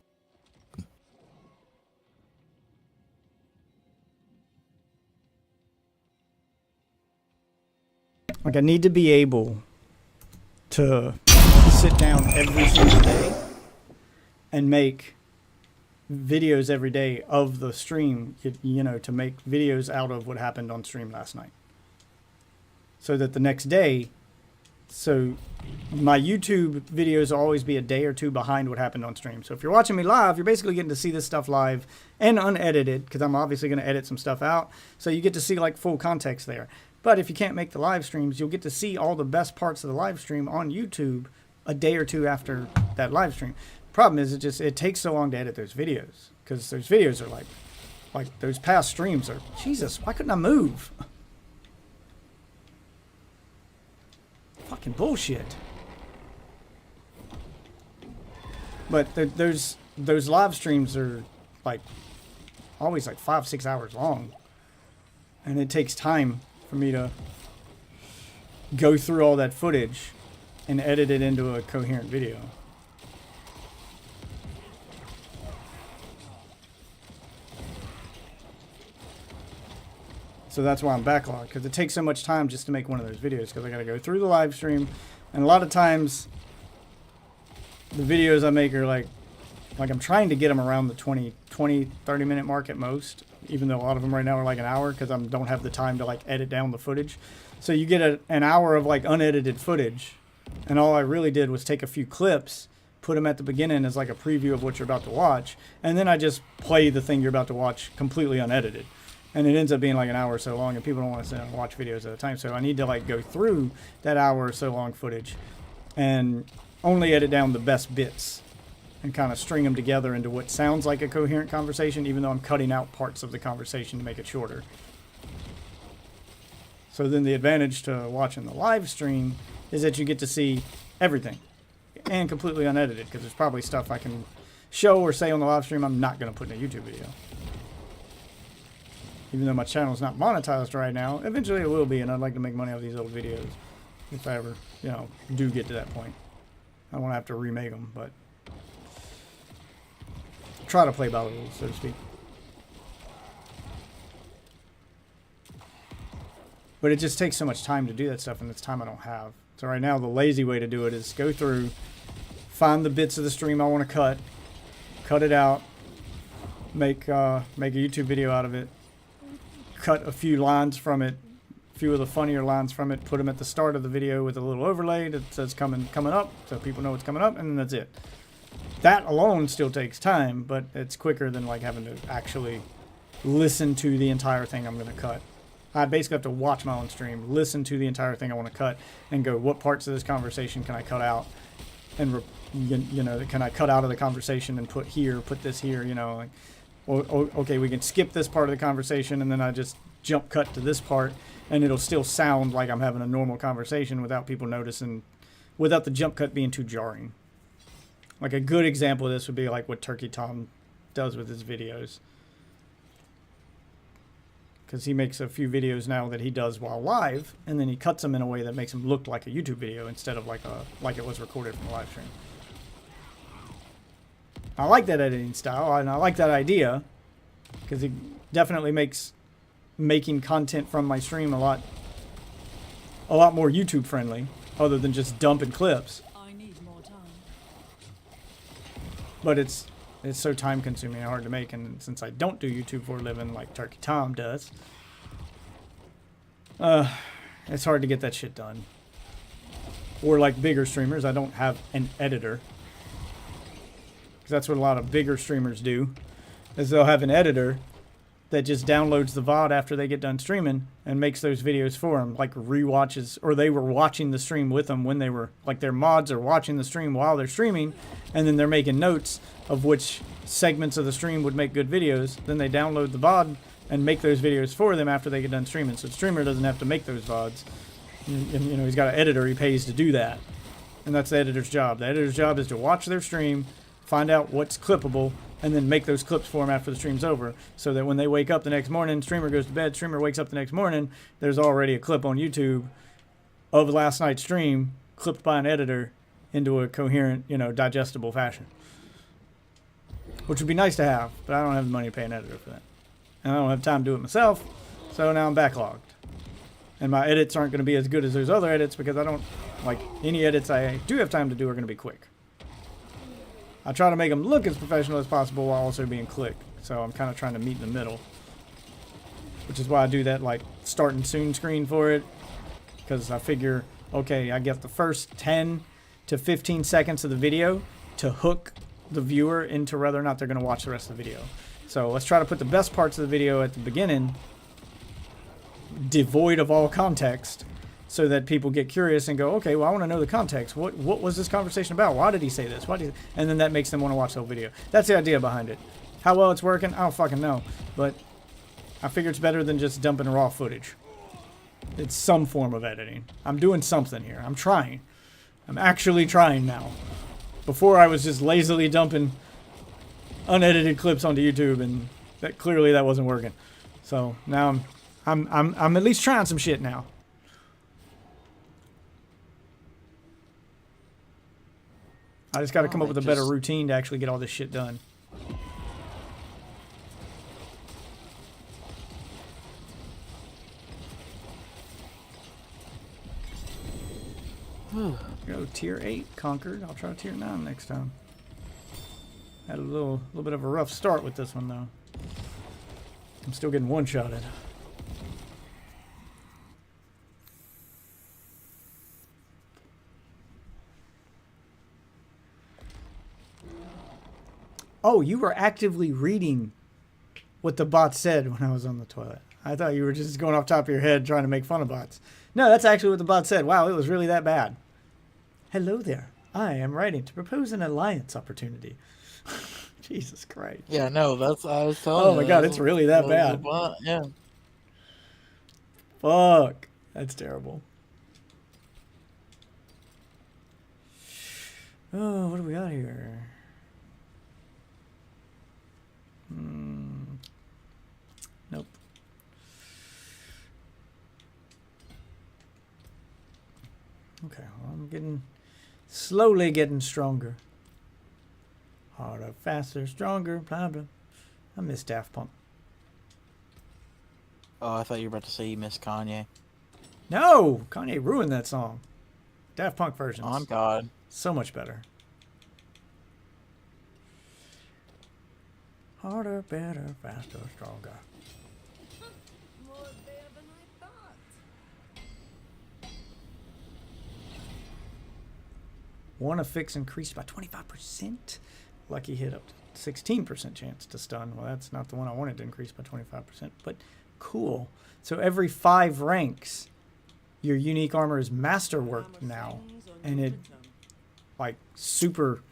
Like, I need to be able to sit down every single day and make videos every day of the stream, you know, to make videos out of what happened on stream last night. So that the next day, so my YouTube videos will always be a day or two behind what happened on stream. So if you're watching me live, you're basically getting to see this stuff live and unedited, because I'm obviously going to edit some stuff out. So you get to see like full context there. But if you can't make the live streams, you'll get to see all the best parts of the live stream on YouTube a day or two after that live stream. Problem is, it takes so long to edit those videos, because those videos are like those past streams are, Jesus, why couldn't I move? Fucking bullshit. But those live streams are like always like 5-6 hours long, and it takes time for me to go through all that footage and edit it into a coherent video. So that's why I'm backlogged, because it takes so much time just to make one of those videos, because I got to go through the live stream, and a lot of times the videos I make are like I'm trying to get them around the 30 minute mark at most, even though a lot of them right now are like an hour, because I don't have the time to like edit down the footage. So you get an hour of like unedited footage, and all I really did was take a few clips, put them at the beginning as like a preview of what you're about to watch, and then I just play the thing you're about to watch completely unedited. And it ends up being like an hour or so long, and people don't want to sit and watch videos at a time. So I need to like go through that hour or so long footage and only edit down the best bits and kind of string them together into what sounds like a coherent conversation, even though I'm cutting out parts of the conversation to make it shorter. So then the advantage to watching the live stream is that you get to see everything and completely unedited, because there's probably stuff I can show or say on the live stream I'm not going to put in a YouTube video. Even though my channel's not monetized right now, eventually it will be, and I'd like to make money off these old videos if I ever, you know, do get to that point. I won't have to remake them, but try to play by the rules, so to speak. But it just takes so much time to do that stuff, and it's time I don't have. So right now, the lazy way to do it is go through, find the bits of the stream I want to cut it out, make a YouTube video out of it, cut a few lines from it, a few of the funnier lines from it, put them at the start of the video with a little overlay that says coming up, so people know it's coming up, and then that's it. That alone still takes time, but it's quicker than like having to actually listen to the entire thing I'm going to cut. I basically have to watch my own stream, listen to the entire thing I want to cut, and go, what parts of this conversation can I cut out, and you know, can I cut out of the conversation and put this here, you know, like, okay, we can skip this part of the conversation, and then I just jump cut to this part, and it'll still sound like I'm having a normal conversation without people noticing, without the jump cut being too jarring. Like a good example of this would be like what Turkey Tom does with his videos. Because he makes a few videos now that he does while live, and then he cuts them in a way that makes them look like a YouTube video instead of like it was recorded from a live stream. I like that editing style, and I like that idea, because it definitely makes making content from my stream a lot more YouTube friendly, other than just dumping clips. I need more time. But it's so time consuming and hard to make, and since I don't do YouTube for a living like Turkey Tom does, it's hard to get that shit done. Or like bigger streamers, I don't have an editor. Because that's what a lot of bigger streamers do, is they'll have an editor that just downloads the VOD after they get done streaming and makes those videos for them, like rewatches, or they were watching the stream with them when they were, like their mods are watching the stream while they're streaming, and then they're making notes of which segments of the stream would make good videos. Then they download the VOD and make those videos for them after they get done streaming. So the streamer doesn't have to make those VODs. You know, he's got an editor he pays to do that. And that's the editor's job. The editor's job is to watch their stream, find out what's clippable, and then make those clips for them after the stream's over, so that when they wake up the next morning, streamer goes to bed, streamer wakes up the next morning, there's already a clip on YouTube of last night's stream, clipped by an editor into a coherent, you know, digestible fashion. Which would be nice to have, but I don't have the money to pay an editor for that. And I don't have time to do it myself, so now I'm backlogged. And my edits aren't going to be as good as those other edits because I don't, like, any edits I do have time to do are going to be quick. I try to make them look as professional as possible while also being quick. So I'm kind of trying to meet in the middle. Which is why I do that, like, starting soon screen for it. Because I figure, okay, I get the first 10 to 15 seconds of the video to hook the viewer into whether or not they're going to watch the rest of the video. So let's try to put the best parts of the video at the beginning, devoid of all context, so that people get curious and go, okay, well, I want to know the context. What was this conversation about? Why did he say this? And then that makes them want to watch the whole video. That's the idea behind it. How well it's working, I don't fucking know. But I figure it's better than just dumping raw footage. It's some form of editing. I'm doing something here. I'm trying. I'm actually trying now. Before I was just lazily dumping unedited clips onto YouTube, and that clearly that wasn't working. So now I'm at least trying some shit now. I just got to come up with a better routine to actually get all this shit done. Go tier 8 conquered. I'll try tier 9 next time. Had a little bit of a rough start with this one though. I'm still getting one-shotted. Oh, you were actively reading what the bot said when I was on the toilet. I thought you were just going off top of your head trying to make fun of bots. No, that's actually what the bot said. Wow, it was really that bad. Hello there. I am writing to propose an alliance opportunity. Jesus Christ. Yeah, no, that's I was telling you. Oh my god, it's really that bad. Yeah. Fuck. That's terrible. Oh, what do we got here? Nope. Okay, well, I'm slowly getting stronger. Harder, faster, stronger, blah, blah. I miss Daft Punk. Oh, I thought you were about to say you missed Kanye. No! Kanye ruined that song. Daft Punk versions. On God. So much better. Harder, better, faster, stronger. More there than I thought. One affix increased by 25%. Lucky hit up to 16% chance to stun. Well, that's not the one I wanted to increase by 25%, but cool. So every 5 ranks, your unique armor is masterworked now, and it like super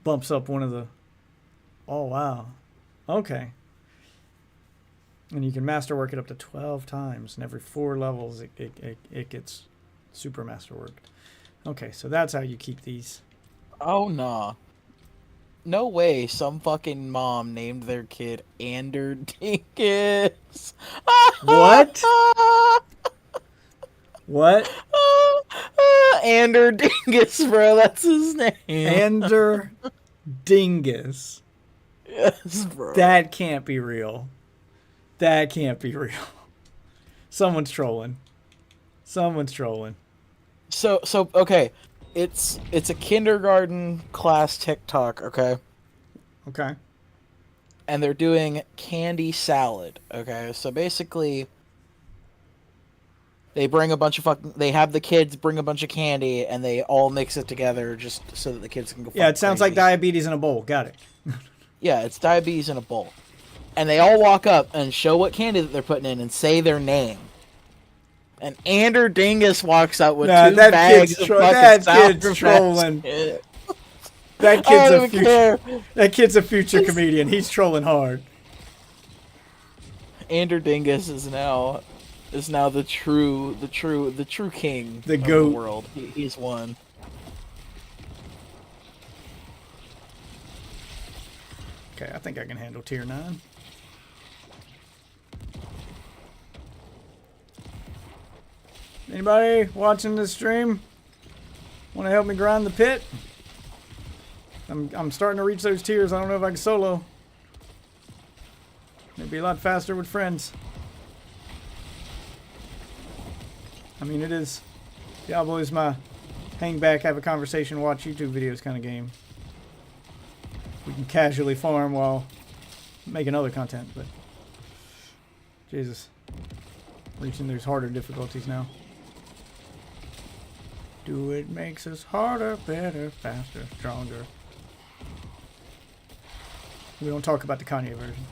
bumps up one of the. Oh wow, okay. And you can masterwork it up to 12 times, and every 4 levels it gets super masterworked. Okay, so that's how you keep these. Oh, nah. No way some fucking mom named their kid Ander Dinkus. What? What? Ander Dingus, bro. That's his name. Ander Dingus. Yes, bro. That can't be real. That can't be real. Someone's trolling. Someone's trolling. So okay. It's a kindergarten class TikTok, okay? Okay. And they're doing candy salad, okay? So basically, they bring a bunch of they have the kids bring a bunch of candy, and they all mix it together just so that the kids can go. Yeah, it sounds crazy. like diabetes in a bowl. Got it. Yeah, it's diabetes in a bowl. And they all walk up and show what candy that they're putting in and say their name. And Ander Dingus walks out with 2 bags of fucking Sour Patch trolling. Kids. That kid's a future comedian. He's trolling hard. Ander Dingus is now the true king the of goat. The world. He's won. Okay, I think I can handle tier 9. Anybody watching this stream? Want to help me grind the pit? I'm starting to reach those tiers. I don't know if I can solo. It'd be a lot faster with friends. I mean, it is. Diablo is my hang back, have a conversation, watch YouTube videos kind of game. We can casually farm while making other content, but Jesus, reaching those harder difficulties now. Do it makes us harder, better, faster, stronger. We don't talk about the Kanye version.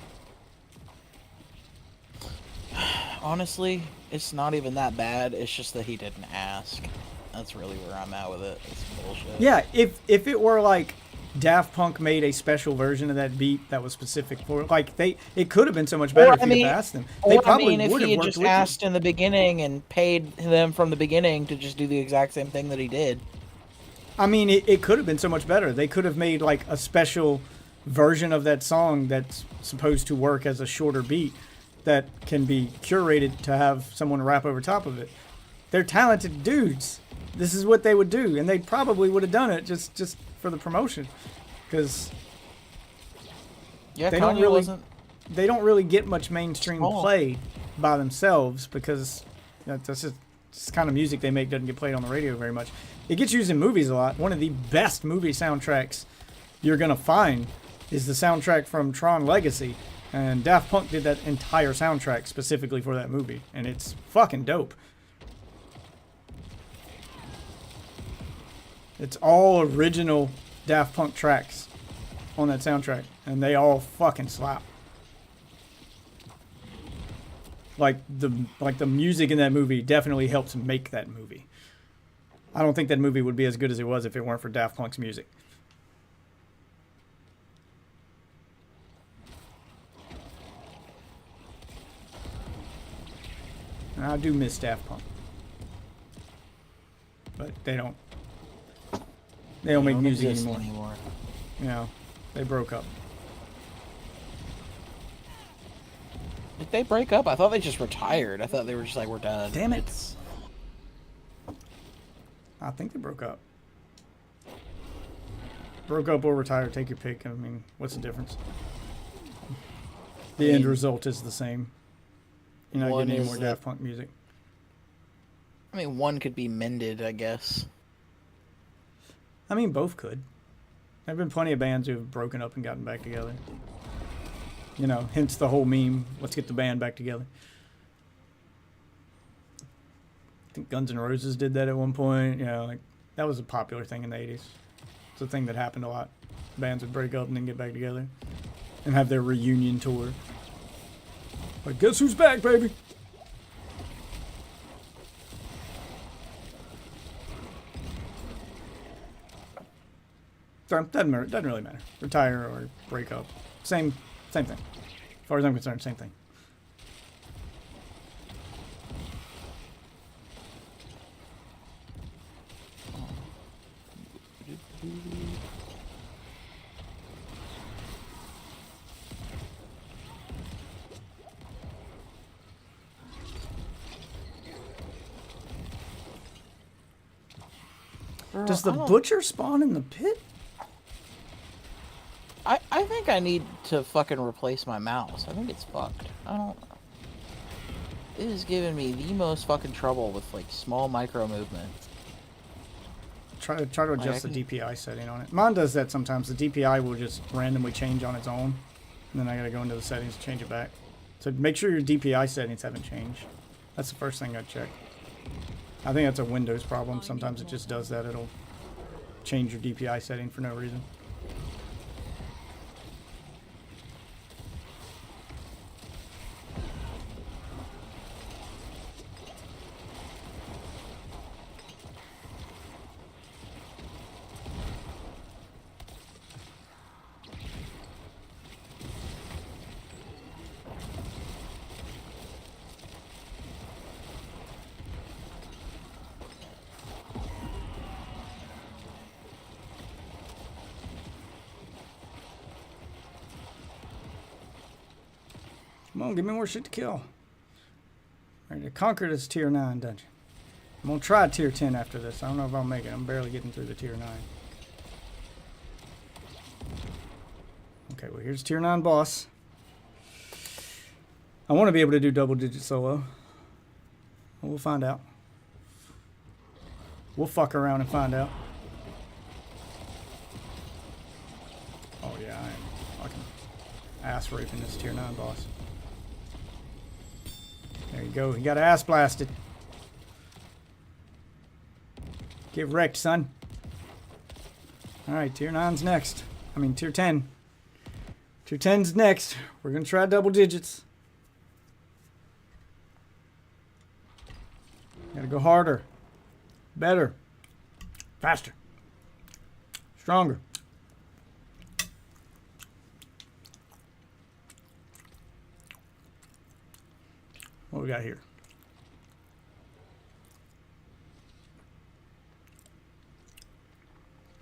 Honestly, it's not even that bad. It's just that he didn't ask. That's really where I'm at with it. It's bullshit. Yeah, if it were like Daft Punk made a special version of that beat that was specific for like it could have been so much better if he'd have asked them. They probably if would he have had worked just with asked them. in the beginning and paid them from the beginning to just do the exact same thing that he did. I mean, it could have been so much better. They could have made like a special version of that song that's supposed to work as a shorter beat that can be curated to have someone rap over top of it. They're talented dudes. This is what they would do, and they probably would have done it just for the promotion, because Yeah, they don't really get much mainstream play by themselves, because that's just this kind of music they make doesn't get played on the radio very much. It gets used in movies a lot. One of the best movie soundtracks you're gonna find is the soundtrack from Tron Legacy, and Daft Punk did that entire soundtrack specifically for that movie, and it's fucking dope. It's all original Daft Punk tracks on that soundtrack, and they all fucking slap. Like the music in that movie definitely helps make that movie. I don't think that movie would be as good as it was if it weren't for Daft Punk's music. And I do miss Daft Punk, but they don't make music anymore. You know, they broke up. Did they break up? I thought they just retired. I thought they were just like, we're done. Damn it. I think they broke up. Broke up or retired, take your pick. I mean, what's the difference? The end result is the same. You're not getting any more Daft Punk music. I mean, one could be mended, I guess. I mean, both could. There have been plenty of bands who have broken up and gotten back together. You know, hence the whole meme, let's get the band back together. I think Guns N' Roses did that at one point. You know, like, that was a popular thing in the 80s. It's a thing that happened a lot. Bands would break up and then get back together and have their reunion tour. Like, guess who's back, baby? So, doesn't really matter. Retire or break up. Same thing. As far as I'm concerned, same thing. Does the butcher spawn in the pit? I think I need to fucking replace my mouse. I think it's fucked. I don't... It is giving me the most fucking trouble with, like, small micro movements. Try to adjust the DPI setting on it. Mine does that sometimes. The DPI will just randomly change on its own. And then I gotta go into the settings and change it back. So make sure your DPI settings haven't changed. That's the first thing I check. I think that's a Windows problem. Sometimes it just does that. It'll change your DPI setting for no reason. Come on, give me more shit to kill. Ready to conquer this tier 9 dungeon. I'm gonna try tier 10 after this. I don't know if I'll make it. I'm barely getting through the tier 9. Okay, well here's tier 9 boss. I want to be able to do double digit solo. We'll find out. We'll fuck around and find out. Oh yeah, I am fucking ass raping this tier 9 boss. There you go. He got ass blasted. Get wrecked, son. Alright, tier 9's next. I mean, tier 10. Tier 10's next. We're going to try double digits. Gotta go harder. Better. Faster. Stronger. What we got here?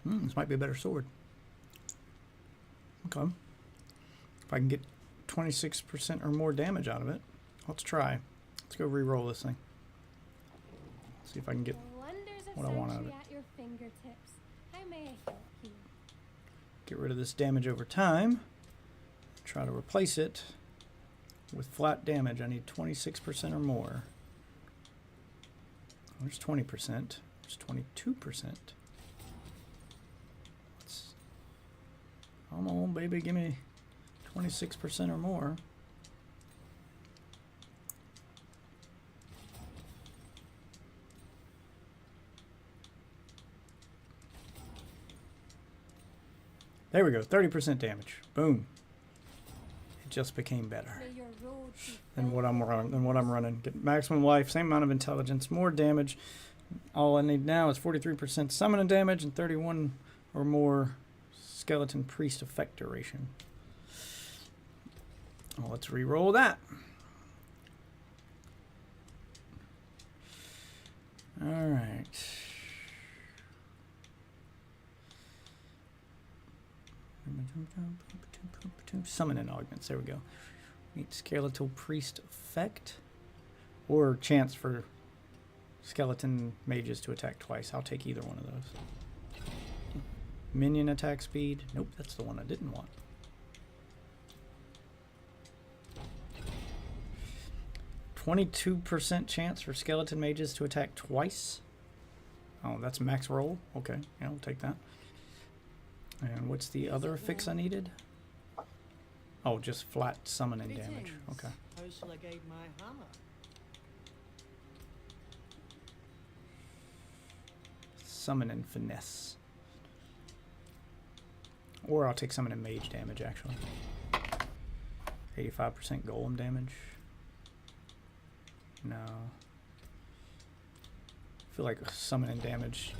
This might be a better sword. Okay. If I can get 26% or more damage out of it. Let's try. Let's go re-roll this thing. See if I can get what I want out of it. At your fingertips. How may I help you? Get rid of this damage over time. Try to replace it with flat damage. I need 26% or more. There's 20%. There's 22%. Come on, baby, give me 26% or more. There we go, 30% damage. Boom. It just became better than what I'm running. Get maximum life, same amount of intelligence, more damage. All I need now is 43% summoning damage and 31 or more skeleton priest effect duration. Well, let's re-roll that. All right. Summoning augments. There we go. Meet skeletal priest effect, or chance for skeleton mages to attack twice. I'll take either one of those. Minion attack speed. Nope, that's the one I didn't want. %22% chance for skeleton mages to attack twice. Oh, that's max roll. Okay, yeah, we'll take that. And what's the other fix I needed? Oh, just flat summoning damage. Okay. How shall I guide my hammer? Summoning finesse. Or I'll take summoning mage damage, actually. 85% golem damage. No. I feel like summoning damage.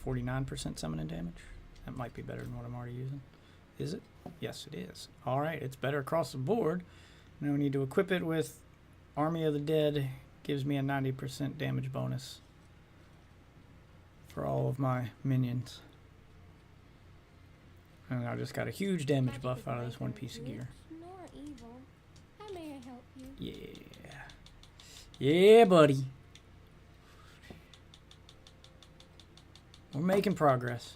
49% summoning damage. That might be better than what I'm already using. Is it? Yes, it is. Alright, it's better across the board. Now we need to equip it with Army of the Dead. Gives me a 90% damage bonus for all of my minions. And I just got a huge damage buff out of this one piece of gear. Nor evil. How may I help you? Yeah. Yeah, buddy. We're making progress.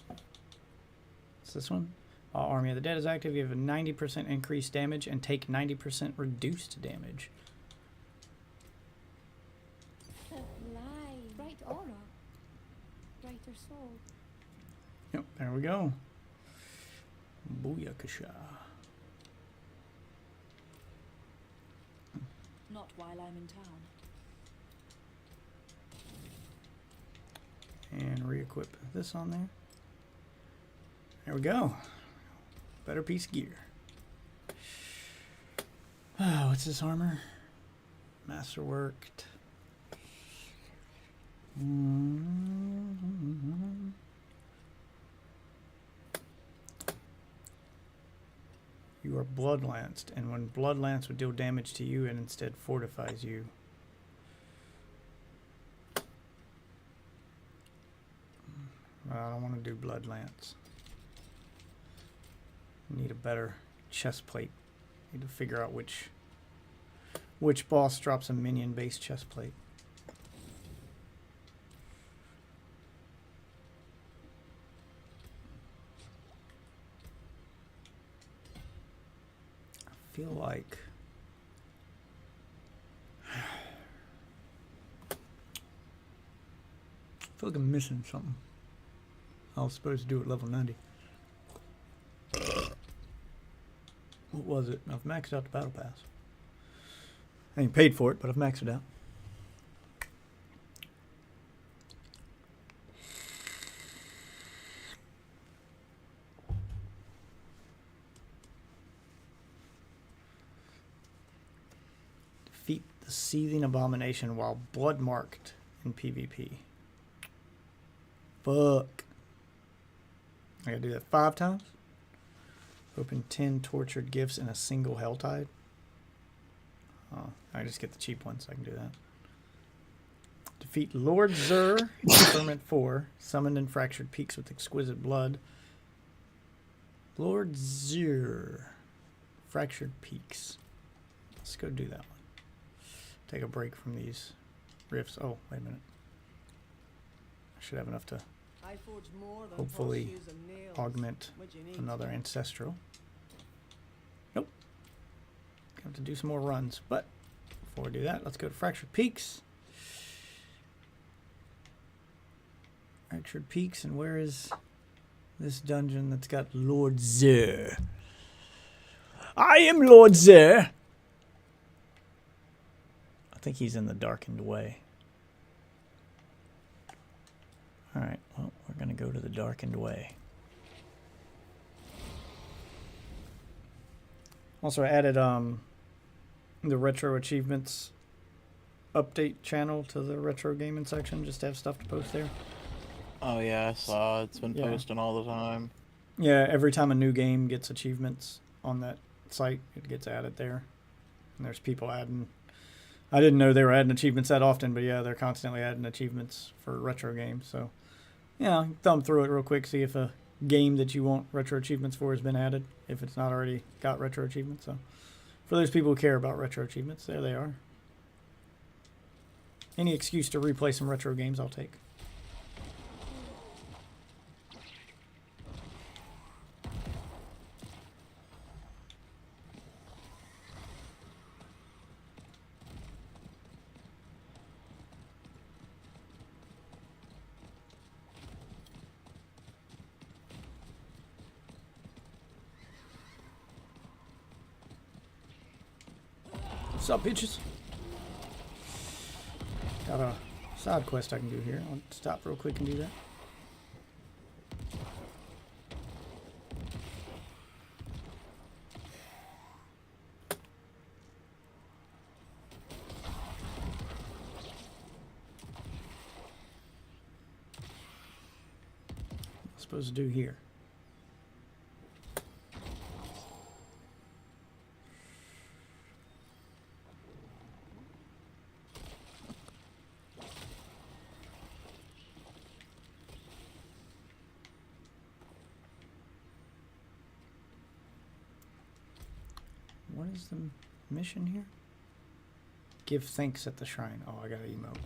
What's this one? Army of the Dead is active. You have a 90% increased damage and take 90% reduced damage. Bright aura. Brighter soul. Yep, there we go. Booyakasha. Not while I'm in town. And re-equip this on there. There we go. Better piece of gear. Oh, what's this armor? Masterworked. You are blood lanced, and when blood lance would deal damage to you, it instead fortifies you. I don't want to do blood lance. Need a better chest plate. Need to figure out which boss drops a minion based chest plate. feel like I'm missing something. I was supposed to do it level 90. What was it? I've maxed out the battle pass. I ain't paid for it, but I've maxed it out. Defeat the seething abomination while blood marked in PvP. Fuck. I gotta do that 5 times? Open 10 tortured gifts in a single Helltide. Oh, I just get the cheap ones, so I can do that. Defeat Lord Zur, Experiment 4, summoned in fractured peaks with exquisite blood. Lord Zur, fractured peaks. Let's go do that one. Take a break from these riffs. Oh, wait a minute. I should have enough to hopefully augment another ancestral. Nope. Have to do some more runs, but before we do that, let's go to Fractured Peaks. Fractured Peaks, and where is this dungeon that's got Lord Zur? I am Lord Zur! I think he's in the Darkened Way. Alright, well, we're going to go to the Darkened Way. Also, I added the Retro Achievements update channel to the Retro Gaming section, just to have stuff to post there. Oh yeah, I saw. It's been posting all the time. Yeah, every time a new game gets achievements on that site, it gets added there. And there's people adding... I didn't know they were adding achievements that often, but yeah, they're constantly adding achievements for retro games. So, yeah, thumb through it real quick, see if a game that you want retro achievements for has been added, if it's not already got retro achievements. So, for those people who care about retro achievements, there they are. Any excuse to replay some retro games, I'll take. What's up, bitches? Got a side quest I can do here. I'll stop real quick and do that. What am I supposed to do here? What is the mission here? Give thanks at the shrine. Oh, I got an emote.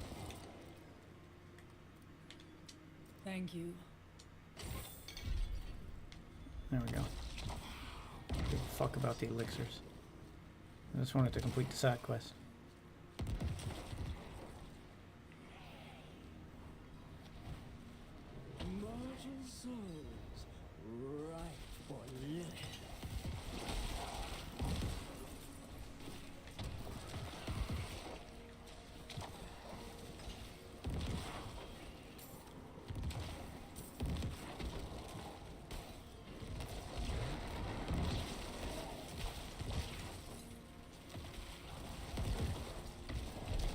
Thank you. There we go. Give a fuck about the elixirs. I just wanted to complete the side quest. Mortal souls, right for living.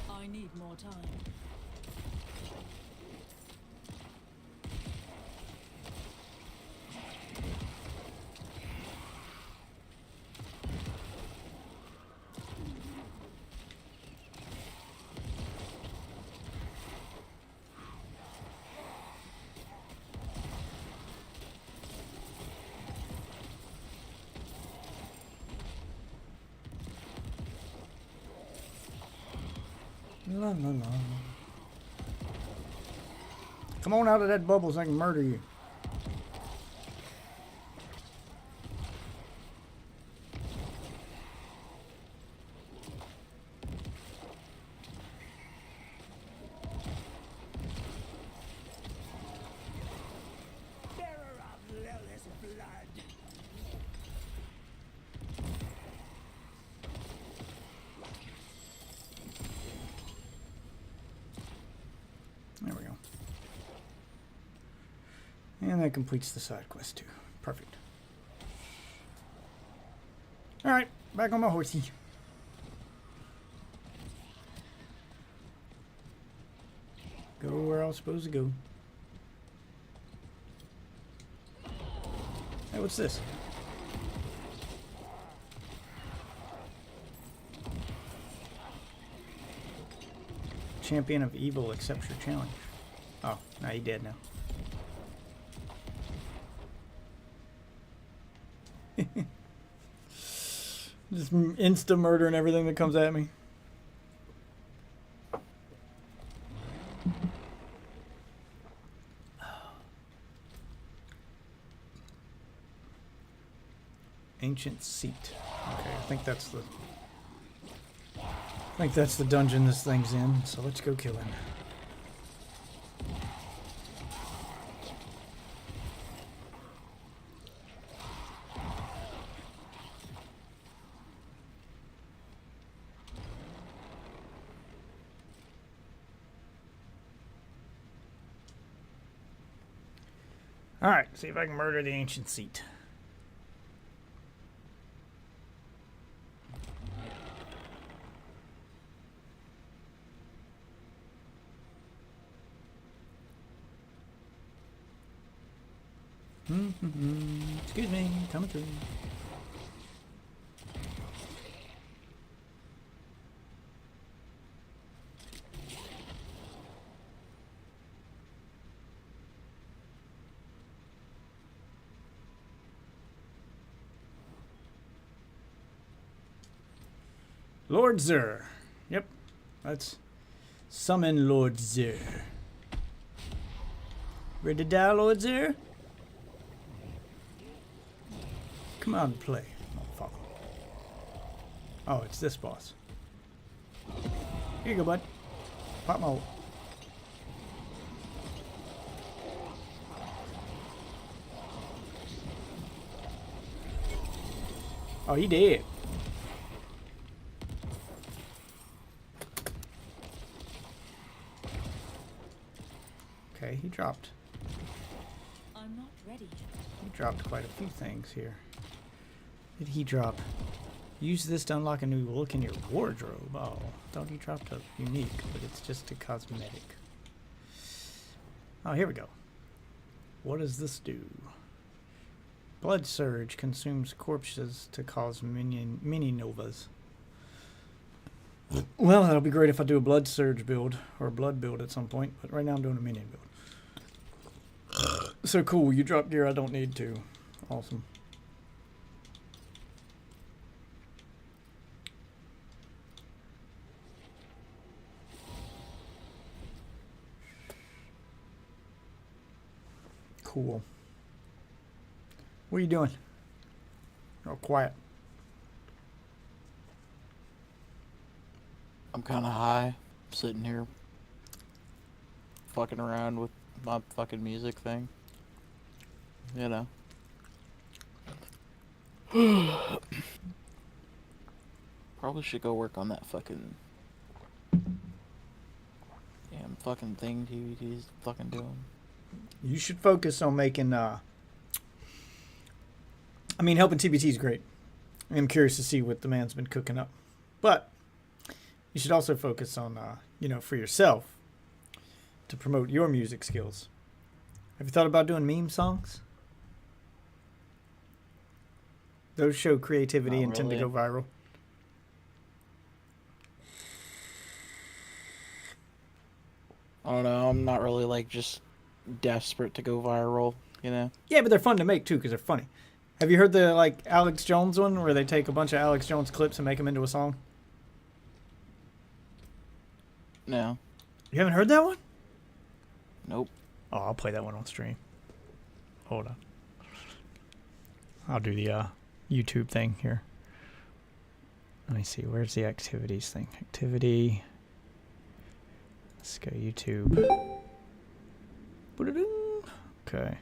I need more time. La la la. Come on out of that bubble so I can murder you. And that completes the side quest too. Perfect. Alright, back on my horsey. Go where I was supposed to go. Hey, what's this? Champion of Evil accepts your challenge. Oh, now he dead now. Just insta murdering everything that comes at me. Ancient Seat. Okay, I think that's the dungeon this thing's in, so let's go kill him. Alright, see if I can murder the Ancient Seat. Excuse me, coming through. Lord Zur. Yep, let's summon Lord Zur. Ready to die, Lord Zur? Come on and play, motherfucker. Oh, it's this boss. Here you go, bud. Pop my... Oh, he did. Okay, he dropped. I'm not ready. He dropped quite a few things here. Did he drop? Use this to unlock a new look in your wardrobe. Oh, thought he dropped a unique, but it's just a cosmetic. Oh, here we go. What does this do? Blood Surge consumes corpses to cause mini novas. Well, that'll be great if I do a Blood Surge build, or a Blood build at some point, but right now I'm doing a minion build. So cool, you drop gear I don't need to. Awesome. Cool. What are you doing? Oh, quiet. I'm kind of high, sitting here, fucking around with my fucking music thing. You know. Probably should go work on that fucking damn fucking thing DVD's fucking doing. You should focus on making, I mean, helping TBT is great. I'm curious to see what the man's been cooking up. But you should also focus on, you know, for yourself to promote your music skills. Have you thought about doing meme songs? Those show creativity and tend to go viral. I don't know. I'm not really like just desperate to go viral, you know? Yeah, but they're fun to make too because they're funny. Have you heard the like Alex Jones one where they take a bunch of Alex Jones clips and make them into a song? No. You haven't heard that one? Nope. Oh, I'll play that one on stream. Hold on. I'll do the YouTube thing here. Let me see. Where's the activities thing? Activity. Let's go YouTube. Okay.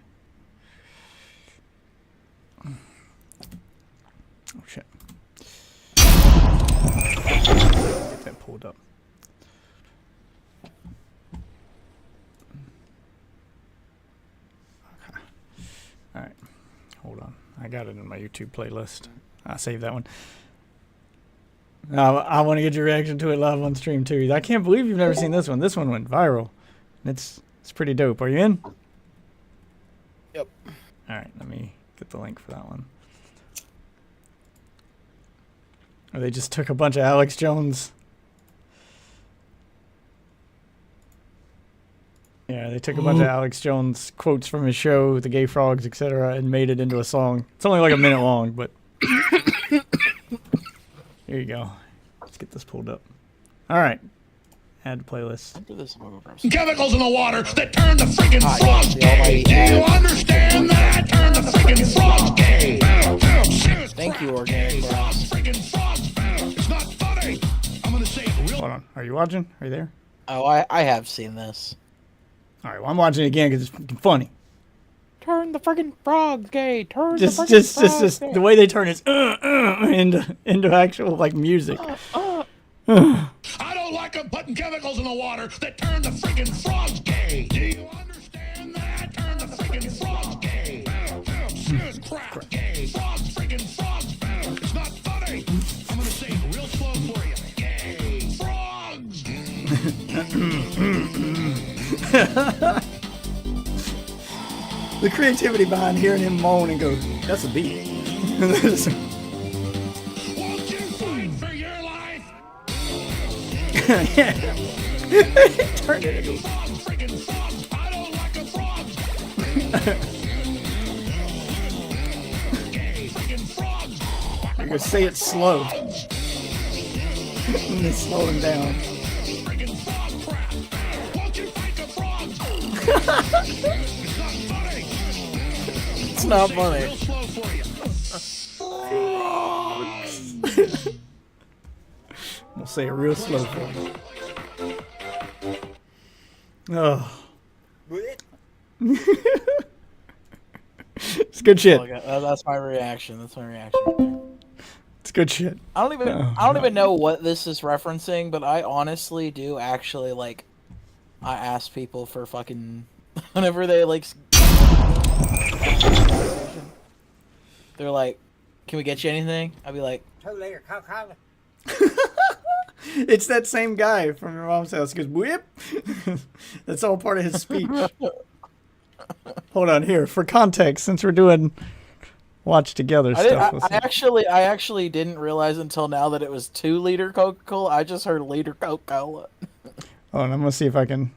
Oh shit. Get that pulled up. Okay. got it in my YouTube playlist. I saved that one. I want to get your reaction to it live on stream too. I can't believe you've never seen this one. This one went viral. It's pretty dope. Are you in? Yep. All right, let me get the link for that one. Or they just took a bunch of Alex Jones. Yeah, they took a bunch of Alex Jones quotes from his show, The Gay Frogs, etc., and made it into a song. It's only like a minute long, but here you go. Let's get this pulled up. All right, add to playlist. Chemicals in the water that turn the freaking frogs gay. Do you understand that? Turn the freaking frogs gay. Thank you, Organic Frogs. It's not funny. I'm gonna say it real. Hold on. Are you watching? Are you there? Oh, I have seen this. All right. Well, I'm watching it again because it's fucking funny. Turn the friggin' frogs gay. Turn Just the friggin' frogs the way they turn it into actual like music. I don't like them putting chemicals in the water that turn the freaking frogs gay. Do you understand that? Turn the freaking frogs gay. It's crap gay. Frogs, freaking frogs. It's not funny. I'm gonna say it real slow for you. Gay frogs. The creativity behind hearing him moan and go, that's a beat. Won't you fight for your life? Turn it into freaking frogs. I don't like the frogs. Gay freaking frogs. You're gonna say it slow. And then slow him down. Freaking frog crap. Won't you fight the frogs? It's not funny. It's not funny. Real slow for you. We'll say it real slow for you. Oh. It's good shit. That's my reaction. That's my reaction. It's good shit. I don't even know what this is referencing, but I honestly do actually like. I ask people for fucking whenever they like. They're like, "Can we get you anything?" I'd be like, Too later, Coca-Cola. It's that same guy from your mom's house. He goes, whip. That's all part of his speech. Hold on here for context, since we're doing watch together stuff. I actually didn't realize until now that it was 2-liter Coca-Cola. I just heard liter Coca-Cola. Oh, and I'm gonna see if I can.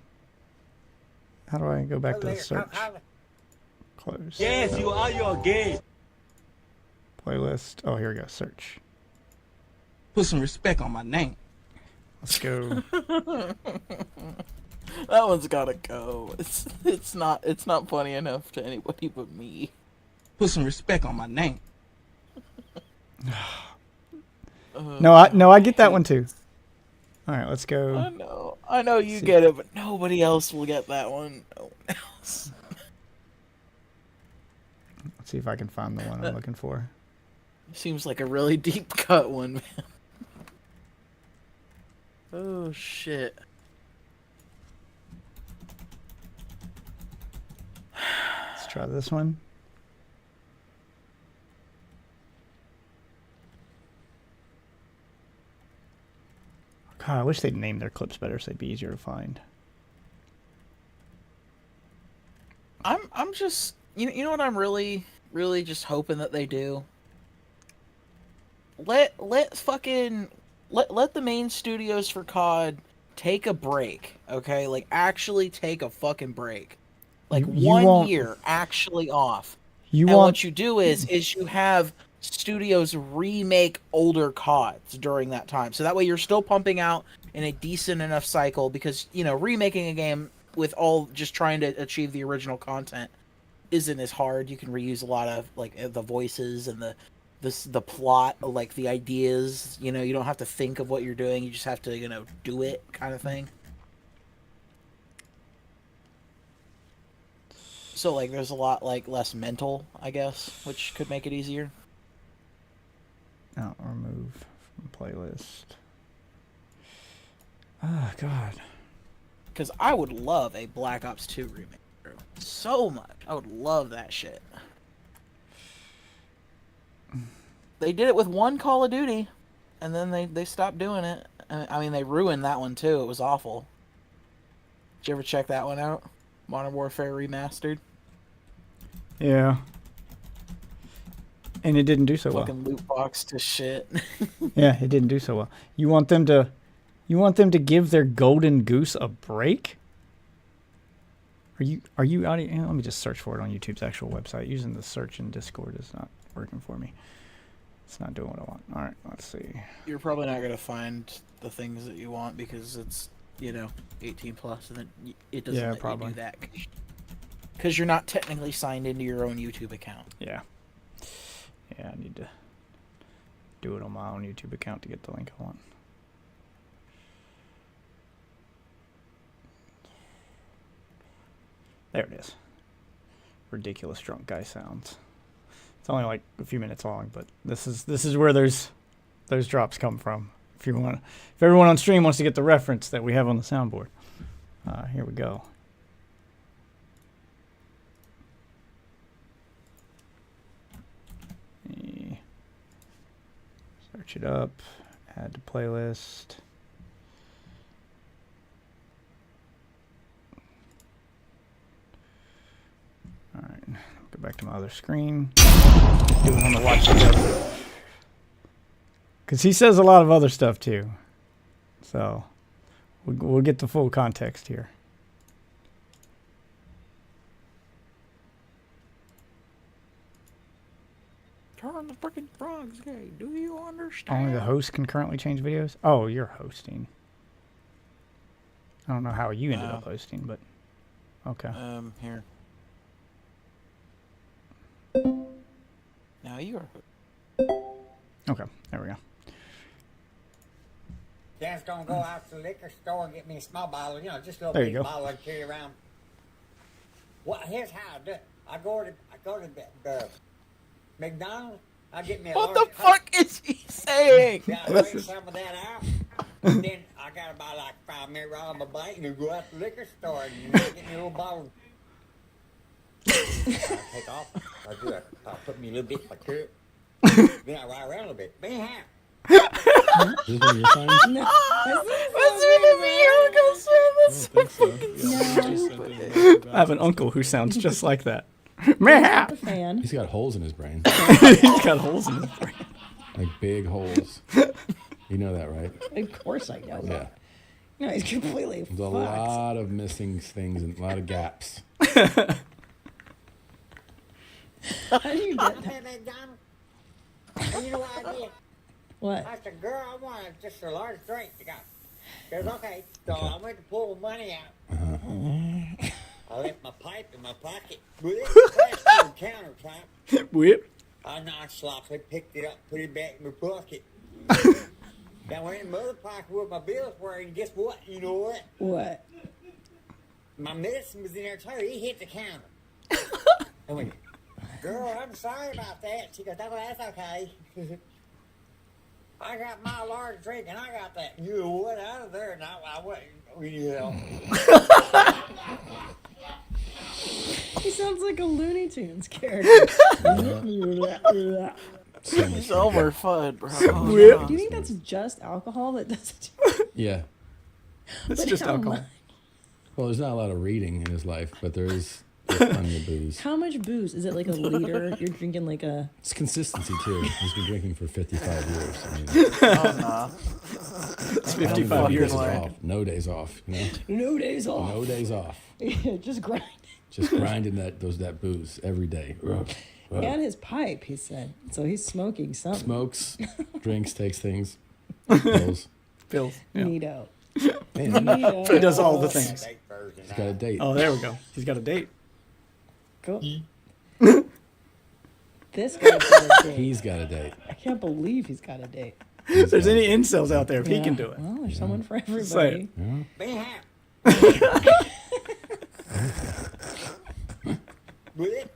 How do I go back to the search? Close. Yes, you are your gay. Playlist. Oh, here we go. Search. Put some respect on my name. Let's go. That one's gotta go. It's not funny enough to anybody but me. Put some respect on my name. No, I get that one too. All right, let's go. I know you get it, but nobody else will get that one. No one else. Let's see if I can find the one I'm looking for. Seems like a really deep cut one, man. Oh shit. Let's try this one. God, I wish they'd name their clips better so they'd be easier to find. I'm just you know what I'm really just hoping that they do? Let the main studios for COD take a break, okay? Like actually take a fucking break. Like You 1 won't- year actually off. You and want what you do is you have studios remake older CODs during that time. So that way you're still pumping out in a decent enough cycle because, you know, remaking a game with all just trying to achieve the original content isn't as hard. You can reuse a lot of like the voices and the plot, like the ideas, you know, you don't have to think of what you're doing. You just have to, you know, do it kind of thing. So like there's a lot like less mental, I guess, which could make it easier. Oh, remove from playlist. Oh, God. Because I would love a Black Ops 2 remake. So much. I would love that shit. They did it with one Call of Duty, and then they stopped doing it. I mean, they ruined that one too. It was awful. Did you ever check that one out? Modern Warfare Remastered. Yeah. And it didn't do so well. Fucking loot box to shit. Yeah, it didn't do so well. You want them to give their golden goose a break? Are you out of, let me just search for it on YouTube's actual website. Using the search in Discord is not working for me. It's not doing what I want. All right, let's see. You're probably not gonna find the things that you want because it's 18 plus, and then it doesn't let you do that because you're not technically signed into your own YouTube account. Yeah. Yeah, I need to do it on my own YouTube account to get the link I want. There it is. Ridiculous drunk guy sounds. It's only like a few minutes long, but this is where those drops come from. If everyone on stream wants to get the reference that we have on the soundboard. Here we go. Search it up, add to playlist. All right, go back to my other screen. Do it on the watch together. Because he says a lot of other stuff too. So we'll get the full context here. Turn the freaking frogs gay. Do you understand? Only the host can currently change videos? Oh, you're hosting. I don't know how you ended up hosting, but okay. Here. Now you are. Okay, there we go. Dad's gonna go out to the liquor store and get me a small bottle, just a little There you big go. bottle I carry around. Well, here's how I do it. I go to the McDonald's. I get me a What large the fuck is he saying? Yeah, I bring some of that out. And then I gotta buy like 5 minute ride on my bike and go out to the liquor store and get me a little bottle. I take off. I do it. I put me a little bit in my cup. Then I ride around a little bit. Bam! Is this one of your signs? No. What's with I have an uncle who sounds just like that. Not a fan. He's got holes in his brain. He's got holes in his brain. Like big holes. You know that, right? Of course I know. Yeah. No, he's completely There's a fucked. lot of missing things and a lot of gaps. How do you get that? McDonald's. And you know what I did? What? I said, girl, I wanted just a large drink. She goes, okay. So I went to pull the money out. I left my pipe in my pocket. Crashed to the countertop. Whip. I nonchalantly picked it up, put it back in my pocket. Now went in my other pocket where my bills were, and guess what? You know what? What? My medicine was in there too. He hit the counter. I went, girl, I'm sorry about that. She goes, oh, that's okay. I got my large drink and I got that. You know what? Out of there, and I went. He sounds like a Looney Tunes character. It's over Fudd, bro. Do you think that's just alcohol that does it? Yeah. It's But just how alcohol. much? Well, there's not a lot of reading in his life, but there is plenty of booze. How much booze? Is it like a liter? You're drinking like a... It's consistency, too. He's been drinking for 55 years. I mean, Oh, no. It's 55 years off. No days off, you know? No days off. No days off. Yeah, just grind. Just grinding that booze every day. And his pipe, he said. So he's smoking something. Smokes, drinks, takes things, pills. Pills. Yeah. Neato. Man, Neato. He does all the things. He's got a date. Oh, there we go. He's got a date. Cool. This guy's got a date. He's got a date. I can't believe he's got a date. If there's any incels out there, if he can do it. Well, there's someone for Just say everybody. it.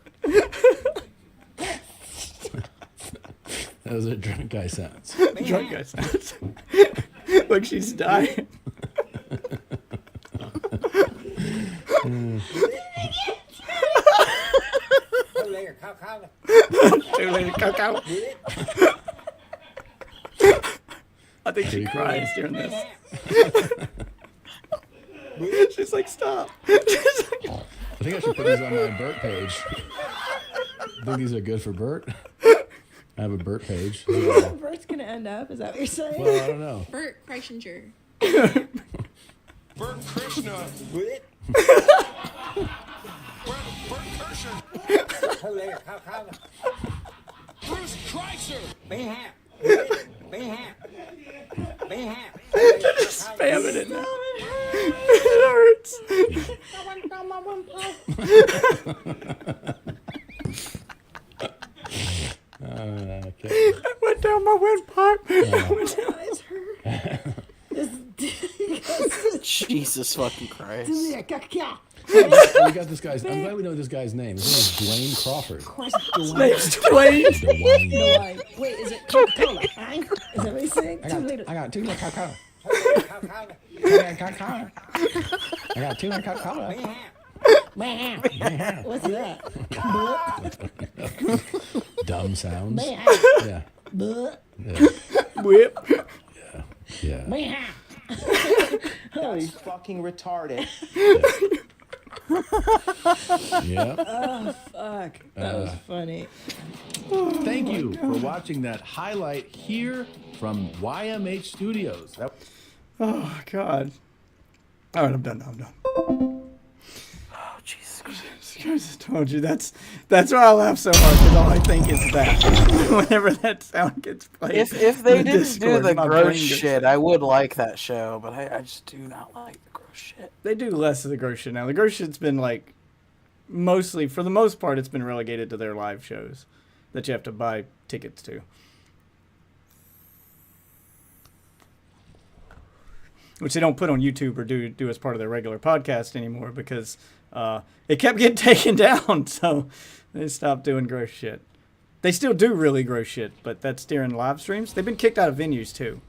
Those are drunk guy sounds. Drunk guy sounds. Look, she's dying. Later, Coca-Cola. Two-layer cocoa. I think she Pretty cries cool. during this. She's like, stop. She's like, I think I should put these on my Bert page. I think these are good for Bert. I have a Bert page. So, Bert's gonna end up. Is that what you're saying? well, I don't know. Bert Kreischinger. Bert Krishna. Bert Kirscher. Two-layer cocoa. Bruce Kreiser. Mayhap. Mayhap. Mayhap. just spamming it now. It hurts. Okay. I went down my windpipe. Jesus fucking Christ. We got this guy's. I'm glad we know this guy's name. His name is Dwayne Crawford. Of course, His name's Dwayne. Dwayne. Wait, is it Coca-Cola? Is that what he's saying? I got 2 little cocoa. I got 2 little cocoa. What's that? Dumb sounds. Yeah. Whip. Yeah. That's fucking retarded. Yeah. Oh, fuck. That was funny. Thank you for watching that highlight here from YMH Studios. Oh, God. All right, I'm done. Oh, Jesus Christ. I told you. That's why I laugh so hard, because all I think is that. Whenever that sound gets played. If they in didn't Discord, do the my gross brain gets- shit, I would like that show, but I just do not like the gross shit. They do less of the gross shit now. The gross shit's been like, mostly, for the most part, it's been relegated to their live shows that you have to buy tickets to. Which they don't put on YouTube or do as part of their regular podcast anymore, because it kept getting taken down, so they stopped doing gross shit. They still do really gross shit, but that's during live streams. They've been kicked out of venues too,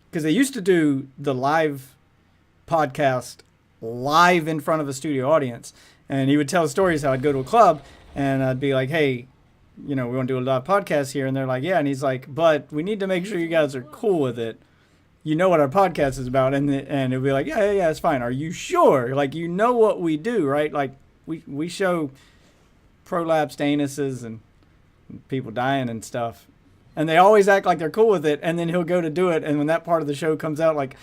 because they used to do the live podcast live in front of a studio audience, and he would tell stories how I'd go to a club and I'd be like, hey, we want to do a live podcast here, and they're like, yeah, and he's like, but we need to make sure you guys are cool with it. You know what our podcast is about, and it'll be like, yeah, it's fine. Are you sure? Like, you know what we do, right? Like, we show prolapsed anuses and people dying and stuff, and they always act like they're cool with it, and then he'll go to do it, and when that part of the show comes out, like,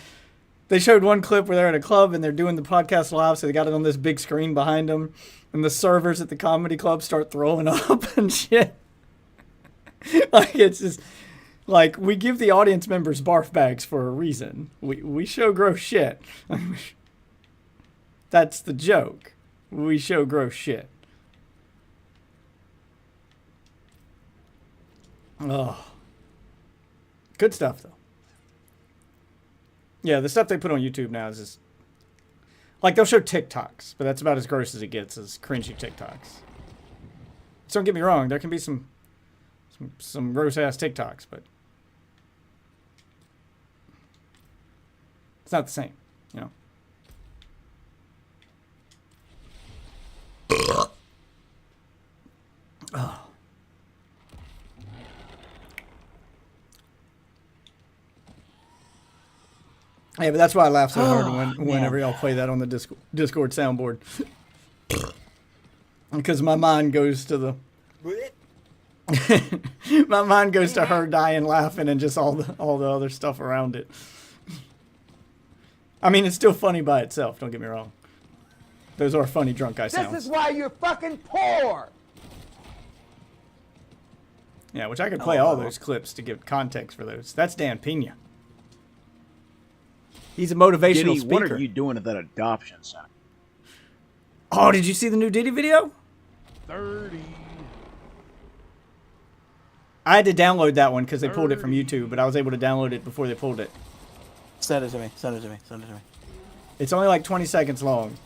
they showed one clip where they're at a club and they're doing the podcast live, so they got it on this big screen behind them, and the servers at the comedy club start throwing up and shit. Like, it's just... Like, we give the audience members barf bags for a reason. We show gross shit. That's the joke. We show gross shit. Oh. Good stuff, though. Yeah, the stuff they put on YouTube now is just... Like, they'll show TikToks, but that's about as gross as it gets, is cringy TikToks. So don't get me wrong, there can be some gross-ass TikToks, but... It's not the same, Oh. Yeah, but that's why I laugh so hard whenever y'all play that on the Discord soundboard. Because my mind goes to the... my mind goes to her dying laughing and just all the other stuff around it. I mean, it's still funny by itself, don't get me wrong. Those are funny drunk guy sounds. This is why you're fucking poor. Yeah, which I could play all those clips to give context for those. That's Dan Pena. He's a motivational Diddy, speaker. what are you doing at that adoption center? Oh, did you see the new Diddy video? 30. I had to download that one because they pulled it from YouTube, but I was able to download it before they pulled it. Send it to me. It's only like 20 seconds long.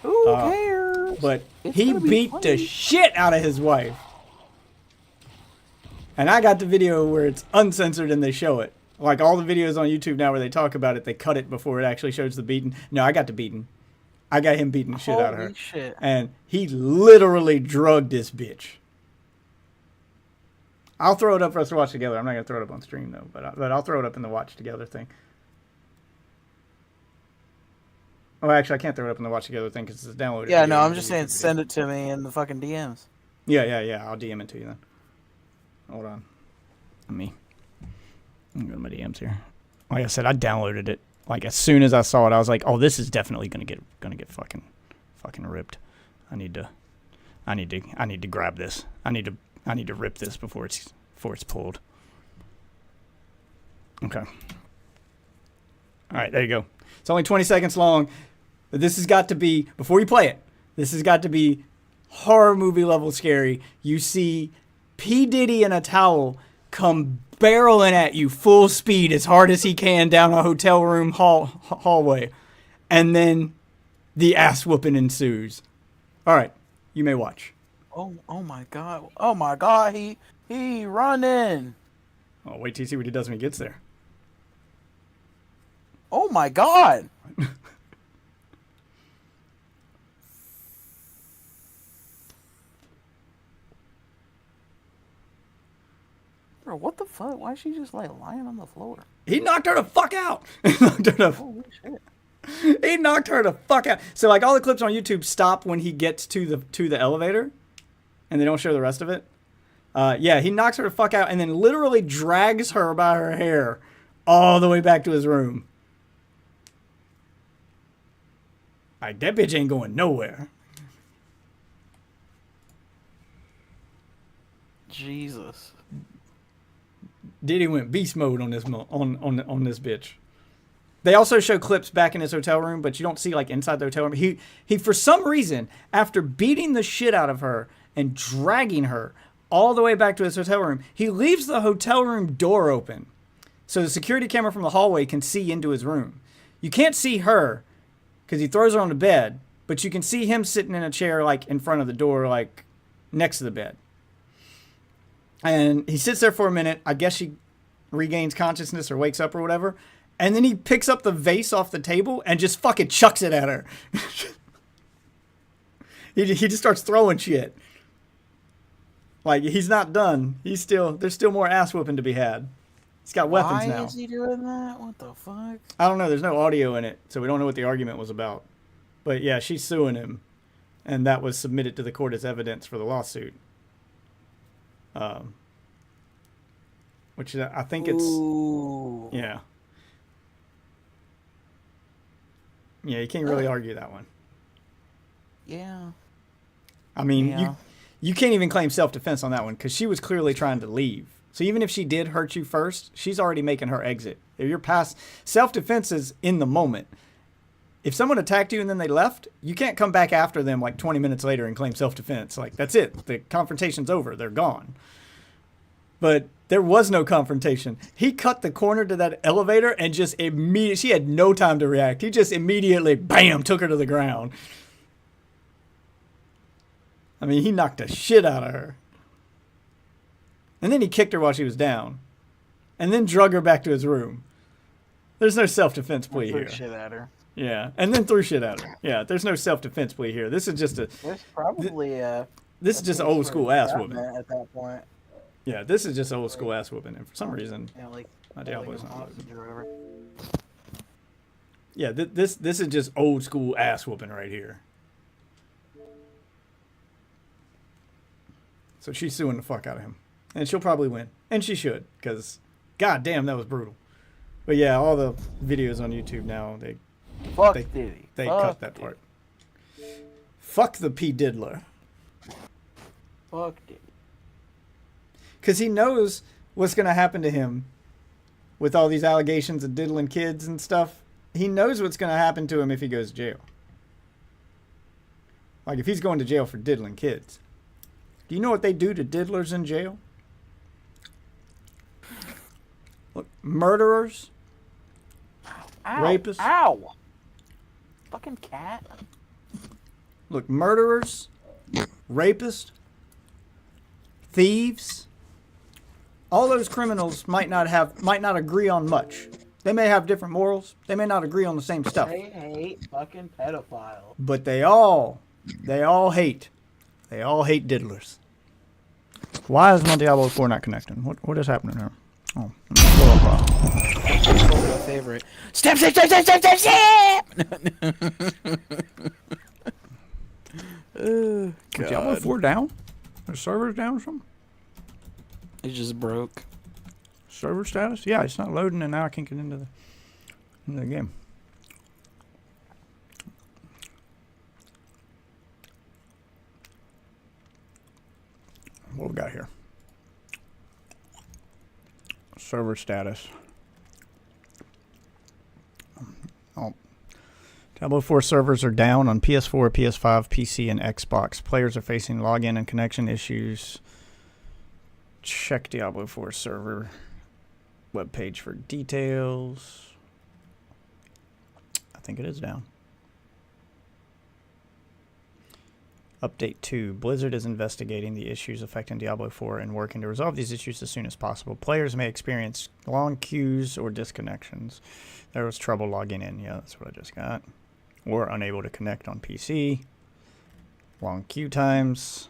Who cares? But It's he gonna be beat funny. the shit out of his wife. And I got the video where it's uncensored and they show it. Like all the videos on YouTube now where they talk about it, they cut it before it actually shows the beating. No, I got the beating. I got him beating the shit out of her. Holy shit. And he literally drugged this bitch. I'll throw it up for us to watch together. I'm not gonna throw it up on stream though, but I'll throw it up in the watch together thing. Oh, actually, I can't throw it up in the watch together thing because it's downloaded. Yeah, video no, I'm into just the saying YouTube video. send it to me in the fucking DMs. Yeah. I'll DM it to you then. Hold on. Let me go to my DMs here. Like I said, I downloaded it. Like as soon as I saw it, I was like, "Oh, this is definitely gonna get fucking ripped. I need to grab this. I need to rip this before it's pulled." Okay. All right, there you go. It's only 20 seconds long, but this has got to be, before you play it, this has got to be horror movie level scary. You see P. Diddy in a towel come barreling at you full speed as hard as he can down a hotel room hallway, and then the ass whooping ensues. All right, you may watch. Oh my god, he running. Oh, wait till you see what he does when he gets there. Oh my god. Bro, what the fuck? Why is she just like lying on the floor? He knocked her the fuck out. Holy shit. He knocked her the fuck out. So like all the clips on YouTube stop when he gets to the elevator, and they don't show the rest of it. Yeah, he knocks her the fuck out and then literally drags her by her hair all the way back to his room. Like, that bitch ain't going nowhere. Jesus. Diddy went beast mode on this on this bitch. They also show clips back in his hotel room, but you don't see like inside the hotel room. He for some reason, after beating the shit out of her and dragging her all the way back to his hotel room, he leaves the hotel room door open so the security camera from the hallway can see into his room. You can't see her because he throws her on the bed, but you can see him sitting in a chair like in front of the door, like next to the bed. And he sits there for a minute. I guess she regains consciousness or wakes up or whatever. And then he picks up the vase off the table and just fucking chucks it at her. He just starts throwing shit. Like, he's not done. There's still more ass whooping to be had. He's got weapons now. Why is he doing that? What the fuck? I don't know. There's no audio in it, so we don't know what the argument was about. But yeah, she's suing him. And that was submitted to the court as evidence for the lawsuit. Which I think it's... Ooh. Yeah. Yeah, you can't really argue that one. Yeah. I mean, Yeah. you can't even claim self-defense on that one because she was clearly trying to leave. So even if she did hurt you first, she's already making her exit. If you're past self-defense is in the moment. If someone attacked you and then they left, you can't come back after them like 20 minutes later and claim self-defense. Like, that's it. The confrontation's over. They're gone. But there was no confrontation. He cut the corner to that elevator and just immediately, she had no time to react. He just immediately, bam, took her to the ground. I mean, he knocked the shit out of her. And then he kicked her while she was down. And then drug her back to his room. There's no self-defense plea Threw here. shit at her. Yeah, and then threw shit at her. Yeah, there's no self-defense plea here. This is just a... There's probably This is just an old school ass whooping. at that point. Yeah, this is just old school ass whooping. And for some reason, Yeah, like my Diablo's not hostage loading. or whatever. Yeah, this is just old school ass whooping right here. So she's suing the fuck out of him. And she'll probably win. And she should, because god damn, that was brutal. But yeah, all the videos on YouTube now, they Fuck Diddy. They Fuck cut that Diddy. part. Fuck the P. Diddler. Fuck Diddy. Because he knows what's going to happen to him with all these allegations of diddling kids and stuff. He knows what's going to happen to him if he goes to jail. Like, if he's going to jail for diddling kids. Do you know what they do to diddlers in jail? Look, murderers, Ow. rapists. Ow. Fucking cat. Look, murderers, rapists, thieves. All those criminals might not agree on much. They may have different morals. They may not agree on the same stuff. They hate fucking pedophiles. But they all hate diddlers. Why is my Diablo 4 not connecting? What is happening here? Oh, blow up, My favorite. Step, step, step, step, step, step, step! Oh, Is Diablo 4 down? Are servers down or something? It just broke. Server status? Yeah, it's not loading, and now I can't get into the game. What we got here? Server status. Oh. Diablo 4 servers are down on PS4, PS5, PC, and Xbox. Players are facing login and connection issues. Check Diablo 4 server webpage for details. I think it is down. Update 2. Blizzard is investigating the issues affecting Diablo 4 and working to resolve these issues as soon as possible. Players may experience long queues or disconnections. There was trouble logging in. Yeah, that's what I just got. Or unable to connect on PC. Long queue times.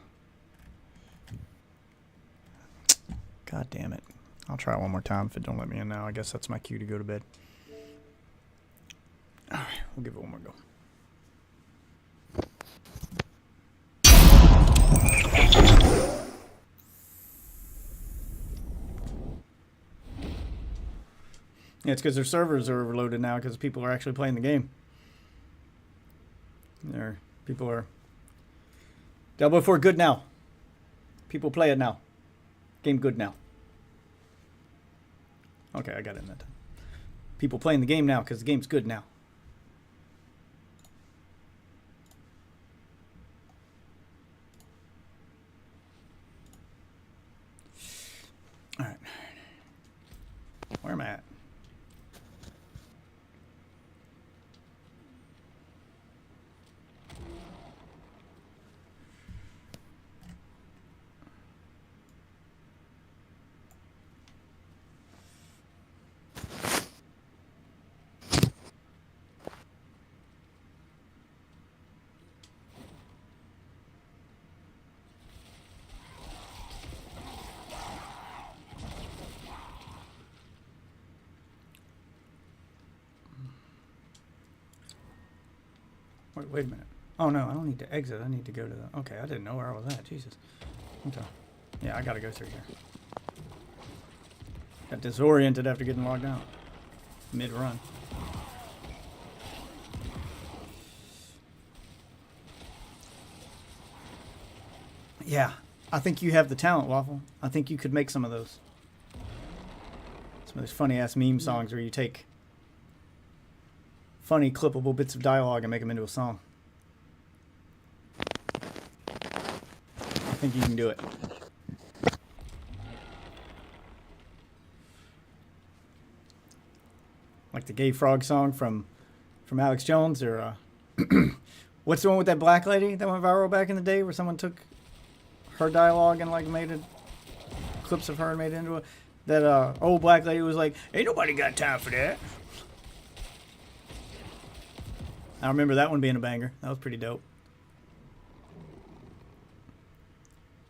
God damn it. I'll try it one more time if it don't let me in now. I guess that's my cue to go to bed. Alright, we'll give it one more go. Yeah, it's because their servers are overloaded now because people are actually playing the game. People are... Diablo 4 good now. People play it now. Game good now. Okay, I got it in that time. People playing the game now because the game's good now. Alright. Where am I at? Wait a minute. Oh no, I don't need to exit. I need to go to the... Okay, I didn't know where I was at. Jesus. Okay. Yeah, I gotta go through here. Got disoriented after getting logged out. Mid-run. Yeah, I think you have the talent, Waffle. I think you could make some of those. Some of those funny-ass meme songs where you take funny, clippable bits of dialogue and make them into a song. I think you can do it. Like the Gay Frog song from Alex Jones, or what's the one with that black lady that went viral back in the day where someone took her dialogue and like made it, clips of her and made it into a... That old black lady was like, ain't nobody got time for that. I remember that one being a banger. That was pretty dope.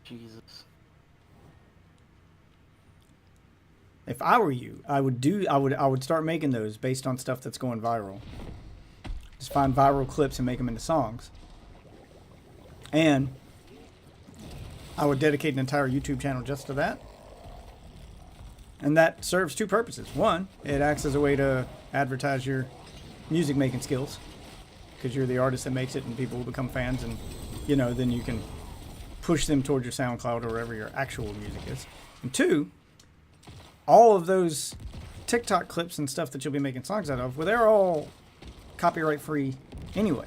Jesus. If I were you, I would start making those based on stuff that's going viral. Just find viral clips and make them into songs. And I would dedicate an entire YouTube channel just to that. And that serves two purposes. One, it acts as a way to advertise your music making skills, because you're the artist that makes it and people will become fans, and you know, then you can push them towards your SoundCloud or wherever your actual music is. And two, all of those TikTok clips and stuff that you'll be making songs out of, well, they're all copyright free anyway.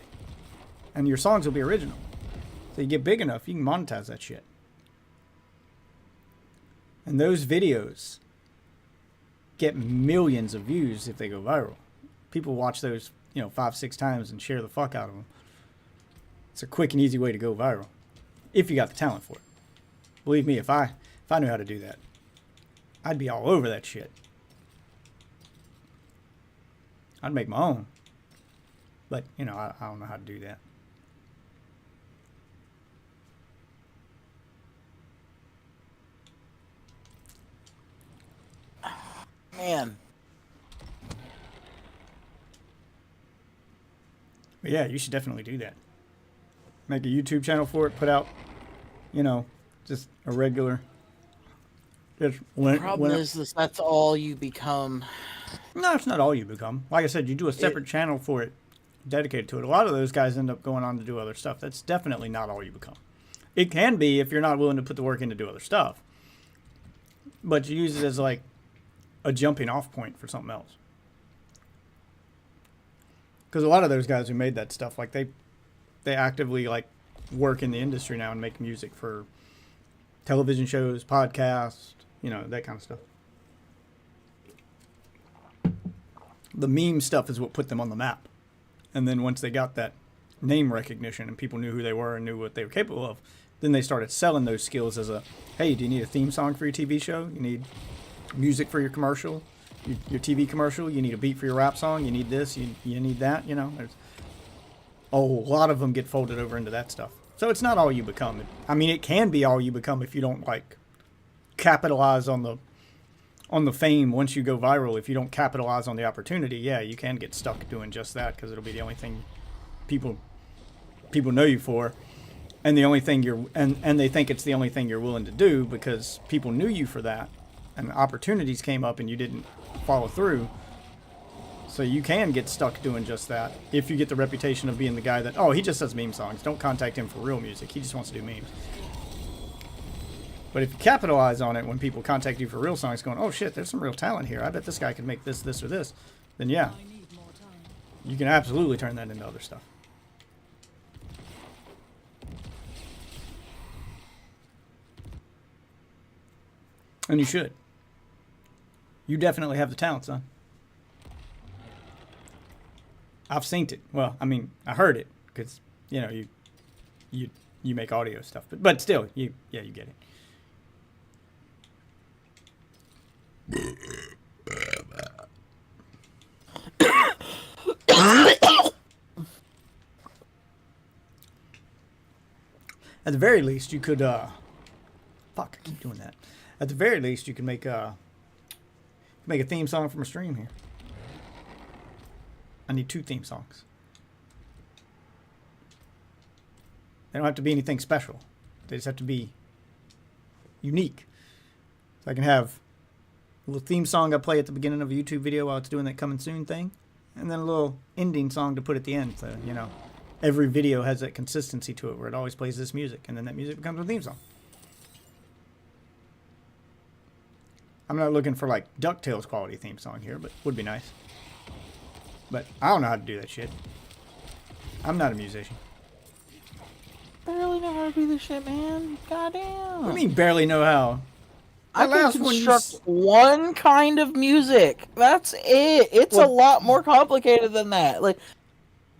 And your songs will be original. So you get big enough, you can monetize that shit. And those videos get millions of views if they go viral. People watch those, 5-6 times and share the fuck out of them. It's a quick and easy way to go viral, if you got the talent for it. Believe me, if I knew how to do that, I'd be all over that shit. I'd make my own. But, I don't know how to do that. Man. But yeah, you should definitely do that. Make a YouTube channel for it. Put out, you know, just a regular. Just The problem is that's all you become. No, it's not all you become. Like I said, you do a separate channel for it, dedicated to it. A lot of those guys end up going on to do other stuff. That's definitely not all you become. It can be if you're not willing to put the work in to do other stuff. But you use it as like a jumping off point for something else. Because a lot of those guys who made that stuff, like they actively like work in the industry now and make music for television shows, podcasts, you know, that kind of stuff. The meme stuff is what put them on the map. And then once they got that name recognition and people knew who they were and knew what they were capable of, then they started selling those skills as a, hey, do you need a theme song for your TV show? You need music for your commercial, your TV commercial? You need a beat for your rap song? You need this? You need that? You know, there's a lot of them get folded over into that stuff. So it's not all you become. I mean, it can be all you become if you don't like capitalize on the fame once you go viral. If you don't capitalize on the opportunity, yeah, you can get stuck doing just that because it'll be the only thing people know you for, and the only thing and they think it's the only thing you're willing to do because people knew you for that, and opportunities came up and you didn't follow through. So you can get stuck doing just that if you get the reputation of being the guy that, oh, he just does meme songs. Don't contact him for real music. He just wants to do memes. But if you capitalize on it when people contact you for real songs going, oh shit, there's some real talent here. I bet this guy could make this, this, or this. Then yeah, you can absolutely turn that into other stuff. And you should. You definitely have the talent, son. I've seen it. Well, I mean, I heard it because, you know, you make audio stuff, but still, you get it. At the very least, you could, fuck, I keep doing that. At the very least, you can make a theme song from a stream here. I need 2 theme songs. They don't have to be anything special. They just have to be unique. So I can have a little theme song I play at the beginning of a YouTube video while it's doing that coming soon thing, and then a little ending song to put at the end. So, you know, every video has that consistency to it where it always plays this music, and then that music becomes a theme song. I'm not looking for like DuckTales quality theme song here, but would be nice. But I don't know how to do that shit. I'm not a musician. Barely know how to do this shit, man. Goddamn. What do you mean barely know how? I can construct one kind of music. That's it. It's a lot more complicated than that. Like,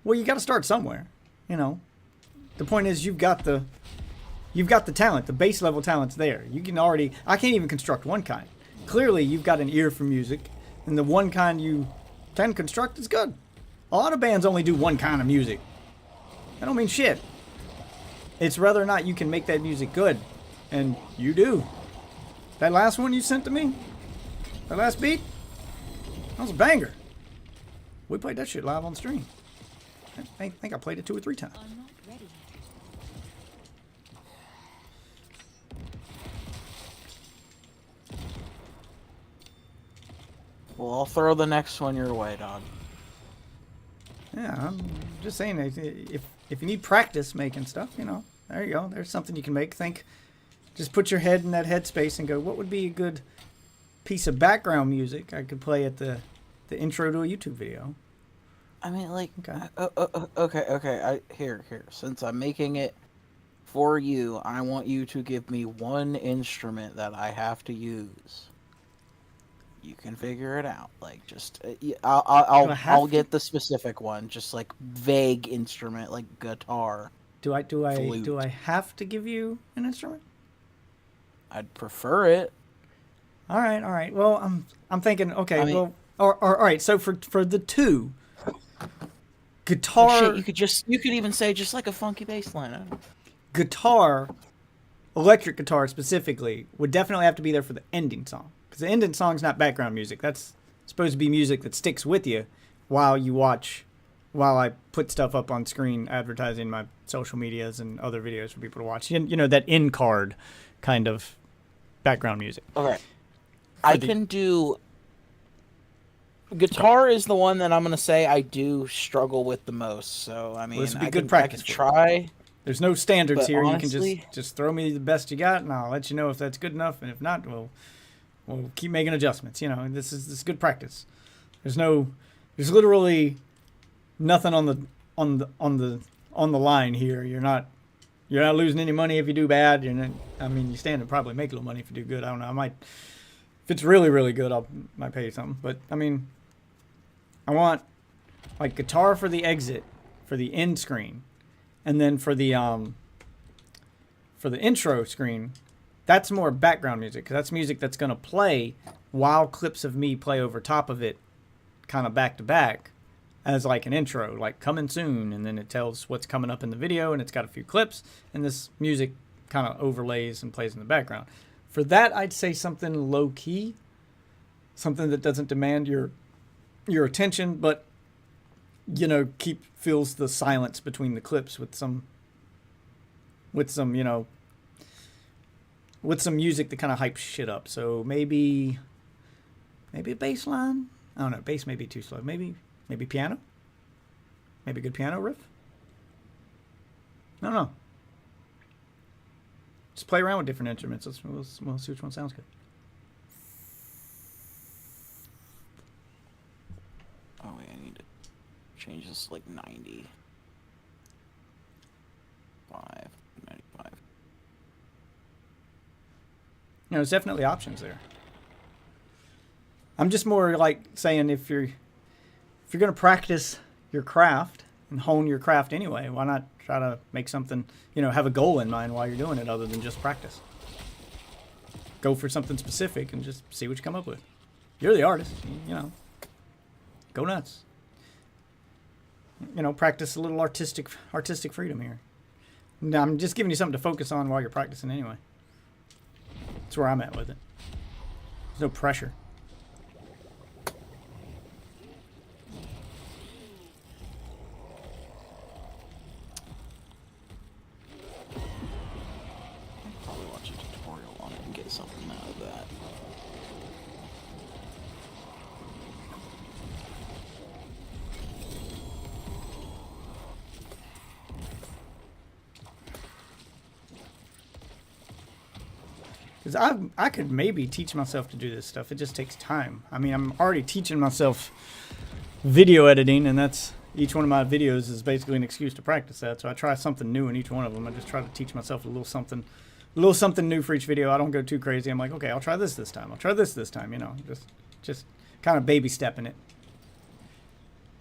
well, you got to start somewhere. You know, the point is you've got the talent. The base level talent's there. You can already. I can't even construct one kind. Clearly, you've got an ear for music, and the one kind you can construct is good. A lot of bands only do one kind of music. That don't mean shit. It's whether or not you can make that music good, and you do. That last one you sent to me, that last beat, that was a banger. We played that shit live on stream. I think I played it 2 or 3 times. I'm not ready. well, I'll throw the next one your way, dog. Yeah, I'm just saying, if you need practice making stuff, you know, there you go. There's something you can make. Just put your head in that headspace and go, what would be a good piece of background music I could play at the intro to a YouTube video? I mean, like, okay. okay. Here. Since I'm making it for you, I want you to give me one instrument that I have to use. You can figure it out. Like, just I'll get the specific one. Just like vague instrument, like guitar. Do I flute. have to give you an instrument? I'd prefer it. All right. Well, I'm thinking. Okay. I mean, well, all right. So for the 2, guitar. Shit, you could even say just like a funky bass line. Guitar, electric guitar specifically, would definitely have to be there for the ending song. because the ending song's not background music. That's supposed to be music that sticks with you while you watch, while I put stuff up on screen advertising my social medias and other videos for people to watch. You know, that end card kind of background music. Okay. I can do... Guitar is the one that I'm going to say I do struggle with the most. So, I mean, Well, this would be I good can practice. try. There's no standards but here. honestly, You can just throw me the best you got, and I'll let you know if that's good enough. And if not, we'll keep making adjustments. You know, this is good practice. There's literally nothing on the line here. You're not losing any money if you do bad. You stand to probably make a little money if you do good. I don't know. I might, if it's really, really good, might pay you something. But I mean, I want like guitar for the exit, for the end screen, and then for the intro screen, that's more background music, because that's music that's going to play while clips of me play over top of it, kind of back to back, as like an intro, like coming soon, and then it tells what's coming up in the video, and it's got a few clips, and this music kind of overlays and plays in the background. For that, I'd say something low key, something that doesn't demand your attention, but fills the silence between the clips with some music that kind of hypes shit up. So maybe a bass line. I don't know. Bass may be too slow. Maybe piano. Maybe a good piano riff. I don't know. Just play around with different instruments. We'll see which one sounds good. oh wait, I need to change this to like 90. 95. There's definitely options there. I'm just more like saying if you're going to practice your craft and hone your craft anyway, why not try to make something, have a goal in mind while you're doing it other than just practice. Go for something specific and just see what you come up with. You're the artist, go nuts. Practice a little artistic freedom here. I'm just giving you something to focus on while you're practicing anyway. That's where I'm at with it. There's no pressure. Probably watch a tutorial on it and get something out of that. Because I could maybe teach myself to do this stuff. It just takes time. I mean, I'm already teaching myself video editing, and that's each one of my videos is basically an excuse to practice that. So I try something new in each one of them. I just try to teach myself a little something new for each video. I don't go too crazy. I'm like, okay, I'll try this time. I'll try this time. Just kind of baby stepping it,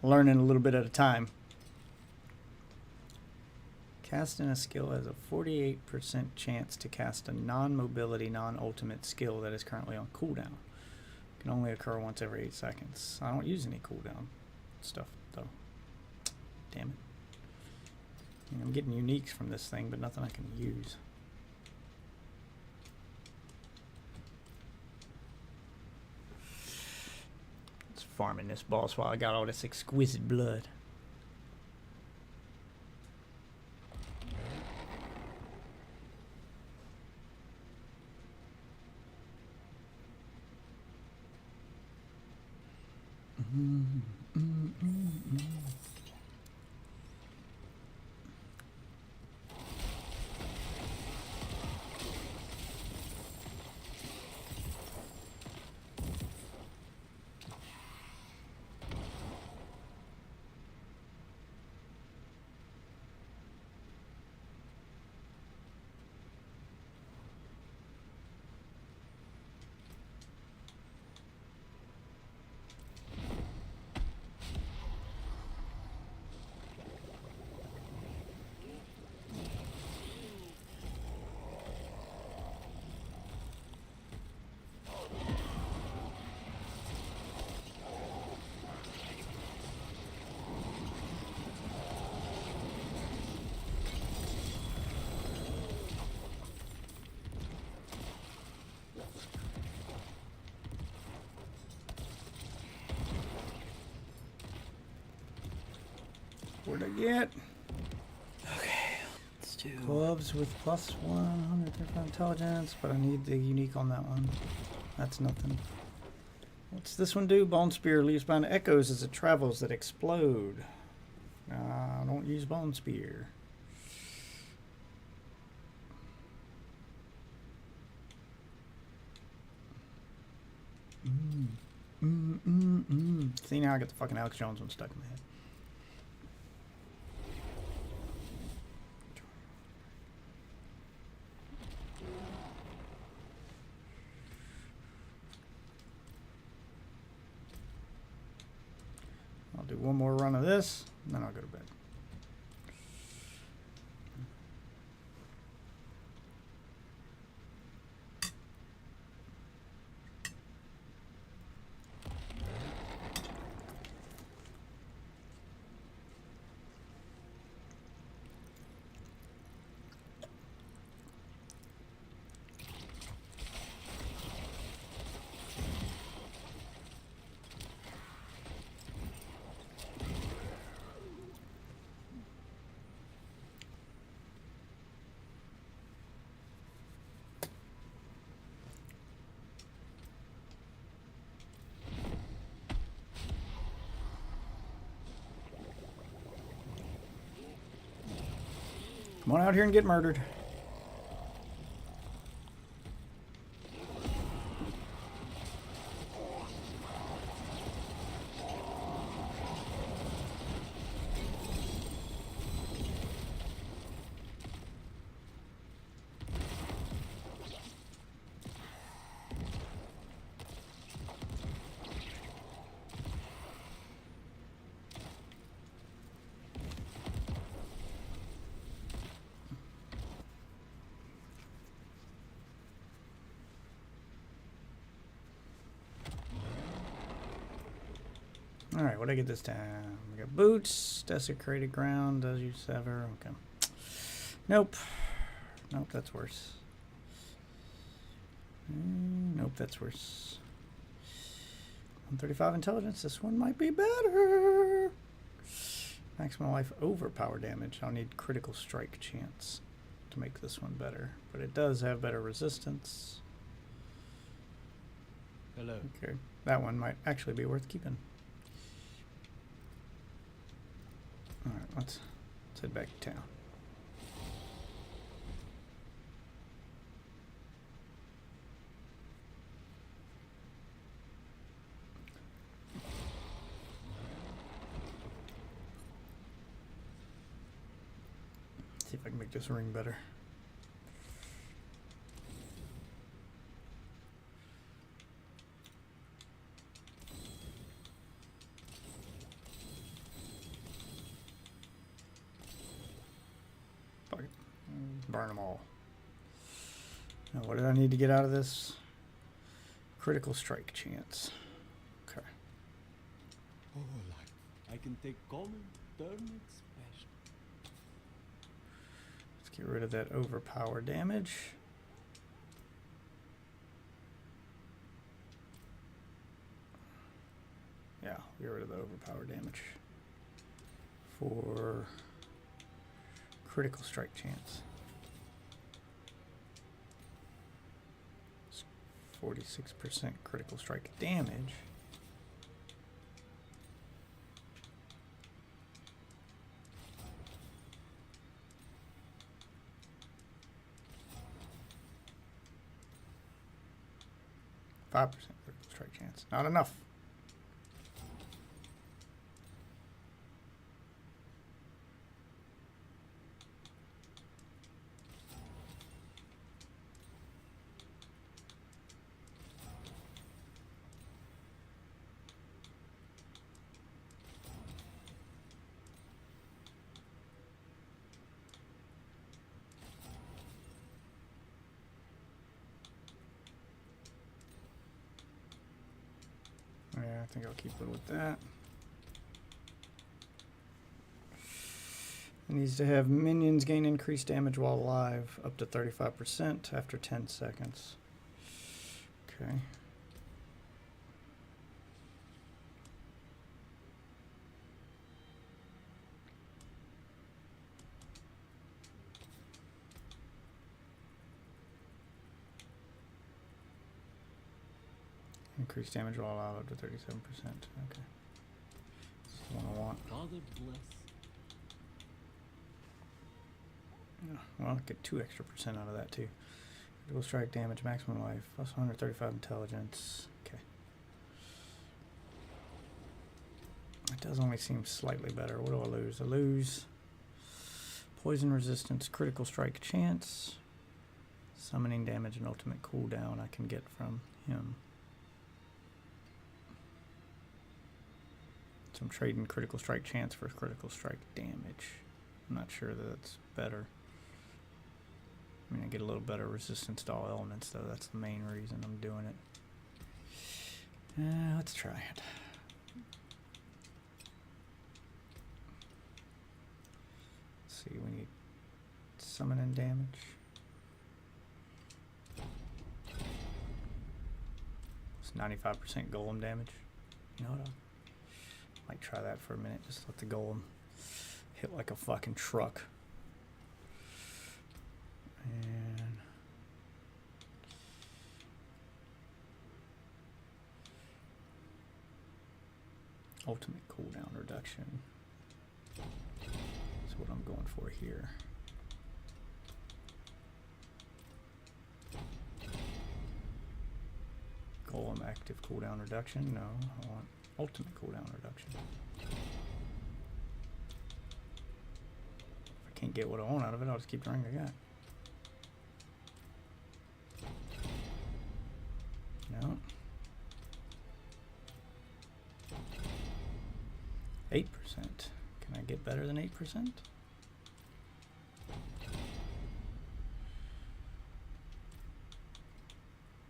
learning a little bit at a time. Casting a skill has a 48% chance to cast a non-mobility, non-ultimate skill that is currently on cooldown. Can only occur once every 8 seconds. I don't use any cooldown stuff, though. Damn it. I'm getting uniques from this thing, but nothing I can use. Let's farming this boss while I got all this exquisite blood. What'd I get? Let's do Gloves with plus 135 intelligence, but I need the unique on that one. That's nothing. What's this one do? Bone Spear leaves behind echoes as it travels that explode. Don't use Bone Spear. See, now I got the fucking Alex Jones one stuck in my head. I'll do one more run of this, and then I'll go to bed. Come on out here and get murdered. Alright, what did I get this time? We got boots, desecrated ground, does you sever? Okay. Nope. Nope, that's worse. Nope, that's worse. 135 intelligence, this one might be better. Maximum life overpower damage. I'll need critical strike chance to make this one better. But it does have better resistance. Hello. Okay, that one might actually be worth keeping. Alright, let's head back to town. See if I can make this ring better. Fuck it. Burn them all. Now, what did I need to get out of this? Critical strike chance. Okay. Oh, life. I can take common, turn it special. Let's get rid of that overpower damage. Yeah, get rid of the overpower damage for critical strike chance. 46% critical strike damage. %5 critical strike chance. Not enough. Yeah, I think I'll keep it with that. It needs to have minions gain increased damage while alive, up to 35% after 10 seconds. Okay. Increased damage while allowed up to 37%. Okay. That's the one I want. Father bless. Well, I'll get 2 extra % out of that too. Critical strike damage, maximum life, plus 135 intelligence. Okay. It does only seem slightly better. What do I lose? I lose poison resistance, critical strike chance, summoning damage, and ultimate cooldown I can get from him. So I'm trading critical strike chance for critical strike damage. I'm not sure that that's better. I mean, I get a little better resistance to all elements, though. That's the main reason I'm doing it. Let's try it. Let's see, we need summoning damage. It's 95% golem damage. You know what? I might try that for a minute. Just let the golem hit like a fucking truck. And ultimate cooldown reduction. That's what I'm going for here. Golem active cooldown reduction. No, I want ultimate cooldown reduction. If I can't get what I want out of it, I'll just keep trying I got. No. 8%. Can I get better than 8%?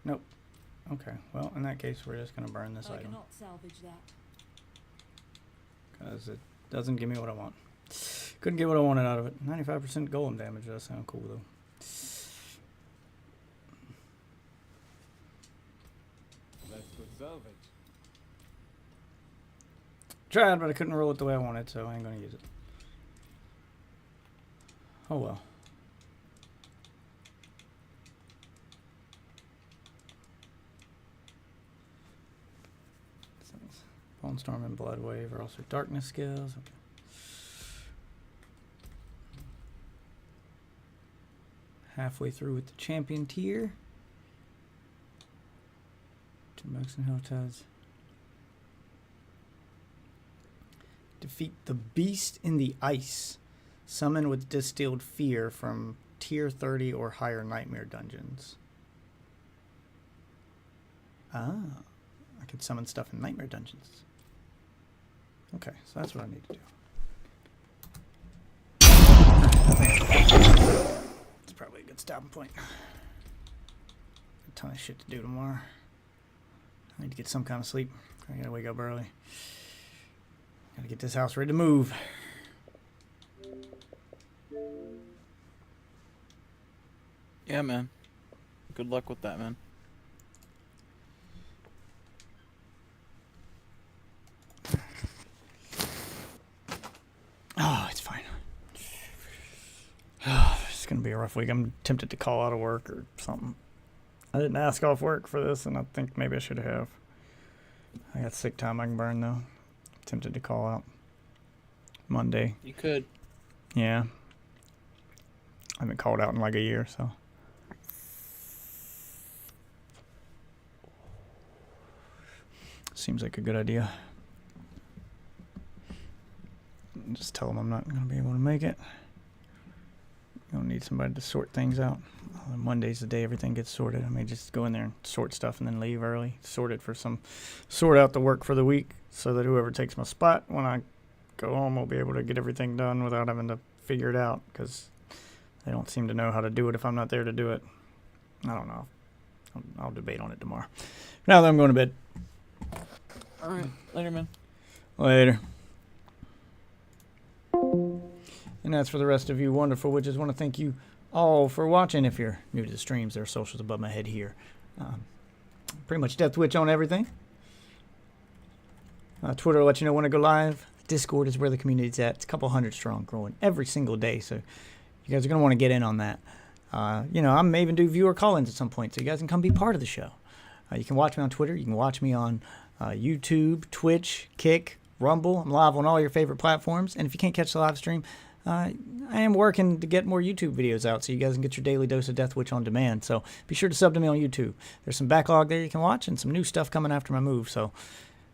Nope. Okay, well, in that case, we're just going to burn this I item. cannot salvage that. Because it doesn't give me what I want. Couldn't get what I wanted out of it. 95% golem damage does sound cool, though. That's good salvage. Tried, but I couldn't roll it the way I wanted, so I ain't going to use it. Oh well. Bone Storm and Blood Wave are also darkness skills. Okay. Halfway through with the champion tier. 2 bucks and hell ties. Defeat the Beast in the Ice. Summon with Distilled Fear from tier 30 or higher nightmare dungeons. Ah, I can summon stuff in nightmare dungeons. Okay, so that's what I need to do. It's probably a good stopping point. A ton of shit to do tomorrow. I need to get some kind of sleep. I gotta wake up early. Gotta get this house ready to move. Yeah, man. Good luck with that, man. Oh, it's fine. It's gonna be a rough week. I'm tempted to call out of work or something. I didn't ask off work for this, and I think maybe I should have. I got sick time I can burn, though. Tempted to call out Monday. You could. Yeah. I haven't called out in like a year, so. Seems like a good idea. Just tell them I'm not going to be able to make it. You'll need somebody to sort things out. Monday's the day everything gets sorted. I may just go in there and sort stuff and then leave early. Sort out the work for the week so that whoever takes my spot when I go home will be able to get everything done without having to figure it out, because they don't seem to know how to do it if I'm not there to do it. I don't know. I'll debate on it tomorrow. Now that I'm going to bed. All right. Later, man. Later. And that's for the rest of you wonderful witches. Want to thank you all for watching. If you're new to the streams, there are socials above my head here. Pretty much Death Witch on everything. Twitter will let you know when I go live. Discord is where the community's at. It's a couple hundred strong, growing every single day. So you guys are going to want to get in on that. I may even do viewer call-ins at some point, so you guys can come be part of the show. You can watch me on Twitter. You can watch me on YouTube, Twitch, Kick, Rumble. I'm live on all your favorite platforms. And if you can't catch the live stream, I am working to get more YouTube videos out so you guys can get your daily dose of Death Witch on demand. So be sure to sub to me on YouTube. There's some backlog there you can watch and some new stuff coming after my move. So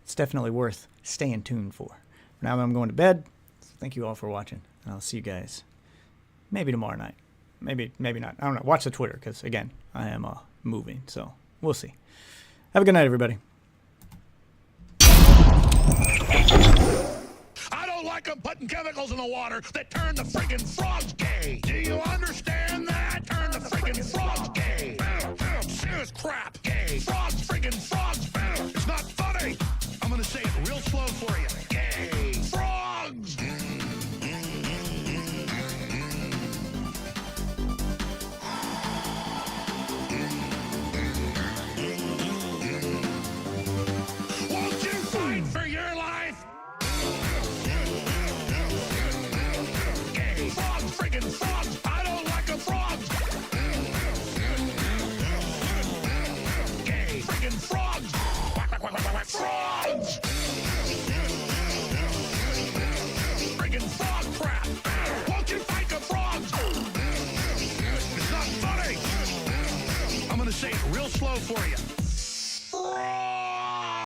it's definitely worth staying tuned for. For now, I'm going to bed. So thank you all for watching. And I'll see you guys maybe tomorrow night. Maybe not. I don't know. Watch the Twitter because, again, I am moving. So we'll see. Have a good night, everybody. I don't like them putting chemicals in the water that turn the friggin' frogs gay. Do you understand that? Turn the friggin' frogs gay. Serious crap. Gay. Frogs, friggin' frogs. It's not funny. I'm gonna say it real slow for you. Gay. Frogs. Won't you fight for your life? Gay. Frogs, friggin' frogs. I don't like a frog. Gay. Friggin' frogs. Frogs. Friggin' frog crap. Won't you fight the frogs? It's not funny. I'm gonna say it real slow for you.